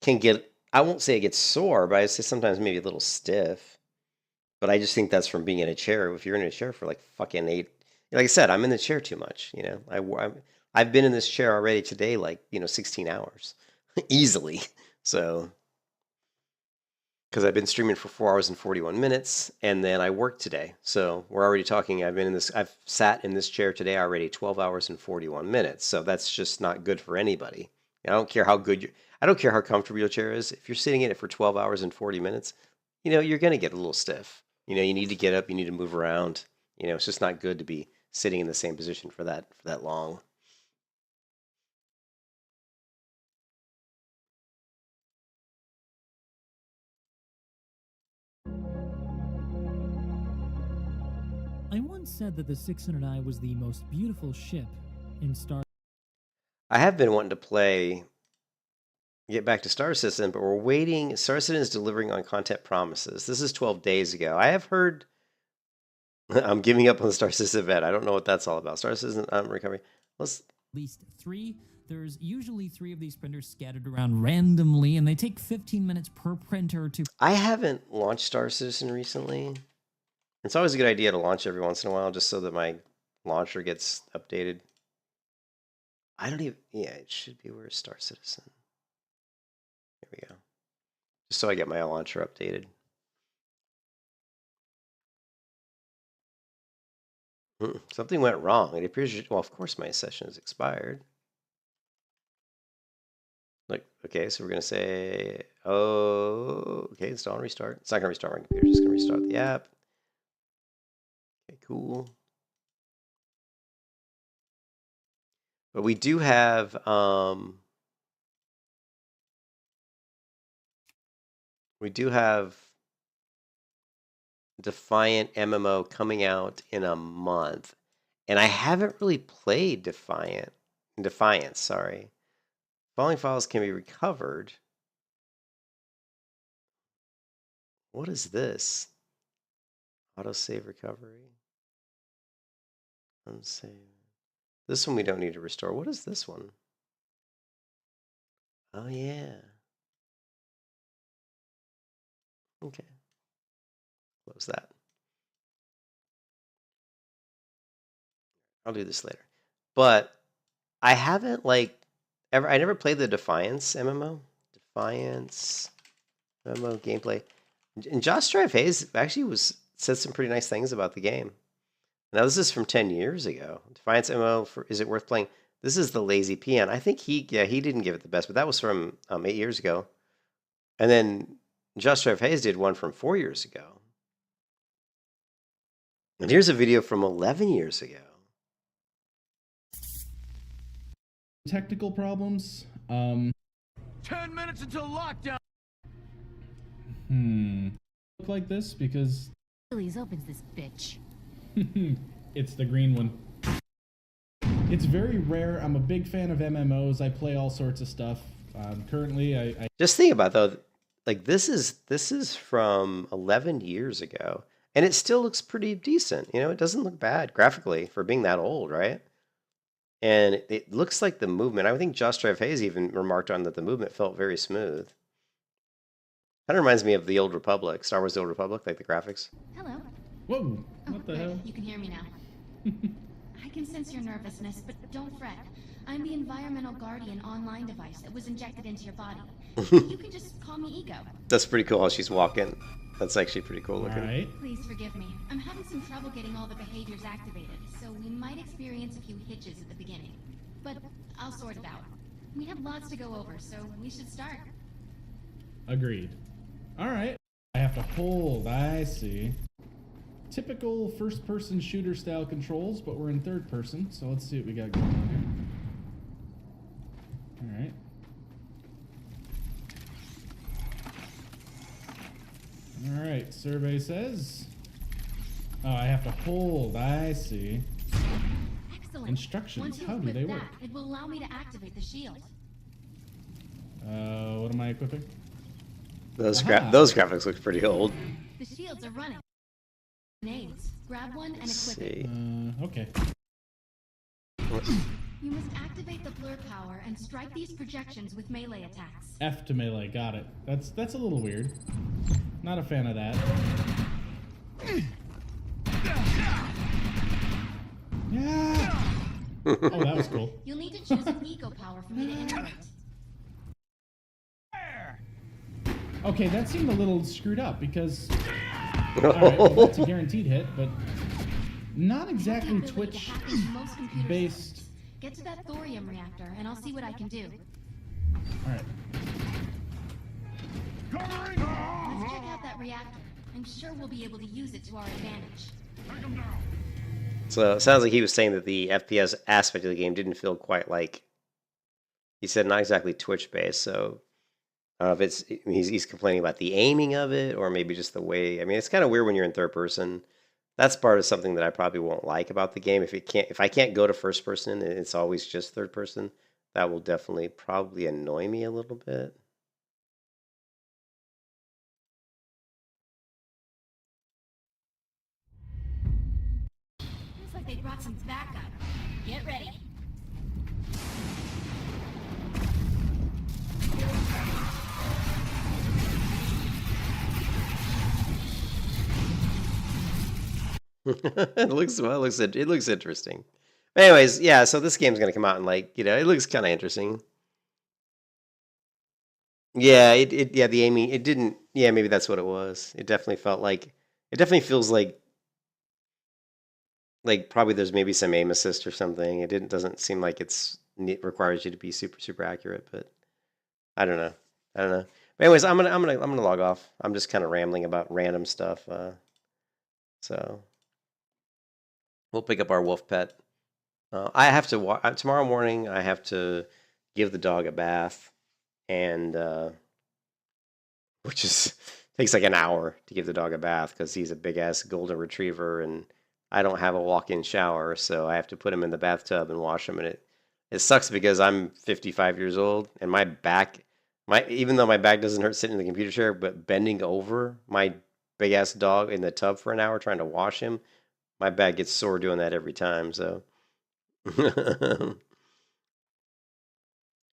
can get, I won't say it gets sore, but I say sometimes maybe a little stiff. But I just think that's from being in a chair. If you're in a chair for like fucking 8, like I said, I'm in the chair too much. I've been in this chair already today, like 16 hours easily. So, because I've been streaming for 4 hours and 41 minutes, and then I worked today. So we're already talking. I've sat in this chair today already 12 hours and 41 minutes. So that's just not good for anybody. I don't care how good I don't care how comfortable your chair is. If you're sitting in it for 12 hours and 40 minutes, you're going to get a little stiff. You need to get up, you need to move around. It's just not good to be sitting in the same position for that long. I once said that the 600i was the most beautiful ship in Star. I have been wanting to get back to Star Citizen, but we're waiting. Star Citizen is delivering on content promises. This is 12 days ago. I have heard. I'm giving up on the Star Citizen event. I don't know what that's all about. Star Citizen, I'm recovering. At least 3. There's usually 3 of these printers scattered around randomly, and they take 15 minutes per printer to. I haven't launched Star Citizen recently. It's always a good idea to launch every once in a while, just so that my launcher gets updated. I don't even. Yeah, it should be where Star Citizen. Here we go. Just so I get my launcher updated. Something went wrong. It appears, well, of course my session has expired. Like, okay, so we're going to say, okay, install and restart. It's not going to restart my computer, it's just going to restart the app. Okay, cool. But we do have, Defiant MMO coming out in a month, and I haven't really played Defiance, sorry. Falling files can be recovered. What is this? Autosave recovery. Unsave. This one we don't need to restore. What is this one? Oh, yeah. Okay. Close that. I'll do this later. But I haven't, like, ever... I never played the Defiance MMO. Defiance MMO gameplay. And Josh Drive Hayes actually said some pretty nice things about the game. Now, this is from 10 years ago. Defiance MMO, is it worth playing? This is the Lazy Peon. I think he didn't give it the best, but that was from 8 years ago. And then Josh Drive Hayes did one from 4 years ago. And here's a video from 11 years ago. Technical problems. 10 minutes until lockdown. Look like this because Achilles opens this bitch. it's the green one. It's very rare. I'm a big fan of MMOs. I play all sorts of stuff. Currently, I just think about though, like this is from 11 years ago, and it still looks pretty decent. You know, it doesn't look bad graphically for being that old, right? And it looks like the movement. I think Josh Drive Hayes even remarked on that the movement felt very smooth. Kind of reminds me of the Old Republic, Star Wars: The Old Republic, like the graphics. Hello. Whoa! What the hell? You can hear me now. I can sense your nervousness, but don't fret. I'm the Environmental Guardian online device that was injected into your body. You can just call me Ego. That's pretty cool how she's walking. That's actually pretty cool looking. All right. Please forgive me. I'm having some trouble getting all the behaviors activated, so we might experience a few hitches at the beginning. But I'll sort it out. We have lots to go over, so we should start. Agreed. All right. I have to hold. I see. Typical first-person shooter style controls, but we're in third person, so let's see what we got going on here. All right. All right, survey says... Oh, I have to hold. I see. Excellent. Instructions. Once you How do equip they work? that, it will allow me to activate the shield. What am I equipping? Those graphics look pretty old. The shields are running. Grenades. Grab one and equip it. Okay. You must activate the blur power and strike these projections with melee attacks. F to melee, got it. That's a little weird. Not a fan of that. Yeah. Oh, that was cool. You'll need to choose an eco power for me to integrate. Okay, that seemed a little screwed up because... Alright, well, that's a guaranteed hit, but not exactly Twitch-based. Get to that thorium reactor, and I'll see what I can do. Alright. Let's check out that reactor. I'm sure we'll be able to use it to our advantage. So it sounds like he was saying that the FPS aspect of the game didn't feel quite like... He said not exactly Twitch-based, so... if it's he's complaining about the aiming of it, or maybe just the way. I mean, it's kind of weird when you're in third person. That's part of something that I probably won't like about the game. If I can't go to first person and it's always just third person, that will definitely probably annoy me a little bit. Looks like they brought some backup. Get ready. It looks interesting. Anyways, yeah. So this game's gonna come out and it looks kind of interesting. Yeah, the aiming, it didn't. Yeah, maybe that's what it was. It definitely felt like. It definitely feels like probably there's maybe some aim assist or something. It doesn't seem like it requires you to be super accurate, but I don't know. But anyways, I'm gonna log off. I'm just kind of rambling about random stuff. So we'll pick up our wolf pet. I have to tomorrow morning. I have to give the dog a bath, and which takes like an hour to give the dog a bath because he's a big ass golden retriever, and I don't have a walk-in shower, so I have to put him in the bathtub and wash him. And it sucks because I'm 55 years old, and my back, even though my back doesn't hurt sitting in the computer chair, but bending over my big ass dog in the tub for an hour trying to wash him, my back gets sore doing that every time. So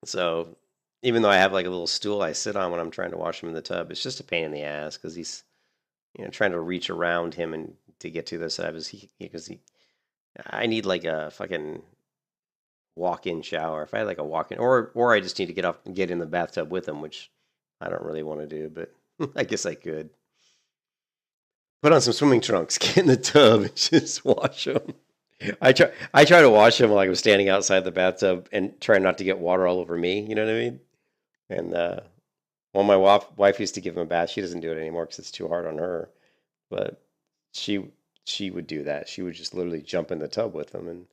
So even though I have like a little stool I sit on when I'm trying to wash him in the tub, it's just a pain in the ass because he's, you know, trying to reach around him and to get to the side because I need like a fucking walk-in shower. If I had like a walk-in, or I just need to get up and get in the bathtub with him, which I don't really want to do, but I guess I could. Put on some swimming trunks, get in the tub, and just wash him. I try to wash him while I was standing outside the bathtub and try not to get water all over me. You know what I mean? And well, my wife used to give him a bath. She doesn't do it anymore because it's too hard on her. But she would do that. She would just literally jump in the tub with him, and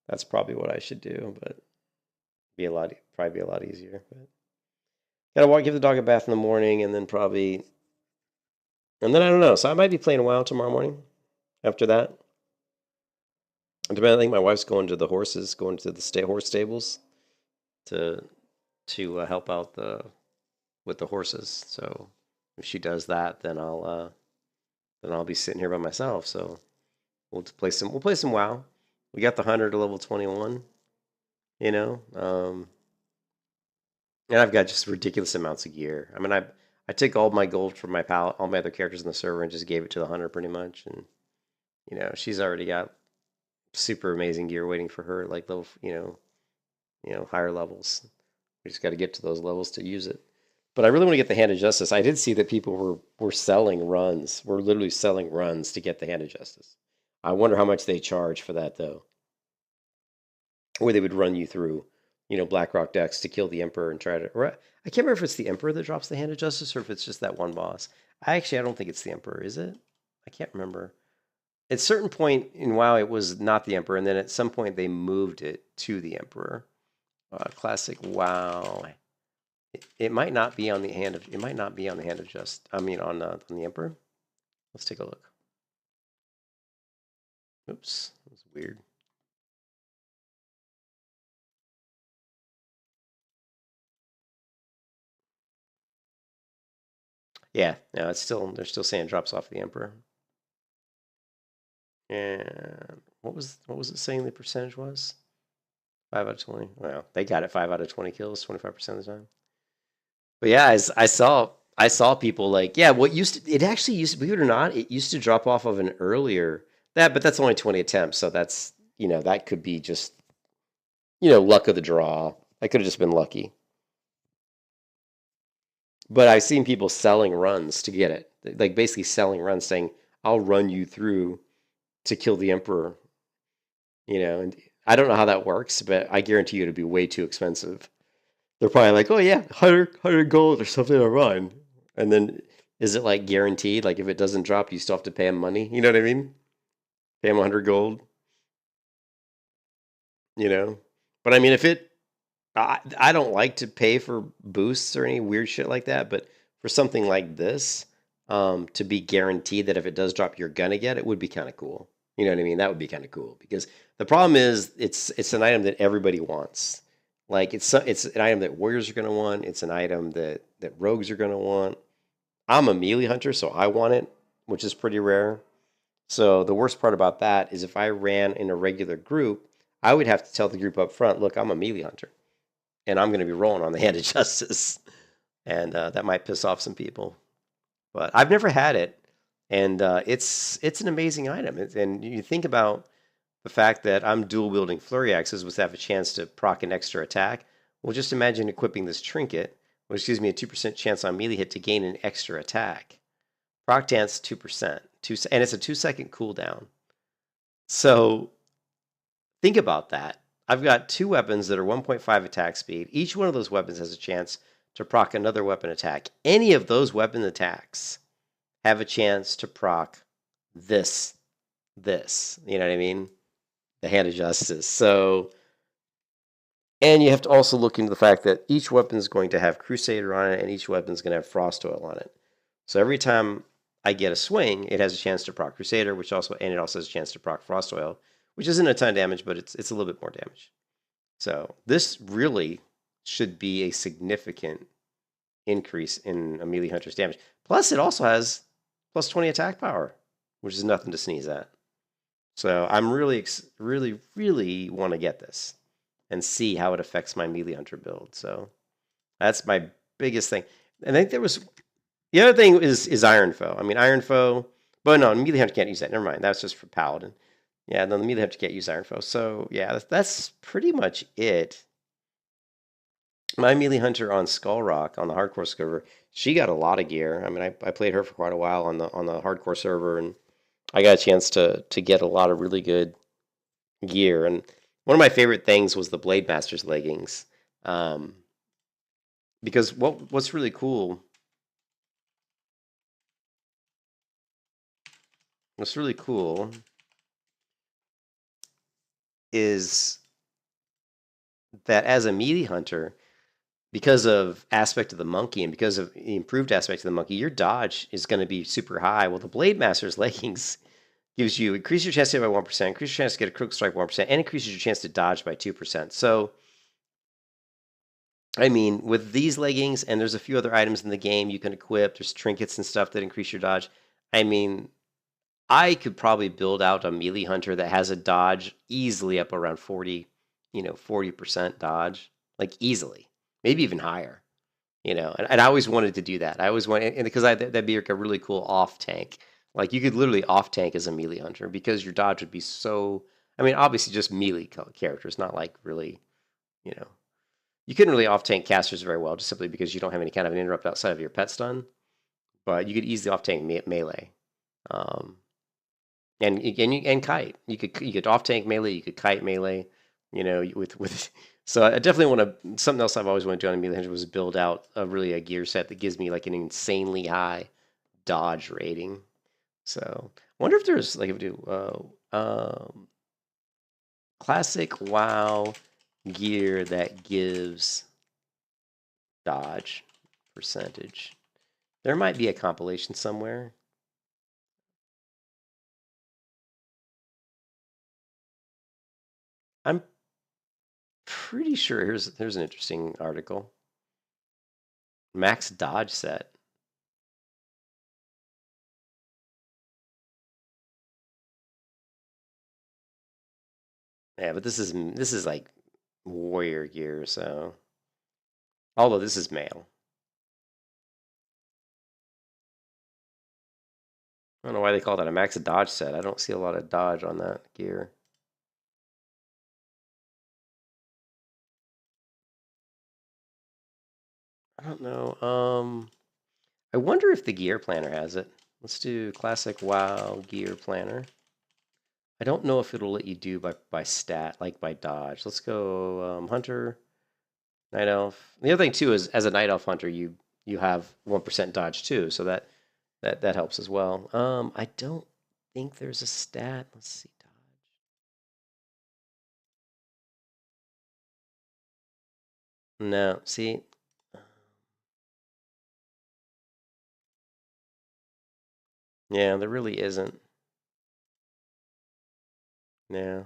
that's probably what I should do. But probably be a lot easier. But gotta give the dog a bath in the morning, and then I don't know. So I might be playing WoW tomorrow morning. After that, I think my wife's going to the horses, going to the horse stables to help out with the horses. So if she does that, then I'll be sitting here by myself. So we'll play some WoW. We got the hunter to level 21, you know, and I've got just ridiculous amounts of gear. I mean, I took all my gold from all my other characters in the server and just gave it to the hunter pretty much, and you know, she's already got super amazing gear waiting for her, like level, you know, higher levels. We just got to get to those levels to use it. But I really want to get the Hand of Justice. I did see that people were selling runs. We're literally selling runs to get the Hand of Justice. I wonder how much they charge for that, though. Or they would run you through, you know, Blackrock decks to kill the Emperor and try to... Or I can't remember if it's the Emperor that drops the Hand of Justice or if it's just that one boss. I don't think it's the Emperor, is it? I can't remember. At a certain point in WoW, it was not the Emperor, and then at some point they moved it to the Emperor. Classic WoW. It might not be on the Hand of... It might not be on the Hand of Justice. I mean, on the Emperor. Let's take a look. Oops, that was weird. Yeah, no, it's still, they're still saying it drops off the Emperor. And what was it saying the percentage was? 5 out of 20. Well, they got it 5 out of 20 kills, 25% of the time. But yeah, I saw people like, yeah, it actually used to, believe it or not, it used to drop off of an earlier but that's only 20 attempts, so that's, you know, that could be just, you know, luck of the draw. I could have just been lucky. But I've seen people selling runs to get it. Like basically selling runs saying, I'll run you through to kill the Emperor. You know, and I don't know how that works, but I guarantee you it'd be way too expensive. They're probably like, oh yeah, 100 gold or something to run. And then is it like guaranteed? Like if it doesn't drop, you still have to pay them money? You know what I mean? Pay them 100 gold. You know? But I mean, I don't like to pay for boosts or any weird shit like that, but for something like this, to be guaranteed that if it does drop, you're gonna get it would be kind of cool. You know what I mean? That would be kind of cool because the problem is it's an item that everybody wants. Like it's an item that warriors are gonna want. It's an item that rogues are gonna want. I'm a melee hunter, so I want it, which is pretty rare. So the worst part about that is if I ran in a regular group, I would have to tell the group up front, look, I'm a melee hunter. And I'm going to be rolling on the Hand of Justice. And that might piss off some people. But I've never had it. And it's an amazing item. And you think about the fact that I'm dual-wielding Flurry Axes, which have a chance to proc an extra attack. Well, just imagine equipping this trinket, which gives me a 2% chance on melee hit to gain an extra attack. Proc Dance, 2%. And it's a 2-second cooldown. So think about that. I've got 2 weapons that are 1.5 attack speed. Each one of those weapons has a chance to proc another weapon attack. Any of those weapon attacks have a chance to proc this. You know what I mean? The Hand of Justice. So, and you have to also look into the fact that each weapon is going to have Crusader on it, and each weapon is going to have Frost Oil on it. So every time I get a swing, it has a chance to proc Crusader, it also has a chance to proc Frost Oil, which isn't a ton of damage, but it's a little bit more damage. So this really should be a significant increase in a melee hunter's damage. Plus, it also has plus 20 attack power, which is nothing to sneeze at. So I'm really want to get this and see how it affects my melee hunter build. So that's my biggest thing. And I think there was the other thing is Iron Foe. I mean Iron Foe, but no, melee hunter can't use that. Never mind. That's just for Paladin. Yeah, then the melee hunter can't use Iron Foe. So yeah, that's pretty much it. My melee hunter on Skull Rock on the hardcore server, she got a lot of gear. I mean, I played her for quite a while on the hardcore server, and I got a chance to get a lot of really good gear. And one of my favorite things was the Blade Master's leggings, because what's really cool. What's really cool is that as a melee hunter, because of aspect of the monkey and because of the improved aspect of the monkey, your dodge is going to be super high. Well, the Blade Master's leggings gives you increase your chance to hit by 1%, increase your chance to get a critical strike by 1%, and increases your chance to dodge by 2%. So, I mean, with these leggings, and there's a few other items in the game you can equip, there's trinkets and stuff that increase your dodge. I mean, I could probably build out a melee hunter that has a dodge easily up around 40% dodge, like easily. Maybe even higher, and I always wanted to do that. I always wanted, and because that'd be like a really cool off tank. Like you could literally off tank as a melee hunter because your dodge would be so. I mean, obviously just melee characters, not like really, you couldn't really off tank casters very well just simply because you don't have any kind of an interrupt outside of your pet stun. But you could easily off tank melee, and kite. You could off tank melee. You could kite melee. With so I definitely want to. Something else I've always wanted to do on a melee hunter was build out a gear set that gives me like an insanely high dodge rating. So I wonder if there's like if we do classic WoW gear that gives dodge percentage. There might be a compilation somewhere. I'm pretty sure here's an interesting article. Max dodge set. Yeah, but this is like warrior gear, so although this is male. I don't know why they call that a max dodge set. I don't see a lot of dodge on that gear. I don't know. I wonder if the gear planner has it. Let's do classic WoW gear planner. I don't know if it'll let you do by stat, like by dodge. Let's go hunter, night elf. The other thing too is as a night elf hunter, you have 1% dodge too, so that helps as well. I don't think there's a stat. Let's see, dodge. No, see. Yeah, there really isn't. Yeah.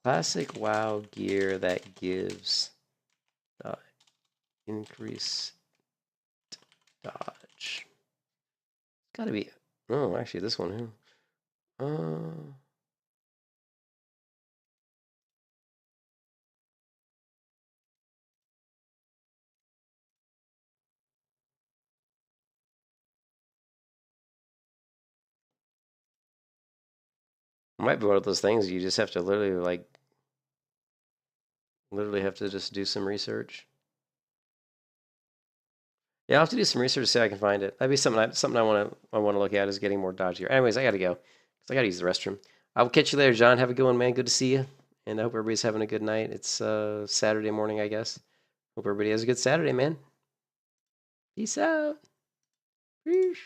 Classic WoW gear that gives increased dodge. Gotta be. Oh, actually, this one. It might be one of those things you just have to literally have to just do some research. Yeah, I'll have to do some research to see if I can find it. That'd be something I want to look at is getting more dodge here. Anyways, I gotta go because I gotta use the restroom. I will catch you later, John. Have a good one, man. Good to see you, and I hope everybody's having a good night. It's Saturday morning, I guess. Hope everybody has a good Saturday, man. Peace out. Peace.